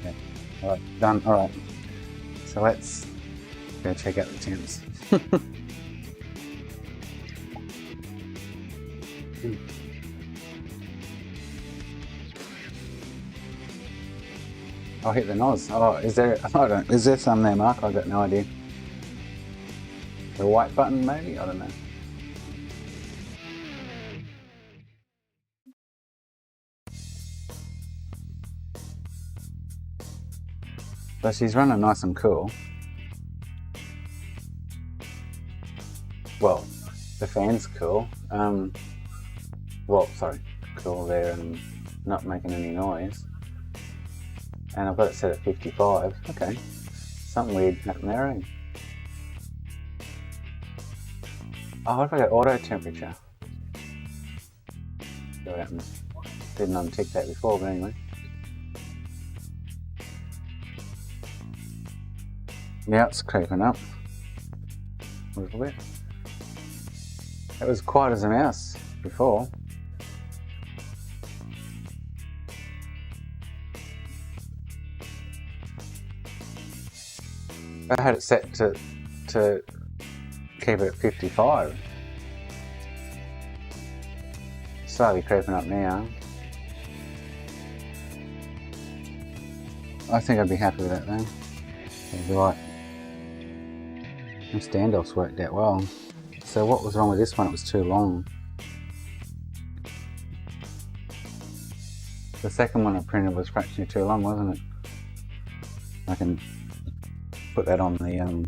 Okay. Alright, done. Alright. So let's go check out the tents. I'll hit the NOS. Oh, is there? I don't. Is there some there, Mark? I've got no idea. The white button, maybe? I don't know. But she's running nice and cool. Well, the fan's cool. Well, sorry, cool there and not making any noise. And I've got it set at 55. Okay, something weird happened there, eh? Oh, what if I go auto temperature? See what happens. Didn't untick that before, but anyway. Yeah, it's creeping up a little bit. It was quiet as a mouse before. I had it set to keep it at 55. Slowly creeping up now. I think I'd be happy with that though. It'd be right. The standoffs worked out well. So what was wrong with this one? It was too long. The second one I printed was fractionally too long, wasn't it? I can put that on the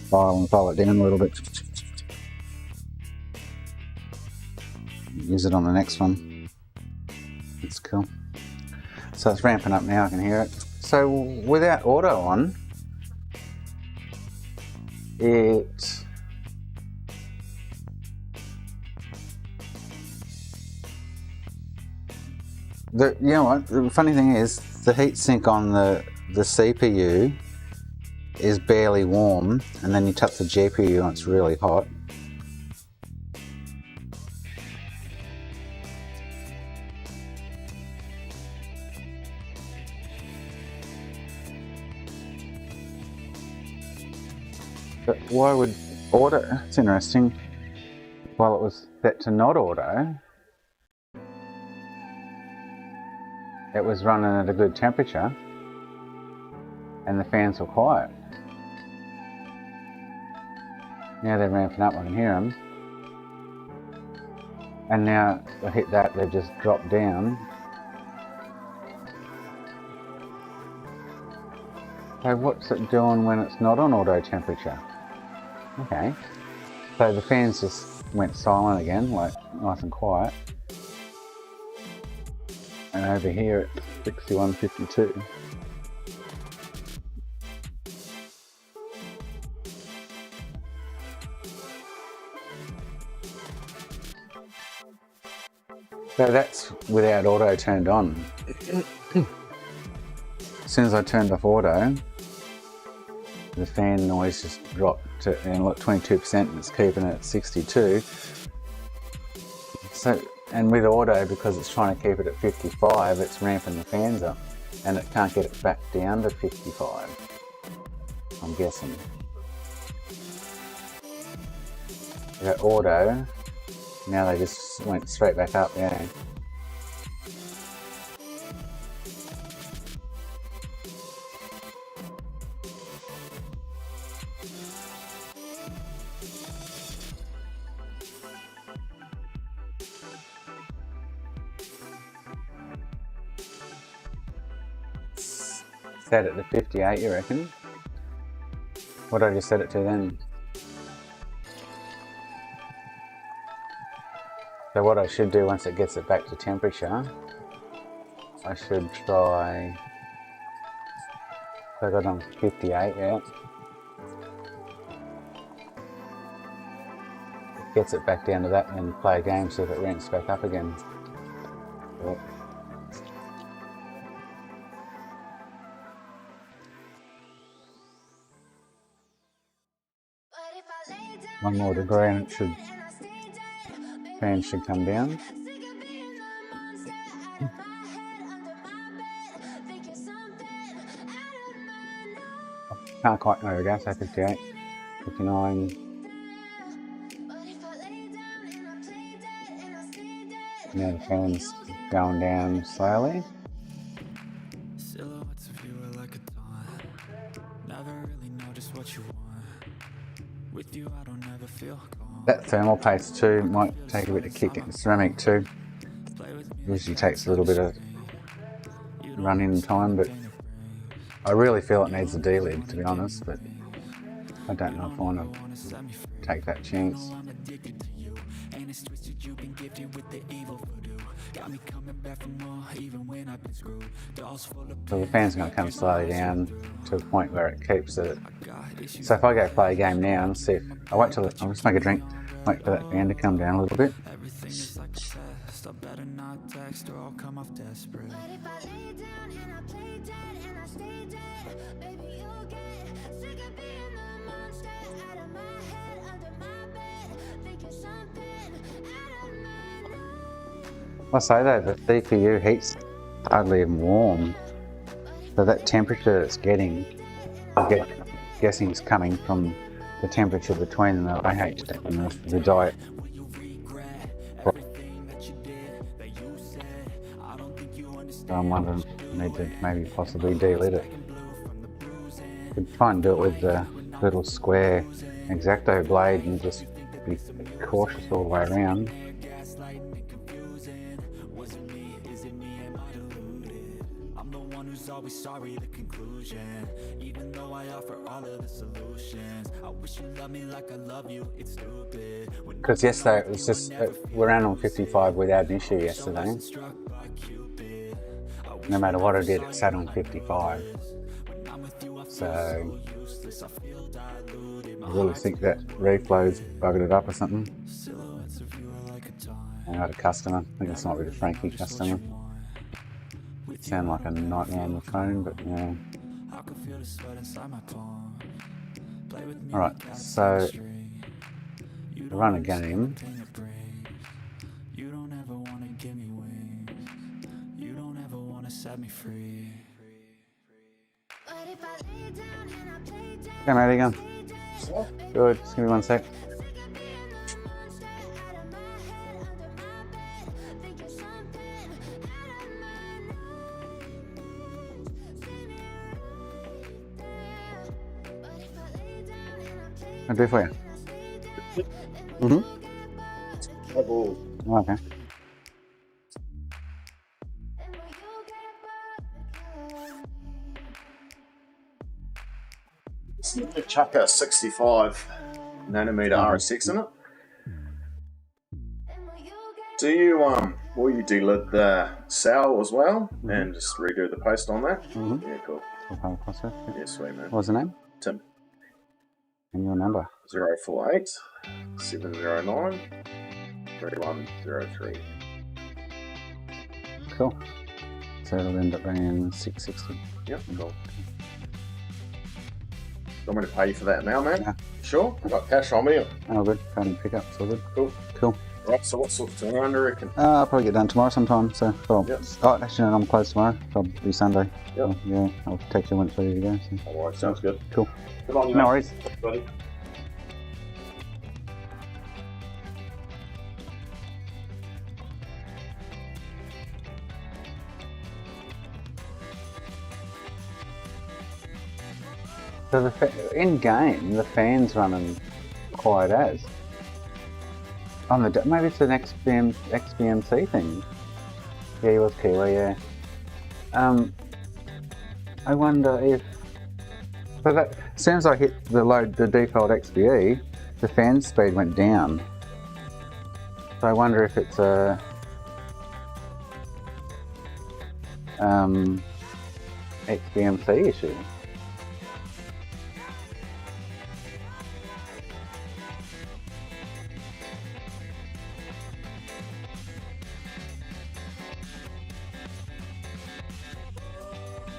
file and file it down a little bit. Use it on the next one. That's cool. So it's ramping up now, I can hear it. So without auto on, you know what, the funny thing is, the heatsink on the CPU is barely warm, and then you touch the GPU and it's really hot. But why would auto? It's interesting. While it was set to not auto, it was running at a good temperature and the fans were quiet. Now they're ramping up, I can hear them. And now I hit that, they've just dropped down. So what's it doing when it's not on auto temperature? Okay. So the fans just went silent again, like nice and quiet. And over here at 61.52. So that's without auto turned on. As soon as I turned off auto, the fan noise just dropped to 22% and it's keeping it at 62. So, and with auto, because it's trying to keep it at 55, it's ramping the fans up and it can't get it back down to 55, I'm guessing. With auto, now they just went straight back up, yeah. Set it to 58, you reckon? What did I just set it to then? So what I should do once it gets it back to temperature, I should try, so I got on 58, yeah. Gets it back down to that and then play a game, see if it ramps back up again. Yep. One more degree and it should Fan should come down. Can't quite, there we go, so 58, 59. Now the fan's going down slowly. Silhouettes of you are like a taunt. Never really know just what you want. With you I don't ever feel calm. That thermal paste too might take a bit of kick. It's ceramic too. Usually takes a little bit of run-in time, but I really feel it needs a D-lid, to be honest, but I don't know if I want to take that chance. And it's twisted, you've been gifted with the evil voodoo. Got me coming back for more, even when I've been screwed. Dolls full of So the fan's going to come slowly down to a point where it keeps it. So if I go play a game now and see if I wait till I'll just make a drink, wait for that fan to come down a little bit. everything is like a test. I better not text or I'll come off desperate. But if I lay down and I play dead and I stay dead, baby, you'll get sick of being the monster out of my head, under my bed, thinking something out of my nose. I say though, the CPU heat's hardly even warm. So that temperature it's getting, I'm guessing it's coming from the temperature between the IH and the diet. So I'm wondering, I need to maybe possibly de-lid it. Could try and do it with the little square X-Acto blade and just be cautious all the way around. Always sorry, the conclusion. Even though I offer all of the solutions, I wish you loved me like I love you. It's stupid. Because yesterday it was just, we ran on 55 without an issue yesterday. No matter what I did, it sat on 55. So I really think that reflow's buggered it up or something. I had a customer, I think it's not really a Franky customer. Sound like a nightmare on the phone, but yeah. Alright, so we run a game. You don't ever wanna give me wings. You don't ever wanna set me free. But if I lay down and I play dead, Okay, mate, how you going? Good, just give me 1 sec. I'll do it for you. Mm-hmm. Oh, okay. Just chuck a 65 nanometer RSX in it. Do you will you delid the cell as well and just redo the post on that? Yeah, cool. I'll come across it. Yeah, sweet man. What's the name? Tim. And your number? 048 709 3103. Cool. So it'll end up being 660. Yep, cool. Want me to pay you for that now, man? Yeah. Sure? I've got cash on me. Oh, good. Phone and pick up. It's all good. Cool. Cool. Right, so what sort of turnaround do you reckon? I'll probably get done tomorrow sometime. So, well, Yep. oh, actually, no, I'm closed tomorrow. So it'll be Sunday. Yep. So, yeah, I'll text you when it's ready to go. So. Alright, sounds good. Cool. Good on you, No mate. worries. Buddy. So in game, the fan's running quiet as. On the maybe it's an XBMC thing. Yeah, he was Kiwi. Yeah. I wonder if. So that as soon as I hit the default XBE, the fan speed went down. So I wonder if it's a XBMC issue.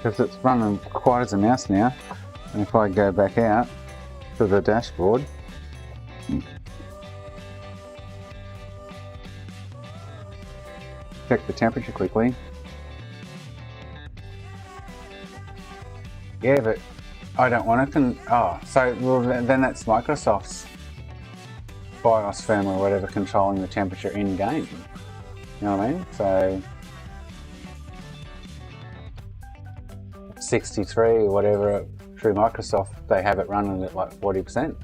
Because it's running quiet as a mouse now, and if I go back out to the dashboard, check the temperature quickly. Yeah, but I don't want to. Well, then that's Microsoft's BIOS firmware or whatever controlling the temperature in game. You know what I mean? So 63 or whatever through Microsoft, they have it running at like 40%.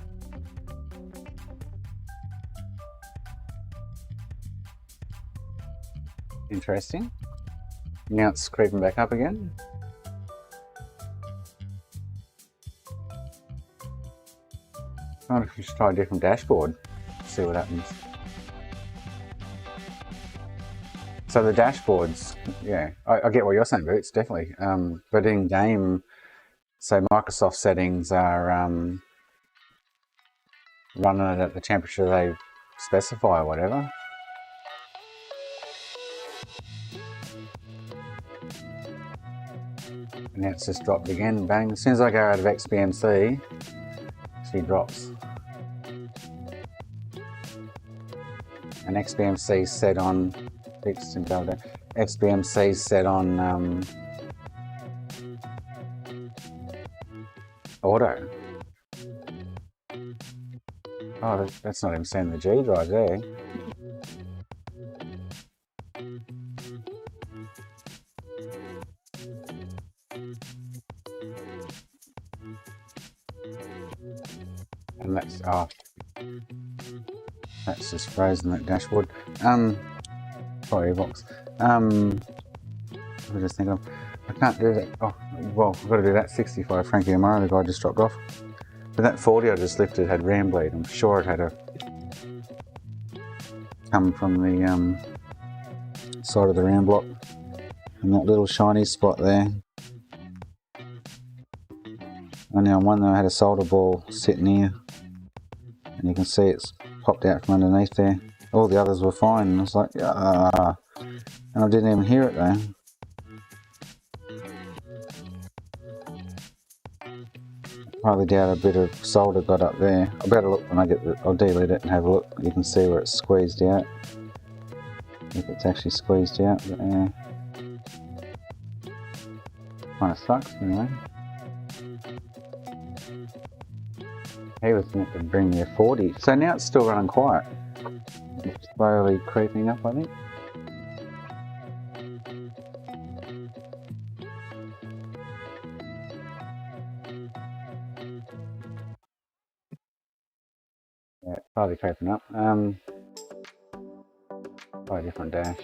Interesting. Now it's creeping back up again. I wonder if we should try a different dashboard, see what happens. So the dashboards, yeah, I get what you're saying, Boots, definitely. But in game, so Microsoft settings are running it at the temperature they specify or whatever. And now it's just dropped again, bang. As soon as I go out of XBMC, she drops. And XBMC set on fixed invalid. XBMC set on auto. Oh, that's not even sending the G drive there. And that's just frozen, that dashboard. Sorry, box. I'm just thinking of, I can't do that. Oh, well, I've got to do that 65 Franky tomorrow. The guy just dropped off. But that 40 I just lifted had RAM bleed. I'm sure it had a come from the side of the RAM block and that little shiny spot there. Only on one though I had a solder ball sitting here, and you can see it's popped out from underneath there. All the others were fine, and I was like, and I didn't even hear it though. Highly doubt a bit of solder got up there. I better look when I get I'll delete it and have a look. You can see where it's squeezed out. If it's actually squeezed out, but yeah. Kinda sucks anyway. He was meant to bring me a 40. So now it's still running quiet. It's slowly creeping up, I think. Yeah, it's slowly creeping up. Try a different dash.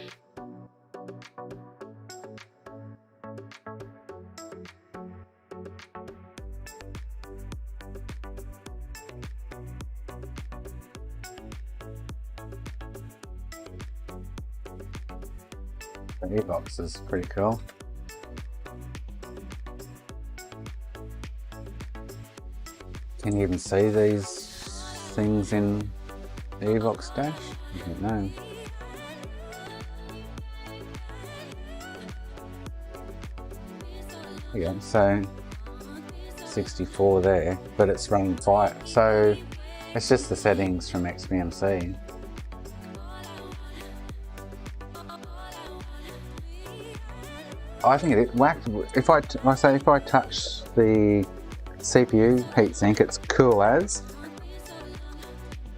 The e-box is pretty cool. Can you even see these things in the e-box dash? I don't know. There you go. So 64 there, but it's running quiet. So it's just the settings from XBMC. I think it whacked. If I touch the CPU heatsink, it's cool as.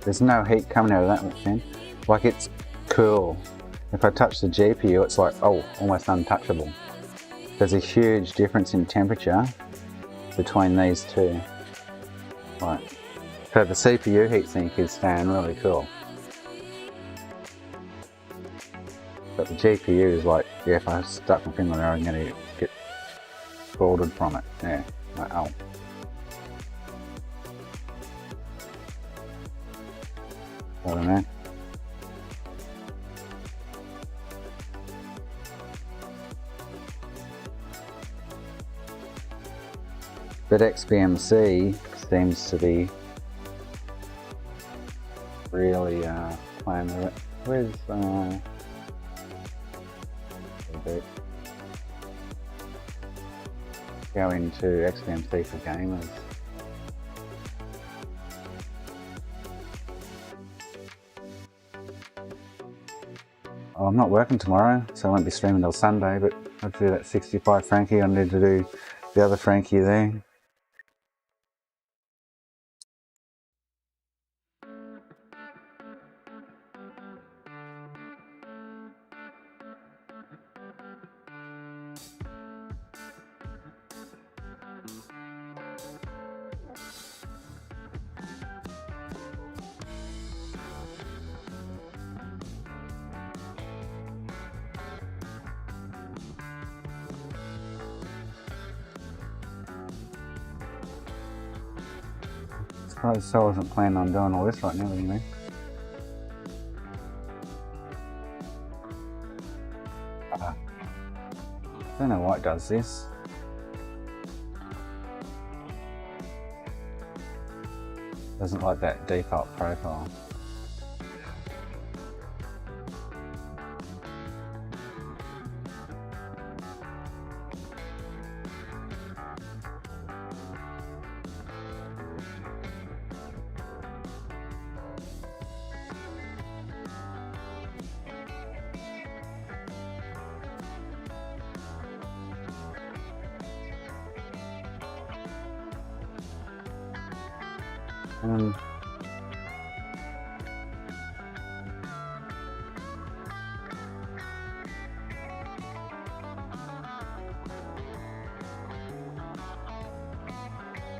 There's no heat coming out of that much then. Like, it's cool. If I touch the GPU, it's like, oh, almost untouchable. There's a huge difference in temperature between these two. Right. So the CPU heatsink is staying really cool. But the GPU is like, yeah, if I stuck my finger there, I'm going to get scalded from it. Yeah, like, oh. I don't know. But XBMC seems to be really playing with it. Where's go into XBMC for gamers. Well, I'm not working tomorrow, so I won't be streaming till Sunday, but I have to do that 65 Franky. I need to do the other Franky there. So I wasn't planning on doing all this right now anyway. I don't know why it does this. Doesn't like that default profile.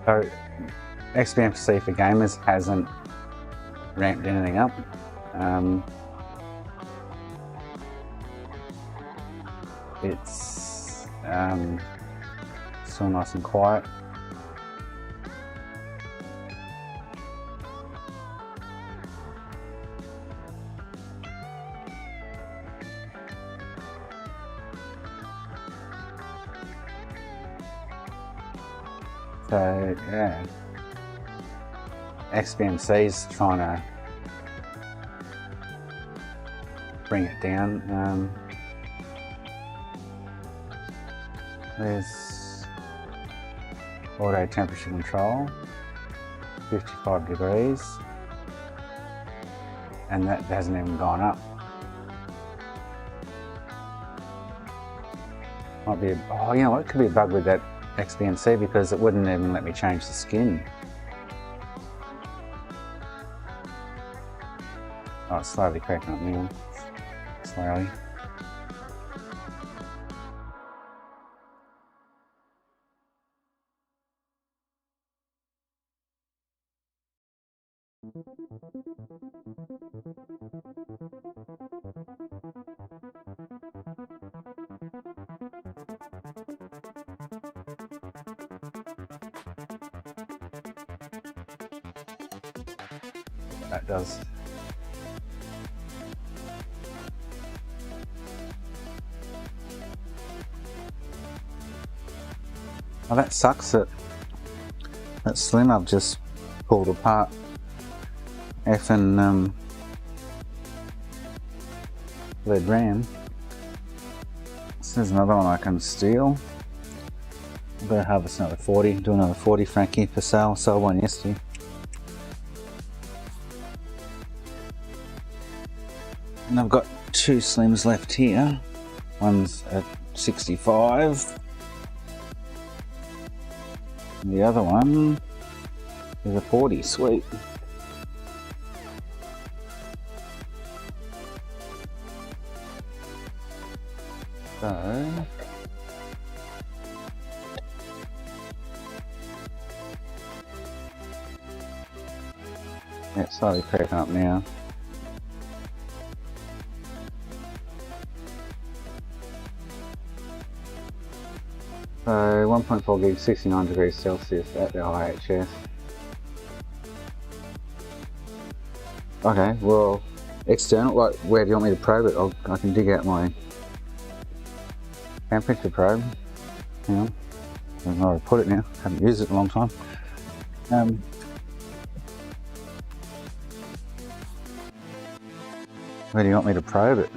So XBMC for gamers hasn't ramped anything up. It's still nice and quiet. So yeah, XBMC's trying to bring it down. There's auto temperature control, 55 degrees, and that hasn't even gone up. Might be oh, you know what, it could be a bug with that XBMC because it wouldn't even let me change the skin. Oh, it's slowly cracking up now. Slowly. That does. Oh, that sucks that slim I've just pulled apart. Effing lead RAM. This is another one I can steal. I better harvest another 40, do another 40 Franky for sale. Sold one yesterday. And I've got two slims left here. One's at 65. And the other one is a 40. Sweet. So yeah, it's slowly cracking up now. So 1.4 gig, 69 degrees Celsius at the IHS. Okay, well, external, like, where do you want me to probe it? I can dig out my temperature probe. Hang on, I don't know where to put it now, haven't used it in a long time. Where do you want me to probe it?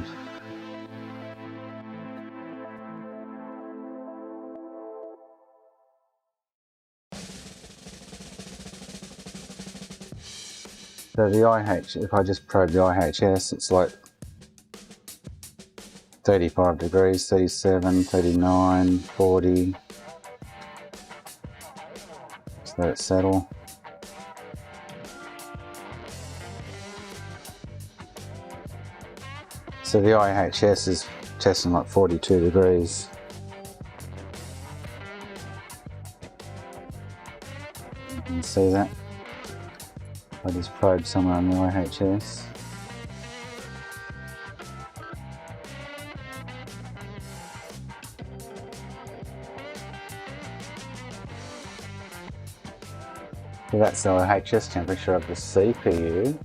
So the IH, if I just probe the IHS, it's like 35 degrees, 37, 39, 40. Just let it settle. So the IHS is testing like 42 degrees. You can see that. I just probed somewhere on the IHS. So that's the IHS temperature of the CPU.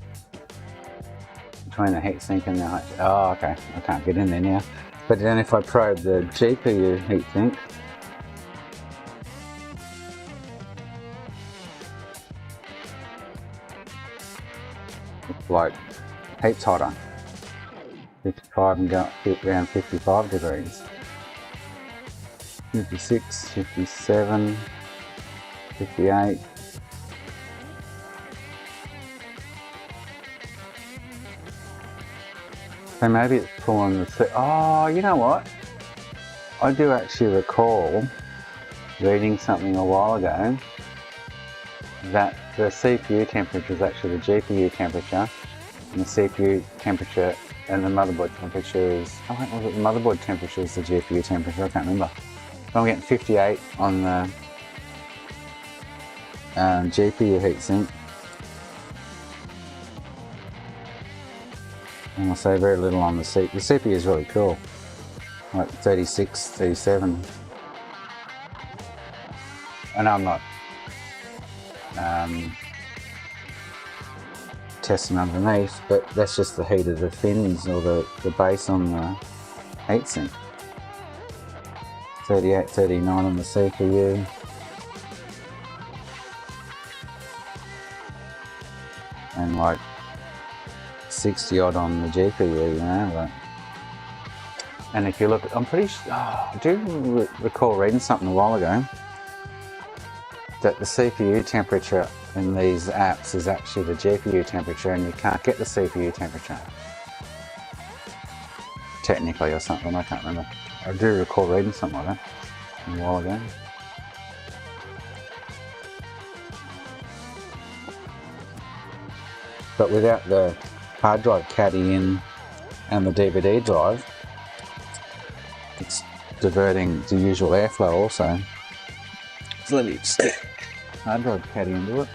Between the heatsink and the IHS. Oh, okay. I can't get in there now. But then if I probe the GPU heatsink, it's like heaps hotter. 55 and go up around 55 degrees. 56, 57, 58. So maybe it's pulling the... Oh, you know what? I do actually recall reading something a while ago that the CPU temperature is actually the GPU temperature, and the CPU temperature and the motherboard temperature is... Oh, wait, was it the motherboard temperature is the GPU temperature? I can't remember. But I'm getting 58 on the GPU heatsink. And I'll say very little on the CPU. The CPU is really cool. Like 36, 37. And I'm not testing underneath, but that's just the heat of the fins or the base on the heatsink. 38, 39 on the CPU. And like 60 odd on the GPU, you know. But, and if you look, I'm pretty sure, I do recall reading something a while ago that the CPU temperature in these apps is actually the GPU temperature, and you can't get the CPU temperature technically or something. I can't remember. I do recall reading something like that a while ago. But without the hard drive caddy in and the DVD drive, it's diverting the usual airflow also. So let me stick hard drive caddy into it.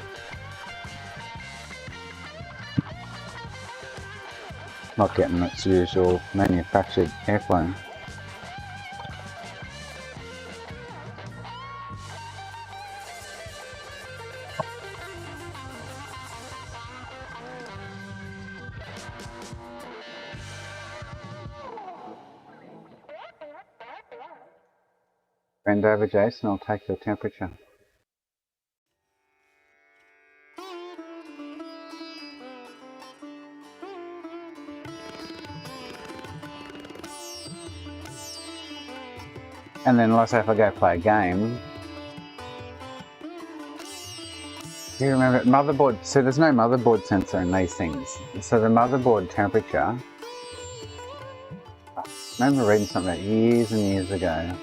Not getting its usual manufactured airflow. Bend over, Jason, I'll take your temperature. And then let's say if I go play a game, do you remember motherboard? So there's no motherboard sensor in these things. So the motherboard temperature, I remember reading something about years and years ago.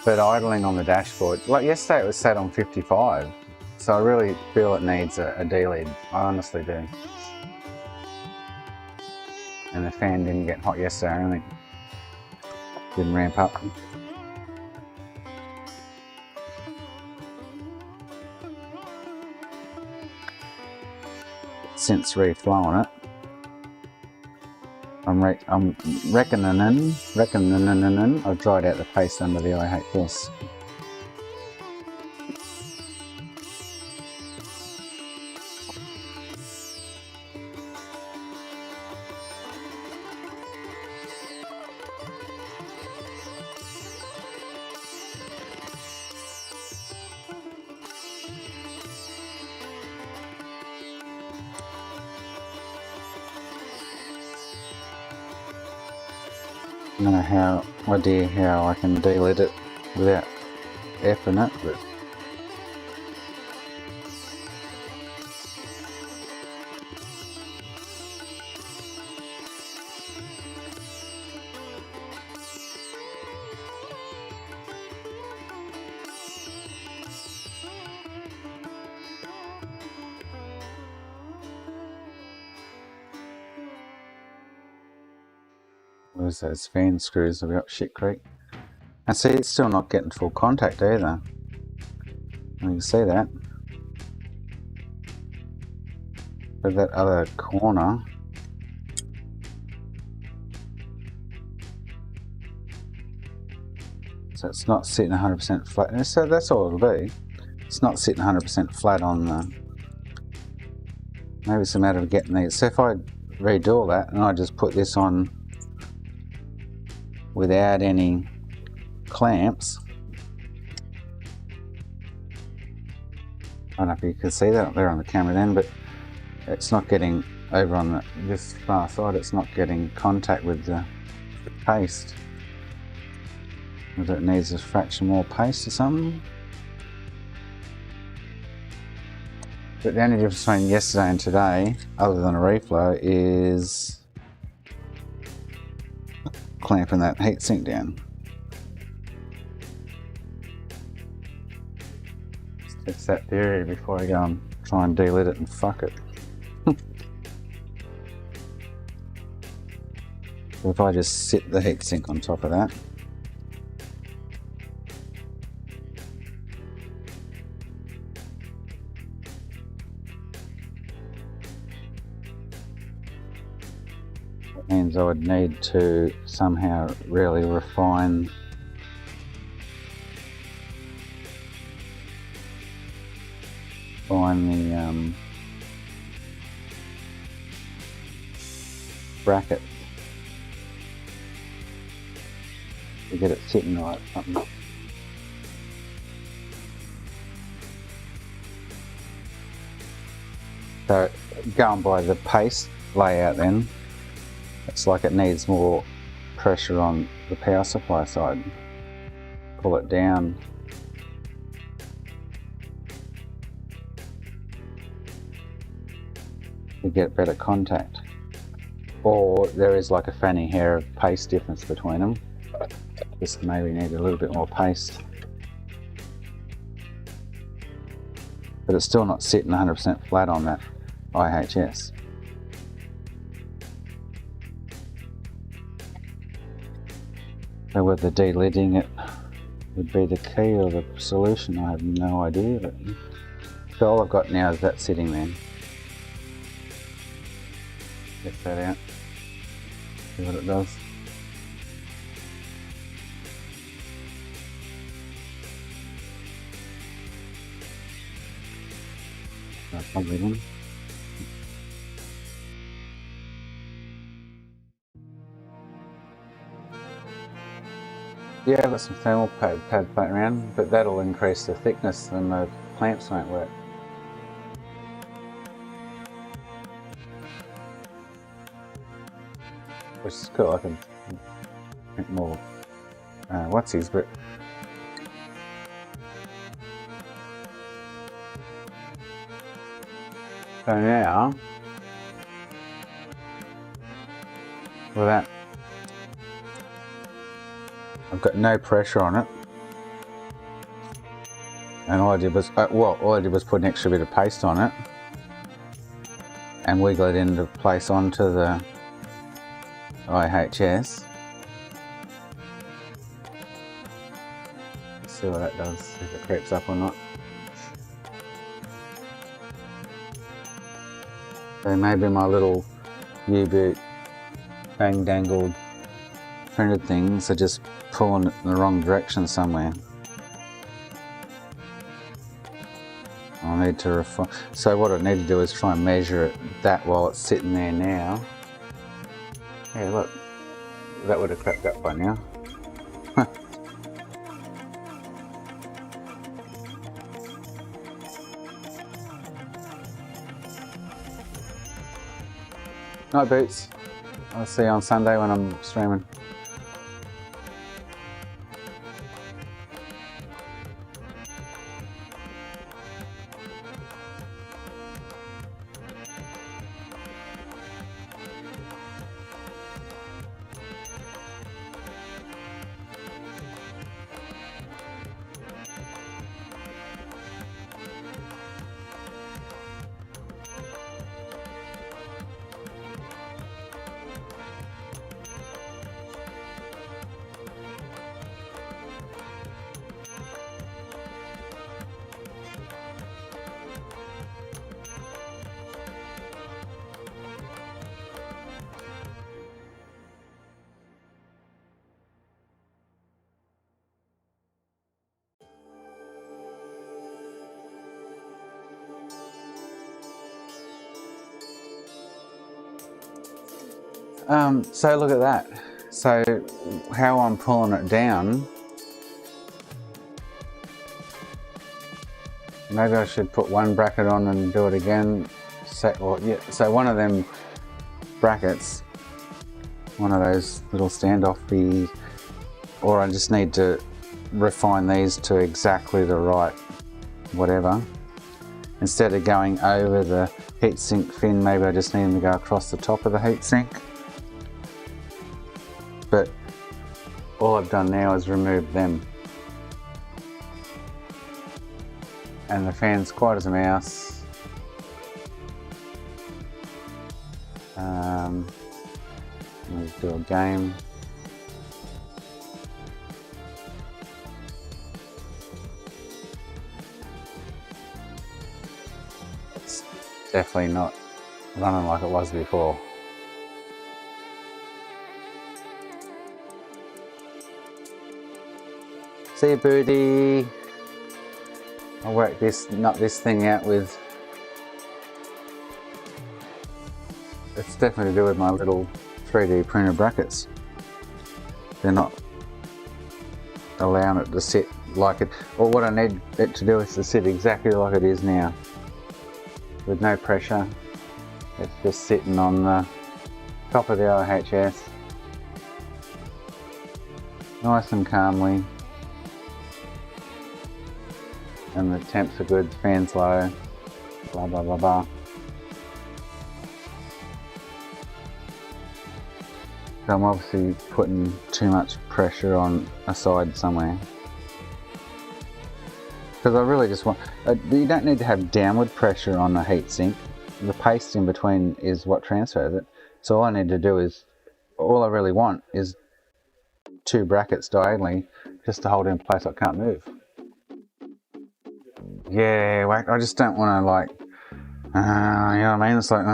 But idling on the dashboard, like yesterday it was set on 55, so I really feel it needs a D-lid, I honestly do. And the fan didn't get hot yesterday, I think. Didn't ramp up. Since reflowing it, I'm reckoning I've dried out the paste under the IHS. I don't know idea how I can de-lid it without effing it, but Where's those fan screws? Have we got shit creek? And see, it's still not getting full contact either. You can see that. But that other corner, so it's not sitting 100% flat. And so that's all it'll be. It's not sitting 100% flat on the. Maybe it's a matter of getting these. So if I redo all that and I just put this on without any clamps, I don't know if you can see that up there on the camera then, but it's not getting over on this far side, it's not getting contact with the paste. Whether it needs a fraction more paste or something. But the only difference between yesterday and today, other than a reflow, is clamping that heatsink down. Let's test that theory before I go and try and delit it and fuck it. So if I just sit the heatsink on top of that, that means I would need to somehow really refine the bracket to get it sitting right or something. So going by the paste layout then, it's like it needs more pressure on the power supply side. Pull it down. To get better contact. Or there is like a fanny hair of paste difference between them. Just maybe need a little bit more paste. But it's still not sitting 100% flat on that IHS. So whether delidding it would be the key or the solution, I have no idea. But so all I've got now is that sitting there. Get that out. See what it does. Probably one. Yeah, I've got some thermal pad floating around, but that'll increase the thickness and the clamps won't work. Which is cool, I can print more whatsies, but so now, with that, I've got no pressure on it, and all I did was, all I did was put an extra bit of paste on it, and wiggle it into place onto the IHS. Let's see what that does, if it creeps up or not. So maybe my little U-boot bang dangled printed things are just pulling it in the wrong direction somewhere. I'll need to refine. So what I need to do is try and measure it that while it's sitting there now. Yeah, look, that would have crept up by now. Night boots. I'll see you on Sunday when I'm streaming. So look at that. So how I'm pulling it down, maybe I should put one bracket on and do it again. So one of them brackets, one of those little standoffy, or I just need to refine these to exactly the right whatever. Instead of going over the heatsink fin, maybe I just need them to go across the top of the heatsink. But all I've done now is remove them. And the fan's quiet as a mouse. Let's do a game. It's definitely not running like it was before. See you, birdie. I'll work nut this thing out with. It's definitely to do with my little 3D printer brackets. They're not allowing it to sit like it, or what I need it to do is to sit exactly like it is now, with no pressure. It's just sitting on the top of the OHS, nice and calmly. And the temps are good, fan's low, blah blah blah blah. So I'm obviously putting too much pressure on a side somewhere. Because I really just want, you don't need to have downward pressure on the heatsink. The paste in between is what transfers it. So all I need to do is, all I really want is two brackets diagonally just to hold it in place so I can't move. Yeah, I just don't want to like, you know what I mean? It's like,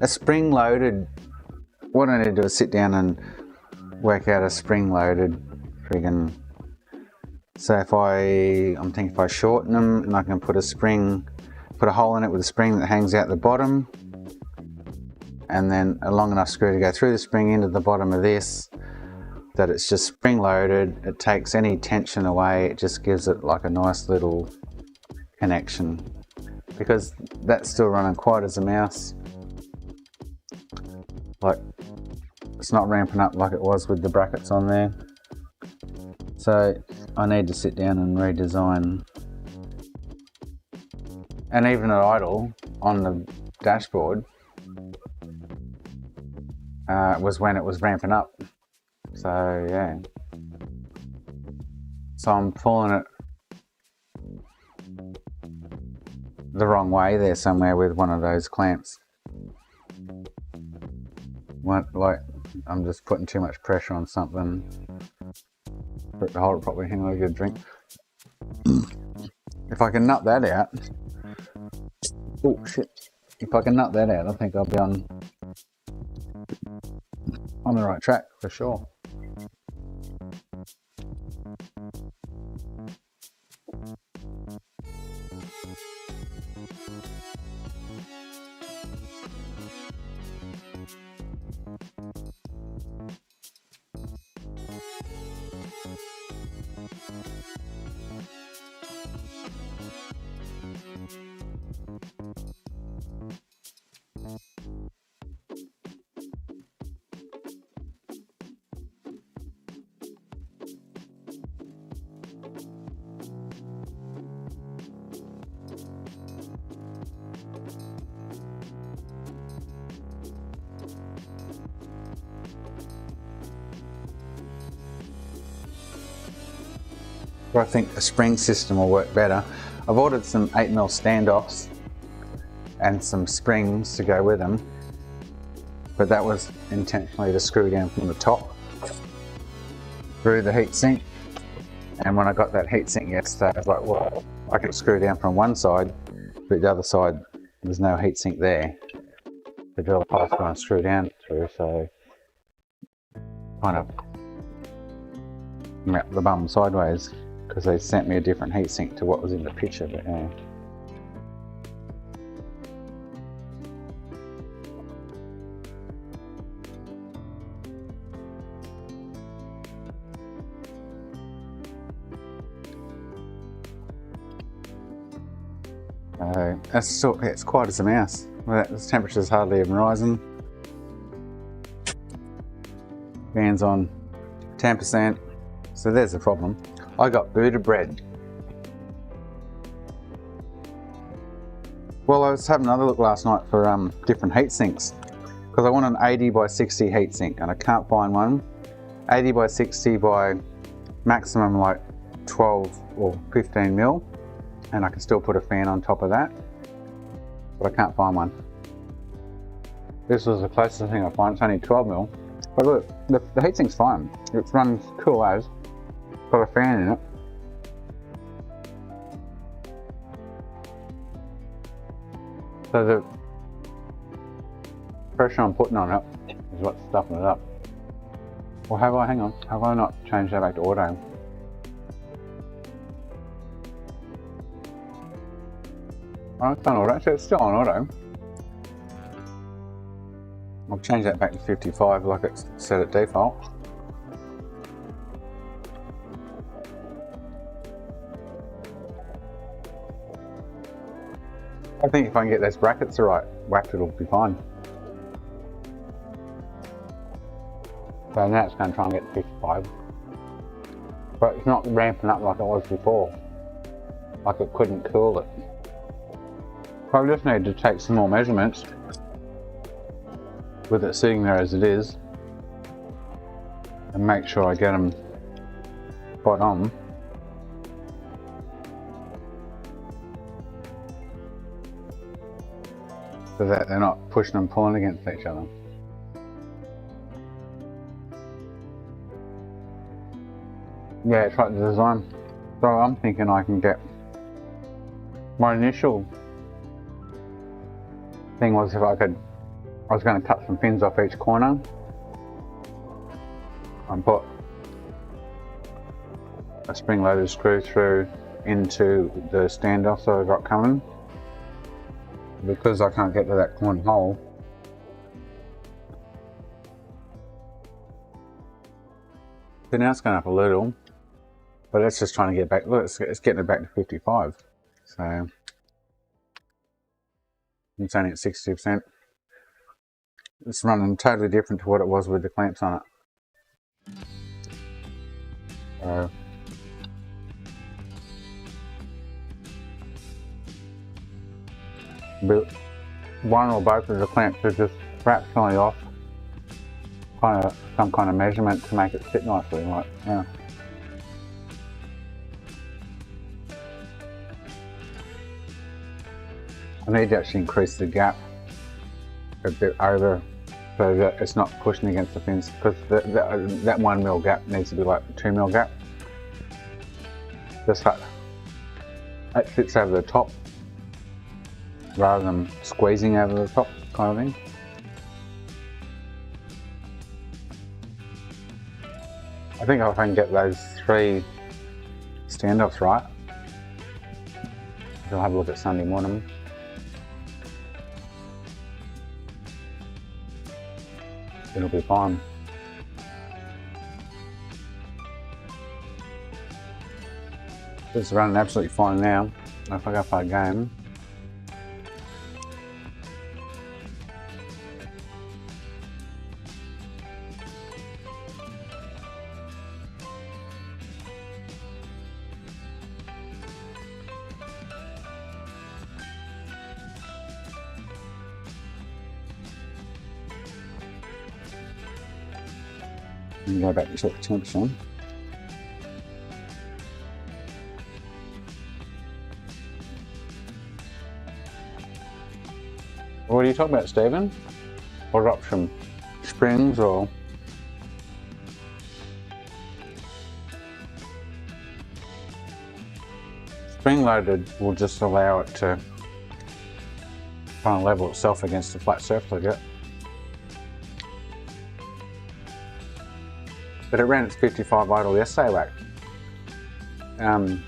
a spring-loaded, what I need to do is sit down and work out a spring-loaded friggin', so I'm thinking if I shorten them and I can put a hole in it with a spring that hangs out the bottom, and then a long enough screw to go through the spring into the bottom of this, that it's just spring-loaded, it takes any tension away, it just gives it like a nice little connection. Because that's still running quiet as a mouse. Like, it's not ramping up like it was with the brackets on there. So I need to sit down and redesign. And even at idle on the dashboard was when it was ramping up. So yeah. So I'm pulling it the wrong way there somewhere with one of those clamps. Like, I'm just putting too much pressure on something for it to hold it properly. Hang on, I'll get a drink. If I can nut that out, oh shit, if I can nut that out, I think I'll be on the right track for sure. Where I think a spring system will work better. I've ordered some 8mm standoffs and some springs to go with them, but that was intentionally to screw down from the top through the heatsink. And when I got that heatsink yesterday, I was like, well, I could screw down from one side, but the other side, there's no heatsink there to drill a pipe and screw down through, so kind of wrapped the bum sideways, because they sent me a different heatsink to what was in the picture, but yeah. That's still, it's quiet as a mouse. The temperature's hardly even rising. Fan's on 10%. So there's the problem. I got Buddha bread. Well, I was having another look last night for different heat sinks because I want an 80 by 60 heat sink and I can't find one. 80 by 60 by maximum like 12 or 15 mil, and I can still put a fan on top of that, but I can't find one. This was the closest thing I find. It's only 12 mil, but look, the heatsink's fine. It runs cool as, got a fan in it. So the pressure I'm putting on it is what's stuffing it up. Well, hang on, have I not changed that back to auto? Oh, it's on auto, so it's still on auto. I'll change that back to 55 like it's set at default. I think if I can get those brackets right whacked, it'll be fine. So now it's going to try and get 55. But it's not ramping up like it was before. Like it couldn't cool it. I just need to take some more measurements with it sitting there as it is and make sure I get them spot on. So that they're not pushing and pulling against each other. Yeah, it's right, the design. So I'm thinking I can get, my initial thing was if I was going to cut some pins off each corner and put a spring-loaded screw through into the standoffs that I've got coming. Because I can't get to that corner hole, so now it's going up a little, but it's just trying to get back. Look, it's getting it back to 55, so it's only at 60%. It's running totally different to what it was with the clamps on it. So but one or both of the clamps are just fractionally off, some kind of measurement to make it sit nicely, like, yeah. I need to actually increase the gap a bit over so that it's not pushing against the fins, because that 1 mil gap needs to be like a 2 mil gap. Just like that sits over the top, rather than squeezing over the top kind of thing. I think if I can get those 3 standoffs right, I'll have a look at Sunday morning. It'll be fine. It's running absolutely fine now. If I go play a game, and go back to check the temperature. What are you talking about, Stephen? What option? Springs or? Spring loaded will just allow it to kind of level itself against the flat surface I get. But it ran its 55 idle yesterday, like. And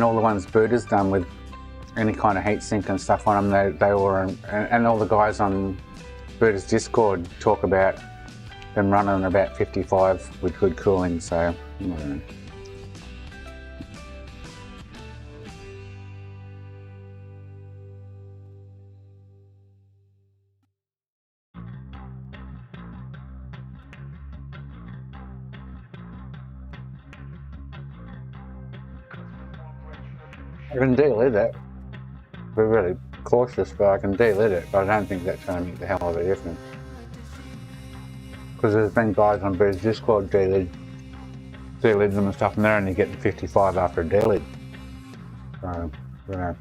all the ones Buddha's done with any kind of heat sink and stuff on them, they were, and all the guys on Buddha's Discord talk about them running about 55 with good cooling, so I don't know. I can delete it. Be really cautious, but I can delete it. But I don't think that's going to make the hell of a difference. Because there's been guys on British Discord delete them and stuff, and they're only getting 55 after a delete. So, yeah.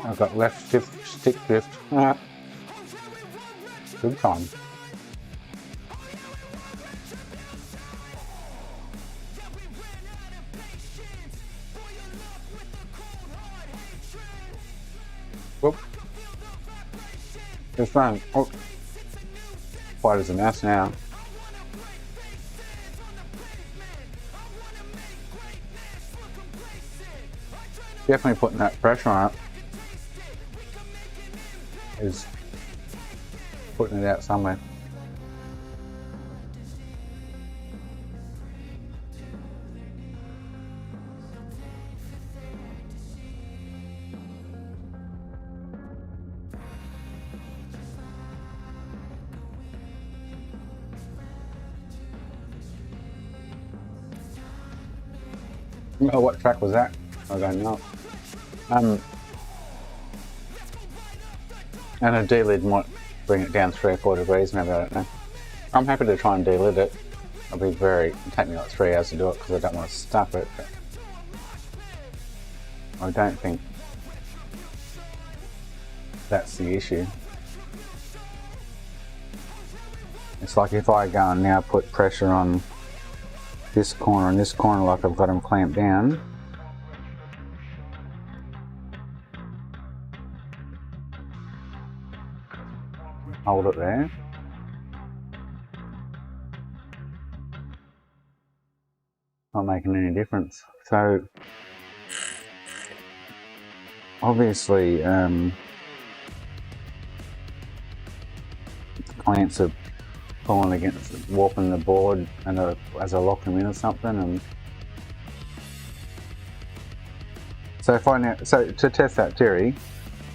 I've got left stick drift. Good time. Whoop. It's fine. Oh. White as a mouse now. Definitely putting that pressure on it is putting it out somewhere. Oh, what track was that? I don't know. And a delid might bring it down 3 or 4 degrees, maybe, I don't know. I'm happy to try and delid it. It'll take me like 3 hours to do it because I don't want to stuff it. But I don't think that's the issue. It's like if I go and now put pressure on this corner and this corner like I've got them clamped down. Hold it there. Not making any difference. So obviously clamps are pulling against, warping the board, and as I lock them in or something. And so to test that theory,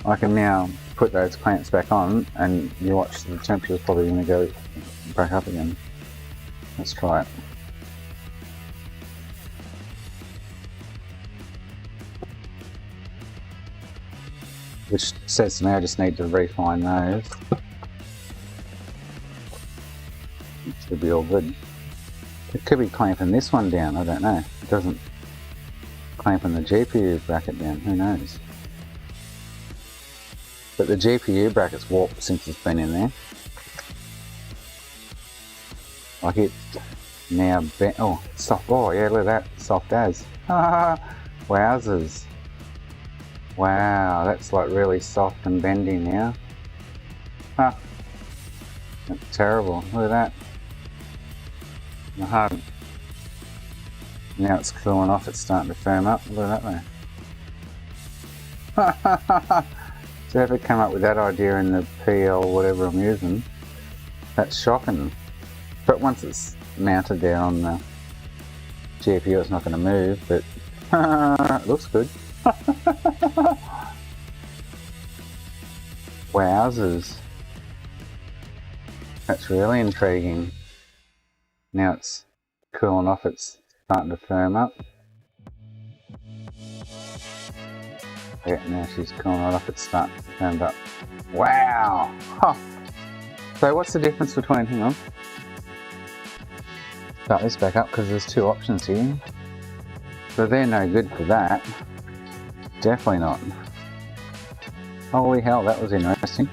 I can now put those clamps back on, and you watch the temperature's probably going to go back up again. Let's try it. Which says to me I just need to refine those. It should be all good. It could be clamping this one down, I don't know. It doesn't clamping the GPU bracket down, who knows. But the GPU bracket's warped since it's been in there. Like it now bent. Oh, soft. Oh, yeah, look at that. Soft as. Wowzers. Wow, that's like really soft and bendy now. Huh. That's terrible. Look at that. Now it's cooling off, it's starting to firm up. Look at that there. So if it come up with that idea in the PL whatever I'm using, that's shocking. But once it's mounted there on the GPU, it's not going to move, but it looks good. Wowzers. That's really intriguing. Now it's cooling off, it's starting to firm up. Yeah, now she's cooling right off, it's starting to firm up. Wow! Huh. So what's the difference between, hang on. Start this back up because there's 2 options here. So they're no good for that. Definitely not. Holy hell, that was interesting.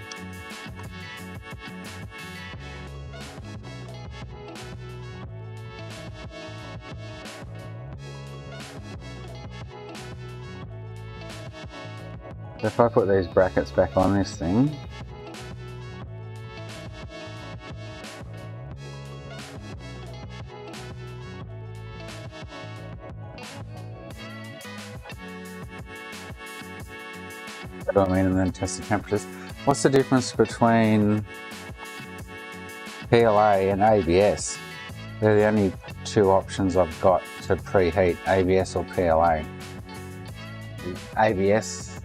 So if I put these brackets back on this thing, and then test the temperatures. What's the difference between PLA and ABS? They're the only 2 options I've got to preheat ABS or PLA. ABS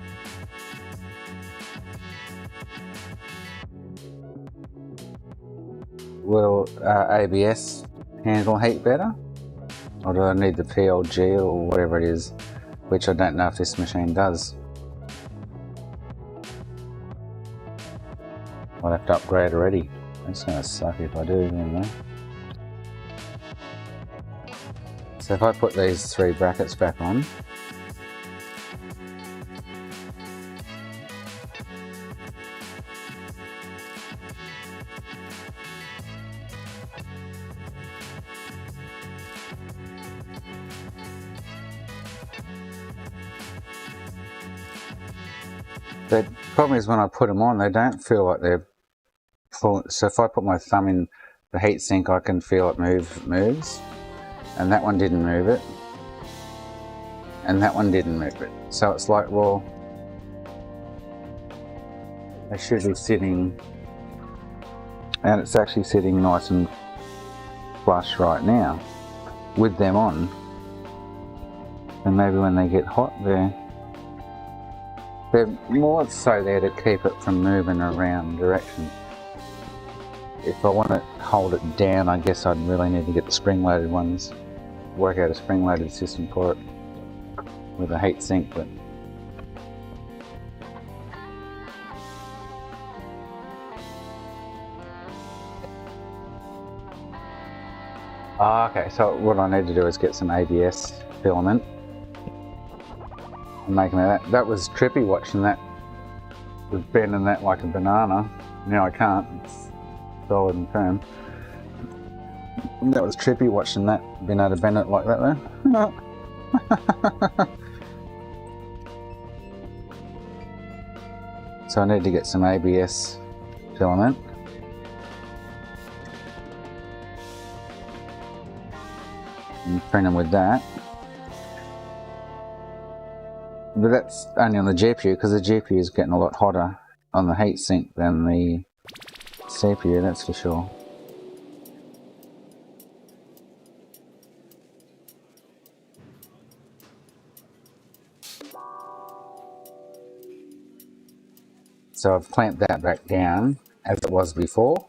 will ABS handle heat better, or do I need the PLG or whatever it is, which I don't know if this machine does. I'll have to upgrade already. It's going to suck if I do anyway. So if I put these 3 brackets back on, the problem is when I put them on, they don't feel like they're full. So if I put my thumb in the heatsink, I can feel it moves. And that one didn't move it. And that one didn't move it. So it's like, well, they should be sitting, and it's actually sitting nice and flush right now with them on. And maybe when they get hot, they're more so there to keep it from moving around direction. If I want to hold it down, I guess I'd really need to get the spring-loaded ones, work out a spring-loaded system for it with a heat sink. But okay, so what I need to do is get some ABS filament and make that. That was trippy watching that, was bending that like a banana. Now I can't, it's solid and firm. That was trippy watching that, being able to bend it like that though. So I need to get some ABS filament. And print them with that. But that's only on the GPU, because the GPU is getting a lot hotter on the heatsink than the CPU, that's for sure. So I've clamped that back down as it was before.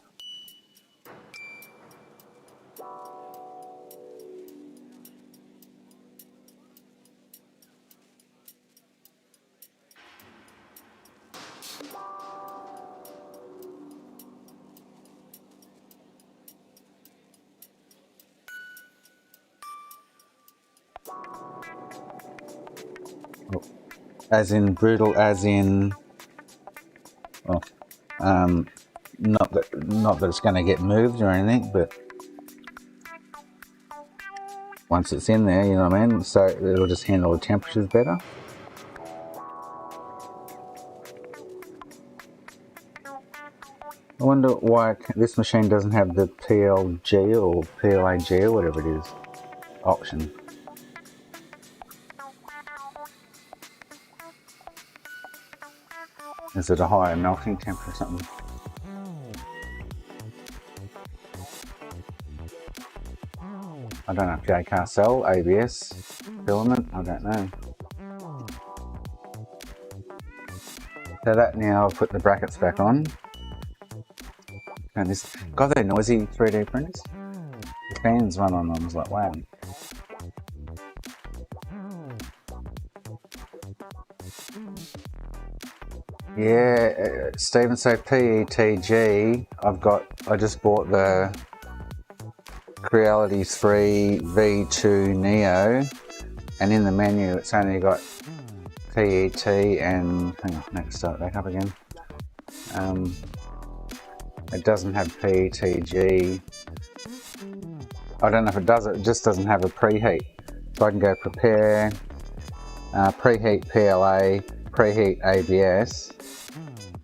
As in brutal, as in, well, not that it's going to get moved or anything, but once it's in there, you know what I mean, so it'll just handle the temperatures better. I wonder why this machine doesn't have the PLG or PLAG or whatever it is option. Is it a higher melting temperature or something? I don't know if JCar sell ABS filament, I don't know. So that now I've put the brackets back on. And this, God, they're noisy 3D printers. The fans run on them, I was like, wow. Yeah, Stephen, so PETG, I just bought the Creality 3 V2 Neo, and in the menu it's only got PET and, hang on, let's start back up again. It doesn't have PETG. I don't know if it does, it just doesn't have a preheat. So I can go prepare, preheat PLA, preheat ABS,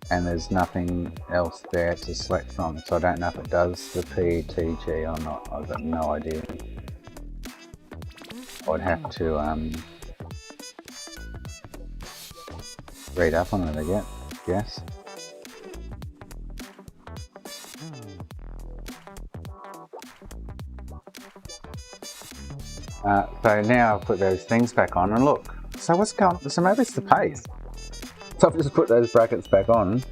and there's nothing else there to select from, so I don't know if it does the PETG or not. I've got no idea. I'd have to read up on it, I guess. So now I've put those things back on, and look. So what's going? So maybe it's the pace. So I've just put those brackets back on.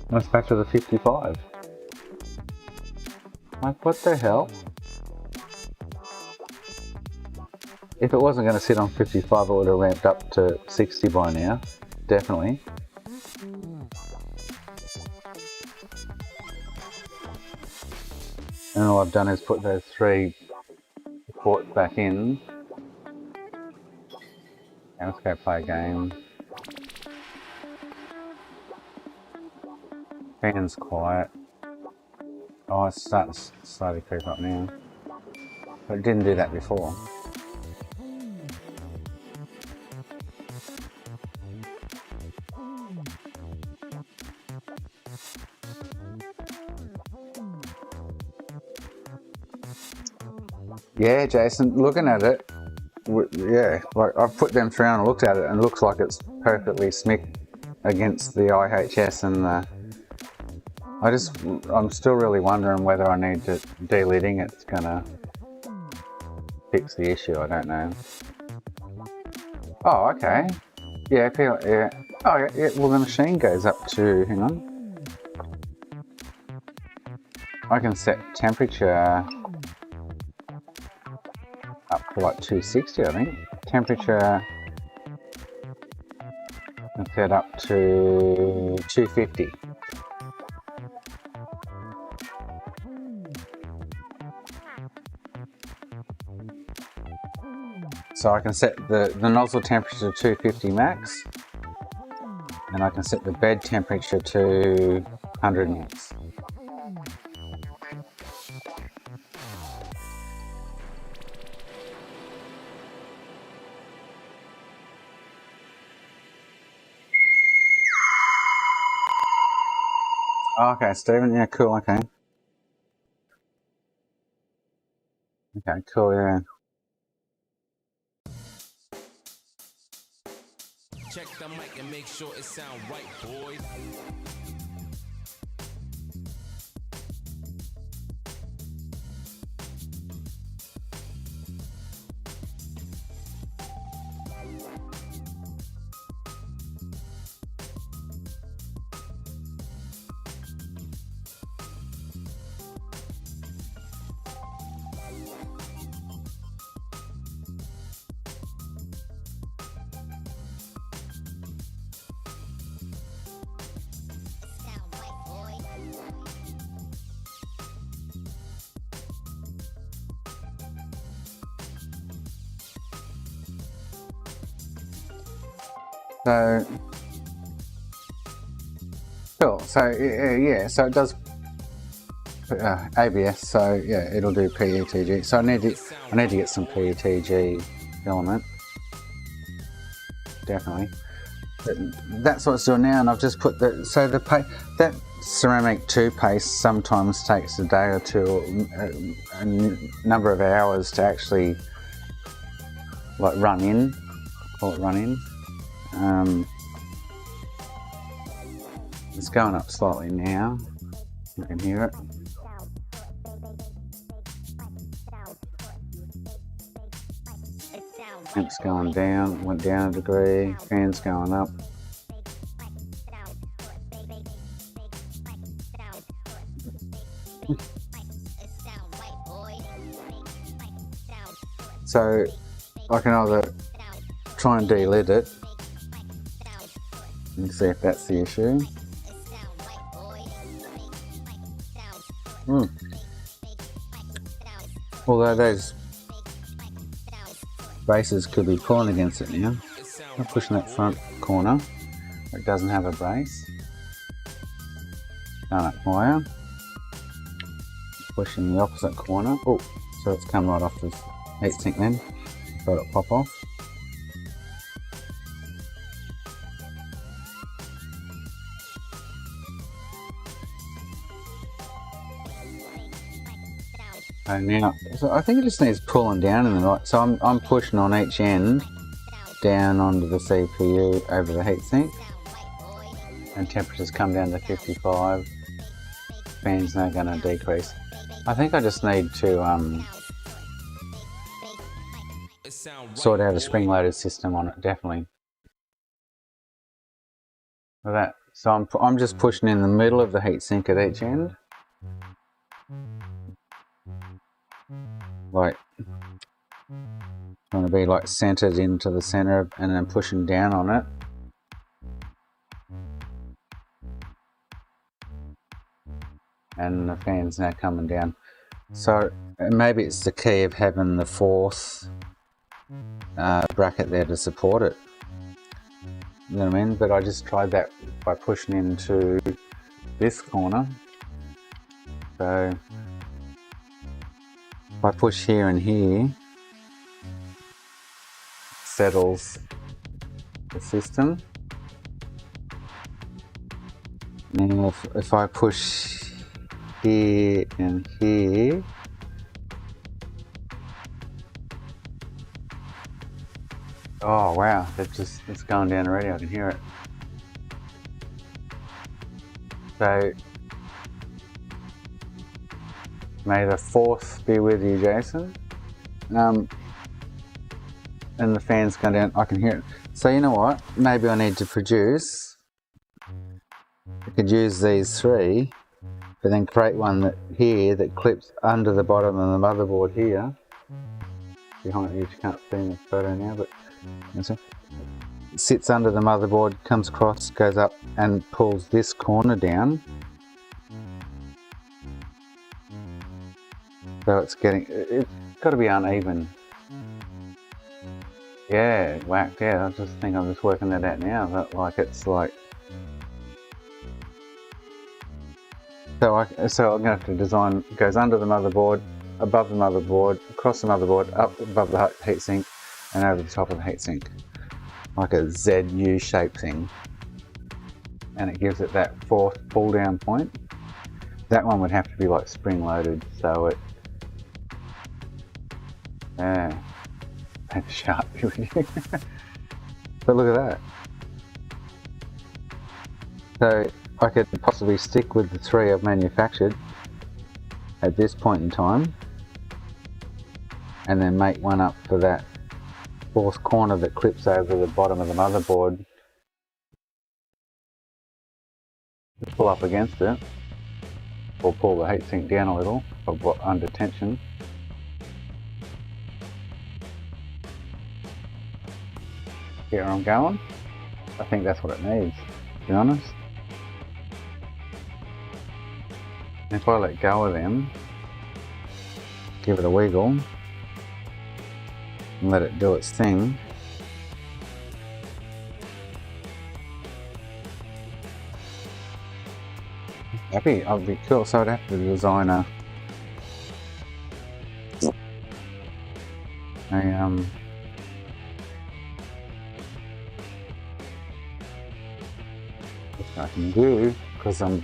And it's back to the 55. Like, what the hell? If it wasn't going to sit on 55, it would have ramped up to 60 by now. Definitely. And all I've done is put those 3 ports back in. And let's go play a game. Fan's quiet. Oh, it's starting to slowly creep up now. But it didn't do that before. Yeah, Jason, looking at it, yeah, like I've put them through and looked at it, and it looks like it's perfectly smick against the IHS and the. I'm still really wondering whether I need to deleting it's gonna fix the issue. I don't know. Oh, okay. Yeah, yeah. Oh, yeah. Well, the machine goes up to. Hang on. I can set temperature up to like 260, I think. Temperature and set up to 250. So I can set the nozzle temperature to 250 max, and I can set the bed temperature to 100 max. Okay, Stephen, yeah, cool, okay. Okay, cool, yeah. Check the mic and make sure it sound right, boys. So, cool. So yeah, so it does ABS. So yeah, it'll do PETG. So I need to get some PETG filament. Definitely. But that's what it's doing now, and I've just put that ceramic toothpaste sometimes takes a day or two, a number of hours to actually like run in. Call it run in. It's going up slightly now. You can hear it. Temp's going down, went down a degree, fan's going up. So I can either try and delid it and see if that's the issue. Although those braces could be pulling against it now. I'm pushing that front corner. It doesn't have a brace. Going up higher. Pushing the opposite corner. Oh, so it's come right off the heatsink then. Got it pop off. And now, so I think it just needs pulling down in the right. So I'm pushing on each end down onto the CPU over the heatsink, and temperatures come down to 55. Fan's now going to decrease. I think I just need to sound sort right, out a boy. spring-loaded system on it, definitely. For that, so I'm just pushing in the middle of the heatsink at each end, like trying to be like centered into the center, and then pushing down on it. And the fan's now coming down. So maybe it's the key of having the fourth bracket there to support it. You know what I mean? But I just tried that by pushing into this corner. So if I push here and here, settles the system. Now if I push here and here, oh wow, it's going down already, I can hear it. So may the force be with you, Jason. And the fan's going down, I can hear it. So you know what, maybe I need to produce, I could use these three, but then create one that here that clips under the bottom of the motherboard here. Behind you can't see in the photo now, but it sits under the motherboard, comes across, goes up and pulls this corner down. So it's got to be uneven. Yeah, whacked, yeah, I just think I'm just working that out now, but like it's like, so I'm going to have to design, goes under the motherboard, above the motherboard, across the motherboard, up above the heatsink, and over the top of the heatsink. Like a ZU shape thing. And it gives it that fourth pull down point. That one would have to be like spring loaded, so it, yeah, that's sharp. But look at that. So I could possibly stick with the three I've manufactured at this point in time, and then make one up for that fourth corner that clips over the bottom of the motherboard. Pull up against it, or pull the heatsink down a little, or under tension. Here I'm going. I think that's what it needs, to be honest. If I let go of them, give it a wiggle, and let it do its thing, I'd be cool. So I'd have to design a which I can do because I'm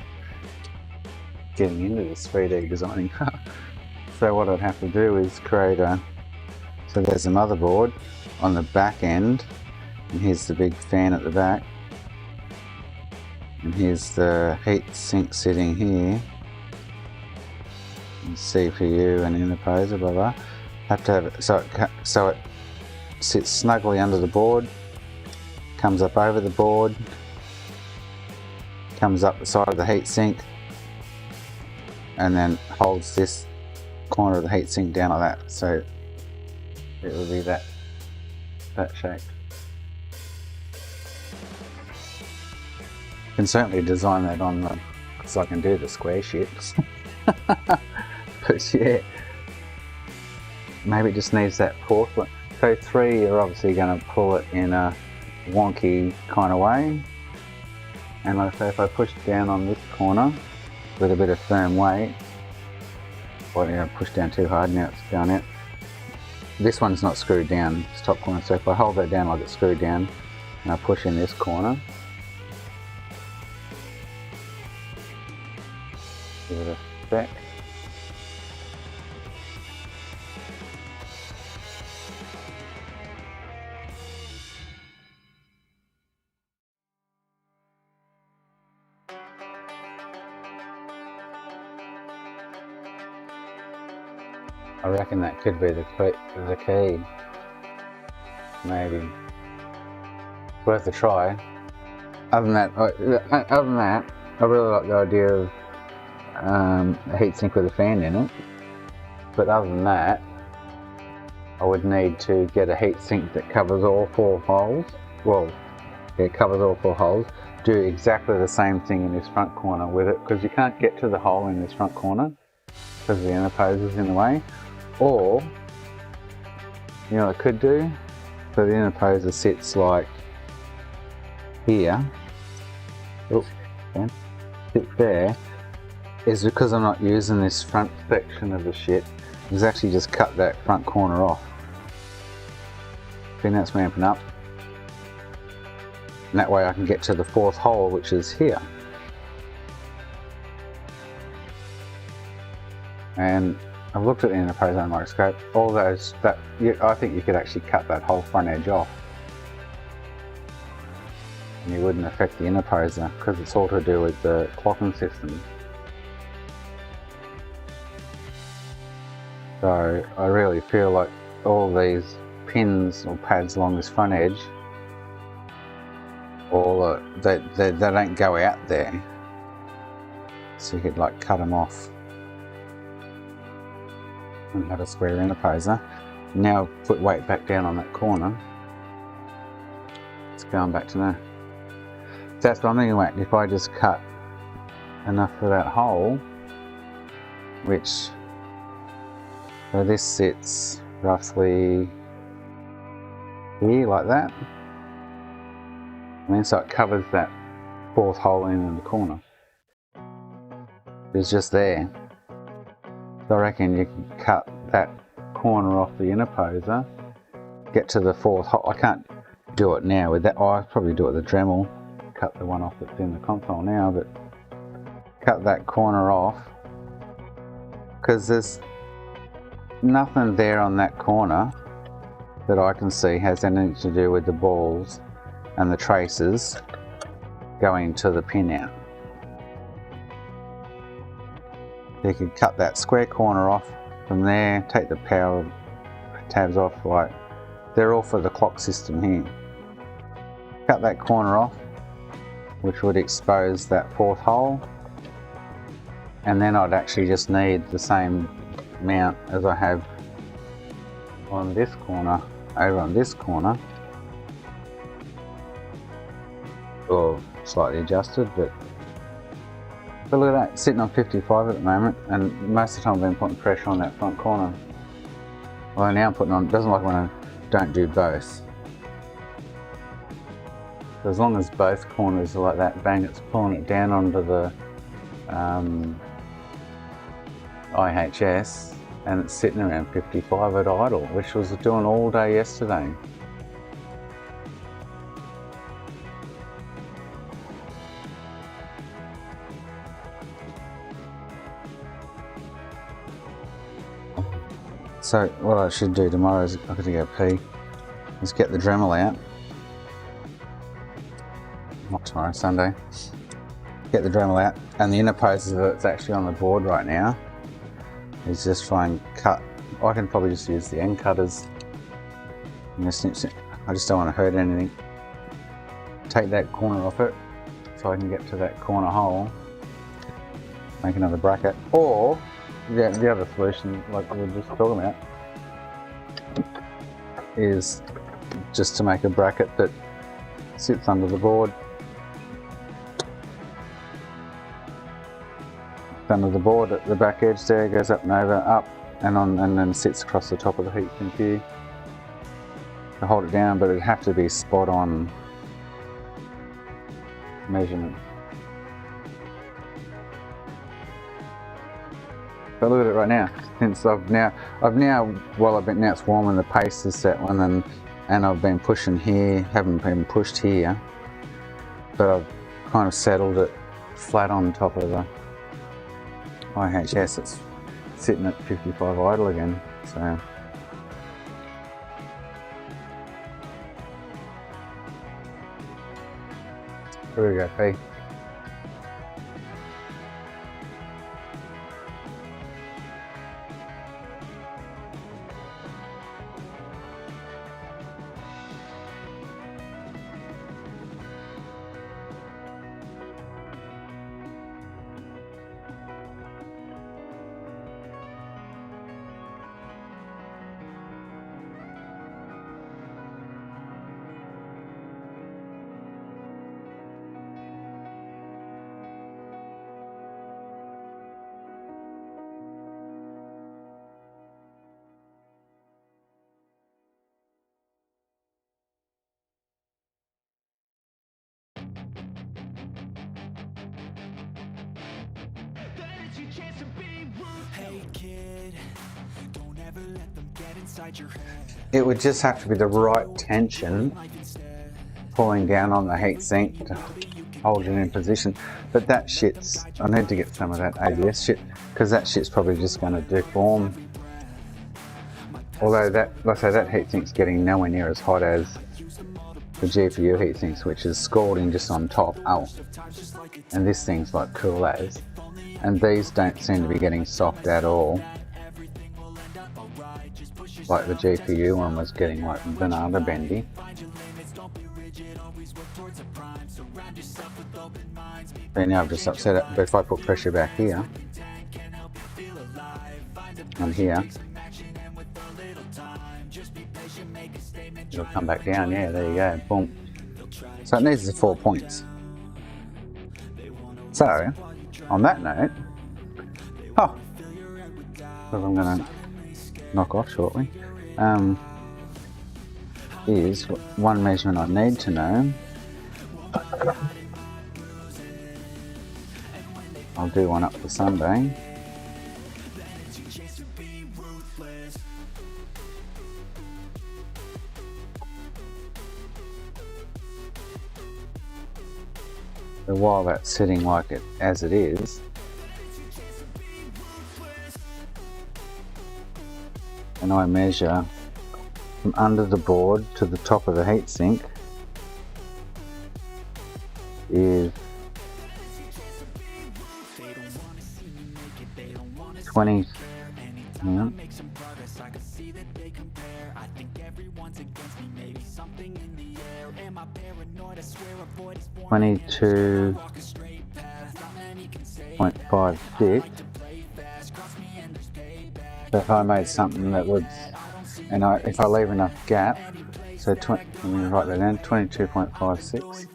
getting into this 3D designing. So what I'd have to do is create so there's a motherboard on the back end, and here's the big fan at the back, and here's the heat sink sitting here, and CPU and interposer, blah blah. Have to have it so it sits snugly under the board, comes up over the board, comes up the side of the heatsink, and then holds this corner of the heatsink down like that. So it will be that shape. Can certainly design that on the, because I can do the square shit. But yeah, maybe it just needs that fourth one. So three, you're obviously going to pull it in a wonky kind of way. And like I say, if I push down on this corner with a bit of firm weight, or you know, push down too hard, now it's going out. This one's not screwed down, this top corner, so if I hold that down like it's screwed down, and I push in this corner, give it a sec. I reckon that could be the key. maybe. Worth a try. Other than that, I really like the idea of a heatsink with a fan in it. But other than that, I would need to get a heatsink that covers all 4 holes. Well, it covers all 4 holes. Do exactly the same thing in this front corner with it, because you can't get to the hole in this front corner because the interposer's in the way. Or, you know what I could do? So the interposer sits like here. Oops, sit there. Is because I'm not using this front section of the shit. Is actually just cut that front corner off. Then that's ramping up. And that way I can get to the 4th hole, which is here. And I've looked at the interposer microscope. All those, I think you could actually cut that whole front edge off. And you wouldn't affect the interposer, because it's all to do with the clocking system. So I really feel like all these pins or pads along this front edge, they don't go out there. So you could like cut them off and have a square interposer. Now put weight back down on that corner. It's going back to there. That's what I'm thinking about. If I just cut enough for that hole, which, so this sits roughly here like that. So it covers that 4th hole in the corner. It's just there. So I reckon you can cut that corner off the interposer, get to the 4th hole. I can't do it now with that. Oh, I'll probably do it with the Dremel. Cut the one off that's in the console now, but cut that corner off, because there's nothing there on that corner that I can see has anything to do with the balls and the traces going to the pin out. You could cut that square corner off from there, take the power tabs off, like they're all for the clock system here. Cut that corner off, which would expose that 4th hole, and then I'd actually just need the same mount as I have on this corner, over on this corner, or slightly adjusted, but look at that, sitting on 55 at the moment, and most of the time I've been putting pressure on that front corner. Well, now I'm putting on, it doesn't like when I don't do both. So as long as both corners are like that, bang, it's pulling it down onto the IHS, and it's sitting around 55 at idle, which was doing all day yesterday. So what I should do tomorrow is, I've got to go pee, is get the Dremel out. Not tomorrow, Sunday. Get the Dremel out, and the interposer that's actually on the board right now is just try and cut. I can probably just use the end cutters and just snip, snip. I just don't want to hurt anything. Take that corner off it so I can get to that corner hole, make another bracket, or the other solution, like we were just talking about, is just to make a bracket that sits under the board. Under the board at the back edge there, goes up and over, up and on, and then sits across the top of the heatsink here to hold it down, but it'd have to be spot on measurement. But look at it right now. Since now it's warm and the pace is set one, and I've been pushing here, haven't been pushed here, but I've kind of settled it flat on top of the IHS. It's sitting at 55 idle again, so here we go, P. It would just have to be the right tension pulling down on the heatsink to hold it in position. But that shit's, I need to get some of that ABS shit, because that shit's probably just going to deform. Although that, like I say, that heatsink's getting nowhere near as hot as the GPU heatsinks, which is scalding just on top. Oh, and this thing's like cool as. And these don't seem to be getting soft at all. Like the GPU one was getting like banana bendy. But now I've just upset it. But if I put pressure back here and here, it'll come back down. Yeah, there you go. Boom. So it needs the 4 points. So, on that note, because I'm going to knock off shortly, is one measurement I need to know. I'll do one up for Sunday. So while that's sitting like it as it is, and I measure from under the board to the top of the heatsink is 20. Hang on. 22.56. So if I made something that would, and if I leave enough gap, so let me write that down, 22.56.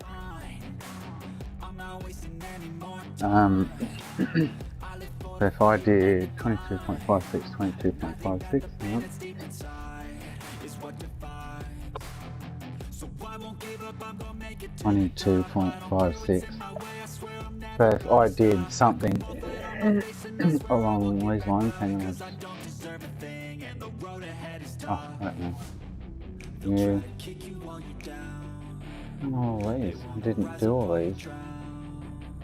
So if I did 22.56, 22.56, 22.56. So if I did something along these lines, hang on. Oh, I don't know. Yeah. All these. I didn't do all these.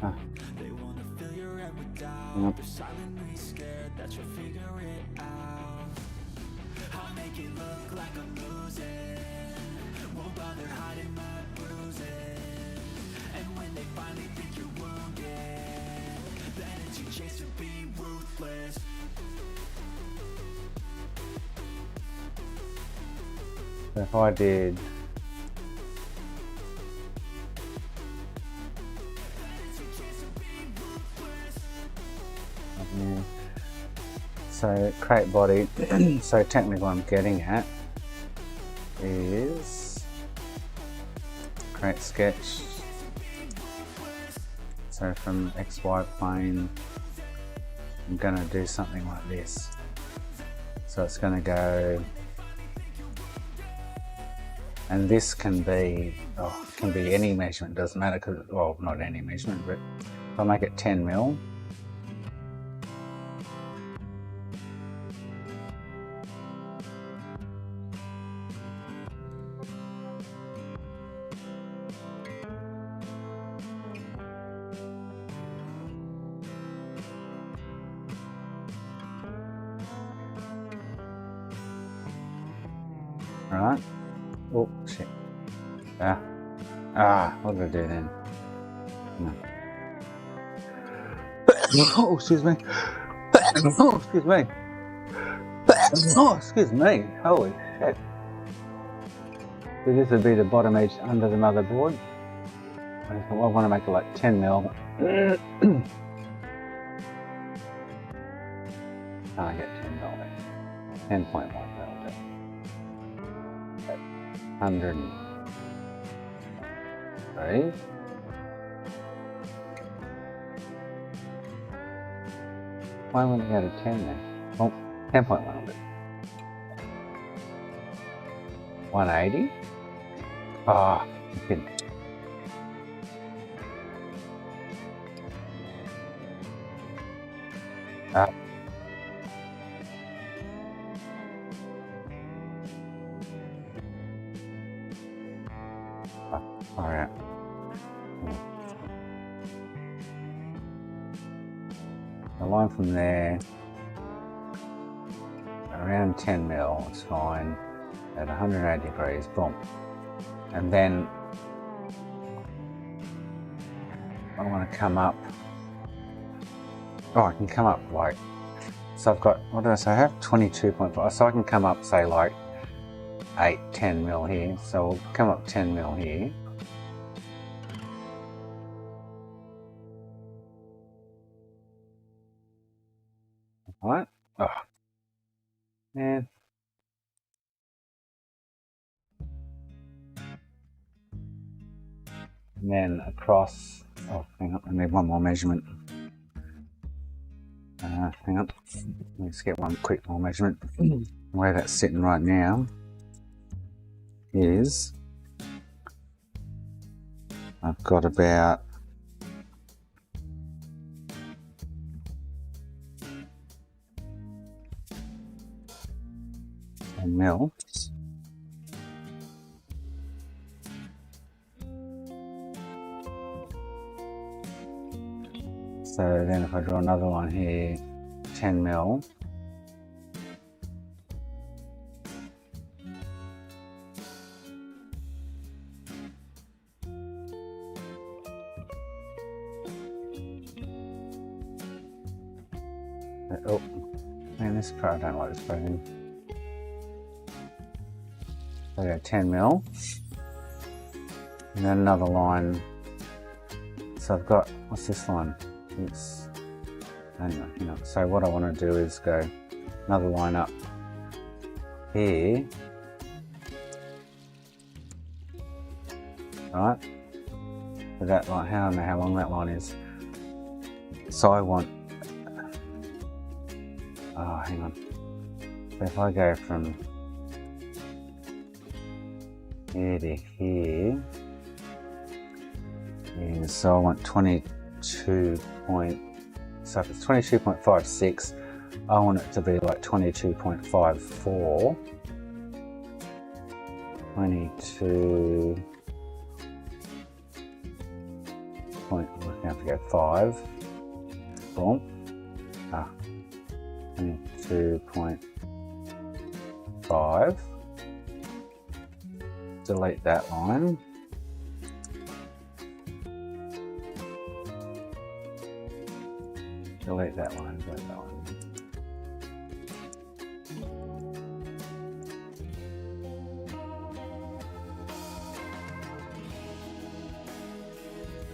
Ah. Nope. So if I did so crate body, so technically what I'm getting at is crate sketch. So from XY plane, I'm gonna do something like this. So it's gonna go, and this can be any measurement, doesn't matter, because, well, not any measurement, but if I make it 10 mil, right? Oh shit! What did I do then? No. Oh, excuse me. Oh, excuse me. Oh, excuse me. Holy shit! So this would be the bottom edge under the motherboard. I want to make it like 10 mil. I get 10 mil. 10.1 mil. 103. Why wouldn't we go to 10 then? Oh, 10.1 of it. 180? Ah, you kidding. Oh yeah. The line from there, around 10 mil, it's fine. At 180 degrees, boom. And then I want to come up. Oh, I can come up like, so I've got, what did I say? I have 22.5, so I can come up, say like 10 mil here. So we'll come up 10 mil here. Alright. Oh. Man. And then across, oh, hang on, I need one more measurement. Hang on, let's get one quick more measurement. Where that's sitting right now is, I've got about 10 mil. So then if I draw another one here, 10 mil. Oh, man, this part, I don't like this program. So I go 10 mil. And then another line. So I've got, what's this line? It's, anyway, hang on. So what I want to do is go another line up here. Right? So that line, I don't know how long that line is. So I want, oh, hang on. So if I go from here to here, and so I want 22 point, so if it's 22.56, I want it to be like 22.54. 22 point, we're going to have to go 5. Boom. 22.5. Delete that line. Delete that line, delete that line.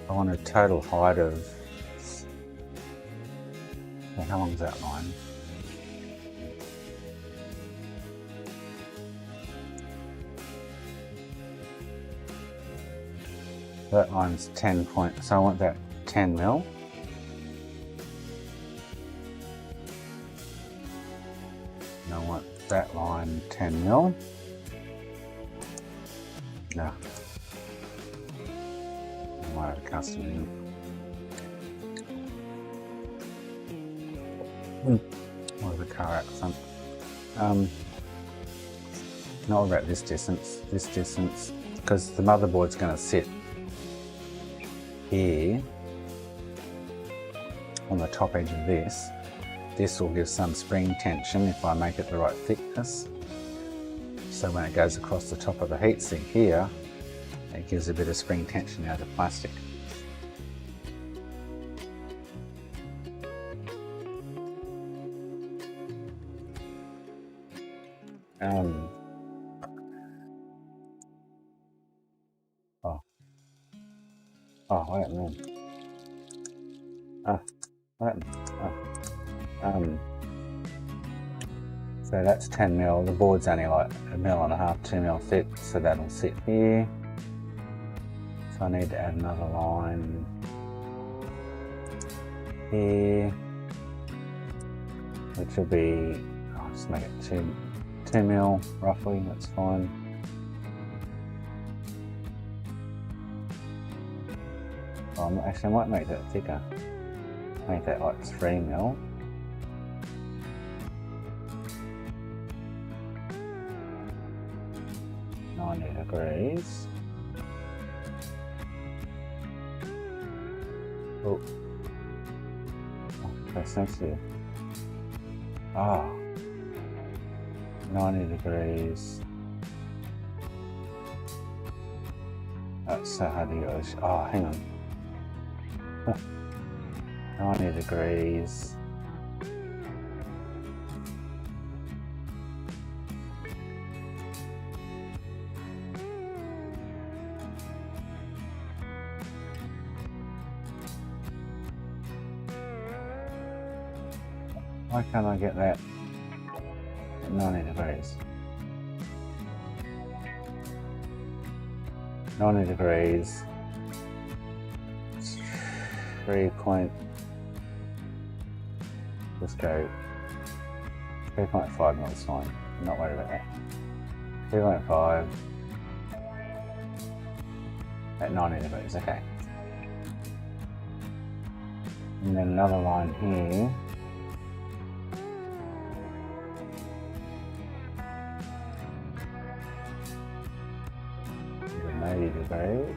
I want a total height of, well, how long is that line? That line's 10 point, so I want that 10 mil. And I want that line 10 mil. No. I might have a custom in. What is the car accent? Not about this distance, because the motherboard's going to sit here on the top edge of this. This will give some spring tension if I make it the right thickness. So when it goes across the top of the heatsink here, it gives a bit of spring tension out of the plastic. Oh, wait a minute. So that's 10 mil. The board's only like 1.5 mil, 2 mil thick, so that'll sit here. So I need to add another line here, which will be, I'll just make it 2 mil roughly, that's fine. Actually, I might make that thicker. Make that like 3 mil. .90 degrees. Oh, so sensitive. Ah, 90 degrees. That's so hard to use. Oh, hang on. 90 degrees. Why can't I get that at 90 degrees? 90 degrees. 3 point. Let's go 3.5 mils fine. I'm not worried about that. 3.5 at 90 degrees, okay. And then another line here. The 90 degrees.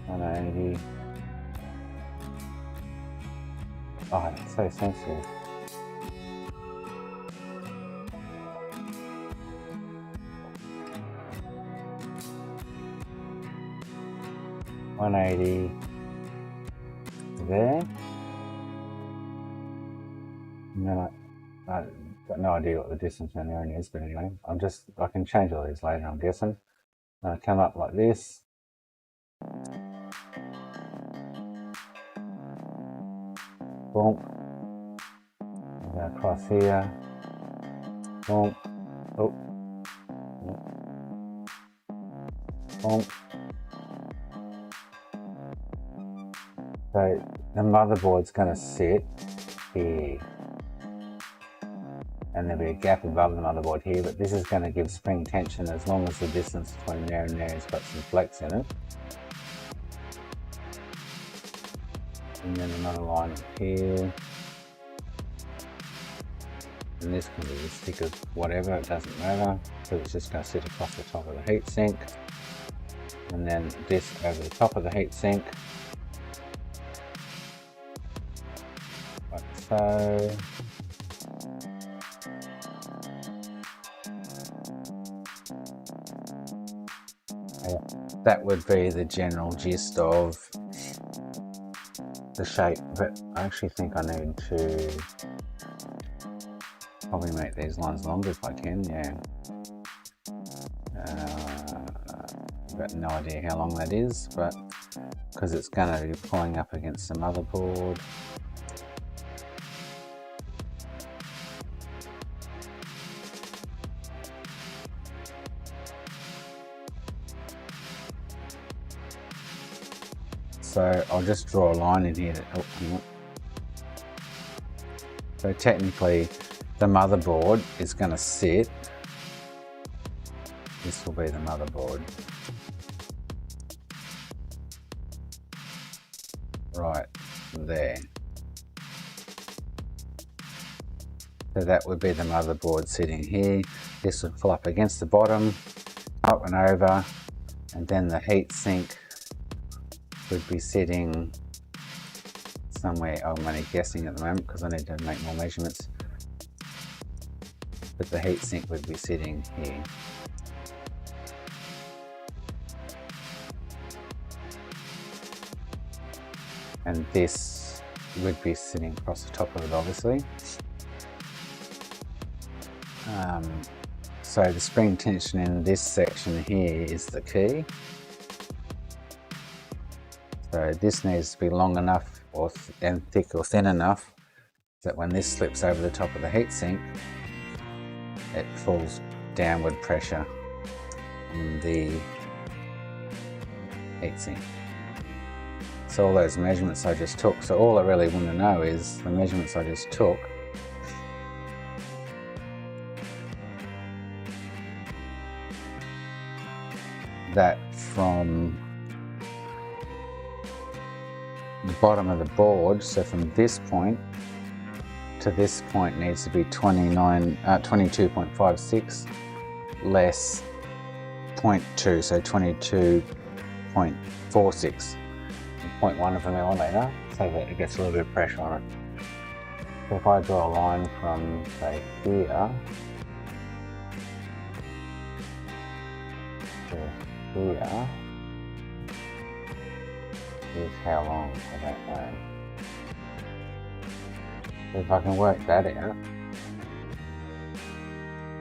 $180. Oh, it's so sensitive. $180 there. And then I've got no idea what the distance around the area is, but anyway, I can change all these later, I'm guessing. Come up like this. Boom. Go across here. Boom. Oh. Boom. So the motherboard's going to sit here. And there'll be a gap above the motherboard here, but this is going to give spring tension as long as the distance between there and there has got some flex in it. And then another line up here. And this can be as thick as whatever, it doesn't matter, because it's just going to sit across the top of the heatsink. And then this over the top of the heatsink. Like so. That would be the general gist of the shape, but I actually think I need to probably make these lines longer if I can, yeah. I've got no idea how long that is, but because it's going to be pulling up against the motherboard. So I'll just draw a line in here. So technically the motherboard is going to sit. This will be the motherboard. Right there. So that would be the motherboard sitting here. This would flop against the bottom, up and over, and then the heatsink would be sitting somewhere. I'm only guessing at the moment because I need to make more measurements. But the heatsink would be sitting here. And this would be sitting across the top of it, obviously. So the spring tension in this section here is the key. So this needs to be long enough and thick or thin enough that when this slips over the top of the heatsink, it falls downward pressure on the heatsink. So all those measurements I just took, so all I really want to know is the measurements I just took. That from the bottom of the board, so from this point to this point needs to be 22.56 less 0.2, so 22.46, 0.1 of a millimetre, so that it gets a little bit of pressure on it. So if I draw a line from, say, here to here, here's how long, I don't know. So if I can work that out,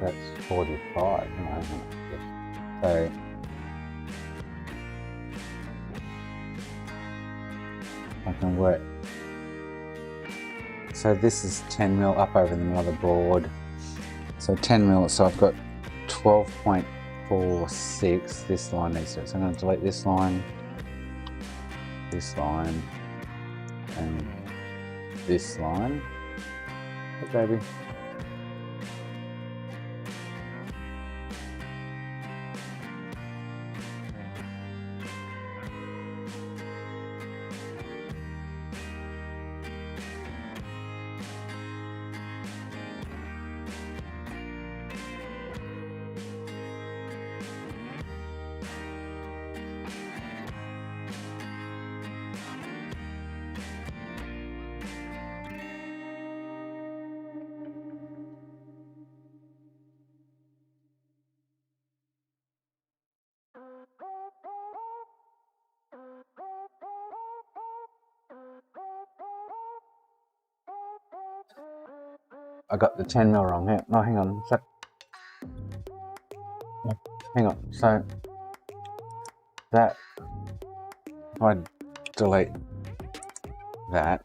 that's 45, you know, so I can work. So this is 10 mil up over the motherboard. So 10 mil, so I've got 12.46. This line needs to, so I'm going to delete this line, and this line. Hey, baby. I got the 10 mil wrong here. No, hang on. So, hang on. So that, if I delete that,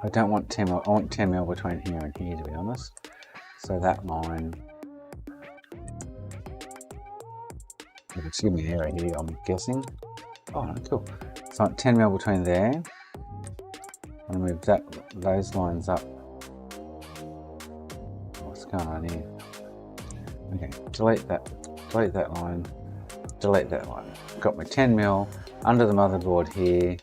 I don't want 10 mil. I want 10 mil between here and here, to be honest. So that line, it's giving me an error here, I'm guessing. Oh, no, cool. So 10 mil between there. I'm gonna move those lines up. What's going on here? Okay, delete that line, delete that line. Got my 10 mil under the motherboard here.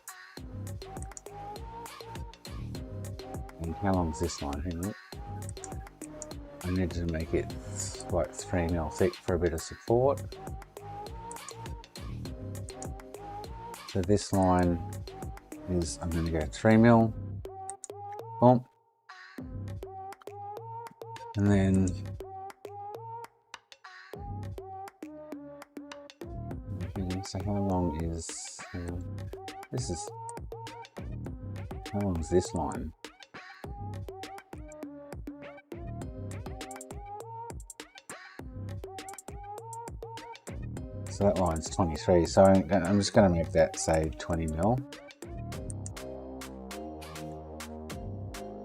And how long is this line? Hang on. I need to make it like 3 mil thick for a bit of support. So this line is, I'm going to go 3 mil, boom, and then so how long is this? Is how long is this line? So that line's 23, so I'm just going to make that, say, 20 mil.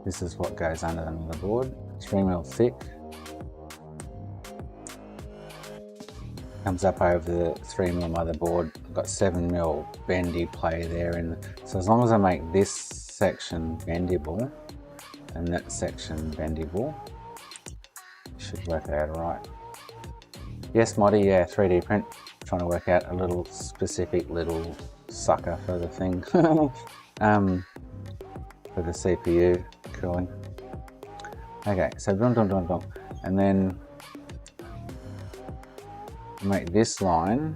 This is what goes under the motherboard, 3 mil thick. Comes up over the 3 mil motherboard. I've got 7 mil bendy play there, so as long as I make this section bendable and that section bendable, it should work out right. Yes, Moddy, yeah, 3D print. Trying to work out a little specific little sucker for the thing. For the CPU cooling. Okay, so dum dum dum dum, and then make this line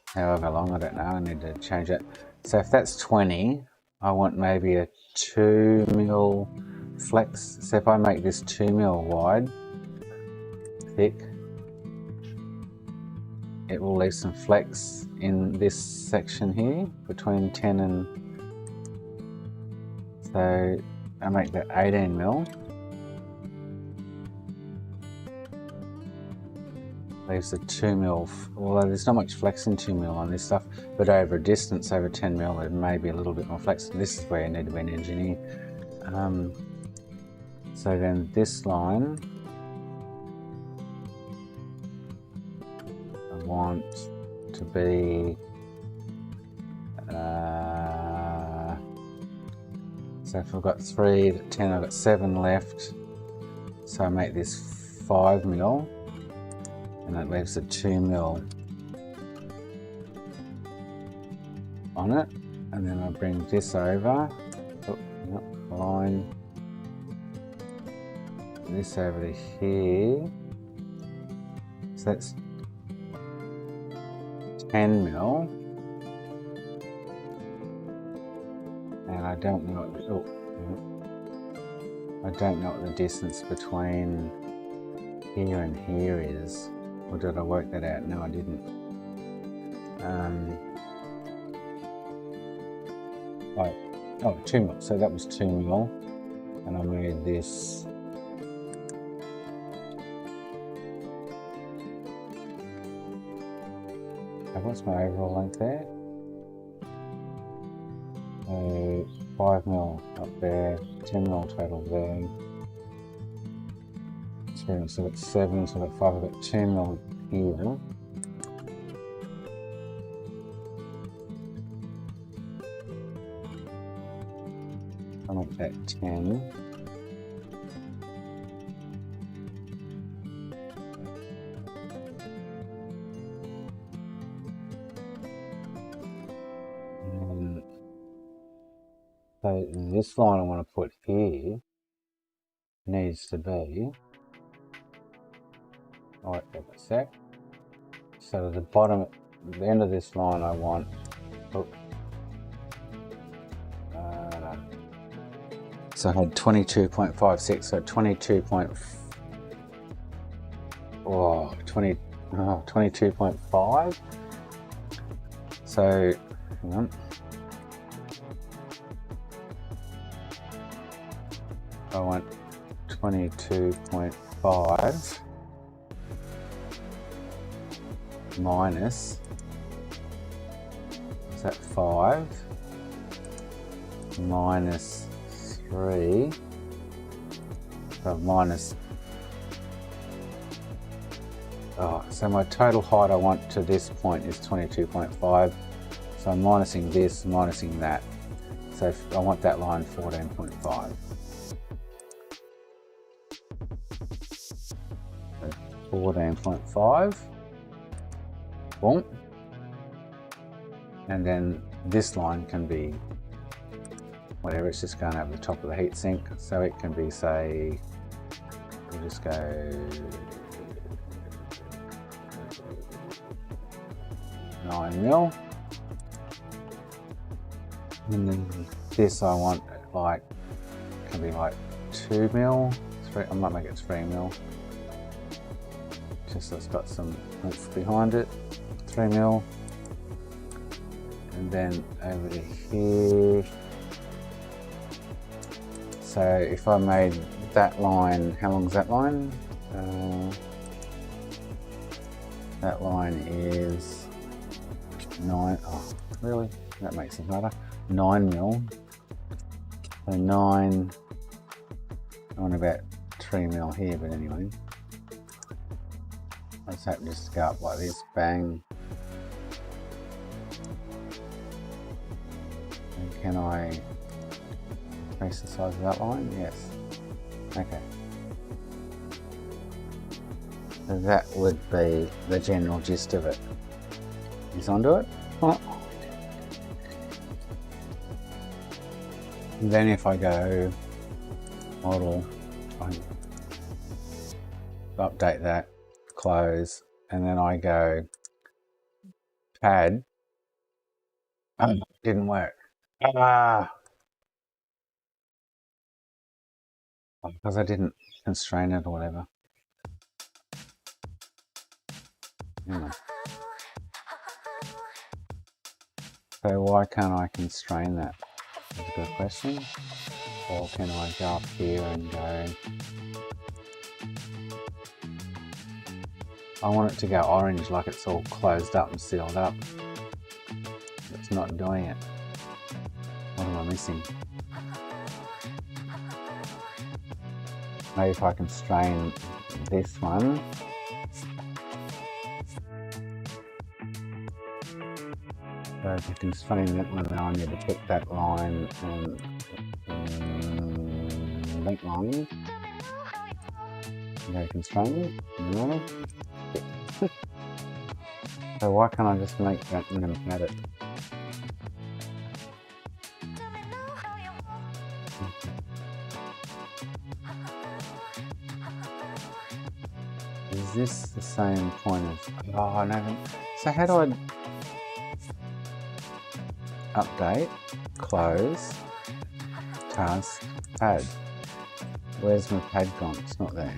however long, I don't know, I need to change it. So if that's 20, I want maybe a 2 mil flex. So if I make this 2 mil wide, thick, it will leave some flex in this section here between 10 and, so I make that 18 mil. Leaves a 2 mil, although there's not much flex in 2 mil on this stuff, but over a distance over 10 mil there may be a little bit more flex. This is where you need to be an engineer. So then this line, I want to be, so if I've got 3 to 10, I've got 7 left. So I make this 5 mil, and that leaves a 2 mil on it. And then I bring this over. Oh, yep, line. This over to here. So that's 10 mil. And I don't know what the, I don't know what the distance between here and here is. Or did I work that out? No, I didn't. Oh, 2 mil. So that was 2 mil. And I made this. What's my overall length there? 5 mil up there, 10 mil total there. So I've got 7, so I've got 5, I've got 2 mil here. I'll make that 10. So this line I want to put here needs to be, wait a sec, so at the bottom, the end of this line I want, so I had 22.56, so 22.5, so hang on. I want 22.5 minus, is that 5? Minus 3, so minus, so my total height I want to this point is 22.5, so I'm minusing this, minusing that, so I want that line 14.5. 14.5, boom, and then this line can be whatever, it's just going over the top of the heatsink, so it can be, say, we'll just go 9 mil, and then this I want like, can be like 2 mil, 3, I might make it 3 mil. Just so it's got some oomph behind it, 3 mil, and then over to here. So if I made that line, how long is that line? That line is 9. Oh, really? That makes it harder. 9 mil. So 9. I want about 3 mil here, but anyway. Let's hope just go up like this, bang. And can I increase the size of that line? Yes. Okay. So that would be the general gist of it. Is onto it. Oh. And then if I go model, I update that, close, and then I go pad. Oh, didn't work. Because I didn't constrain it or whatever. Anyway. So why can't I constrain that? That's a good question. Or can I go up here and go, I want it to go orange, like it's all closed up and sealed up. It's not doing it. What am I missing? Maybe if I constrain this one. So if you constrain that one, now I need to pick that line and link line. Go constrain. No. So why can't I just make that and then add it? Is this the same point as... Oh, no. So how do I... Update, close, task, pad. Where's my pad gone? It's not there.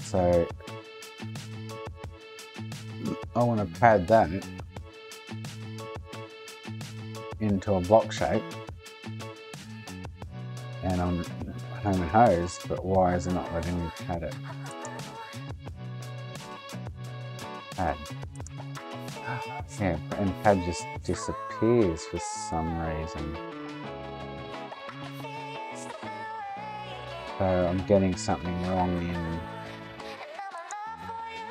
So I want to pad that into a block shape, and I'm home and hose, but why is it not letting me pad it? Pad. Yeah, and pad just disappears for some reason. So I'm getting something wrong in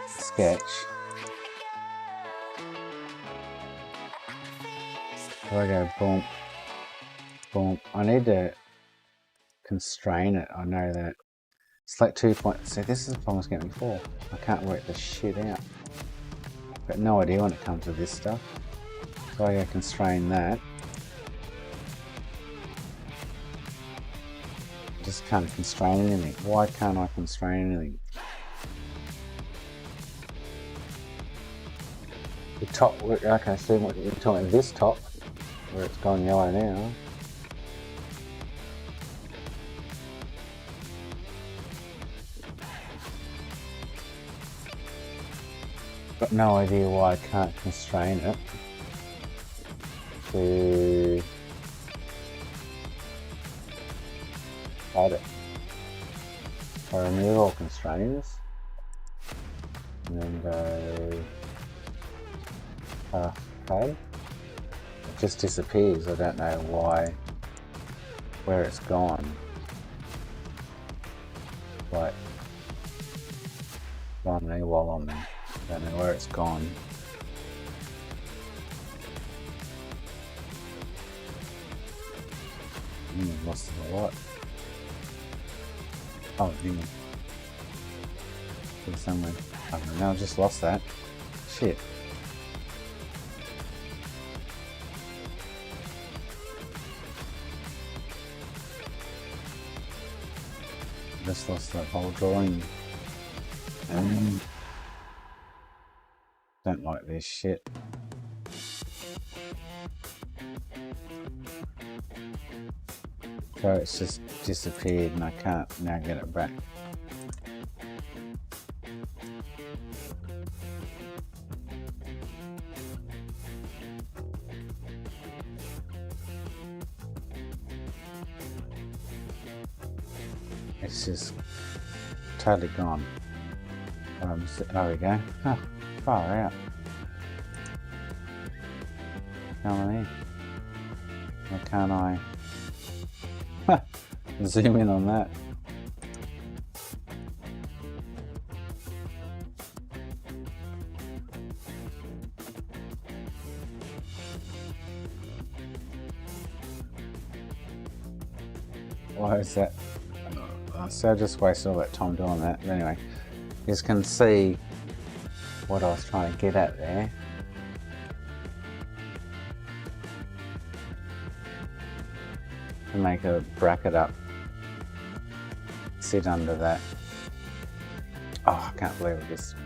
Sketch. So I go boom, boom. I need to constrain it. I know that. Select 2 points. See, this is the problem I was getting before. I can't work this shit out. Got no idea when it comes to this stuff. So I gotta constrain that. Just can't constrain anything. Why can't I constrain anything? The top, okay, so what you're talking about this top, where it's gone yellow now. Got no idea why I can't constrain it to add it. So remove all constraints and then go pad. It just disappears. I don't know why, where it's gone. Like gone me while I'm there. Don't know where it's gone. Lost it a lot. Oh, hang on. Put it somewhere. I don't know, I just lost that. Shit. Just lost that whole drawing. Don't like this shit. So it's just disappeared and I can't now get it back. It's just totally gone. There we go. Oh, far out. Come on in. Why can't I zoom in on that? Why is that? So I just wasted all that time doing that. But anyway, you just can see what I was trying to get at there. To make a bracket up, sit under that. Oh, I can't believe I just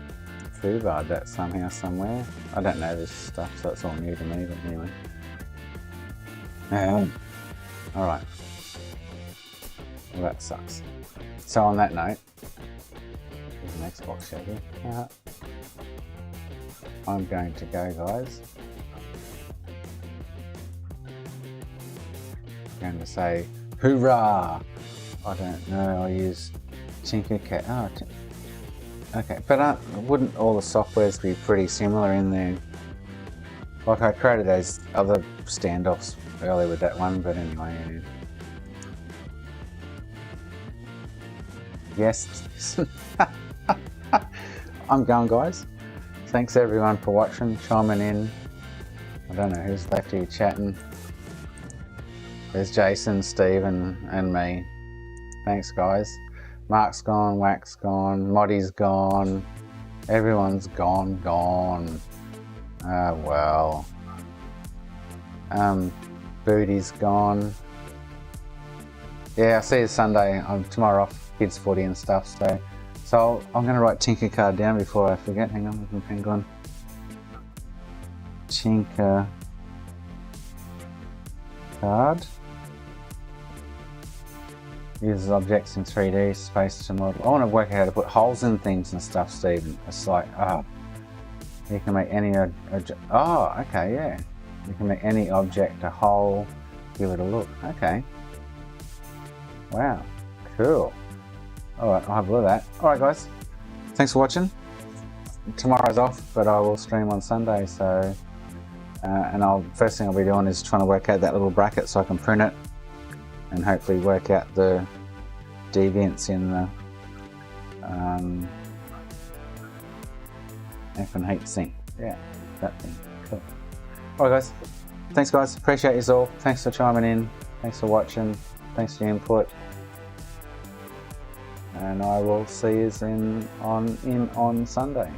foobarred that somehow, somewhere. I don't know this stuff, so it's all new to me, but anyway. Alright. Well, that sucks. So on that note, here's an Xbox show here. I'm going to go, guys. I'm going to say, hoorah! I don't know, I use Tinkercad. Oh, okay, but wouldn't all the softwares be pretty similar in there? Like I created those other standoffs earlier with that one, but anyway. Yes. I'm going, guys. Thanks everyone for watching, chiming in. I don't know who's left here chatting. There's Jason, Stephen, and me. Thanks, guys. Mark's gone, Wax gone, Moddy's gone. Everyone's gone. Well. Booty's gone. Yeah, I'll see you Sunday. I'm tomorrow off, kids footy and stuff. So I'm going to write Tinker card down before I forget. Hang on, with my pen gone. Tinker card. Uses objects in 3D space to model. I want to work out how to put holes in things and stuff, Stephen. It's like, you can make any object. Oh, okay, yeah. You can make any object a hole. Give it a look. Okay. Wow. Cool. Alright, I'll have a look at that. Alright, guys. Thanks for watching. Tomorrow's off, but I will stream on Sunday, so. And first thing I'll be doing is trying to work out that little bracket so I can print it. And hopefully work out the deviants in the F and H sync. Yeah, that thing. Cool. Alright guys, thanks guys, appreciate you all. Thanks for chiming in, thanks for watching, thanks for your input. And I will see you on Sunday.